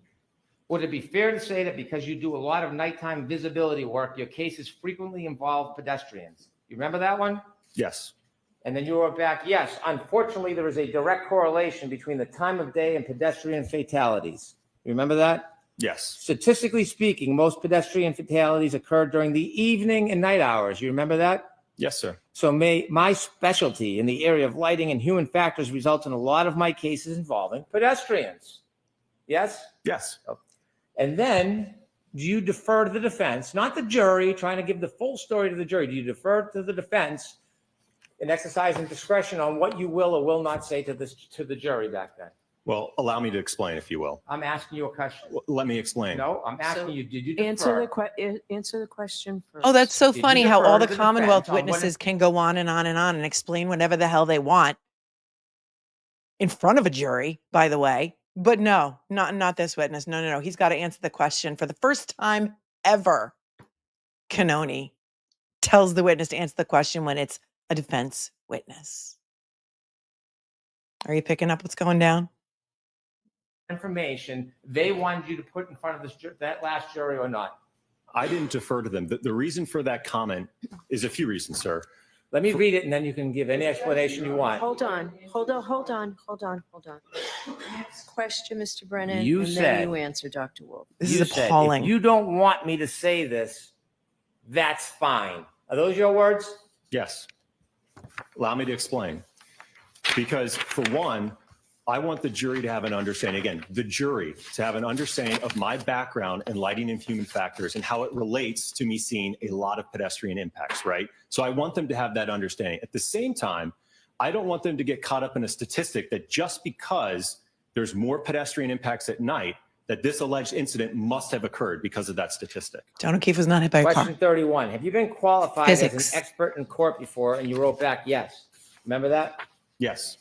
Would it be fair to say that because you do a lot of nighttime visibility work, your cases frequently involve pedestrians? You remember that one? Yes. And then you wrote back, yes, unfortunately, there is a direct correlation between the time of day and pedestrian fatalities. You remember that? Yes. Statistically speaking, most pedestrian fatalities occur during the evening and night hours. You remember that? Yes, sir. So my specialty in the area of lighting and human factors results in a lot of my cases involving pedestrians. Yes? Yes. And then do you defer to the defense, not the jury, trying to give the full story to the jury? Do you defer to the defense in exercising discretion on what you will or will not say to the jury back then? Well, allow me to explain, if you will. I'm asking you a question. Let me explain. No, I'm asking you, did you defer? Answer the question first. Oh, that's so Did you funny how defer all to the the Commonwealth defense on what witnesses it- can go on and explain whatever the hell they want in front of a jury, by the way. But no, not this witness. No. He's got to answer the question for the first time ever. Cannoni tells the witness to answer the question when it's a defense witness. Are you picking up what's going down? Information they wanted you to put in front of that last jury or not? I didn't defer to them. The reason for that comment is a few reasons, sir. Let me read it and then you can give any explanation you want. Hold on. Next question, Mr. Brennan. You and said- then you answer, Dr. Wolf. This You is said, appalling. if you don't want me to say this, that's fine. Are those your words? Yes. Allow me to explain. Because for one, I want the jury to have an understanding, again, the jury to have an understanding of my background in lighting and human factors and how it relates to me seeing a lot of pedestrian impacts, right? So I want them to have that understanding. At the same time, I don't want them to get caught up in a statistic that just because there's more pedestrian impacts at night, that this alleged incident must have occurred because of that statistic. John O'Keefe was not hit by a car. Question 31. Have you been qualified Physics. as an expert in court before? And you wrote back, yes. Remember that? Yes.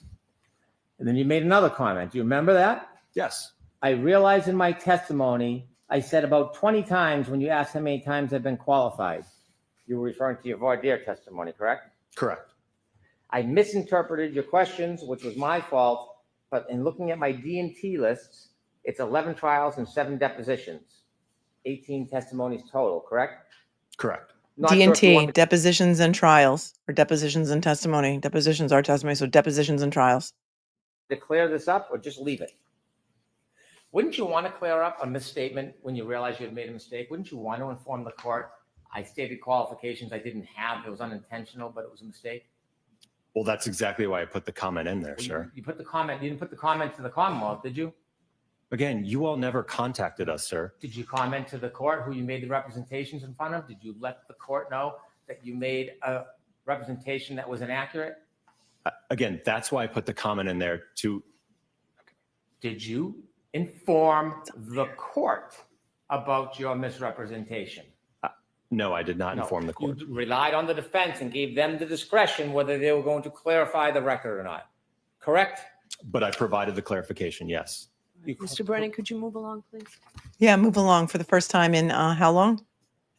And then you made another comment. Do you remember that? Yes. I realized in my testimony, I said about 20 times when you asked how many times I've been qualified. You were referring to your voir dire testimony, correct? Correct. I misinterpreted your questions, which was my fault. But in looking at my D&T lists, it's 11 trials and 7 depositions, 18 testimonies total, correct? Correct. Not sure if you D&T, want to depositions and trials, or depositions and testimony. Depositions are testimony, so depositions and trials. clear this up or just leave it? Wouldn't you want to clear up a misstatement when you realize you had made a mistake? Wouldn't you want to inform the court, I stated qualifications I didn't have, it was unintentional, but it was a mistake? Well, that's exactly why I put the comment in there, sir. You put the comment, you didn't put the comment to the Commonwealth, did you? Again, you all never contacted us, sir. Did you comment to the court who you made the representations in front of? Did you let the court know that you made a representation that was inaccurate? Again, that's why I put the comment in there to. Did you inform the court about your misrepresentation? No, I did not inform the court. You relied on the defense and gave them the discretion whether they were going to clarify the record or not. correct? But I provided the clarification, yes. Mr. Brennan, could you move along, please? Yeah, move along for the first time in how long?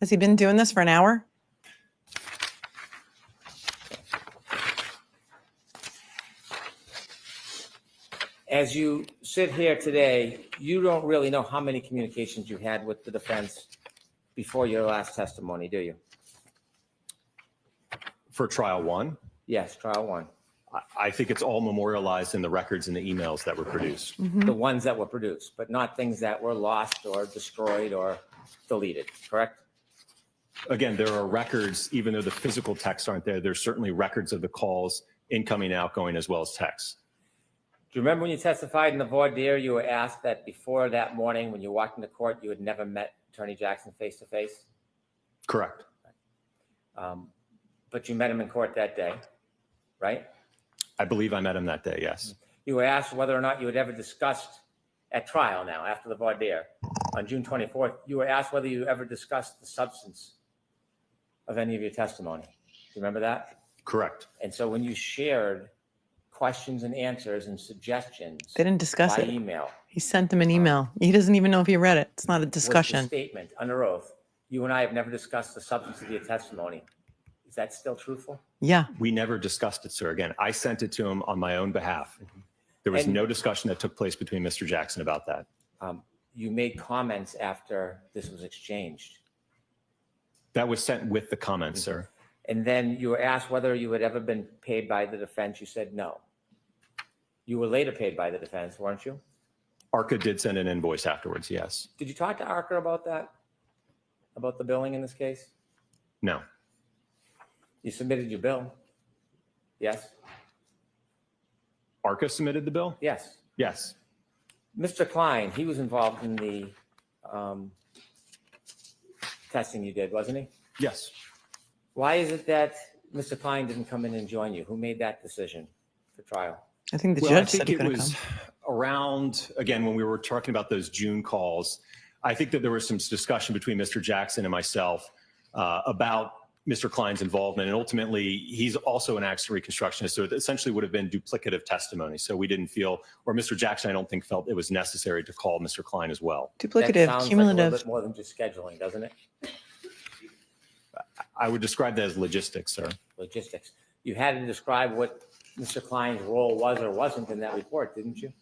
Has he been doing this for an hour? As you sit here today, you don't really know how many communications you had with the defense before your last testimony, do you? For trial one, Yes, trial one. I think it's all memorialized in the records and the emails that were produced. The ones that were produced, but not things that were lost or destroyed or deleted, correct? Again, there are records, even though the physical texts aren't there, there's certainly records of the calls, incoming, outgoing, as well as texts. Do you remember when you testified in the voir dire, you were asked that before that morning when you walked into court, you had never met Attorney Jackson face to face? Correct. But you met him in court that day, right? I believe I met him that day, yes. You were asked whether or not you had ever discussed at trial now, after the voir dire, on June 24th, you were asked whether you ever discussed the substance of any of your testimony. Do you remember that? Correct. And so when you shared questions and answers and suggestions They didn't discuss by it. email, He sent him an email. He doesn't even know if he read it. It's not a was the discussion. statement under oath, you and I have never discussed the substance of your testimony. Is that still truthful? Yeah. We never discussed it, sir. Again, I sent it to him on my own behalf. There was And- no discussion that took place between Mr. Jackson about that. You made comments after this was exchanged. That was sent with the comments, sir. And then you were asked whether you had ever been paid by the defense. You said no. You were later paid by the defense, weren't you? ARCCA did send an invoice afterwards, yes. Did you talk to ARCCA about that? About the billing in this case? No. You submitted your bill? Yes? ARCCA submitted the bill? Yes. Yes. Mr. Klein, he was involved in the testing you did, wasn't he? Yes. Why is it that Mr. Klein didn't come in and join you? Who made that decision for trial? I think the Well, I judge said think he it couldn't was come. around, again, when we were talking about those June calls, I think that there was some discussion between Mr. Jackson and myself about Mr. Klein's involvement. And ultimately, he's also an accident reconstructionist. So it essentially would have been duplicative testimony. So we didn't feel, or Mr. Jackson, I don't think, felt it was necessary to call Mr. Klein as well. Duplicative, That sounds cumulative. like a little bit more than just scheduling, doesn't it? I would describe that as logistics, sir. Logistics. You had to describe what Mr. Klein's role was or wasn't in that report, didn't you?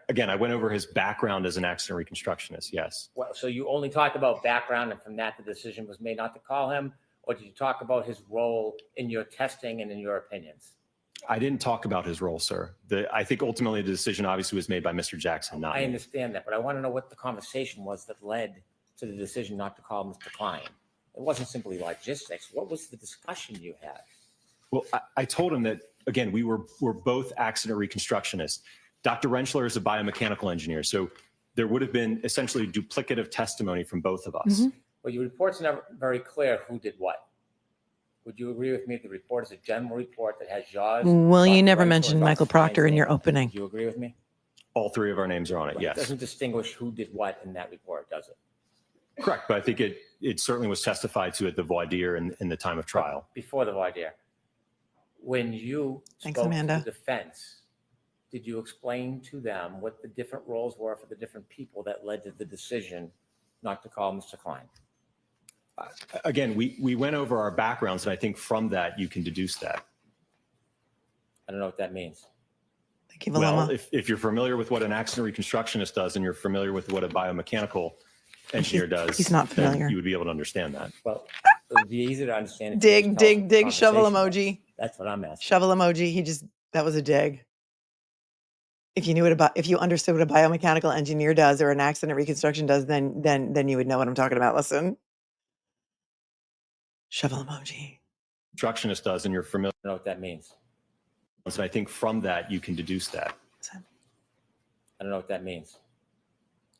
Again, I went over his background as an accident reconstructionist, yes. Well, so you only talked about background, and from that, the decision was made not to call him? Or did you talk about his role in your testing and in your opinions? I didn't talk about his role, sir. I think ultimately the decision obviously was made by Mr. Jackson, not I me. understand that, but I want to know what the conversation was that led to the decision not to call Mr. Klein. It wasn't simply logistics. What was the discussion you had? Well, I told him that, again, we're both accident reconstructionists. Dr. RENTSCHLER is a biomechanical engineer, so there would have been essentially duplicative testimony from both of us. Well, your report's never very clear who did what. Would you agree with me that the report is a general report that has yours? Well, you Dr. never RENTSCHLER, mentioned Dr. Michael Proctor Klein's in your name? opening. Do you agree with me? All three of our names are on it, It yes. doesn't distinguish who did what in that report, does it? Correct, but I think it certainly was testified to at the voir dire in the time of trial. Before the voir dire. When you Thanks, spoke Amanda. to the defense, did you explain to them what the different roles were for the different people that led to the decision not to call Mr. Klein? Again, we went over our backgrounds, and I think from that you can deduce that. I don't know what that means. Thank you, Well, Valema. if you're familiar with what an accident reconstructionist does, and you're familiar with what a biomechanical engineer does, he's not then familiar. you would be able to understand that. Well, it would be easy to understand. If you just Dig, tell us dig, what the dig, shovel conversation was. emoji. That's what I'm asking. Shovel emoji. That was a dig. If you knew if you understood what a biomechanical engineer does or an accident reconstruction does, then you would know what I'm talking about. Listen. Shovel emoji. Constructionist does, and you're familiar. I don't know what that means. And I think from that you can deduce that. I don't know what that means.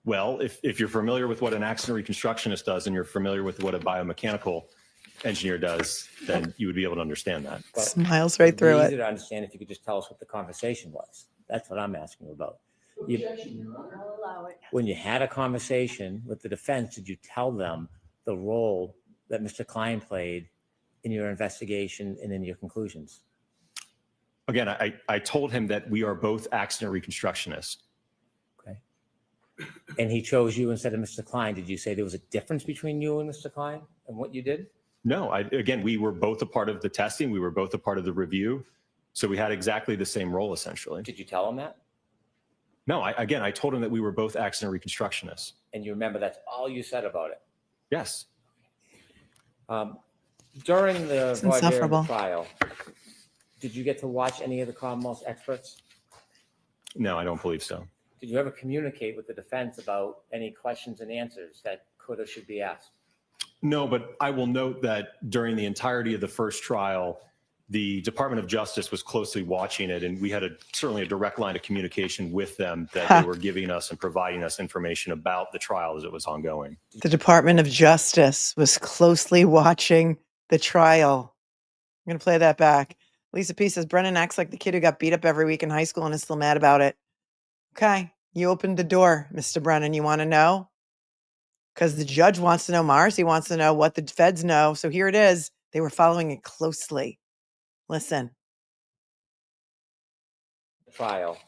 Well, if you're familiar with what an accident reconstructionist does, and you're familiar with what a biomechanical engineer does, then you would be able to understand that. Well, Smiles right it'd be through easy it. to understand if you could just tell us what the conversation was. That's what I'm asking you about. I'll allow it. When you had a conversation with the defense, did you tell them the role that Mr. Klein played in your investigation and in your conclusions? Again, I told him that we are both accident reconstructionists. Okay. And he chose you instead of Mr. Klein. Did you say there was a difference between you and Mr. Klein and what you did? No, again, we were both a part of the testing. We were both a part of the review. So we had exactly the same role, essentially. Did you tell him that? No, I told him that we were both accident reconstructionists. And you remember that's all you said about it? Yes. During the Voir Dire insufferable. trial, did you get to watch any of the Commonwealth's experts? No, I don't believe so. Did you ever communicate with the defense about any questions and answers that could or should be asked? No, but I will note that during the entirety of the first trial, the Department of Justice was closely watching it, and we had certainly a direct line of communication with them that they were giving us and providing us information about the trial as it was ongoing. The Department of Justice was closely watching the trial. I'm going to play that back. Lisa P says, Brennan acts like the kid who got beat up every week in high school and is still mad about it. Okay, you opened the door, Mr. Brennan. You want to know? Because the judge wants to know Mars. He wants to know what the feds know. So here it is. They were following it closely. Listen. Trial.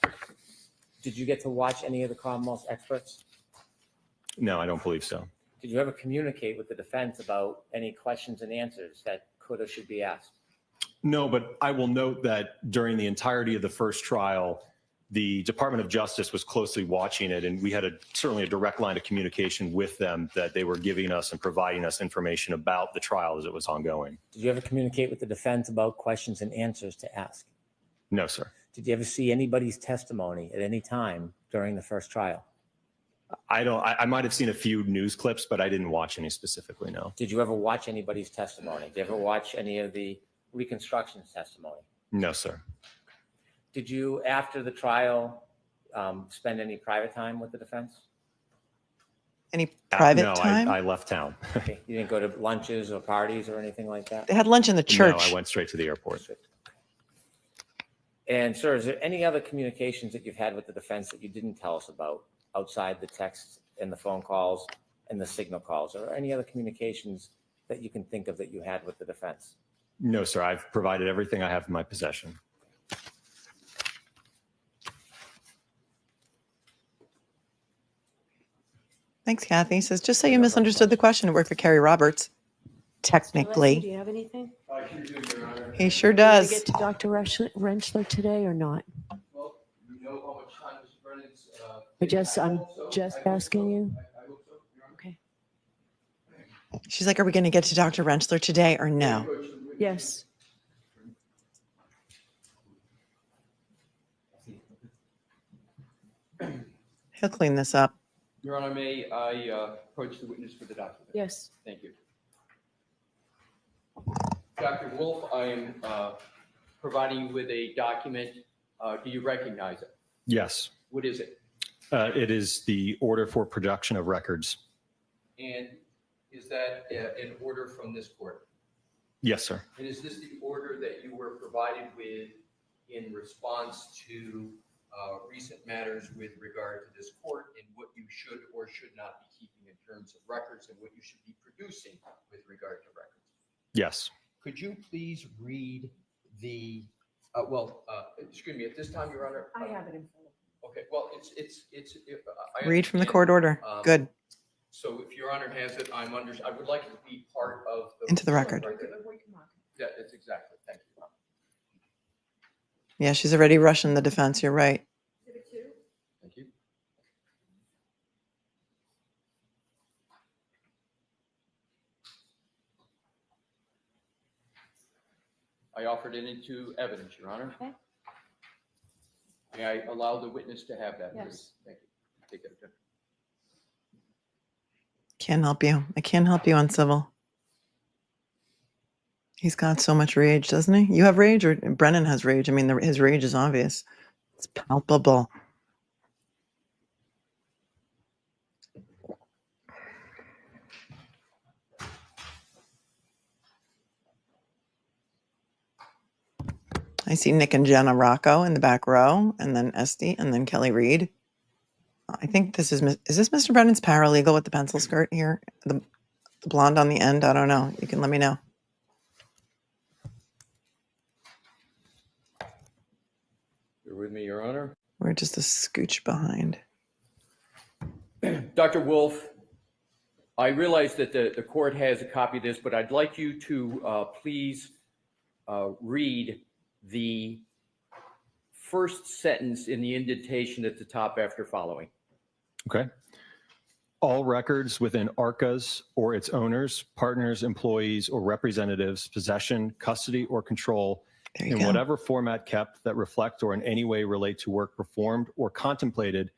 Did you get to watch any of the Commonwealth's experts? No, I don't believe so. Did you ever communicate with the defense about any questions and answers that could or should be asked? No, but I will note that during the entirety of the first trial, the Department of Justice was closely watching it, and we had certainly a direct line of communication with them that they were giving us and providing us information about the trial as it was ongoing. Did you ever communicate with the defense about questions and answers to ask? No, sir. Did you ever see anybody's testimony at any time during the first trial? I might have seen a few news clips, but I didn't watch any specifically, no. Did you ever watch anybody's testimony? Did you ever watch any of the reconstruction's testimony? No, sir. Did you, after the trial, spend any private time with the defense? Any private no, time? I left town. Okay. You didn't go to lunches or parties or anything like that? They had lunch in the church. No, I went straight to the airport. And sir, is there any other communications that you've had with the defense that you didn't tell us about outside the texts and the phone calls and the signal calls? Or any other communications that you can think of that you had with the defense? No, sir. I've provided everything I have in my possession. Thanks, Kathy. Says, just say you misunderstood the question. It worked for Carrie Roberts. Alessi, do Technically. you have anything? I sure do, Your Honor. He sure Did we does. get to Dr. Rentschler today or not? Well, you know how much time Mr. Brennan's. I'm just asking you. I hope so, Your Honor. Okay. She's like, are we going to get to Dr. Rentschler today or no? Yes. He'll clean this up. Your Honor, may I approach the witness for the document? Yes. Thank you. Dr. Wolf, I am providing you with a document. Do you recognize it? Yes. What is it? It is the order for production of records. And is that an order from this court? Yes, sir. And is this the order that you were provided with in response to recent matters with regard to this court and what you should or should not be keeping in terms of records and what you should be producing with regard to records? Yes. Could you please read the, excuse me, at this time, Your Honor? I have it in front of me. Okay, well, I Read from the understand. court order. Good. So if Your Honor has it, I would like it to be part of the. Into the record. Right there. Yeah, that's exactly, thank you. Yeah, she's already rushing the defense. You're right. Thank you. I offered it into evidence, Your Honor. Okay. May I allow the witness to have that, Yes. please? Thank you. Take it. Can't help you. I can't help you on civil. He's got so much rage, doesn't he? You have rage, or Brennan has rage? I mean, his rage is obvious. It's palpable. I see Nick and Jenna Rocco in the back row, and then Esty, and then Kelly Reed. I think this is this Mr. Brennan's paralegal with the pencil skirt here? The blonde on the end? I don't know. You can let me know. Bear with me, Your Honor. We're just a scooch behind. Dr. Wolfe, I realize that the court has a copy of this, but I'd like you to please read the first sentence in the indentation at the top after following. Okay. All records within ARCCA's or its owners, partners, employees, or representatives' possession, custody, or control in go. whatever format kept that reflect or in any way relate to work performed or contemplated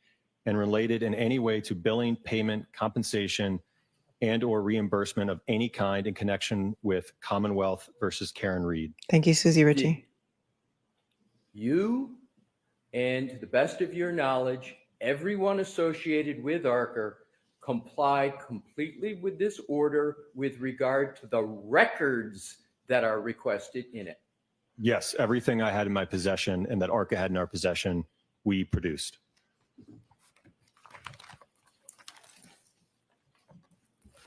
and related in any way to billing, payment, compensation, and or reimbursement of any kind in connection with Commonwealth versus Karen Reed. Thank you, Susie Ritchie. You, and to the best of your knowledge, everyone associated with ARCCA comply completely with this order with regard to the records that are requested in it. Yes, everything I had in my possession and that ARCCA had in our possession, we produced.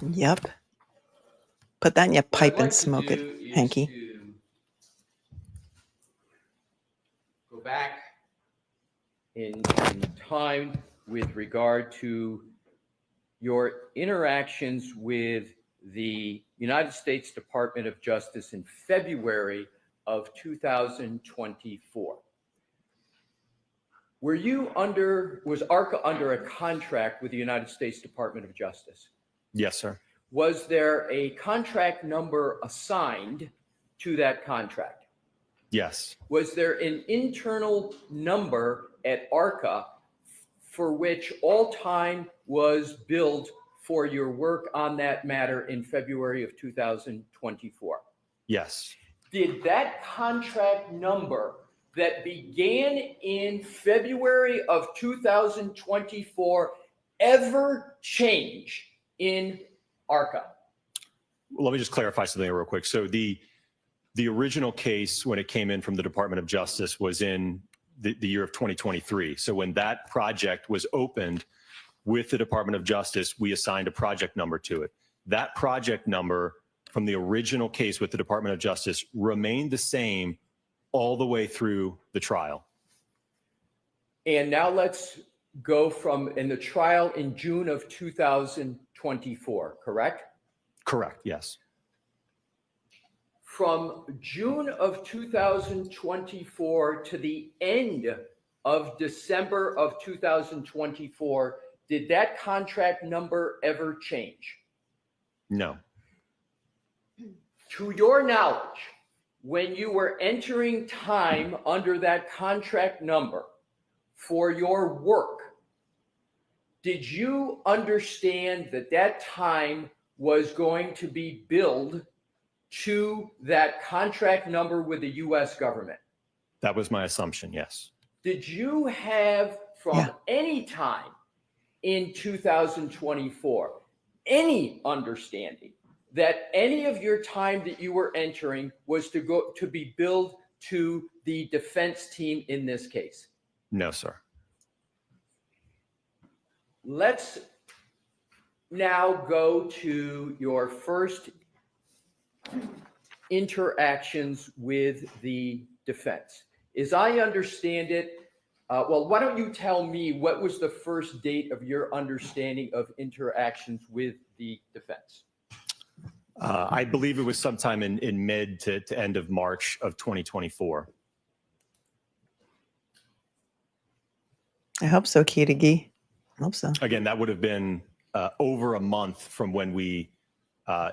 Yep. Put that in your pipe and smoke it, Hanky. Go back in time with regard to your interactions with the United States Department of Justice in February of 2024. Was ARCCA under a contract with the United States Department of Justice? Yes, sir. Was there a contract number assigned to that contract? Yes. Was there an internal number at ARCCA for which all time was billed for your work on that matter in February of 2024? Yes. Did that contract number that began in February of 2024 ever change in ARCCA? Let me just clarify something real quick. So the original case, when it came in from the Department of Justice, was in the year of 2023. So when that project was opened with the Department of Justice, we assigned a project number to it. That project number from the original case with the Department of Justice remained the same all the way through the trial. And now let's go from in the trial in June of 2024, correct? Correct, yes. From June of 2024 to the end of December of 2024, did that contract number ever change? No. To your knowledge, when you were entering time under that contract number for your work, did you understand that that time was going to be billed to that contract number with the U.S. government? That was my assumption, yes. Did you have from any time in 2024 any understanding that any of your time that you were entering was to be billed to the defense team in this case? No, sir. Let's now go to your first interactions with the defense. As I understand it, well, why don't you tell me what was the first date of your understanding of interactions with the defense? I believe it was sometime in mid to end of March of 2024. I hope so, Kitty. I hope so. Again, that would have been over a month from when we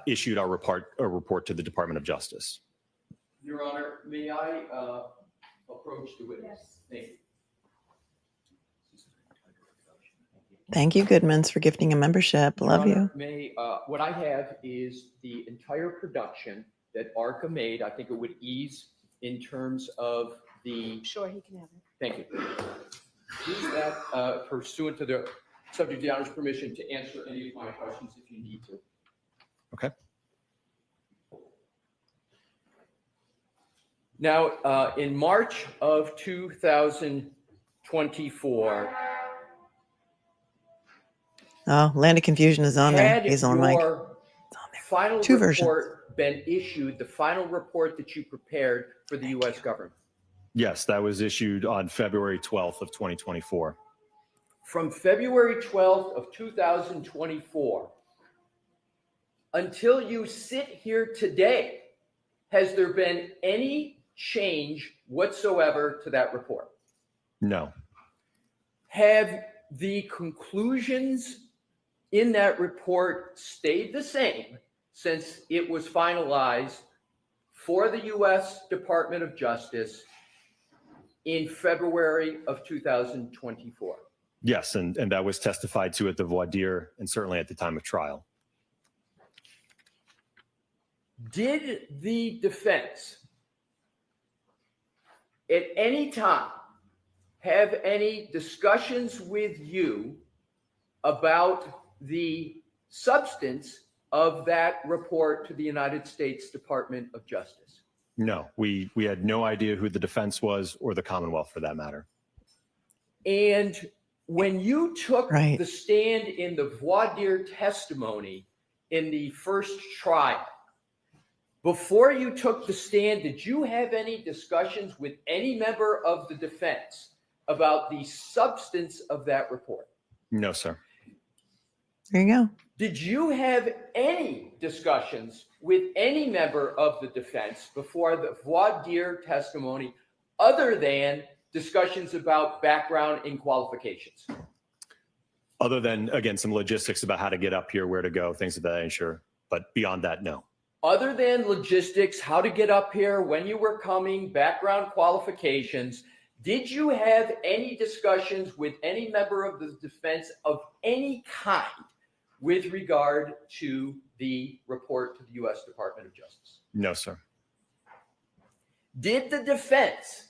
issued our report to the Department of Justice. Your Honor, may I approach the witness? Thank you. Thank you, Goodmans, for gifting a membership. Love you. May, what I have is the entire production that ARCCA made. I think it would ease in terms of the. Sure, he can have it. Thank you. Use that pursuant to the subject of the Honor's permission to answer any of my questions if you need to. Okay. Now, in March of 2024. Oh, Land of Confusion is on there. He's on mic. Final Two report been issued, the final report that you prepared for the U.S. government? Yes, that was issued on February 12th of 2024. From February 12th of 2024 until you sit here today, has there been any change whatsoever to that report? No. Have the conclusions in that report stayed the same since it was finalized for the U.S. Department of Justice in February of 2024? Yes, and that was testified to at the voir dire and certainly at the time of trial. Did the defense at any time have any discussions with you about the substance of that report to the United States Department of Justice? No, we had no idea who the defense was or the Commonwealth for that matter. And when you took the stand in the voir dire testimony in the first trial, before you took the stand, did you have any discussions with any member of the defense about the substance of that report? No, sir. There you go. Did you have any discussions with any member of the defense before the voir dire testimony other than discussions about background and qualifications? Other than, again, some logistics about how to get up here, where to go, things of that nature. But beyond that, no. Other than logistics, how to get up here, when you were coming, background qualifications, did you have any discussions with any member of the defense of any kind with regard to the report to the U.S. Department of Justice? No, sir. Did the defense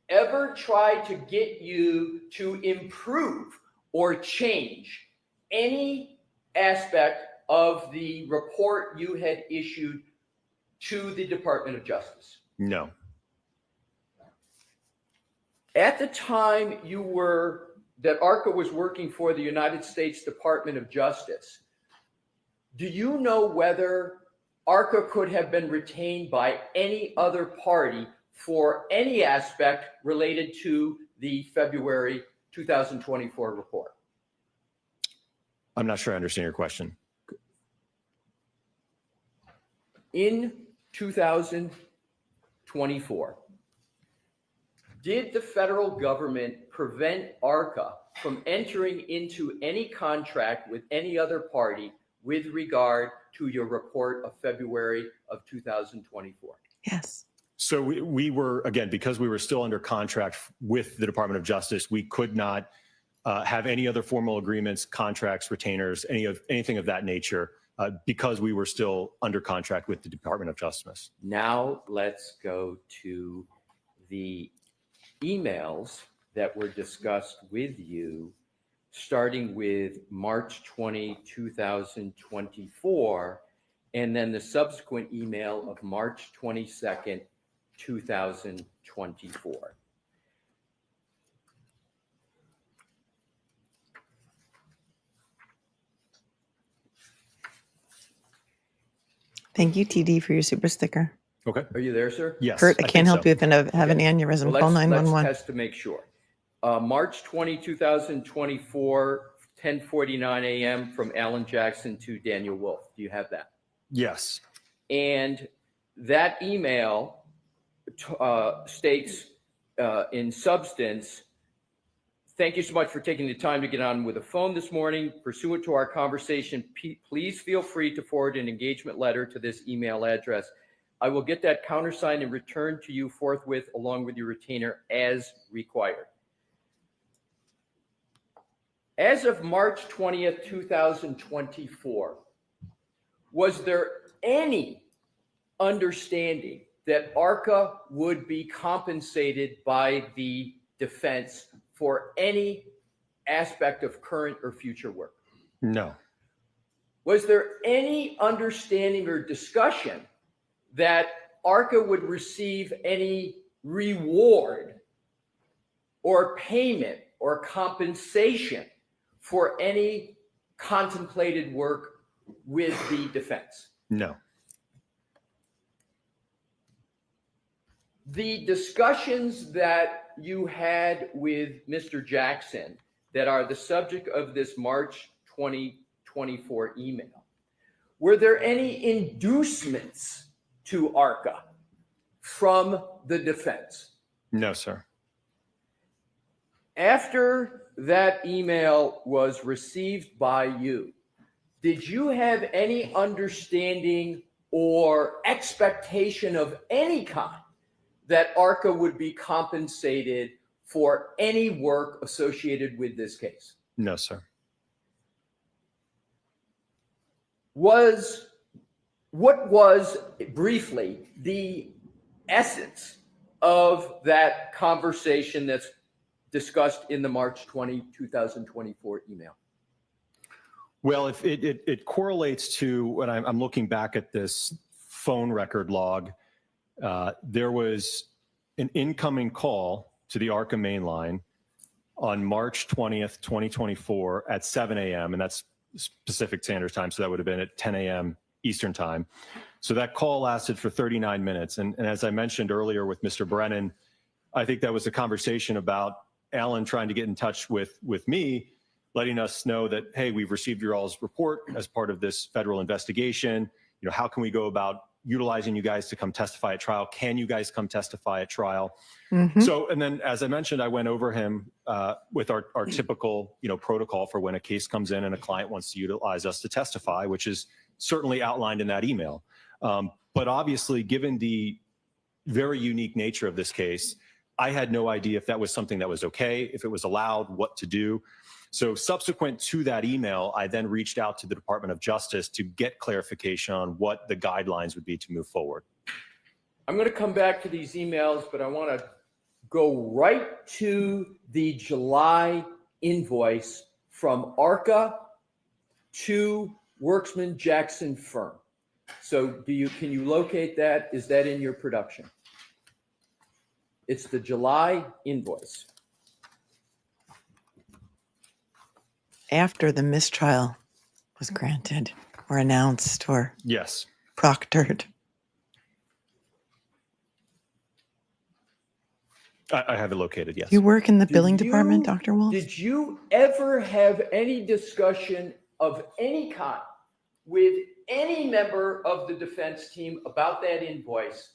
ever try to get you to improve or change any aspect of the report you had issued to the Department of Justice? No. At the time that ARCCA was working for the United States Department of Justice, do you know whether ARCCA could have been retained by any other party for any aspect related to the February 2024 report? I'm not sure I understand your question. In 2024, did the federal government prevent ARCCA from entering into any contract with any other party with regard to your report of February of 2024? Yes. So we were, again, because we were still under contract with the Department of Justice, we could not have any other formal agreements, contracts, retainers, anything of that nature, because we were still under contract with the Department of Justice. Now let's go to the emails that were discussed with you starting with March 20, 2024, and then the subsequent email of March 22nd, 2024. Thank you, TD, for your super sticker. Okay. Are you there, sir? Yes. Kurt, I can't help you if you have an aneurysm. Well, Call let's 911. test to make sure. March 20, 2024, 10:49 a.m. from Alan Jackson to Daniel Wolfe. Do you have that? Yes. And that email states in substance, thank you so much for taking the time to get on with the phone this morning. Pursuant to our conversation, please feel free to forward an engagement letter to this email address. I will get that countersigned and returned to you forthwith along with your retainer as required. As of March 20th, 2024, was there any understanding that ARCCA would be compensated by the defense for any aspect of current or future work? No. Was there any understanding or discussion that ARCCA would receive any reward or payment or compensation for any contemplated work with the defense? No. The discussions that you had with Mr. Jackson that are the subject of this March 2024 email, were there any inducements to ARCCA from the defense? No, sir. After that email was received by you, did you have any understanding or expectation of any kind that ARCCA would be compensated for any work associated with this case? No, sir. What was briefly the essence of that conversation that's discussed in the March 2024 email? Well, if it correlates to when I'm looking back at this phone record log, there was an incoming call to the ARCCA main line on March 20th, 2024 at 7 a.m. And that's Pacific Standard Time. So that would have been at 10 a.m. Eastern Time. So that call lasted for 39 minutes. And as I mentioned earlier with Mr. Brennan, I think that was a conversation about Alan trying to get in touch with me, letting us know that, hey, we've received your all's report as part of this federal investigation. You know, how can we go about utilizing you guys to come testify at trial? Can you guys come testify at trial? Mm-hmm. So, and then as I mentioned, I went over him with our typical, protocol for when a case comes in and a client wants to utilize us to testify, which is certainly outlined in that email. But obviously, given the very unique nature of this case, I had no idea if that was something that was okay, if it was allowed, what to do. So subsequent to that email, I then reached out to the Department of Justice to get clarification on what the guidelines would be to move forward. I'm going to come back to these emails, but I want to go right to the July invoice from ARCCA to Worksman Jackson Firm. So can you locate that? Is that in your production? It's the July invoice. After the mistrial was granted or announced or Yes. proctored. I have it located, yes. You work in the billing department, Dr. Wolf? Did you ever have any discussion of any kind with any member of the defense team about that invoice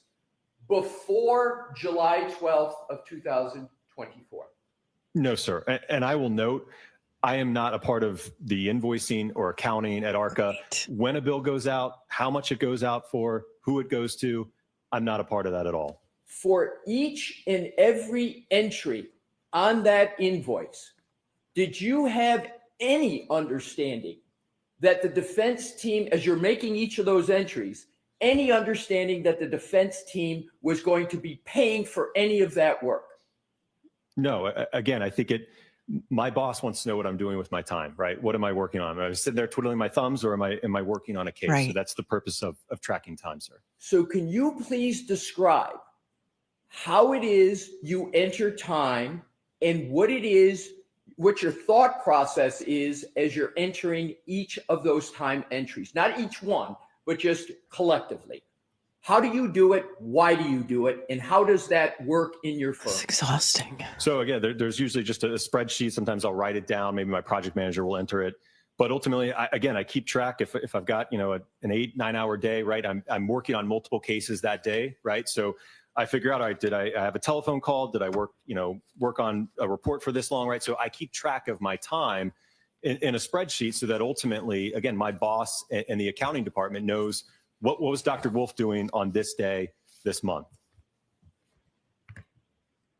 before July 12th of 2024? No, sir. And I will note, I am not a part of the invoicing or accounting at ARCCA. Right. When a bill goes out, how much it goes out for, who it goes to, I'm not a part of that at all. For each and every entry on that invoice, did you have any understanding that the defense team, as you're making each of those entries, any understanding that the defense team was going to be paying for any of that work? No, again, I think my boss wants to know what I'm doing with my time, right? What am I working on? Am I sitting there twiddling my thumbs, or am I working on a case? Right. So that's the purpose of tracking time, sir. So can you please describe how it is you enter time and what your thought process is as you're entering each of those time entries? Not each one, but just collectively. How do you do it? Why do you do it? And how does that work in your firm? It's exhausting. So again, there's usually just a spreadsheet. Sometimes I'll write it down. Maybe my project manager will enter it. But ultimately, I keep track. If I've got an 8-9 hour day, right? I'm working on multiple cases that day, right? So I figure out, all right, did I have a telephone call? Did I work on a report for this long, right? So I keep track of my time in a spreadsheet so that ultimately, again, my boss and the accounting department knows what was Dr. Wolf doing on this day, this month.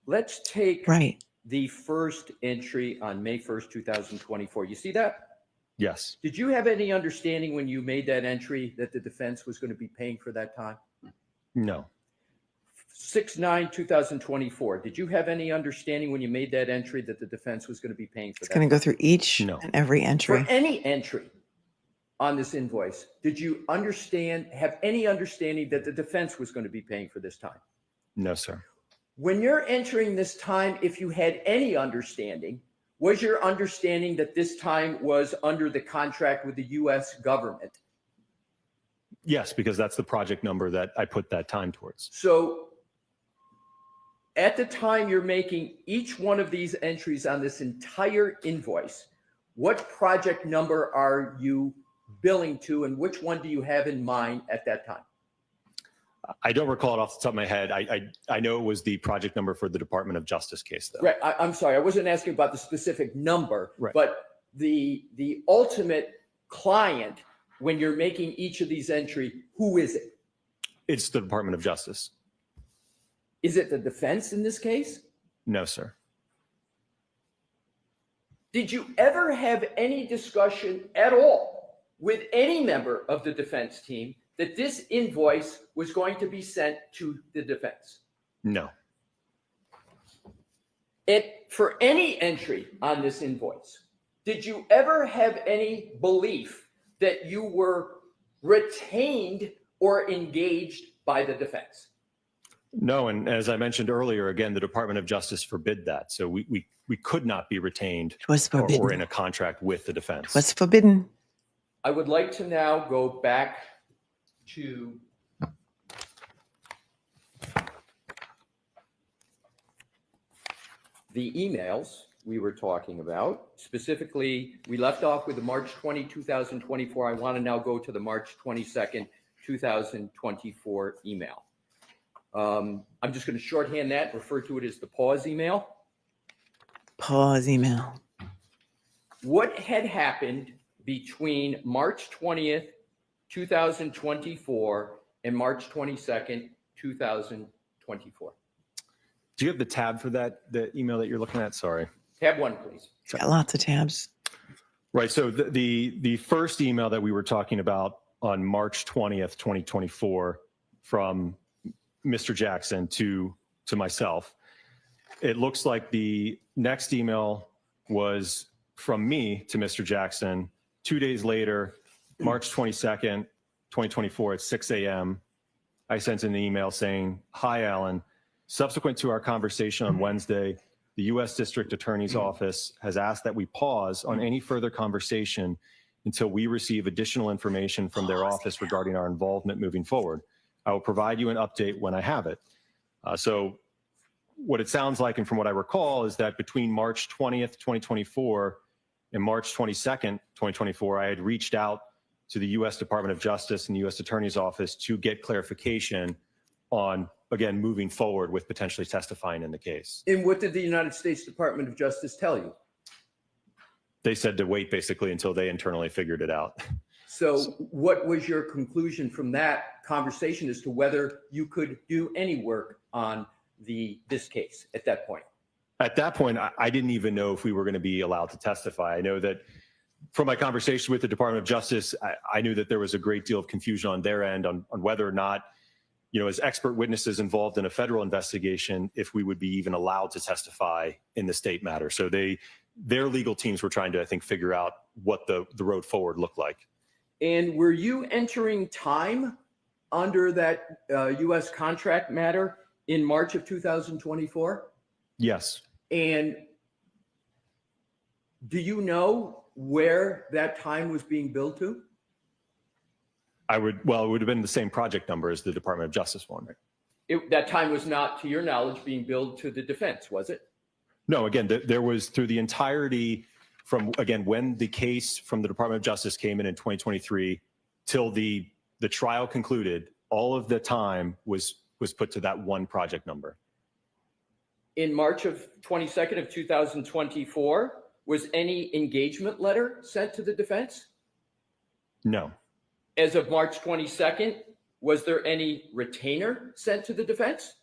Let's take Right. the first entry on May 1st, 2024. You see that? Yes. Did you have any understanding when you made that entry that the defense was going to be paying for that time? No. 6/9/2024. Did you have any understanding when you made that entry that the defense was going to be paying for It's that? going to go through each No. and every entry. For any entry on this invoice, did you have any understanding that the defense was going to be paying for this time? No, sir. When you're entering this time, if you had any understanding, was your understanding that this time was under the contract with the U.S. government? Yes, because that's the project number that I put that time towards. So at the time you're making each one of these entries on this entire invoice, what project number are you billing to, and which one do you have in mind at that time? I don't recall it off the top of my head. I know it was the project number for the Department of Justice case, though. Right. I'm sorry. I wasn't asking about the specific number, Right. but the ultimate client, when you're making each of these entries, who is it? It's the Department of Justice. Is it the defense in this case? No, sir. Did you ever have any discussion at all with any member of the defense team that this invoice was going to be sent to the defense? No. For any entry on this invoice, did you ever have any belief that you were retained or engaged by the defense? No, and as I mentioned earlier, again, the Department of Justice forbid that. So we could not be retained was forbidden. or in a contract with the defense. What's forbidden? I would like to now go back to the emails we were talking about. Specifically, we left off with the March 20, 2024. I want to now go to the March 22nd, 2024 email. I'm just going to shorthand that, refer to it as the pause email. Pause email. What had happened between March 20th, 2024 and March 22nd, 2024? Do you have the tab for that, the email that you're looking at? Sorry. Tab 1, please. It's got lots of tabs. Right. So the first email that we were talking about on March 20th, 2024 from Mr. Jackson to myself, it looks like the next email was from me to Mr. Jackson 2 days later, March 22nd, 2024 at 6 a.m. I sent an email saying, "Hi, Alan. Subsequent to our conversation on Wednesday, the U.S. District Attorney's Office has asked that we pause on any further conversation until we receive additional information from their office regarding our involvement moving forward. I will provide you an update when I have it." So what it sounds like, and from what I recall, is that between March 20th, 2024 and March 22nd, 2024, I had reached out to the U.S. Department of Justice and the U.S. Attorney's Office to get clarification on, again, moving forward with potentially testifying in the case. And what did the United States Department of Justice tell you? They said to wait basically until they internally figured it out. So what was your conclusion from that conversation as to whether you could do any work on this case at that point? At that point, I didn't even know if we were going to be allowed to testify. I know that from my conversation with the Department of Justice, I knew that there was a great deal of confusion on their end on whether or not, as expert witnesses involved in a federal investigation, if we would be even allowed to testify in the state matter. So their legal teams were trying to, I think, figure out what the road forward looked like. And were you entering time under that U.S. contract matter in March of 2024? Yes. And do you know where that time was being billed to? It would have been the same project number as the Department of Justice one. That time was not, to your knowledge, being billed to the defense, was it? No, again, there was through the entirety from, again, when the case from the Department of Justice came in 2023 till the trial concluded, all of the time was put to that one project number. In March of 22nd of 2024, was any engagement letter sent to the defense? No. As of March 22nd, was there any retainer sent to the defense?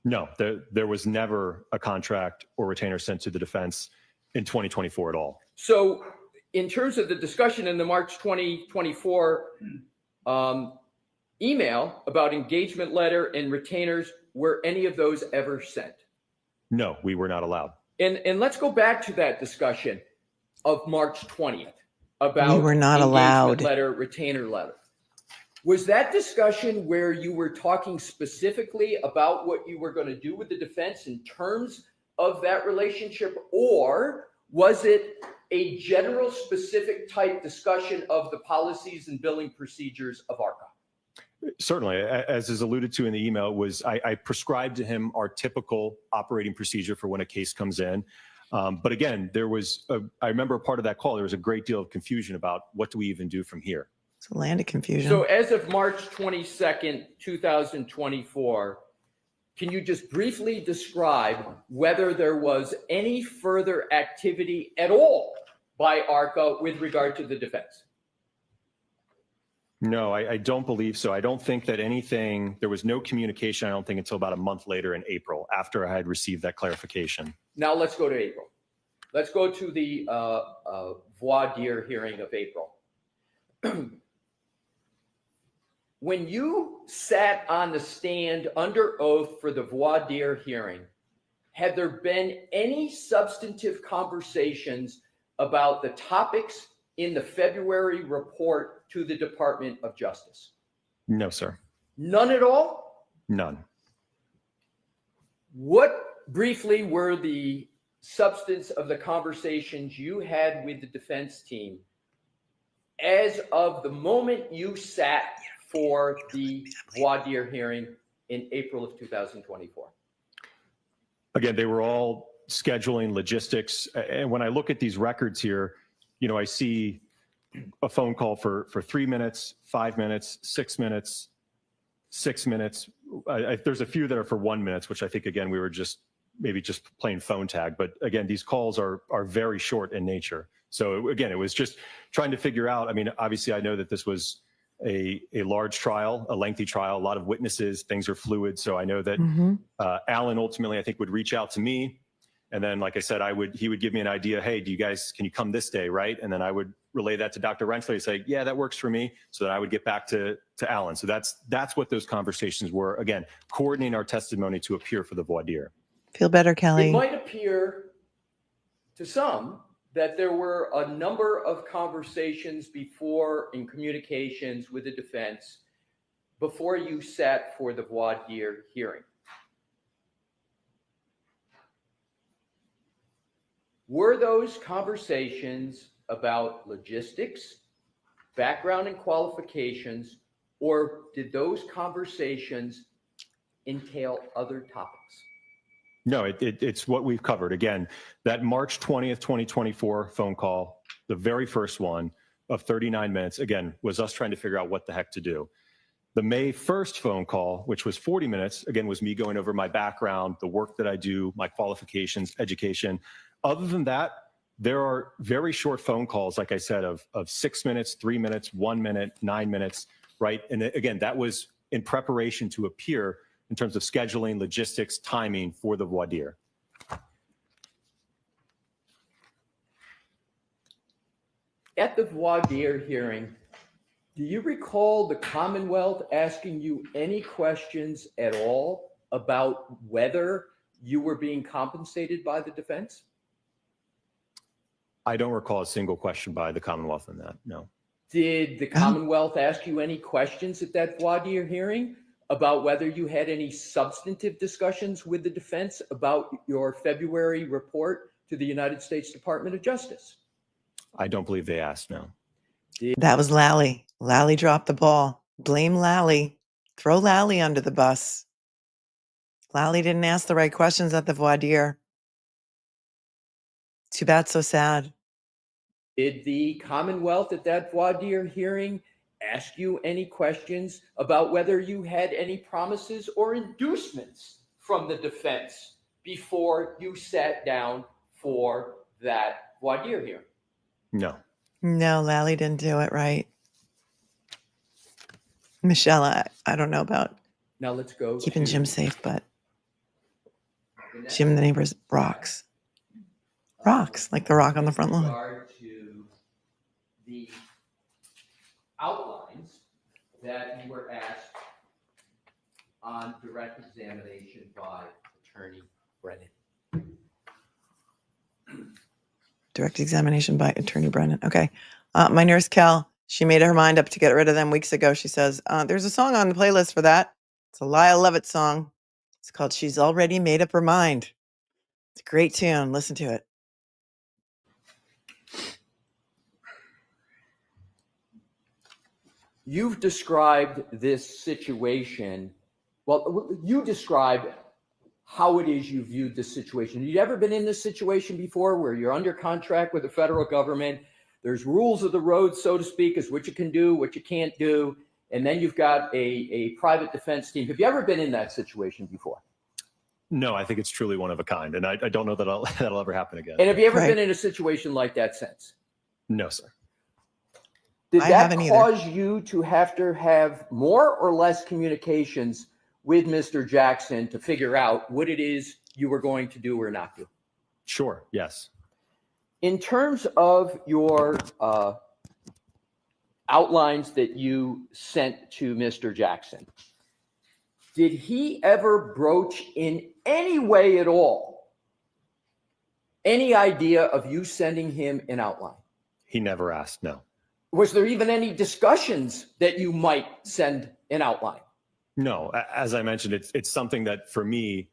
No, there was never a contract or retainer sent to the defense in 2024 at all. So in terms of the discussion in the March 2024 email about engagement letter and retainers, were any of those ever sent? No, we were not allowed. And let's go back to that discussion of March 20th about We were not engagement allowed. letter, retainer letter. Was that discussion where you were talking specifically about what you were going to do with the defense in terms of that relationship, or was it a general specific type discussion of the policies and billing procedures of ARCCA? Certainly, as is alluded to in the email, I prescribed to him our typical operating procedure for when a case comes in. But again, I remember a part of that call, there was a great deal of confusion about what do we even do from here. It's a land of confusion. So as of March 22nd, 2024, can you just briefly describe whether there was any further activity at all by ARCCA with regard to the defense? No, I don't believe so. I don't think that there was no communication, I don't think, until about a month later in April, after I had received that clarification. Now let's go to April. Let's go to the voir dire hearing of April. When you sat on the stand under oath for the voir dire hearing, had there been any substantive conversations about the topics in the February report to the Department of Justice? No, sir. None at all? None. What briefly were the substance of the conversations you had with the defense team as of the moment you sat for the voir dire hearing in April of 2024? Again, they were all scheduling, logistics. And when I look at these records here, I see a phone call for 3 minutes, 5 minutes, 6 minutes, 6 minutes. There's a few that are for 1 minute, which I think, again, we were maybe just playing phone tag. But again, these calls are very short in nature. So again, it was just trying to figure out, obviously I know that this was a large trial, a lengthy trial, a lot of witnesses, things are fluid. So I know that Alan ultimately, I think, would reach out to me. And then, like I said, he would give me an idea. Hey, can you come this day, right? And then I would relay that to Dr. RENTSCHLER and say, yeah, that works for me. So that I would get back to Alan. So that's what those conversations were. Again, coordinating our testimony to appear for the voir dire. Feel better, Kelly. It might appear to some that there were a number of conversations before in communications with the defense before you sat for the voir dire hearing. Were those conversations about logistics, background and qualifications, or did those conversations entail other topics? No, it's what we've covered. Again, that March 20th, 2024 phone call, the very first one of 39 minutes, again, was us trying to figure out what the heck to do. The May 1st phone call, which was 40 minutes, again, was me going over my background, the work that I do, my qualifications, education. Other than that, there are very short phone calls, like I said, of 6 minutes, 3 minutes, 1 minute, 9 minutes, right? And again, that was in preparation to appear in terms of scheduling, logistics, timing for the voir dire. At the voir dire hearing, do you recall the Commonwealth asking you any questions at all about whether you were being compensated by the defense? I don't recall a single question by the Commonwealth on that, no. Did the Commonwealth ask you any questions at that voir dire hearing about whether you had any substantive discussions with the defense about your February report to the United States Department of Justice? I don't believe they asked, no. That was Lally. Lally dropped the ball. Blame Lally. Throw Lally under the bus. Lally didn't ask the right questions at the voir dire. Too bad, so sad. Did the Commonwealth at that voir dire hearing ask you any questions about whether you had any promises or inducements from the defense before you sat down for that voir dire hearing? No. No, Lally didn't do it right. Michelle, I don't know about Now let's go keeping to Jim safe, but Jim, the neighbors, rocks. Rocks, like the rock on the front lawn. With regard to the outlines that you were asked on direct examination by Attorney Brennan. Direct examination by Attorney Brennan. Okay. My nurse, Cal, she made her mind up to get rid of them weeks ago. She says, there's a song on the playlist for that. It's a Lyle Lovett song. It's called She's Already Made Up Her Mind. It's a great tune. Listen to it. you've described this situation. Well, you describe how it is you viewed this situation. Have you ever been in this situation before where you're under contract with the federal government? There's rules of the road, so to speak, as what you can do, what you can't do. And then you've got a private defense team. Have you ever been in that situation before? No, I think it's truly one of a kind. And I don't know that that'll ever happen again. And have you ever been in a situation like that since? No, sir. Did I that haven't either. cause you to have more or less communications with Mr. Jackson to figure out what it is you were going to do or not do? Sure, yes. In terms of your outlines that you sent to Mr. Jackson, did he ever broach in any way at all any idea of you sending him an outline? He never asked, no. Was there even any discussions that you might send an outline? No, as I mentioned, it's something that for me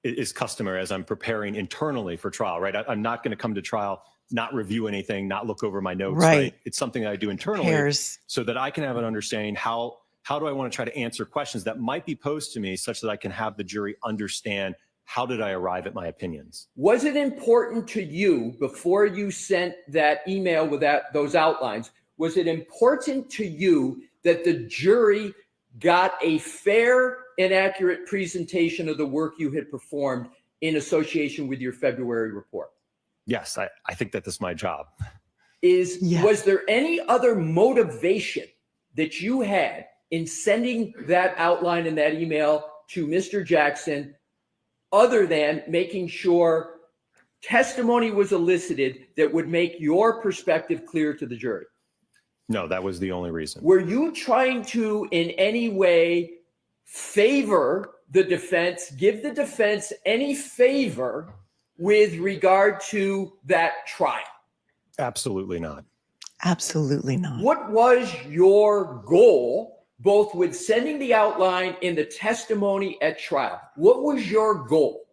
is customary as I'm preparing internally for trial, right? I'm not going to come to trial, not review anything, not look over my notes, right? It's something that I do internally so that I can have an understanding how do I want to try to answer questions that might be posed to me such that I can have the jury understand how did I arrive at my opinions. Was it important to you before you sent that email with those outlines? Was it important to you that the jury got a fair and accurate presentation of the work you had performed in association with your February report? Yes, I think that that's my job. Was there any other motivation that you had in sending that outline in that email to Mr. Jackson other than making sure testimony was elicited that would make your perspective clear to the jury? No, that was the only reason. Were you trying to in any way favor the defense, give the defense any favor with regard to that trial? Absolutely not. Absolutely not. What was your goal, both with sending the outline and the testimony at trial? What was your goal?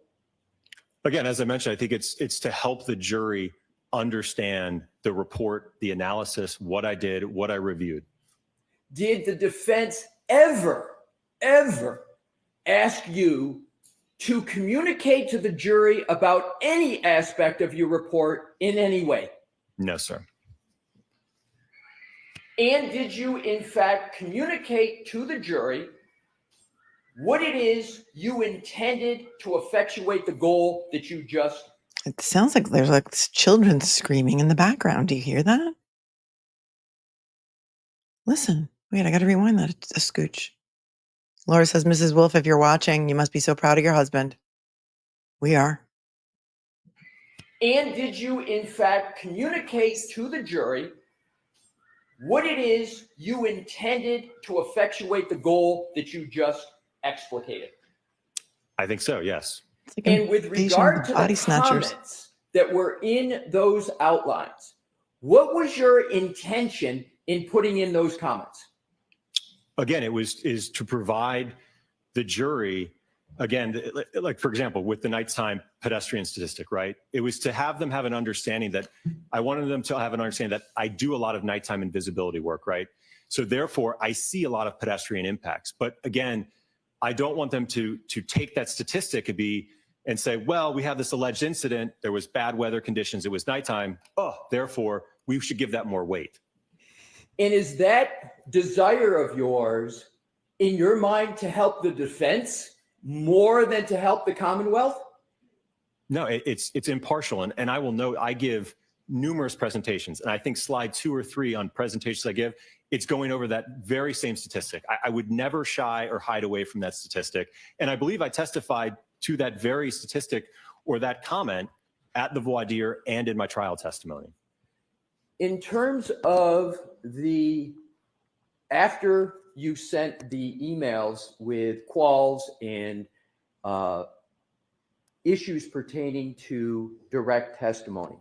Again, as I mentioned, I think it's to help the jury understand the report, the analysis, what I did, what I reviewed. Did the defense ever ask you to communicate to the jury about any aspect of your report in any way? No, sir. And did you, in fact, communicate to the jury what it is you intended to effectuate the goal that you just? It sounds like there's like children screaming in the background. Do you hear that? Listen, wait, I got to rewind that a scooch. Laura says, Mrs. Wolfe, if you're watching, you must be so proud of your husband. We are. And did you, in fact, communicate to the jury what it is you intended to effectuate the goal that you just explicated? I think so, yes. And with regard to the comments that were in those outlines, what was your intention in putting in those comments? Again, is to provide the jury, again, like for example, with the nighttime pedestrian statistic, right? It was to have them have an understanding that I wanted them to have an understanding that I do a lot of nighttime invisibility work, right? So therefore, I see a lot of pedestrian impacts. But again, I don't want them to take that statistic and say, well, we have this alleged incident. There was bad weather conditions. It was nighttime. Oh, therefore, we should give that more weight. And is that desire of yours, in your mind, to help the defense more than to help the Commonwealth? No, it's impartial. And I will note, I give numerous presentations. And I think slide 2 or 3 on presentations I give, it's going over that very same statistic. I would never shy or hide away from that statistic. And I believe I testified to that very statistic or that comment at the voir dire and in my trial testimony. In terms of after you sent the emails with quals and issues pertaining to direct testimony,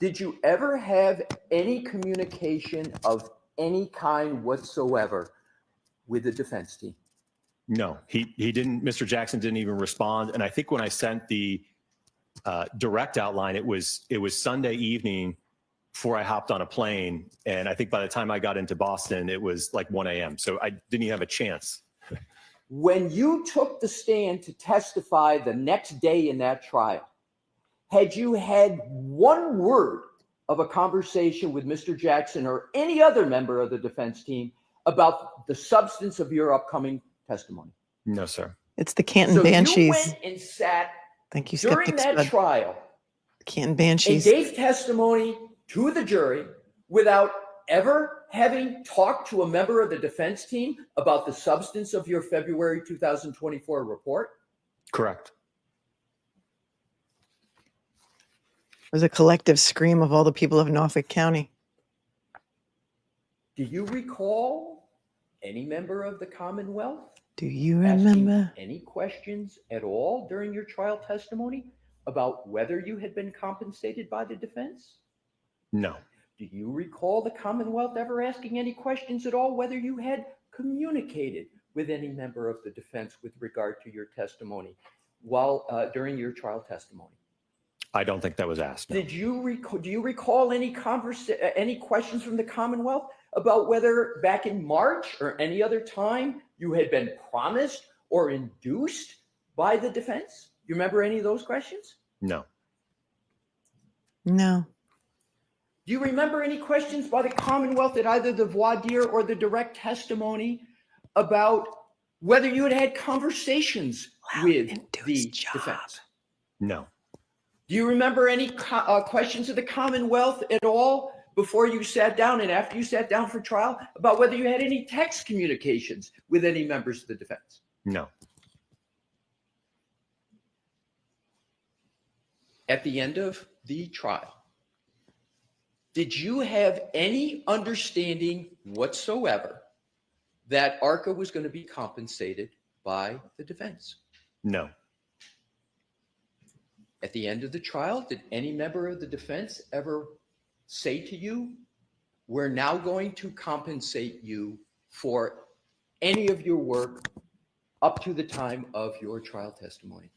did you ever have any communication of any kind whatsoever with the defense team? No, he didn't. Mr. Jackson didn't even respond. And I think when I sent the direct outline, it was Sunday evening before I hopped on a plane. And I think by the time I got into Boston, it was like 1 a.m. So I didn't even have a chance. When you took the stand to testify the next day in that trial, had you had one word of a conversation with Mr. Jackson or any other member of the defense team about the substance of your upcoming testimony? No, sir. It's the Canton So Banshees. you went and sat Thank you, during Skeptics that Bud. trial Canton and Banshees. gave testimony to the jury without ever having talked to a member of the defense team about the substance of your February 2024 report? Correct. It was a collective scream of all the people of Norfolk County. Do you recall any member of the Commonwealth Do you asking remember? any questions at all during your trial testimony about whether you had been compensated by the defense? No. Do you recall the Commonwealth ever asking any questions at all whether you had communicated with any member of the defense with regard to your testimony while during your trial testimony? I don't think that was asked. No. Do you recall any questions from the Commonwealth about whether back in March or any other time you had been promised or induced by the defense? You remember any of those questions? No. No. Do you remember any questions by the Commonwealth at either the voir dire or the direct testimony about whether you had had conversations with the defense? No. Do you remember any questions of the Commonwealth at all before you sat down and after you sat down for trial about whether you had any text communications with any members of the defense? No. At the end of the trial, did you have any understanding whatsoever that ARCCA was going to be compensated by the defense? No. At the end of the trial, did any member of the defense ever say to you, we're now going to compensate you for any of your work up to the time of your trial testimony?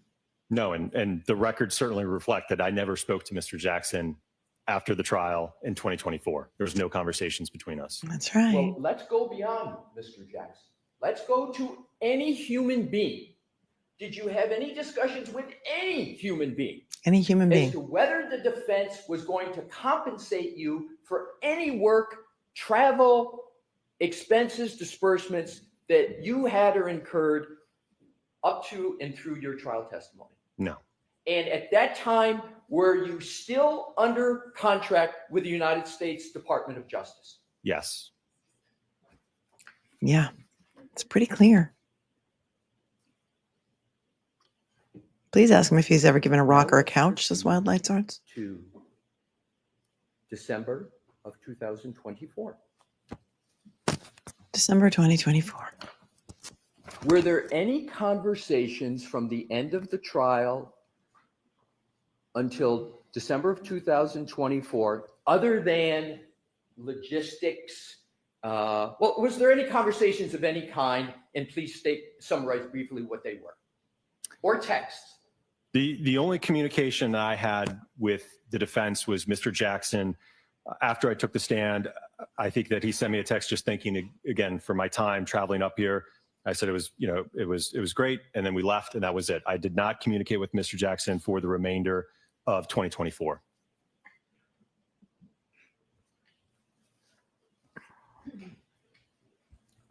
No. And the records certainly reflect that I never spoke to Mr. Jackson after the trial in 2024. There was no conversations between us. That's right. Well, let's go beyond Mr. Jackson. Let's go to any human being. Did you have any discussions with any human being? Any human As being. to whether the defense was going to compensate you for any work, travel, expenses, disbursements that you had or incurred up to and through your trial testimony? No. And at that time, were you still under contract with the United States Department of Justice? Yes. Yeah. It's pretty clear. Please ask him if he's ever given a rock or a couch, says Wildlight Arts. To December of 2024. December 2024. Were there any conversations from the end of the trial until December of 2024, other than logistics? Well, was there any conversations of any kind? And please summarize briefly what they were. Or texts. The only communication that I had with the defense was Mr. Jackson. After I took the stand, I think that he sent me a text just thanking again for my time traveling up here. I said it was great, and then we left, and that was it. I did not communicate with Mr. Jackson for the remainder of 2024.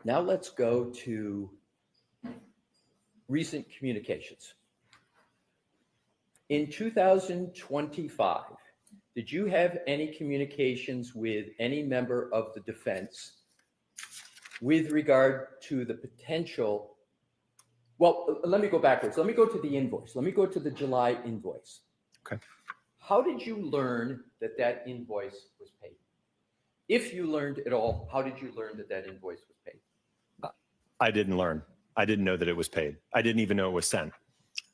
Now let's go to recent communications. In 2025, did you have any communications with any member of the defense with regard to the potential? Well, let me go backwards. Let me go to the invoice. Let me go to the July invoice. Okay. How did you learn that that invoice was paid? If you learned at all, how did you learn that that invoice was paid? I didn't learn. I didn't know that it was paid. I didn't even know it was sent.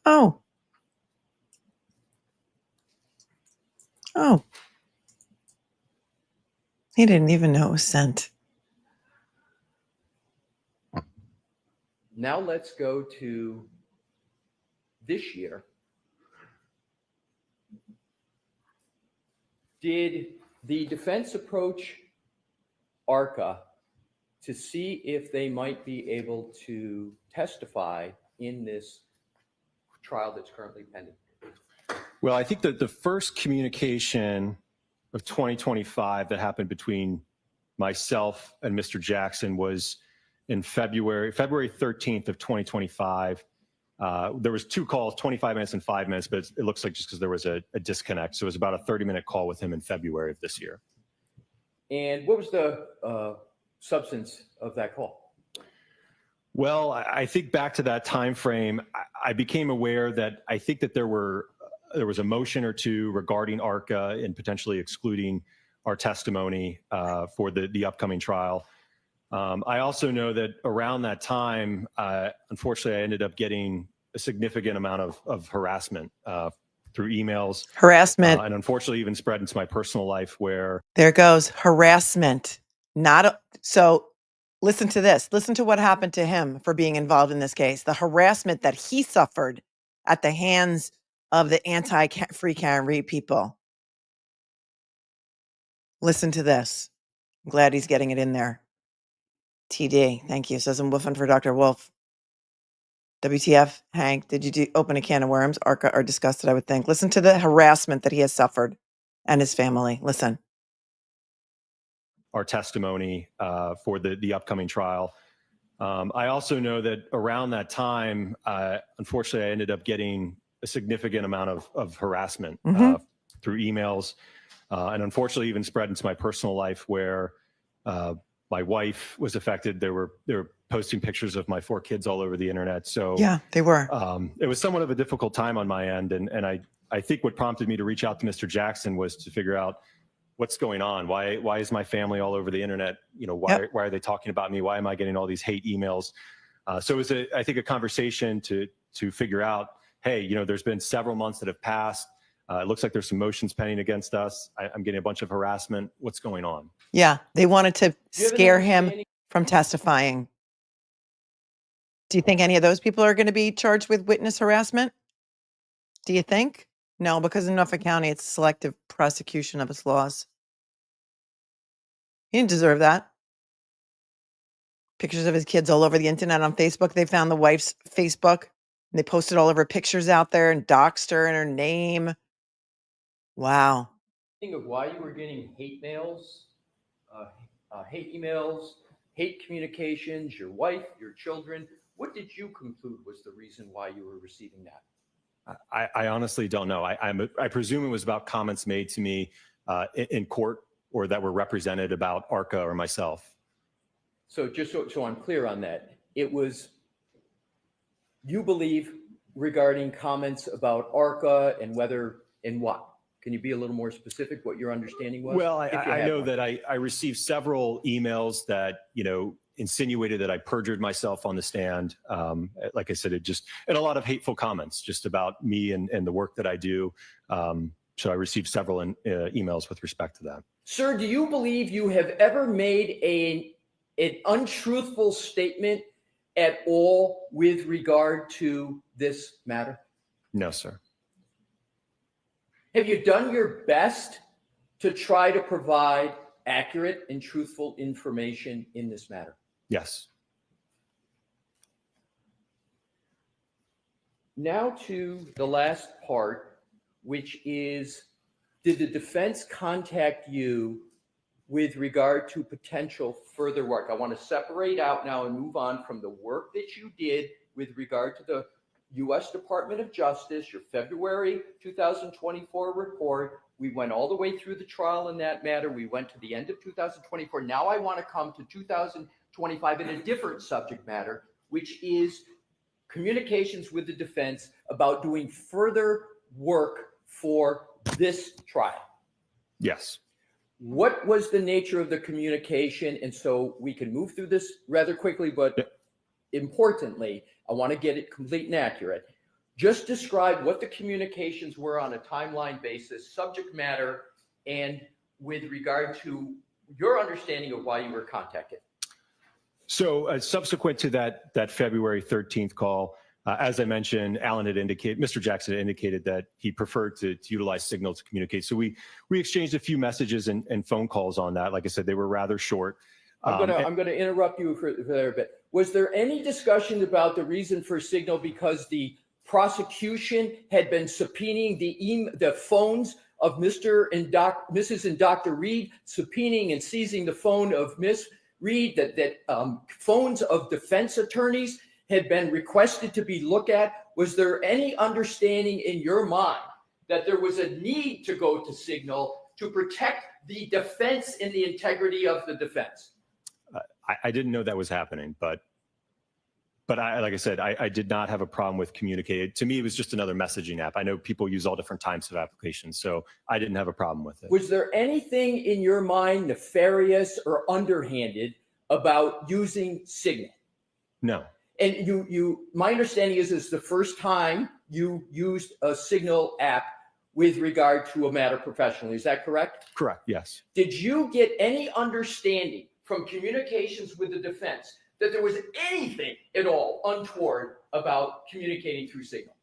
Oh. Oh. He didn't even know it was sent. Now let's go to this year. Did The defense approach ARCCA to see if they might be able to testify in this trial that's currently pending. Well, I think that the first communication of 2025 that happened between myself and Mr. Jackson was in February 13th of 2025. There was 2 calls, 25 minutes and 5 minutes, but it looks like just because there was a disconnect. So it was about a 30-minute call with him in February of this year. And what was the substance of that call? Well, I think back to that time frame, I became aware that I think that there was a motion or two regarding ARCCA and potentially excluding our testimony for the upcoming trial. I also know that around that time, unfortunately, I ended up getting a significant amount of harassment through emails. Harassment. And unfortunately even spread into my personal life where. There goes harassment. So listen to this. Listen to what happened to him for being involved in this case. The harassment that he suffered at the hands of the anti-free Karen Reed people. Listen to this. I'm glad he's getting it in there. TD, thank you. Says I'm WHIFFEN for Dr. Wolf. WTF, Hank, did you open a can of worms? ARCCA are disgusted, I would think. Listen to the harassment that he has suffered and his family. Listen. Our testimony for the upcoming trial. I also know that around that time, unfortunately, I ended up getting a significant amount of harassment through emails, and unfortunately even spread into my personal life where my wife was affected. They were posting pictures of my 4 kids all over the internet. So yeah, they were. It was somewhat of a difficult time on my end, and I think what prompted me to reach out to Mr. Jackson was to figure out what's going on. Why is my family all over the internet? You know, why are they talking about me? Why am I getting all these hate emails? So it was I think a conversation to figure out, hey, you know, there's been several months that have passed. It looks like there's some motions pending against us. I'm getting a bunch of harassment. What's going on? Yeah, they wanted to scare him from testifying. Do you think any of those people are going to be charged with witness harassment? Do you think? No, because in Norfolk County, it's selective prosecution of its laws. He didn't deserve that. Pictures of his kids all over the internet on Facebook. They found the wife's Facebook and they posted all of her pictures out there and doxed her and her name. Wow. Think of why you were getting hate mails, hate emails, hate communications, your wife, your children. What did you conclude was the reason why you were receiving that? I honestly don't know. I presume it was about comments made to me in court or that were represented about ARCCA or myself. So just so I'm clear on that, it was, you believe, regarding comments about ARCCA and whether and what? Can you be a little more specific what your understanding was? Well, I know that I received several emails that, you know, insinuated that I perjured myself on the stand. Like I said, and a lot of hateful comments just about me and the work that I do. So I received several emails with respect to that. Sir, do you believe you have ever made an untruthful statement at all with regard to this matter? No, sir. Have you done your best to try to provide accurate and truthful information in this matter? Yes. Now to the last part, which is, did the defense contact you with regard to potential further work? I want to separate out now and move on from the work that you did with regard to the U.S. Department of Justice, your February 2024 report. We went all the way through the trial in that matter. We went to the end of 2024. Now I want to come to 2025 in a different subject matter, which is communications with the defense about doing further work for this trial. Yes. What was the nature of the communication? And so we can move through this rather quickly, but importantly, I want to get it complete and accurate. Just describe what the communications were on a timeline basis, subject matter, and with regard to your understanding of why you were contacted. So subsequent to that February 13th call, As I mentioned, Mr. Jackson had indicated that he preferred to utilize Signal to communicate. So we exchanged a few messages and phone calls on that. Like I said, they were rather short. I'm gonna interrupt you for there a bit. Was there any discussion about the reason for Signal because the prosecution had been subpoenaing the phones of Mrs. and Dr. Reed, subpoenaing and seizing the phone of Miss Reed, that phones of defense attorneys had been requested to be looked at? Was there any understanding in your mind that there was a need to go to Signal to protect the defense and the integrity of the defense? I didn't know that was happening, but like I said, I did not have a problem with communicating. To me, it was just another messaging app. I know people use all different types of applications, so I didn't have a problem with it. Was there anything in your mind nefarious or underhanded about using Signal? No. And my understanding is this is the first time you used a Signal app with regard to a matter professionally. Is that correct? Correct, yes. Did you get any understanding from communications with the defense that there was anything at all untoward about communicating through Signal?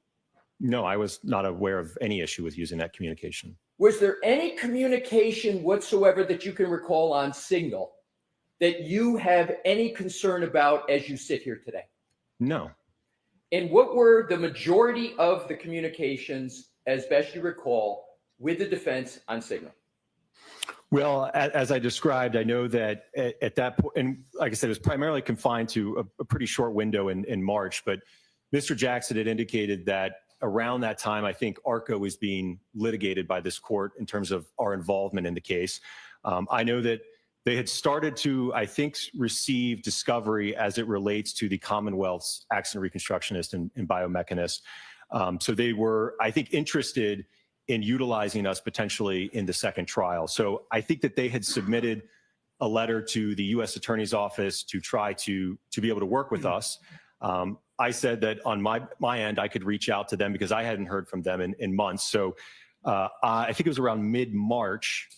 No, I was not aware of any issue with using that communication. Was there any communication whatsoever that you can recall on Signal that you have any concern about as you sit here today? No. And what were the majority of the communications, as best you recall, with the defense on Signal? Well, as I described, I know that at that point, and like I said, it was primarily confined to a pretty short window in March, but Mr. Jackson had indicated that around that time, I think ARCCA was being litigated by this court in terms of our involvement in the case. I know that they had started to, I think, receive discovery as it relates to the Commonwealth's accident reconstructionist and biomechanist. So they were, I think, interested in utilizing us potentially in the second trial. So I think that they had submitted a letter to the U.S. Attorney's Office to try to be able to work with us. I said that on my end, I could reach out to them because I hadn't heard from them in months. So I think it was around mid-March,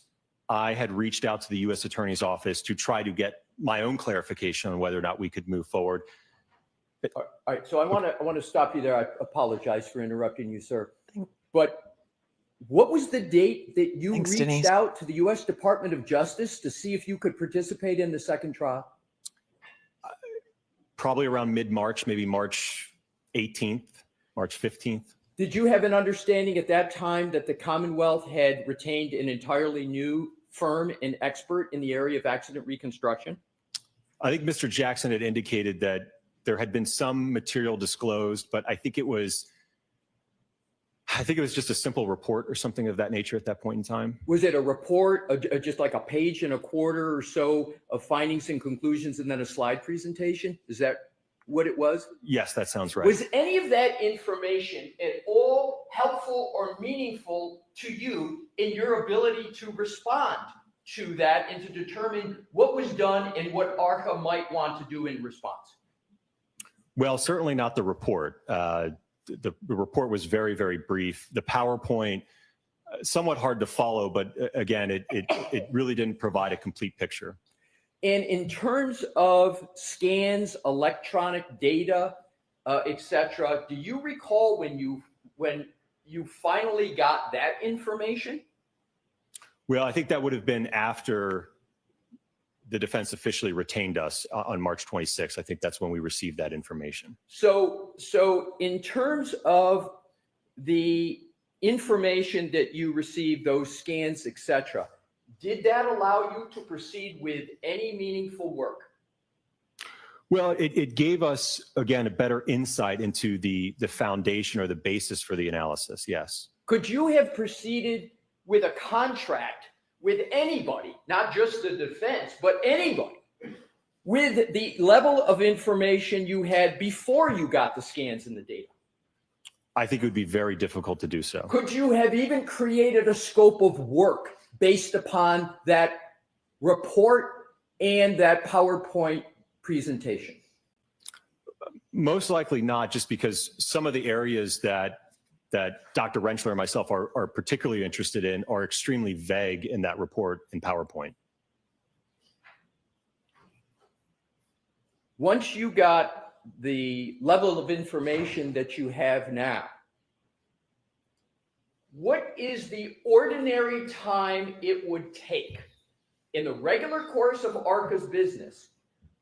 I had reached out to the U.S. Attorney's Office to try to get my own clarification on whether or not we could move forward. All right, so I want to stop you there. I apologize for interrupting you, sir. But what was the date that you reached out to the U.S. Department of Justice to see if you could participate in the second trial? Probably around mid-March, maybe March 18th, March 15th. Did you have an understanding at that time that the Commonwealth had retained an entirely new firm and expert in the area of accident reconstruction? I think Mr. Jackson had indicated that there had been some material disclosed, but I think it was just a simple report or something of that nature at that point in time. Was it a report, just like a page and a quarter or so of findings and conclusions and then a slide presentation? Is that what it was? Yes, that sounds right. Was any of that information at all helpful or meaningful to you in your ability to respond to that and to determine what was done and what ARCCA might want to do in response? Well, certainly not the report. The report was very, very brief. The PowerPoint, somewhat hard to follow, but again, it really didn't provide a complete picture. And in terms of scans, electronic data, et cetera, do you recall when you finally got that information? Well, I think that would have been after the defense officially retained us on March 26th. I think that's when we received that information. So in terms of the information that you received, those scans, et cetera, did that allow you to proceed with any meaningful work? Well, it gave us, again, a better insight into the foundation or the basis for the analysis, yes. Could you have proceeded with a contract with anybody, not just the defense, but anybody, with the level of information you had before you got the scans and the data? I think it would be very difficult to do so. Could you have even created a scope of work based upon that report and that PowerPoint presentation? Most likely not, just because some of the areas that Dr. RENTSCHLER and myself are particularly interested in are extremely vague in that report in PowerPoint. Once you got the level of information that you have now, what is the ordinary time it would take in the regular course of ARCCA's business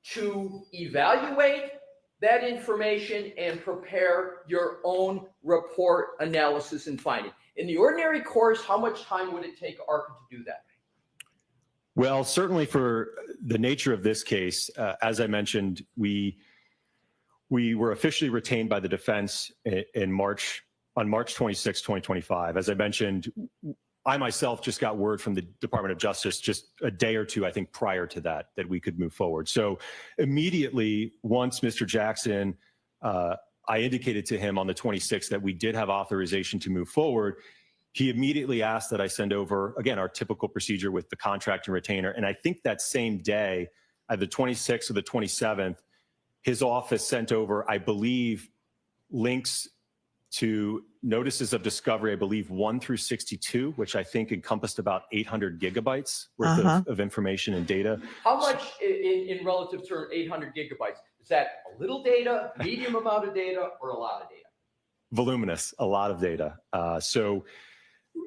to evaluate that information and prepare your own report, analysis, and finding? In the ordinary course, how much time would it take ARCCA to do that? Well, certainly for the nature of this case, as I mentioned, we were officially retained by the defense on March 26, 2025. As I mentioned, I myself just got word from the Department of Justice just a day or two, I think, prior to that we could move forward. So immediately, once Mr. Jackson, I indicated to him on the 26th that we did have authorization to move forward, he immediately asked that I send over, again, our typical procedure with the contract and retainer. And I think that same day, at the 26th or the 27th, his office sent over, I believe, links to notices of discovery, I believe 1 through 62, which I think encompassed about 800 gigabytes worth of information and data. How much in relative term, 800 gigabytes? Is that a little data, medium amount of data, or a lot of data? Voluminous, a lot of data. So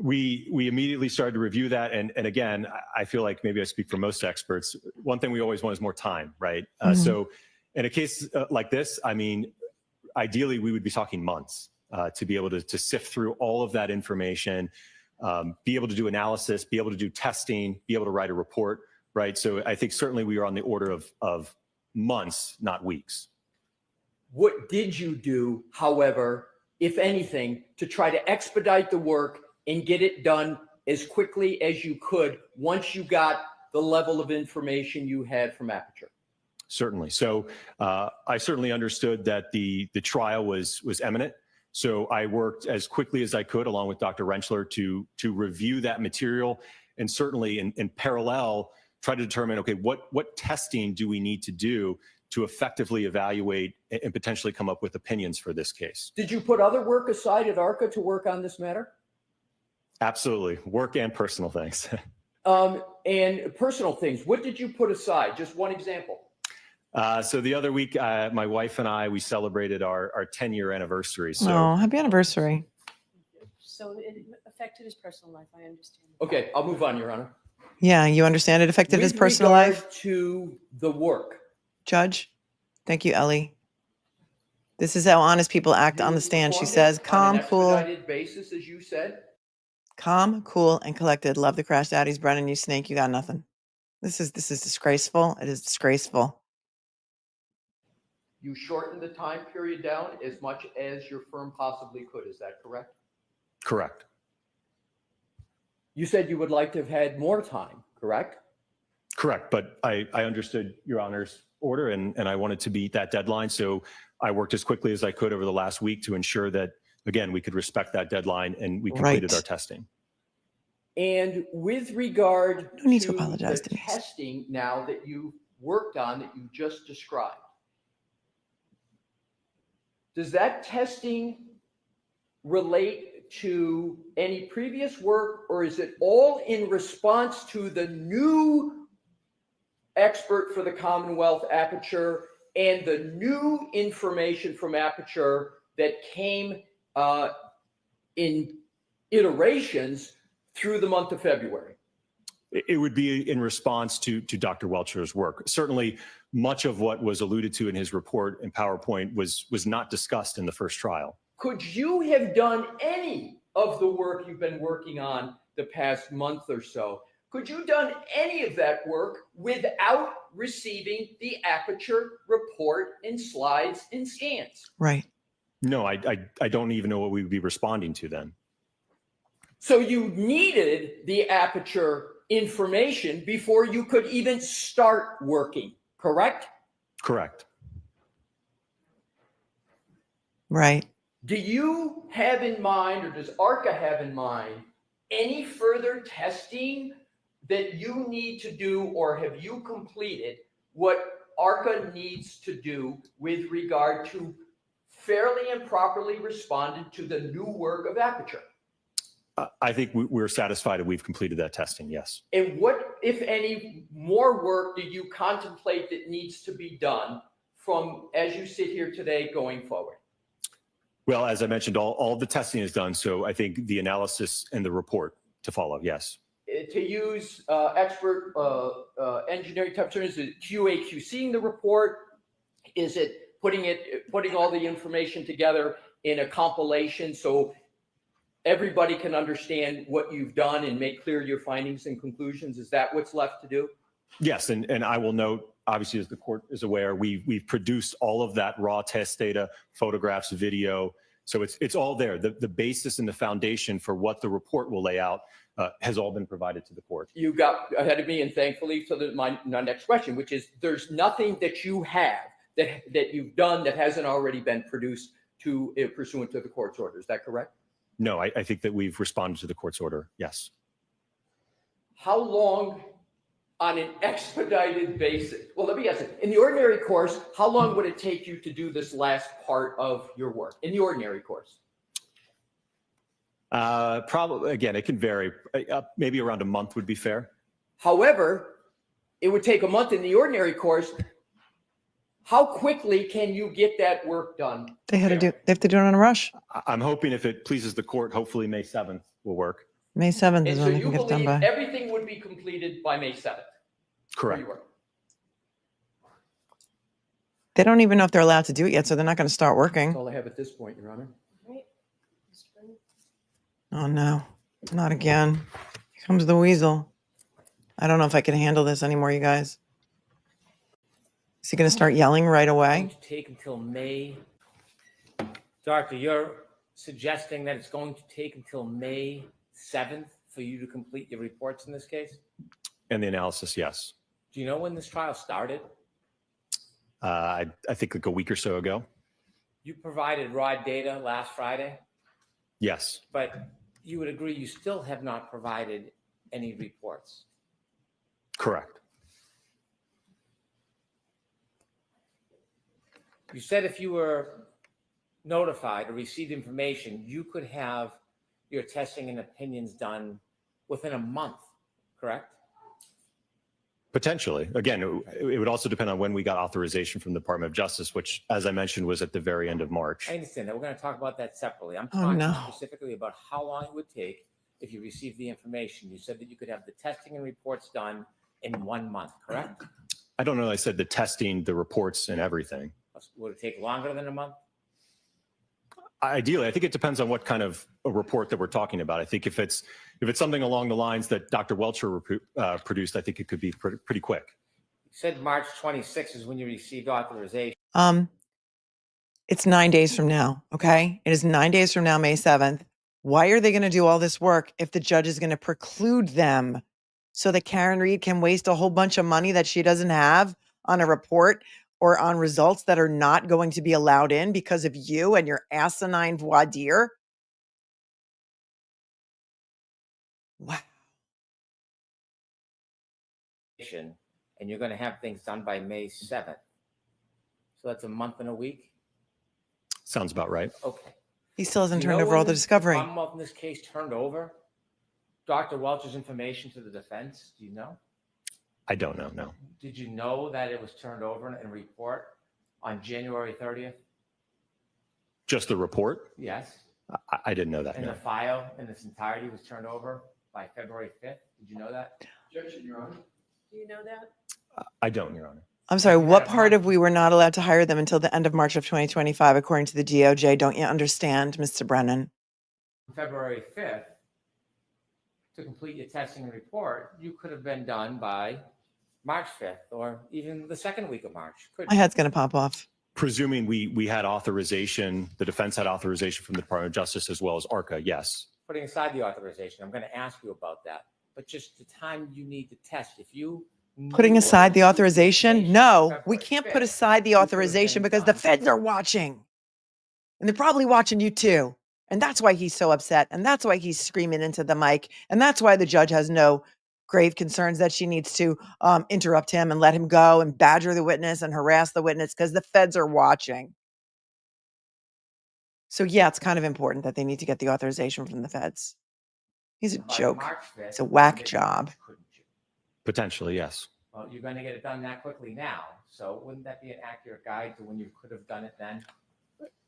we immediately started to review that. And again, I feel like maybe I speak for most experts. One thing we always want is more time, right? So in a case like this, I mean, ideally we would be talking months to be able to sift through all of that information, be able to do analysis, be able to do testing, be able to write a report, right? So I think certainly we are on the order of months, not weeks. What did you do, however, if anything, to try to expedite the work and get it done as quickly as you could once you got the level of information you had from Aperture? Certainly. So I certainly understood that the trial was imminent. So I worked as quickly as I could, along with Dr. RENTSCHLER, to review that material, and certainly in parallel, try to determine, okay, what testing do we need to do to effectively evaluate and potentially come up with opinions for this case. Did you put other work aside at ARCCA to work on this matter? Absolutely. Work and personal things. And personal things, what did you put aside? Just one example. So the other week, my wife and I, we celebrated our 10-year anniversary. So Oh, happy anniversary. So it affected his personal life, I understand. Okay, I'll move on, Your Honor. Yeah, you understand it affected his With personal regard life? to the work. Judge, thank you, Ellie. This is how honest people act on the stand. She says, calm, on an cool, expedited basis, as you said. calm, cool, and collected. Love the crash daddies. Brennan, you snake, you got nothing. This is disgraceful. It is disgraceful. You shortened the time period down as much as your firm possibly could. Is that correct? correct. You said you would like to have had more time, correct? Correct. But I understood Your Honor's order and I wanted to beat that deadline. So I worked as quickly as I could over the last week to ensure that, again, we could respect that deadline and we completed our testing. And with regard No need to apologize, the Denise. testing now that you worked on that you just described, does that testing relate to any previous work, or is it all in response to the new expert for the Commonwealth, Aperture, and the new information from Aperture that came in iterations through the month of February? It would be in response to Dr. Welcher's work. Certainly, much of what was alluded to in his report and PowerPoint was not discussed in the first trial. Could you have done any of the work you've been working on the past month or so? Could you have done any of that work without receiving the Aperture report and slides and scans? Right. No, I don't even know what we would be responding to then. So you needed the Aperture information before you could even start working, correct? Correct. Right. Do you have in mind, or does ARCCA have in mind, any further testing that you need to do, or have you completed what ARCCA needs to do with regard to fairly and properly responding to the new work of Aperture? I think we're satisfied that we've completed that testing, yes. And what, if any, more work do you contemplate that needs to be done from, as you sit here today, going forward? Well, as I mentioned, all the testing is done. So I think the analysis and the report to follow. Yes. To use expert engineering type terms, is it QA/QCing the report? Is it putting all the information together in a compilation so everybody can understand what you've done and make clear your findings and conclusions? Is that what's left to do? Yes, and I will note, obviously, as the court is aware, we've produced all of that raw test data, photographs, video. So it's all there. The basis and the foundation for what the report will lay out has all been provided to the court. You got ahead of me, and thankfully, so that my next question, which is, there's nothing that you have that you've done that hasn't already been produced to pursuant to the court's order. Is that correct? No, I think that we've responded to the court's order. Yes. How long on an expedited basis? Well, let me ask it. In the ordinary course, how long would it take you to do this last part of your work in the ordinary course? Probably, again, it can vary. Maybe around a month would be fair. However, it would take a month in the ordinary course. How quickly can you get that work done? They have to do it on a rush. I'm hoping, if it pleases the court, hopefully May 7th will work. May 7th And is so when they you can get it done believe by. everything would be completed by May 7th? Correct. They don't even know if they're allowed to do it yet, so they're not going to start working. That's all I have at this point, Your Honor. Right. Mr. Brennan? Oh no, not again. Here comes the weasel. I don't know if I can handle this anymore, you guys. Is he going to start yelling right away? Going to take until May. Doctor, you're suggesting that it's going to take until May 7th for you to complete your reports in this case? And the analysis, yes. Do you know when this trial started? I think like a week or so ago. You provided raw data last Friday, Yes. but you would agree you still have not provided any reports. Correct. You said if you were notified or received information, you could have your testing and opinions done within a month, correct? Potentially. Again, it would also depend on when we got authorization from the Department of Justice, which, as I mentioned, was at the very end of March. I understand that. We're going to talk about that separately. I'm Oh, talking no. specifically about how long it would take if you received the information. You said that you could have the testing and reports done in 1 month, correct? I don't know. I said the testing, the reports, and everything. Would it take longer than a month? Ideally, I think it depends on what kind of a report that we're talking about. I think if it's something along the lines that Dr. Welcher produced, I think it could be pretty quick. You said March 26th is when you received authorization. It's 9 days from now. Okay. It is 9 days from now, May 7th. Why are they going to do all this work if the judge is going to preclude them so that Karen Reed can waste a whole bunch of money that she doesn't have on a report or on results that are not going to be allowed in because of you and your asinine voir dire? Wow. And you're going to have things done by May 7th. So that's a month and a week? Sounds about right. Okay. He still hasn't Do you turned know over all when the discovery. Commonwealth in this case turned over Dr. Welch's information to the defense? Do you know? I don't know. No. Did you know that it was turned over in a report on January 30th? Just the report? Yes. I didn't know that. And No. the file in its entirety was turned over by February 5th? Did you know that? Objection, Your Honor. Do you know that? I don't, Your Honor. I'm sorry, what part of we were not allowed to hire them until the end of March of 2025, according to the DOJ? Don't you understand, Mr. Brennan? February 5th, to complete your testing and report, you could have been done by March 5th or even the second week of March. My head's going to pop off. Presuming we had authorization, the defense had authorization from the Department of Justice as well as ARCCA, yes. Putting aside the authorization, I'm going to ask you about that. But just the time you need to test, if you Putting aside the authorization? No, we can't put 5th, aside the authorization because the feds are watching. And they're probably watching you too. And that's why he's so upset. And that's why he's screaming into the mic. And that's why the judge has no grave concerns that she needs to interrupt him and let him go and badger the witness and harass the witness because the feds are watching. So yeah, it's kind of important that they need to get the authorization from the feds. He's a by joke. March 5th, It's a whack you job. couldn't you? Potentially, yes. Well, you're going to get it done that quickly now. So wouldn't that be an accurate guide to when you could have done it then?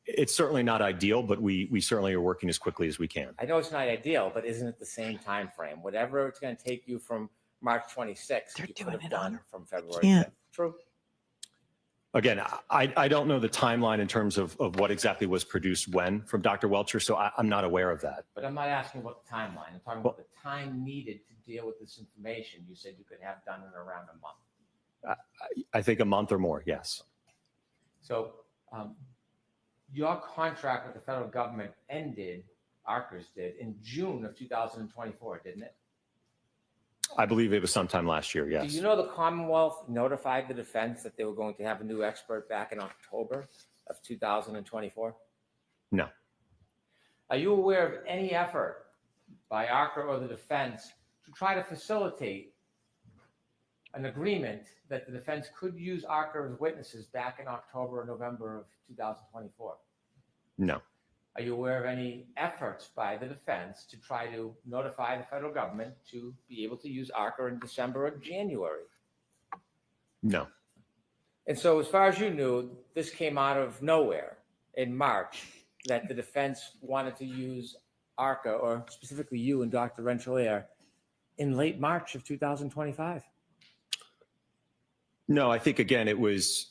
It's certainly not ideal, but we certainly are working as quickly as we can. I know it's not ideal, but isn't it the same time frame? Whatever it's going to take you from March 26th, you could have done from February 5th. True. Again, I don't know the timeline in terms of what exactly was produced when from Dr. Welcher, so I'm not aware of that. But I'm not asking about the timeline. I'm talking about the time needed to deal with this information. You said you could have done in around a month. I think a month or more, yes. So your contract with the federal government ended, ARCCA's did, in June of 2024, didn't it? I believe it was sometime last year, Do yes. you know the Commonwealth notified the defense that they were going to have a new expert back in October of 2024? No. Are you aware of any effort by ARCCA or the defense to try to facilitate an agreement that the defense could use ARCCA as witnesses back in October or November of 2024? No. Are you aware of any efforts by the defense to try to notify the federal government to be able to use ARCCA in December or January? No. And so as far as you knew, this came out of nowhere in March, that the defense wanted to use ARCCA, or specifically you and Dr. RENTSCHLER, in late March of 2025. No, I think, again, it was,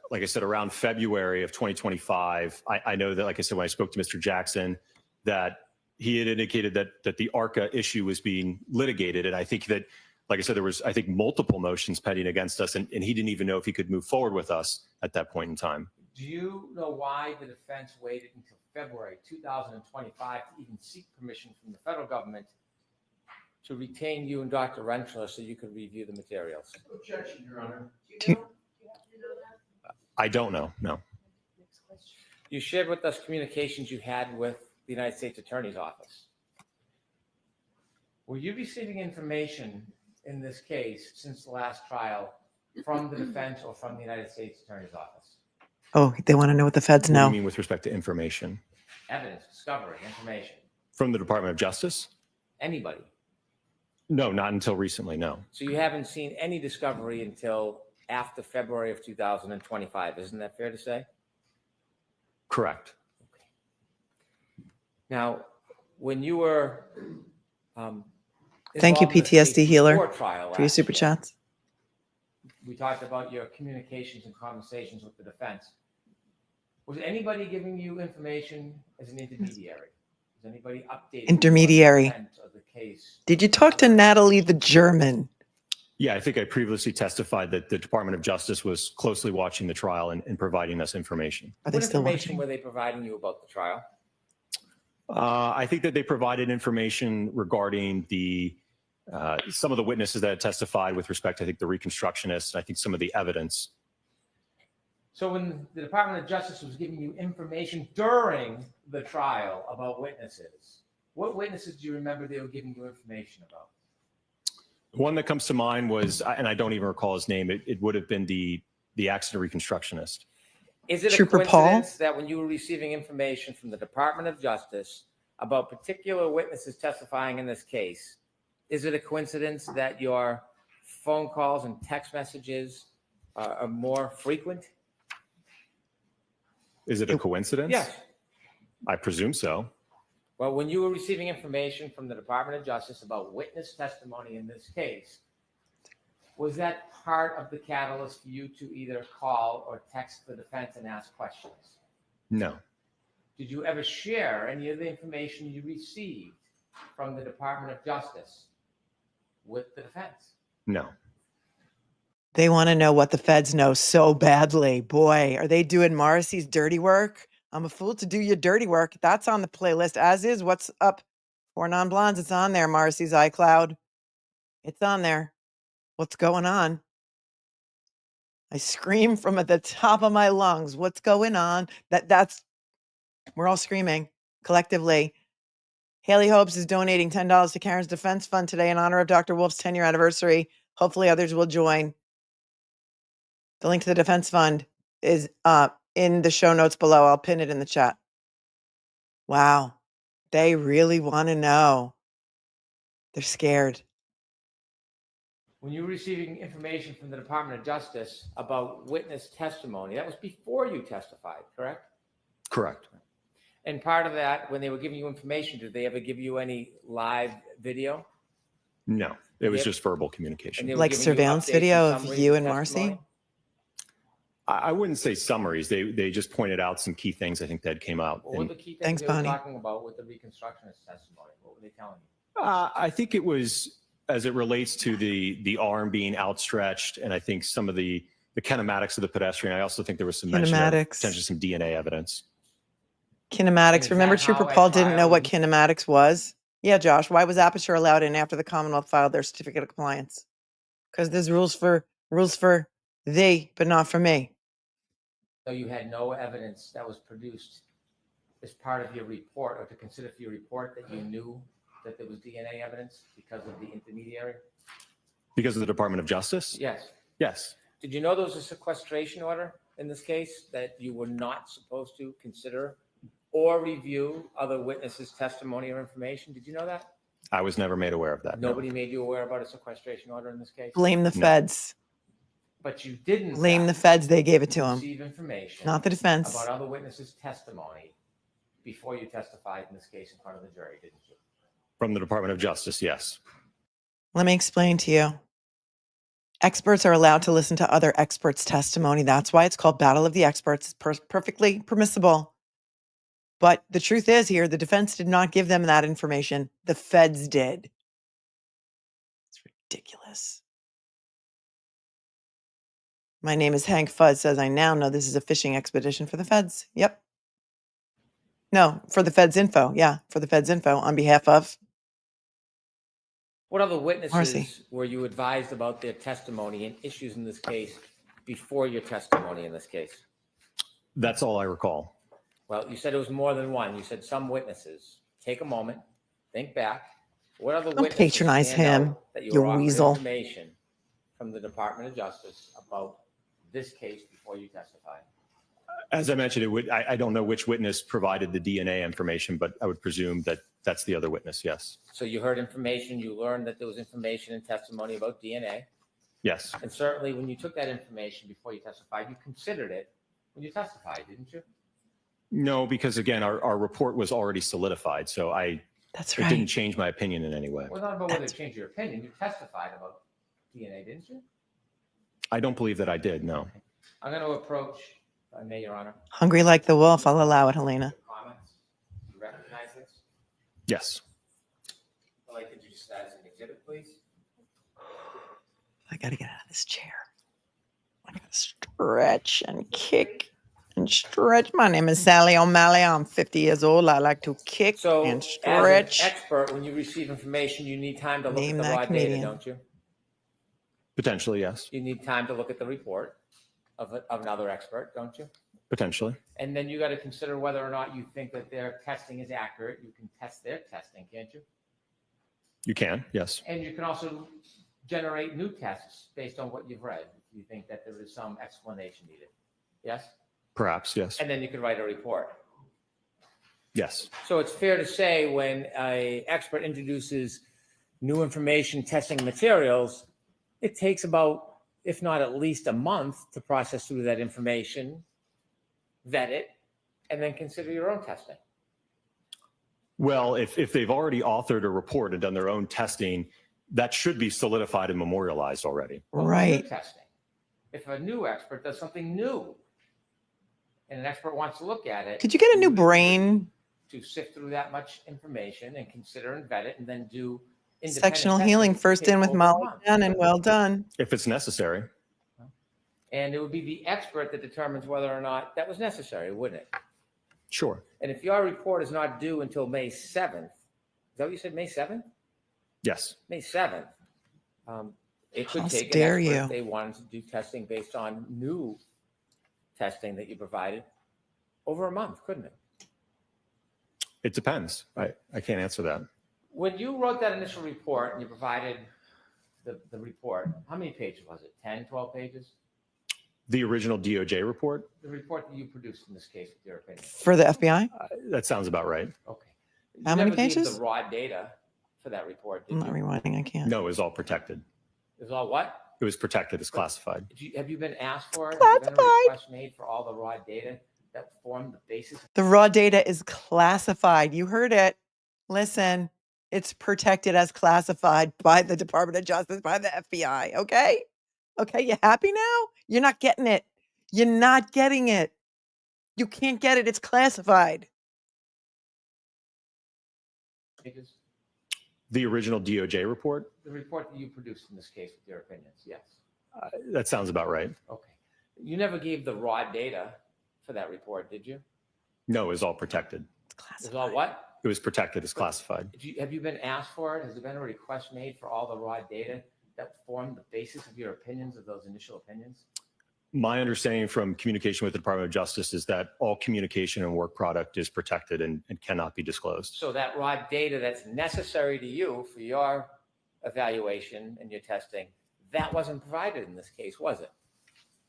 like I said, around February of 2025. I know that, like I said, when I spoke to Mr. Jackson, that he had indicated that the ARCCA issue was being litigated. And I think that, like I said, there was, I think, multiple motions pending against us, and he didn't even know if he could move forward with us at that point in time. Do you know why the defense waited until February 2025 to even seek permission from the federal government to retain you and Dr. RENTSCHLER so you could review the materials? Objection, Your Honor. I don't know, no. You shared with us communications you had with the United States Attorney's Office. Were you receiving information in this case since the last trial from the defense or from the United States Attorney's Office? Oh, they want to know what the feds What do know. you mean with respect to information? Evidence, discovery, information. From the Department of Justice? Anybody? No, not until recently, no. So you haven't seen any discovery until after February of 2025. Isn't that fair to say? Correct. Now, when you were Thank you, involved in this case PTSD healer, before trial for your last super year, chats. we talked about your communications and conversations with the defense. Was anybody giving you information as an intermediary? Was anybody updating Intermediary. you on the content of the case? Did you talk to Natalie the German? Yeah, I think I previously testified that the Department of Justice was closely watching the trial and providing us information. Are they What still information watching? were they providing you about the trial? I think that they provided information regarding the some of the witnesses that had testified with respect to, I think, the reconstructionists, and I think some of the evidence. So when the Department of Justice was giving you information during the trial about witnesses, what witnesses do you remember they were giving you information about? One that comes to mind was, and I don't even recall his name, it would have been the accident reconstructionist. Is it Trooper a Paul? coincidence that when you were receiving information from the Department of Justice about particular witnesses testifying in this case, is it a coincidence that your phone calls and text messages are more frequent? Is it a coincidence? Yes. I presume so. Well, when you were receiving information from the Department of Justice about witness testimony in this case, was that part of the catalyst for you to either call or text the defense and ask questions? No. Did you ever share any of the information you received from the Department of Justice with the defense? No. They want to know what the feds know so badly. Boy, are they doing Morrissey's dirty work? I'm a fool to do your dirty work. That's on the playlist, as is What's Up for Non-Blondes. It's on there, Morrissey's iCloud. It's on there. What's going on? I scream from at the top of my lungs. What's going on? We're all screaming collectively. Haley Hopes is donating $10 to Karen's Defense Fund today in honor of Dr. Wolfe's 10-year anniversary. Hopefully others will join. The link to the Defense Fund is in the show notes below. I'll pin it in the chat. Wow. They really want to know. They're scared. when you were receiving information from the Department of Justice about witness testimony, that was before you testified, correct? Correct. And part of that, when they were giving you information, did they ever give you any live video? No, it was Yep. just verbal communication. And they were Like giving you surveillance updates video and of summaries you of and Marcy? testimony? I wouldn't say summaries. They just pointed out some key things I think that came out. What were And, the key things Thanks, they were Bonnie. talking about with the reconstructionist testimony? What were they telling you? I think it was as it relates to the arm being outstretched, and I think some of the kinematics of the pedestrian. I also think there was some mention of Kinematics. potentially some DNA evidence. Kinematics. Is Remember that Trooper how at Paul didn't know trial what you- kinematics was? Yeah, Josh. Why was Aperture allowed in after the Commonwealth filed their certificate of compliance? Because there's rules for thee, but not for me. So you had no evidence that was produced as part of your report or to consider for your report that you knew that there was DNA evidence because of the intermediary? Because of the Department of Justice? Yes. Yes. Did you know there was a sequestration order in this case that you were not supposed to consider or review other witnesses' testimony or information? Did you know that? I was never made aware of that. no. Nobody made you aware about a sequestration order in this case? Blame the feds. But you didn't. Blame the feds. They gave it to him. Receive information. Not the defense. About other witnesses' testimony before you testified in this case in front of the jury, didn't you? From the Department of Justice, yes. Let me explain to you. Experts are allowed to listen to other experts' testimony. That's why it's called Battle of the Experts. It's perfectly permissible. But the truth is here, the defense did not give them that information. The feds did. It's ridiculous. My name is Hank Fudd says, I now know this is a fishing expedition for the feds. Yep. No, for the feds info. Yeah, for the feds info on behalf of. What other witnesses Marcy. were you advised about their testimony and issues in this case before your testimony in this case? That's all I recall. Well, you said it was more than one. You said some witnesses. Take a moment, think back. What other Don't witnesses patronize stand him, out that you were offered weasel. information from the Department of Justice about this case before you testified? As I mentioned, I don't know which witness provided the DNA information, but I would presume that that's the other witness, yes. So you heard information, you learned that there was information and testimony about DNA. Yes. And certainly when you took that information before you testified, you considered it when you testified, didn't you? No, because again, our report was already solidified, so That's it right. didn't change my opinion in any way. Well, not about whether it changed your opinion. You testified about DNA, didn't you? I don't believe that I did, no. I'm going to approach, if I may, Your Honor, Hungry like the wolf. I'll allow it, Helena. comments. You recognize this? Yes. I'd like to introduce that as an exhibit, please. I got to get out of this chair. I got to stretch and kick and stretch. My name is Sally O'Malley. I'm 50 years old. I like to kick So and as stretch. an expert, when you receive information, you need time to look Name at the that raw comedian. data, don't you? Potentially, yes. You need time to look at the report of another expert, don't you? Potentially. And then you got to consider whether or not you think that their testing is accurate. You can test their testing, can't you? You can, yes. And you can also generate new tests based on what you've read. If you think that there is some explanation needed. Yes? Perhaps, yes. And then you can write a report. Yes. So it's fair to say when an expert introduces new information, testing materials, it takes about, if not at least a month to process through that information, vet it, and then consider your own testing. Well, if they've already authored a report and done their own testing, that should be solidified and memorialized already. Right. New testing. If a new expert does something new and an expert wants to look at it, Could you get a new brain? to sift through that much information and consider and vet it and then do independent Sectional testing, healing it first takes in with over a Molly month. Cannon. Well done. If it's necessary. And it would be the expert that determines whether or not that was necessary, wouldn't it? Sure. And if your report is not due until May 7th, is that what you said, May 7th? Yes. May 7th. It could How take an dare expert you. if they wanted to do testing based on new testing that you provided over a month, couldn't it? It depends. I can't answer that. When you wrote that initial report and you provided the report, how many pages was it? 10, 12 pages? The original DOJ report? The report that you produced in this case with your opinion. For the FBI? That sounds about right. Okay. How You many never gave pages? the raw data for that report, I'm did not you? rewinding. I can't. No, it was all protected. It was all what? It was protected as classified. Have you been asked for it? Has there been a request made for all the raw data that formed the basis? The raw data is classified. You heard it. Listen, it's protected as classified by the Department of Justice, by the FBI. Okay? Okay, you happy now? You're not getting it. You're not getting it. You can't get it. It's classified. The original DOJ report? The report that you produced in this case with your opinions, yes. That sounds about right. Okay. You never gave the raw data for that report, did you? No, it was all protected. It was all what? It was protected as classified. Have you been asked for it? Has there been a request made for all the raw data that formed the basis of your opinions, of those initial opinions? My understanding from communication with the Department of Justice is that all communication and work product is protected and cannot be disclosed. So that raw data that's necessary to you for your evaluation and your testing, that wasn't provided in this case, was it?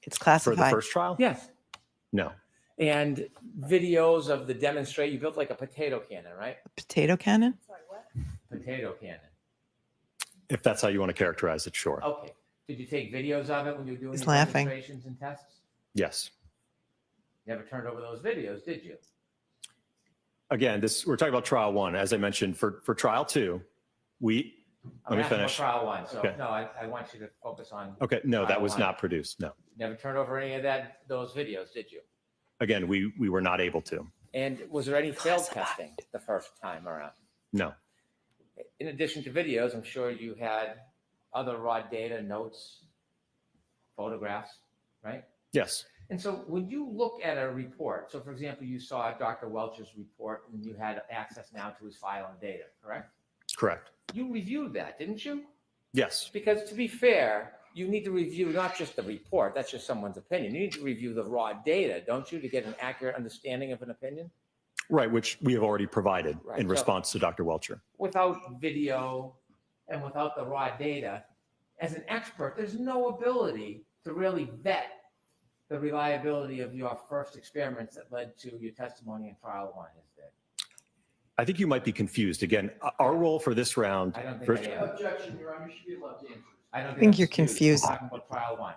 It's classified. For the first trial? Yes. No. And videos of the demonstration, you built like a potato cannon, right? Potato cannon? Sorry, what? Potato cannon. If that's how you want to characterize it, sure. Okay. Did you take videos of it when you were doing He's your laughing. demonstrations and tests? Yes. Never turned over those videos, did you? Again, we're talking about trial one. As I mentioned, for trial two, let me asking about finish. trial one, so Okay. no, I want you to focus on. Okay, no, that trial was one. not produced, no. Never turned over any of those videos, did you? Again, we were not able to. And was there any failed testing the first time around? No. In addition to videos, I'm sure you had other raw data, notes, photographs, right? Yes. And so when you look at a report, so for example, you saw Dr. Welch's report and you had access now to his file and data, correct? Correct. You reviewed that, didn't you? Yes. Because to be fair, you need to review not just the report, that's just someone's opinion. You need to review the raw data, don't you, to get an accurate understanding of an opinion? Right, which we have already provided Right, in so- response to Dr. Welcher. Without video and without the raw data, as an expert, there's no ability to really vet the reliability of your first experiments that led to your testimony in trial one, is there? I think you might be confused. Again, our role for this round. I don't think first- I am. Objection, Your Honor, you should be allowed to answer. I don't think I'm you're confused. I'm talking about trial one.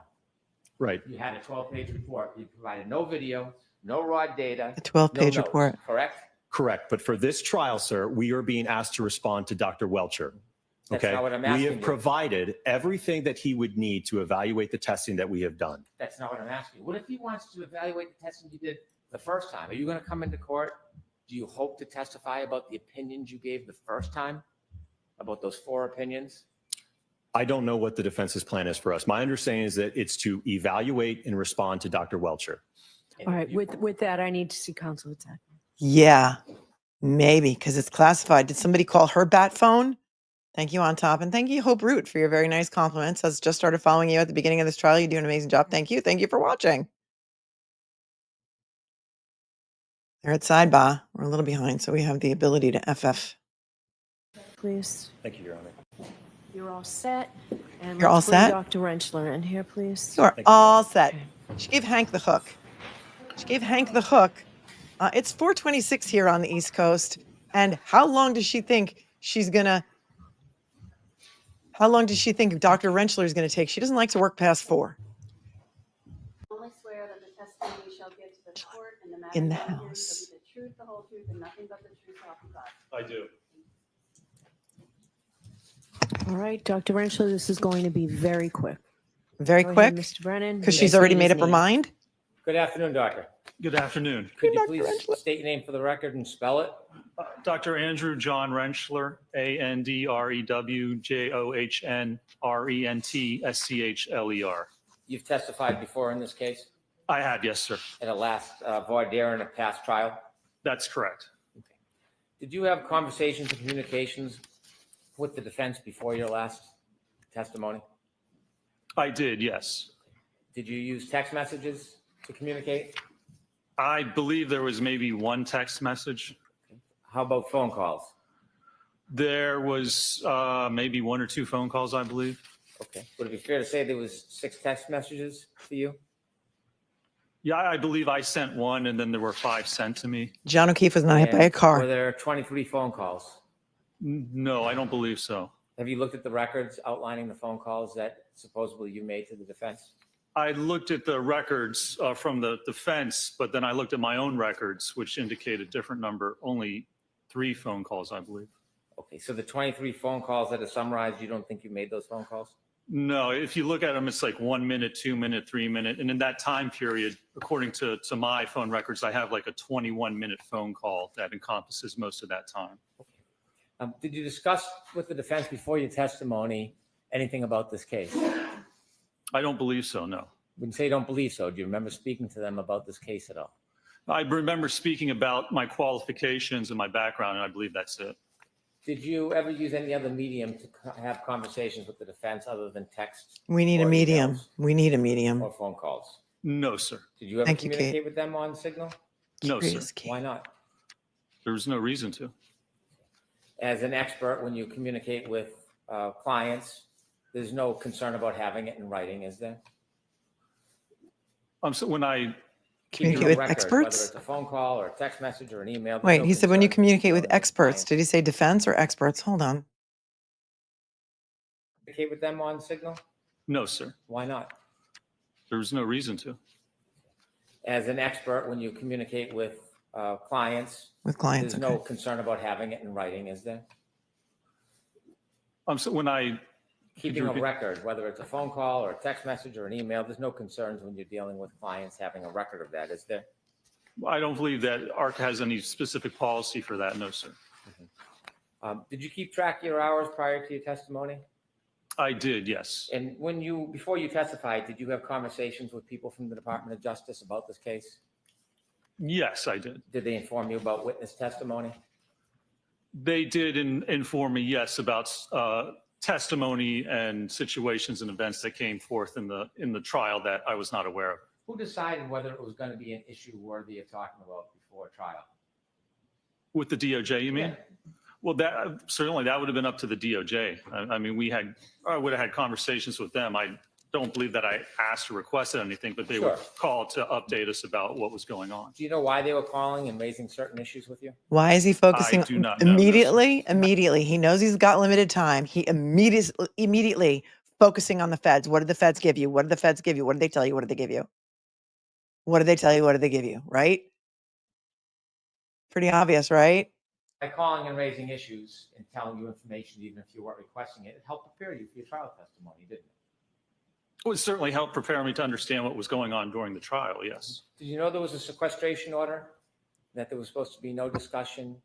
Right. You had a 12-page report. You provided no video, no raw data. A 12-page no notes, report. Correct? Correct. But for this trial, sir, we are being asked to respond to Dr. Welcher. That's Okay. not what I'm We asking have you. provided everything that he would need to evaluate the testing that we have done. That's not what I'm asking. What if he wants to evaluate the testing you did the first time? Are you going to come into court? Do you hope to testify about the opinions you gave the first time? About those 4 opinions? I don't know what the defense's plan is for us. My understanding is that it's to evaluate and respond to Dr. Welcher. All right, with that, I need to see counsel attack. Yeah, maybe, because it's classified. Did somebody call her bat phone? Thank you, On Top. And thank you, Hope Root, for your very nice compliments. I just started following you at the beginning of this trial. You do an amazing job. Thank you. Thank you for watching. They're at sidebar. We're a little behind, so we have the ability to FF. Please, Thank you, Your Honor. you're all set. And You're all let's bring set? Dr. Rentschler in here, please. You are all set. She gave Hank the hook. She gave Hank the hook. It's 4:26 here on the East Coast. And how long does she think Dr. Rentschler is going to take? She doesn't like to work past 4. Only swear that the testimony you shall give to the court and the matter In the before you house. shall be the truth, the whole truth, and nothing but the truth, so help you God. I do. All right, Dr. Rentschler, this is going to be very quick. Very Go quick? ahead, Mr. Brennan. Because You she's may already say made his up her name. mind? Good afternoon, doctor. Good afternoon. Could you please state your name for the record and spell it? Dr. Andrew John Rentschler, ANDREWJOHNRENTSCHLER. You've testified before in this case? I had, yes, sir. In a last voir dire in a past trial? That's correct. Did you have conversations and communications with the defense before your last testimony? I did, yes. Did you use text messages to communicate? I believe there was maybe one text message. How about phone calls? There was maybe 1 or 2 phone calls, I believe. Okay. Would it be fair to say there was 6 text messages to you? Yeah, I believe I sent one and then there were 5 sent to me. John O'Keefe was not hit by a Were car. there 23 phone calls? No, I don't believe so. Have you looked at the records outlining the phone calls that supposedly you made to the defense? I looked at the records from the defense, but then I looked at my own records, which indicate a different number, only 3 phone calls, I believe. Okay, so the 23 phone calls that are summarized, you don't think you made those phone calls? No, if you look at them, it's like 1 minute, 2 minute, 3 minute. And in that time period, according to my phone records, I have like a 21-minute phone call that encompasses most of that time. Did you discuss with the defense before your testimony anything about this case? I don't believe so, no. When you say you don't believe so, do you remember speaking to them about this case at all? I remember speaking about my qualifications and my background, and I believe that's it. Did you ever use any other medium to have conversations with the defense other than text? We need a or medium. emails We need a medium. Or phone calls? No, sir. Did you ever Thank you, Kate. communicate with them on Signal? No, sir. Curious, Kate. Why not? There was no reason to. As an expert, when you communicate with clients, there's no concern about having it in writing, is there? So when I Communicate Keeping a with record, experts? Whether it's a phone call or a text message or an email. there's Wait, no he said when you concern communicate with dealing experts, clients. did he say defense or experts? Hold on. Communicate with them on Signal? No, sir. Why not? There was no reason to. As an expert, when you communicate with clients, With clients, there's okay. no concern about having it in writing, is there? So when I Keeping a record, whether it's a phone call or a text message or an email, there's no concerns when you're dealing with clients having a record of that, is there? I don't believe that ARCCA has any specific policy for that. No, sir. Did you keep track of your hours prior to your testimony? I did, yes. And before you testified, did you have conversations with people from the Department of Justice about this case? Yes, I did. Did they inform you about witness testimony? They did inform me, yes, about testimony and situations and events that came forth in the trial that I was not aware of. Who decided whether it was going to be an issue worthy of talking about before trial? With the DOJ, you mean? Yeah. Well, that certainly that would have been up to the DOJ. I mean, I would have had conversations with them. I don't believe that I asked or requested anything, but they were Sure. called to update us about what was going on. Do you know why they were calling and raising certain issues with you? Why is he focusing do not know, no, immediately? Immediately. He knows he's got limited time. He immediately focusing on the feds. What did the feds give you? What did the feds give you? What did they tell you? What did they give you? What did they tell you? What did they give you? Right? Pretty obvious, right? By calling and raising issues and telling you information, even if you weren't requesting it, it helped prepare you for your trial testimony, didn't it? It would certainly help prepare me to understand what was going on during the trial, yes. Did you know there was a sequestration order? That there was supposed to be no discussion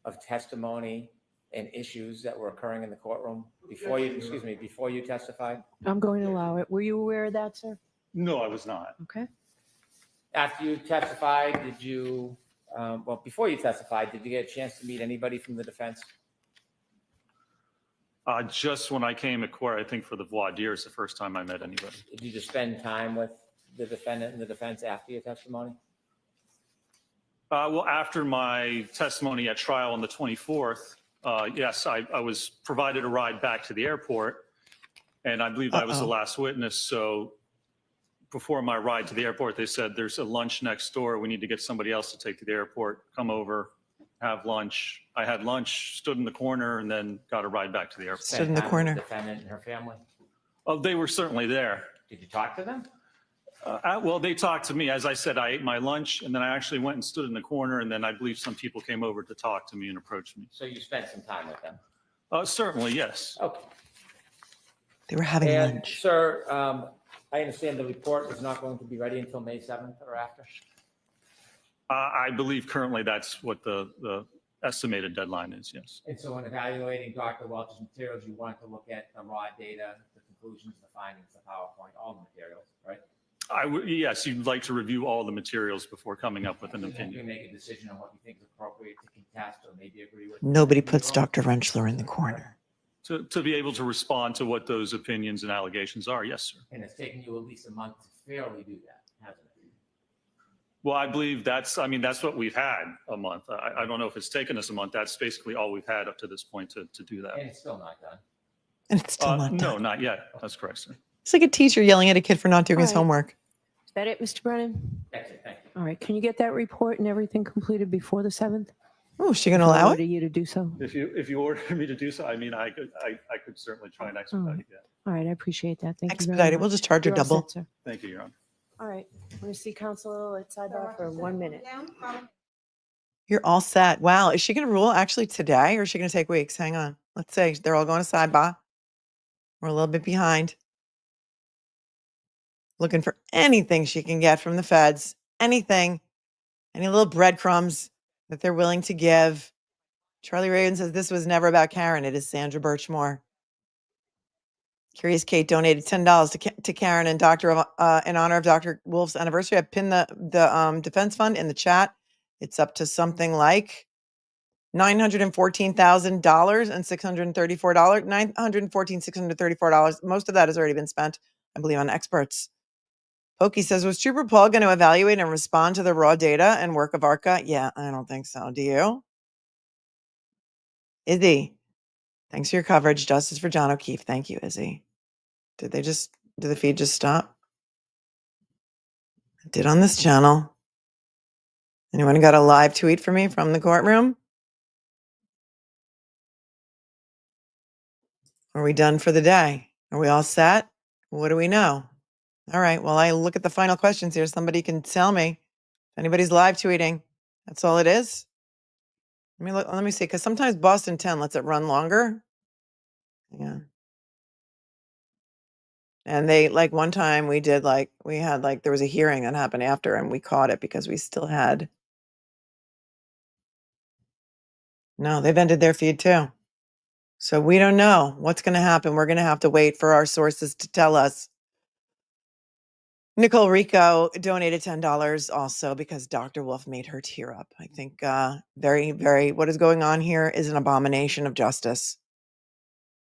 of testimony and issues that were occurring in the courtroom before you testified? I'm going to allow it. Were you aware of that, sir? No, I was not. Okay. After you testified, before you testified, did you get a chance to meet anybody from the defense? Just when I came to court, I think for the voir dire is the first time I met anybody. Did you just spend time with the defendant and the defense after your testimony? Well, after my testimony at trial on the 24th, yes, I was provided a ride back to the airport, and I believe I was the last witness. So before my ride to the airport, they said, there's a lunch next door. We need to get somebody else to take to the airport. Come over, have lunch. I had lunch, stood in the corner, and then got a ride back to the airport. Stood in the Spent time with corner. the defendant and her family? Oh, they were certainly there. Did you talk to them? Well, they talked to me. As I said, I ate my lunch, and then I actually went and stood in the corner, and then I believe some people came over to talk to me and approach me. So you spent some time with them? Certainly, yes. Okay. They were having And lunch. sir, I understand the report is not going to be ready until May 7th or after? I believe currently that's what the estimated deadline is, yes. And so in evaluating Dr. Welch's materials, you want to look at the raw data, the conclusions, the findings, the PowerPoint, all the materials, right? Yes, you'd like to review all the materials before coming up with an And then you opinion. make a decision on what you think is appropriate to contest or maybe agree with. Nobody puts Dr. RENTSCHLER in the corner. To be able to respond to what those opinions and allegations are, yes, sir. And it's taken you at least a month to fairly do that, hasn't it? Well, I believe that's what we've had, a month. I don't know if it's taken us a month. That's basically all we've had up to this point to do that. And it's still not done. And it's still not No, done. not yet. That's correct, sir. It's like a teacher yelling at a kid for not doing his All right. homework. Is that it, Mr. Brennan? That's it, thank you. All right. Can you get that report and everything completed before the 7th? Oh, is she going If to I allow order it? you to do so? If you order me to do so, I mean, I could certainly try and expedite it. Yeah. All right, I appreciate that. Thank you very Expedite it. much. We'll just charge her You're all double. set, sir. Thank you, Your Honor. All right, I'm going to see counsel at sidebar for 1 minute. You're all set. Wow. Is she going to rule actually today or is she going to take weeks? Hang on. Let's say they're all going to sidebar. We're a little bit behind. Looking for anything she can get from the feds. Anything. Any little breadcrumbs that they're willing to give. Charlie Raven says this was never about Karen. It is Sandra Birchmore. Curious Kate donated $10 to Karen in in honor of Dr. Wolfe's anniversary. I pinned the defense fund in the chat. It's up to something like $914,000 and $634. $914,634. Most of that has already been spent, I believe, on experts. Pokey says, was Trooper Paul going to evaluate and respond to the raw data and work of ARCCA? Yeah, I don't think so. Do you? Izzy, thanks for your coverage. Justice for John O'Keefe. Thank you, Izzy. Did the feed just stop? It did on this channel. Anyone got a live tweet for me from the courtroom? Are we done for the day? Are we all set? What do we know? All right. Well, I look at the final questions here. Somebody can tell me if anybody's live tweeting. That's all it is. Let me see, because sometimes Boston 10 lets it run longer. Yeah. And they one time we had there was a hearing that happened after and we caught it because we still had. No, they've ended their feed too. So we don't know what's going to happen. We're going to have to wait for our sources to tell us. Nicole Rico donated $10 also because Dr. Wolfe made her tear up. I think very, very, what is going on here is an abomination of justice.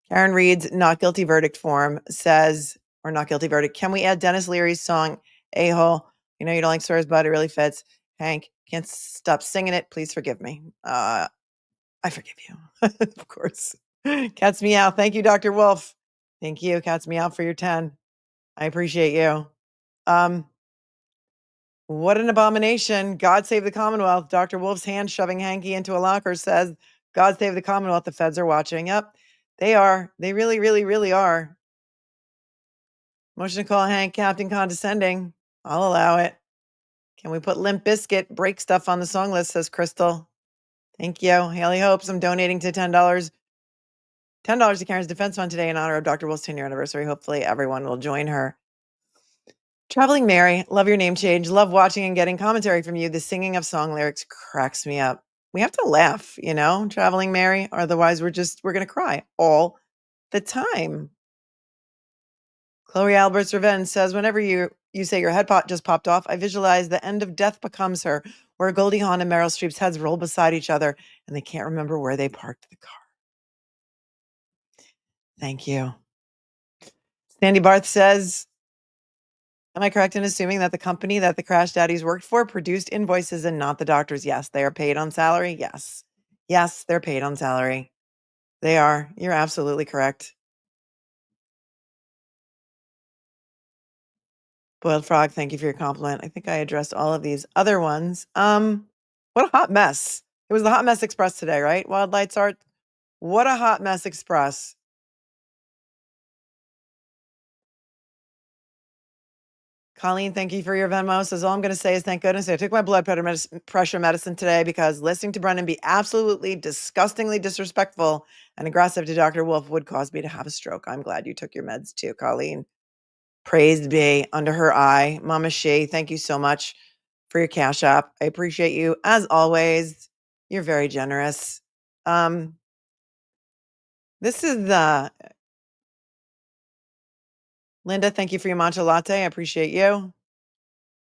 Karen Reed's not guilty verdict form says, or not guilty verdict, can we add Dennis Leary's song, A-Hole? You know you don't like swears, but it really fits. Hank, can't stop singing it. Please forgive me. I forgive you, of course. Cat's Meow. Thank you, Dr. Wolfe. Thank you, Cat's Meow, for your 10. I appreciate you. What an abomination. God save the Commonwealth. Dr. Wolfe's hand shoving Hanky into a locker says, God save the Commonwealth. The feds are watching. Yep, they are. They really, really, really are. Motion to call Hank Captain Condescending. I'll allow it. Can we put Limp Bizkit break stuff on the song list, says Crystal. Thank you. Haley Hopes, I'm donating to $10. $10 to Karen's Defense Fund today in honor of Dr. Wolfe's 10-year anniversary. Hopefully everyone will join her. Traveling Mary, love your name change. Love watching and getting commentary from you. The singing of song lyrics cracks me up. We have to laugh, Traveling Mary. Otherwise, we're going to cry all the time. Chloe Alberts Revenge says, whenever you say your head just popped off, I visualize the end of Death Becomes Her, where Goldie Hawn and Meryl Streep's heads roll beside each other and they can't remember where they parked the car. Thank you. Sandy Barth says, am I correct in assuming that the company that the Crash Daddies worked for produced invoices and not the doctors? Yes, they are paid on salary. Yes. Yes, they're paid on salary. They are. You're absolutely correct. Boiled Frog, thank you for your compliment. I think I addressed all of these other ones. What a hot mess. It was the Hot Mess Express today, right? Wild Lights Art. What a hot mess express. Colleen, thank you for your Venmo. Says all I'm going to say is thank goodness I took my blood pressure medicine today because listening to Brennan be absolutely disgustingly disrespectful and aggressive to Dr. Wolfe would cause me to have a stroke. I'm glad you took your meds too, Colleen. Praised be under her eye. Mama Shea, thank you so much for your Cash App. I appreciate you as always. You're very generous. This is Linda, thank you for your matcha latte. I appreciate you.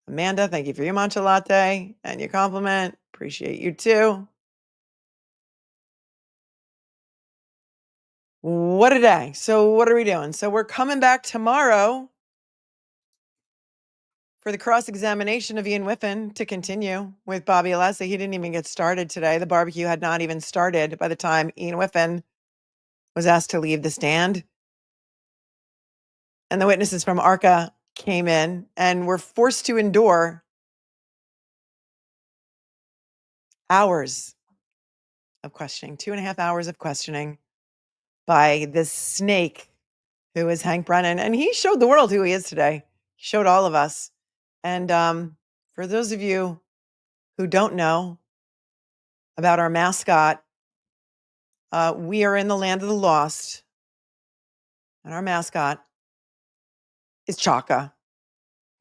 Amanda, thank you for your matcha latte and your compliment. Appreciate you too. What a day. So what are we doing? So we're coming back tomorrow for the cross-examination of Ian Whiffen to continue with Bobby Alessi. He didn't even get started today. The barbecue had not even started by the time Ian Whiffen was asked to leave the stand. And the witnesses from ARCCA came in and were forced to endure hours of questioning, 2.5 hours of questioning by this snake who is Hank Brennan. And he showed the world who he is today. He showed all of us. And for those of you who don't know about our mascot, we are in the land of the lost. And our mascot is Chaka.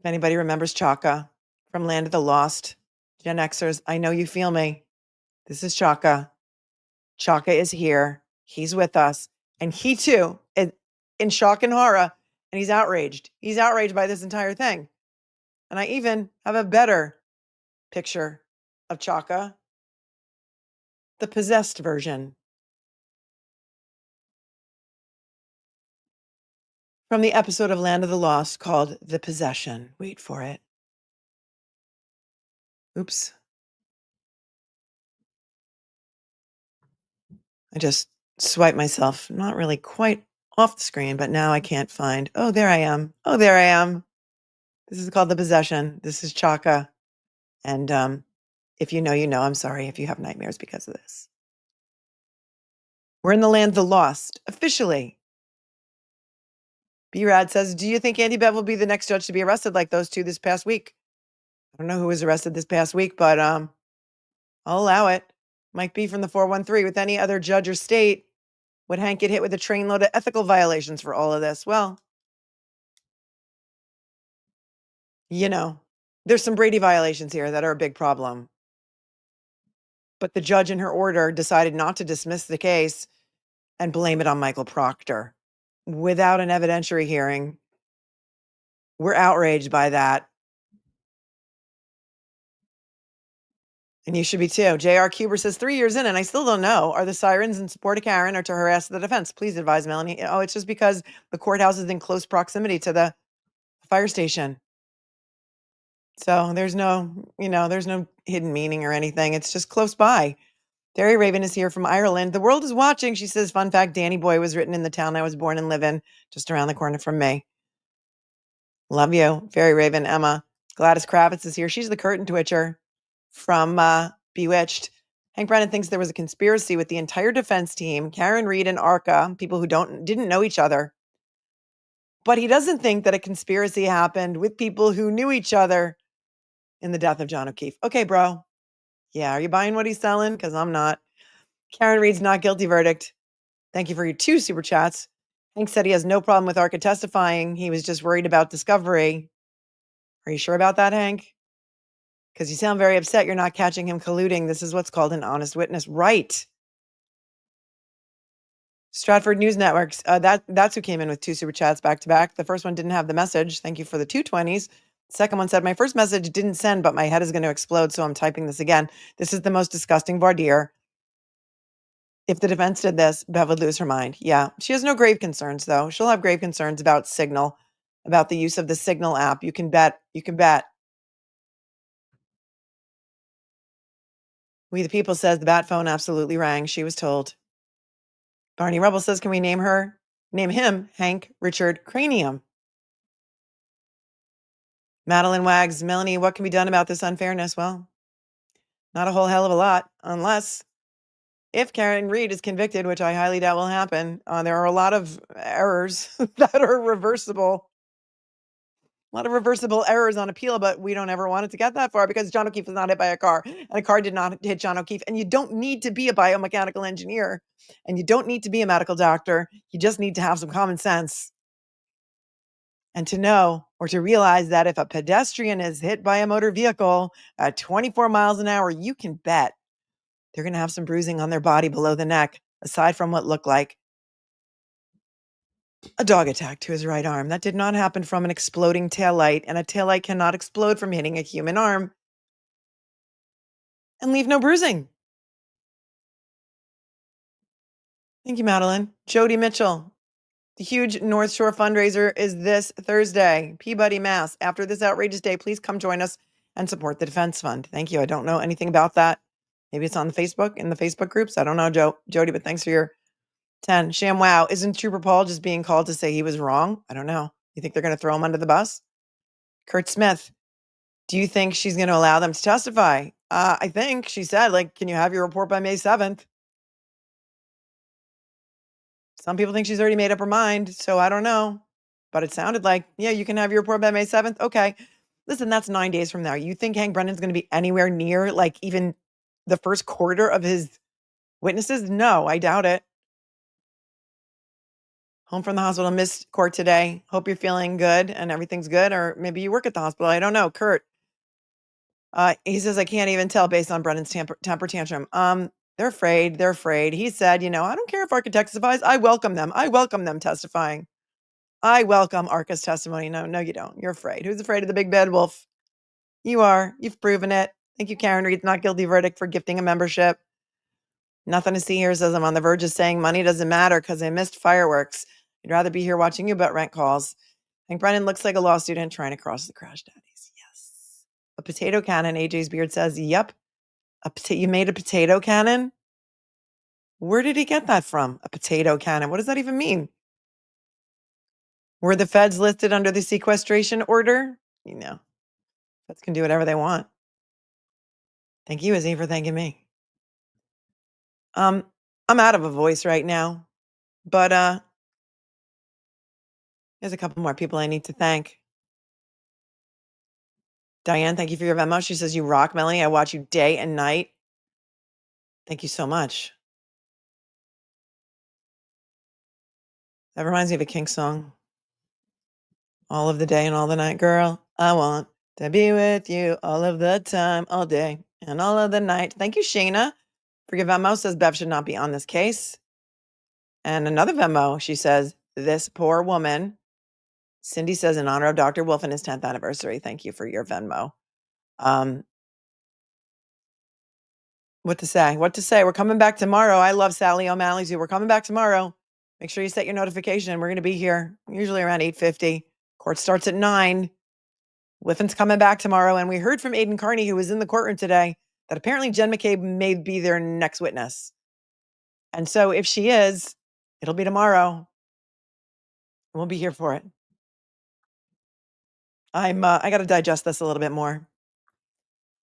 If anybody remembers Chaka from Land of the Lost, Gen Xers, I know you feel me. This is Chaka. Chaka is here. He's with us. And he too is in shock and horror. And he's outraged. He's outraged by this entire thing. And I even have a better picture of Chaka, the possessed version. From the episode of Land of the Lost called The Possession. Wait for it. Oops. I just swiped myself, not really quite off the screen, but now I can't find. Oh, there I am. Oh, there I am. This is called The Possession. This is Chaka. And if you know, you know. I'm sorry if you have nightmares because of this. We're in the land of the lost, officially. B-Rad says, do you think Andy Bev will be the next judge to be arrested like those two this past week? I don't know who was arrested this past week, but I'll allow it. Might be from the 413. With any other judge or state, would Hank get hit with a trainload of ethical violations for all of this? Well, you know, there's some Brady violations here that are a big problem. But the judge in her order decided not to dismiss the case and blame it on Michael Proctor without an evidentiary hearing. We're outraged by that. And you should be too. J.R. Cuber says 3 years in and I still don't know. Are the sirens in support of Karen or to harass the defense? Please advise Melanie. Oh, it's just because the courthouse is in close proximity to the fire station. So there's no, there's no hidden meaning or anything. It's just close by. Derry Raven is here from Ireland. The world is watching. She says, fun fact, Danny Boy was written in the town I was born and live in, just around the corner from me. Love you. Fairy Raven, Emma. Gladys Kravitz is here. She's the curtain twitcher from Bewitched. Hank Brennan thinks there was a conspiracy with the entire defense team, Karen Reed and ARCCA, people who didn't know each other. But he doesn't think that a conspiracy happened with people who knew each other in the death of John O'Keefe. Okay, bro. Yeah, are you buying what he's selling? Because I'm not. Karen Reed's not guilty verdict. Thank you for your 2 super chats. Hank said he has no problem with ARCCA testifying. He was just worried about discovery. Are you sure about that, Hank? Because you sound very upset you're not catching him colluding. This is what's called an honest witness. Right. Stratford News Networks. That's who came in with 2 super chats back to back. The first one didn't have the message. Thank you for the 220s. Second one said, my first message didn't send, but my head is going to explode, so I'm typing this again. This is the most disgusting voir dire. If the defense did this, Bev would lose her mind. Yeah, she has no grave concerns, though. She'll have grave concerns about Signal, about the use of the Signal app. You can bet. You can bet. We the People says the bat phone absolutely rang. She was told. Barney Rebel says, can we name him Hank Richard Cranium? Madeline Wags, Melanie, what can be done about this unfairness? Well, not a whole hell of a lot, unless if Karen Reed is convicted, which I highly doubt will happen. There are a lot of errors that are reversible. A lot of reversible errors on appeal, but we don't ever want it to get that far because John O'Keefe was not hit by a car, and a car did not hit John O'Keefe. And you don't need to be a biomechanical engineer, and you don't need to be a medical doctor. You just need to have some common sense. And to know or to realize that if a pedestrian is hit by a motor vehicle at 24 miles an hour, you can bet they're going to have some bruising on their body below the neck, aside from what looked like a dog attack to his right arm. That did not happen from an exploding taillight, and a taillight cannot explode from hitting a human arm and leave no bruising. Thank you, Madeline. Jody Mitchell. The huge North Shore fundraiser is this Thursday, Peabody, Mass. After this outrageous day, please come join us and support the Defense Fund. Thank you. I don't know anything about that. Maybe it's on the Facebook, in the Facebook groups. I don't know, Jody, but thanks for your 10. Sham Wow. Isn't Trooper Paul just being called to say he was wrong? I don't know. You think they're going to throw him under the bus? Kurt Smith. Do you think she's going to allow them to testify? I think she said, can you have your report by May 7th? Some people think she's already made up her mind, so I don't know. But it sounded like, yeah, you can have your report by May 7th. Okay. Listen, that's 9 days from now. You think Hank Brennan's going to be anywhere near like even the first quarter of his witnesses? No, I doubt it. Home from the hospital, missed court today. Hope you're feeling good and everything's good. Or maybe you work at the hospital. I don't know. Kurt. He says, I can't even tell based on Brennan's temper tantrum. They're afraid. They're afraid. He said, I don't care if ARCCA testifies. I welcome them. I welcome them testifying. I welcome ARCCA's testimony. No, you don't. You're afraid. Who's afraid of the big bad wolf? You are. You've proven it. Thank you, Karen Reed's not guilty verdict for gifting a membership. Nothing to see here, says I'm on the verge of saying money doesn't matter because I missed fireworks. I'd rather be here watching you about rent calls. Hank Brennan looks like a law student trying to cross the crash daddies. Yes. A potato cannon, AJ's beard says. Yep. You made a potato cannon? Where did he get that from? A potato cannon. What does that even mean? Were the feds listed under the sequestration order? Feds can do whatever they want. Thank you, Izzy, for thanking me. I'm out of a voice right now, but there's a couple more people I need to thank. Diane, thank you for your Venmo. She says, you rock, Melanie. I watch you day and night. Thank you so much. That reminds me of a Kink song. All of the day and all the night, girl. I want to be with you all of the time, all day and all of the night. Thank you, Shayna, for your Venmo. Says Bev should not be on this case. And another Venmo, she says, this poor woman. Cindy says, in honor of Dr. Wolf and his 10th anniversary. Thank you for your Venmo. What to say? We're coming back tomorrow. I love Sally O'Malley too. We're coming back tomorrow. Make sure you set your notification. We're going to be here usually around 8:50. Court starts at 9. WHIFFEN's coming back tomorrow. And we heard from Aiden Carney, who was in the courtroom today, that apparently Jen McCabe may be their next witness. And so if she is, it'll be tomorrow. We'll be here for it. I got to digest this a little bit more.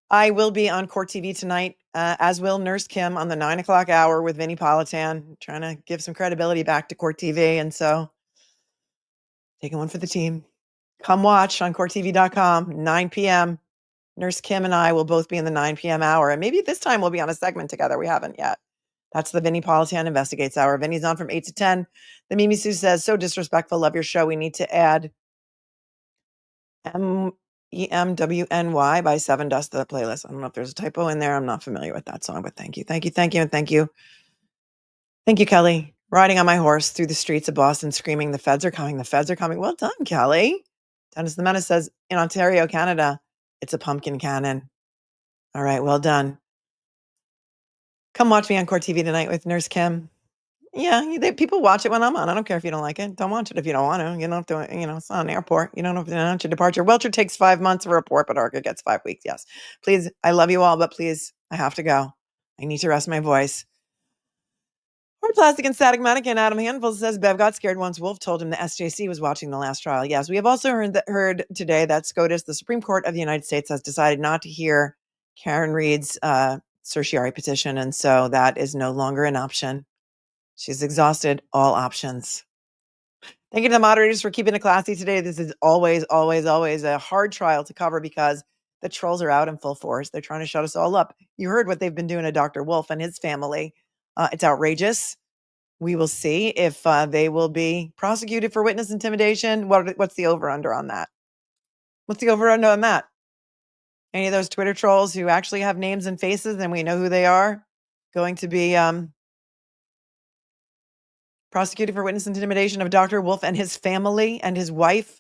I will be on Court TV tonight, as will Nurse Kim on the 9 o'clock hour with Vinnie Politan, trying to give some credibility back to Court TV. And so taking one for the team. Come watch on courttv.com, 9 p.m. Nurse Kim and I will both be in the 9 p.m. hour. And maybe this time we'll be on a segment together. We haven't yet. That's the Vinnie Politan Investigates Hour. Vinnie's on from 8 to 10. The Mimi Sue says, so disrespectful. Love your show. We need to add EMWNY by 7 Dust to the playlist. I don't know if there's a typo in there. I'm not familiar with that song, but thank you. And thank you. Thank you, Kelly. Riding on my horse through the streets of Boston, screaming, the feds are coming. The feds are coming. Well done, Kelly. Dennis the Menace says, in Ontario, Canada, it's a pumpkin cannon. All right, well done. Come watch me on Court TV tonight with Nurse Kim. Yeah, people watch it when I'm on. I don't care if you don't like it. Don't watch it if you don't want to. You don't have to, it's not an airport. You don't have to announce your departure. Welcher takes 5 months for a report, but ARCCA gets 5 weeks. Yes. Please, I love you all, but please, I have to go. I need to rest my voice. Hard Plastic and Static Mannequin Adam Handful says Bev got scared once Wolf told him the SJC was watching the last trial. Yes, we have also heard today that SCOTUS, the Supreme Court of the United States, has decided not to hear Karen Reed's certiorari petition, and so that is no longer an option. She's exhausted all options. Thank you to the moderators for keeping it classy today. This is always a hard trial to cover because the trolls are out in full force. They're trying to shut us all up. You heard what they've been doing to Dr. Wolf and his family. It's outrageous. We will see if they will be prosecuted for witness intimidation. What's the over-under on that? What's the over-under on that? Any of those Twitter trolls who actually have names and faces and we know who they are going to be prosecuted for witness intimidation of Dr. Wolf and his family and his wife?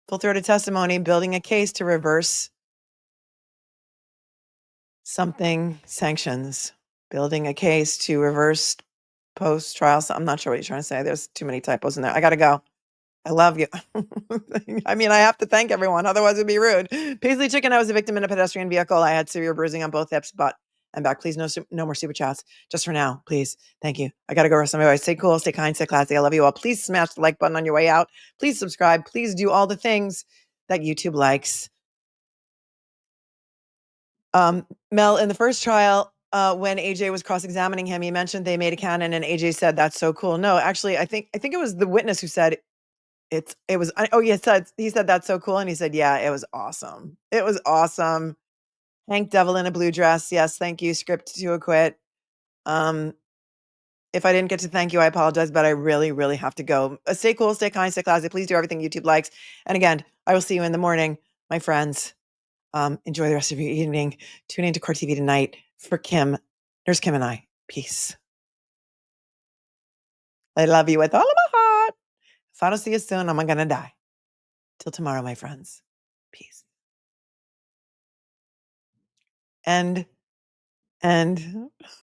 Full-throated testimony, building a case to reverse something sanctions. Building a case to reverse post-trial. I'm not sure what you're trying to say. There's too many typos in there. I got to go. I love you. I mean, I have to thank everyone. Otherwise, it would be rude. Paisley Chicken, I was a victim in a pedestrian vehicle. I had severe bruising on both hips, butt, and back. Please, no more super chats. Just for now, please. Thank you. I got to go rest my voice. Stay cool, stay kind, stay classy. I love you all. Please smash the like button on your way out. Please subscribe. Please do all the things that YouTube likes. Mel, in the first trial, when AJ was cross-examining him, he mentioned they made a cannon, and AJ said, "That's so cool." No, actually, I think it was the witness who said it was. Oh, he said that's so cool, and he said, "Yeah, it was awesome. It was awesome." Hank Devil in a blue dress. Yes, thank you. Script to acquit. If I didn't get to thank you, I apologize, but I really, really have to go. Stay cool, stay kind, stay classy. Please do everything YouTube likes. And again, I will see you in the morning, my friends. Enjoy the rest of your evening. Tune into Court TV tonight for Kim, Nurse Kim and I. Peace. I love you with all of my heart. If I don't see you soon, I'm going to die. Till tomorrow, my friends. Peace. And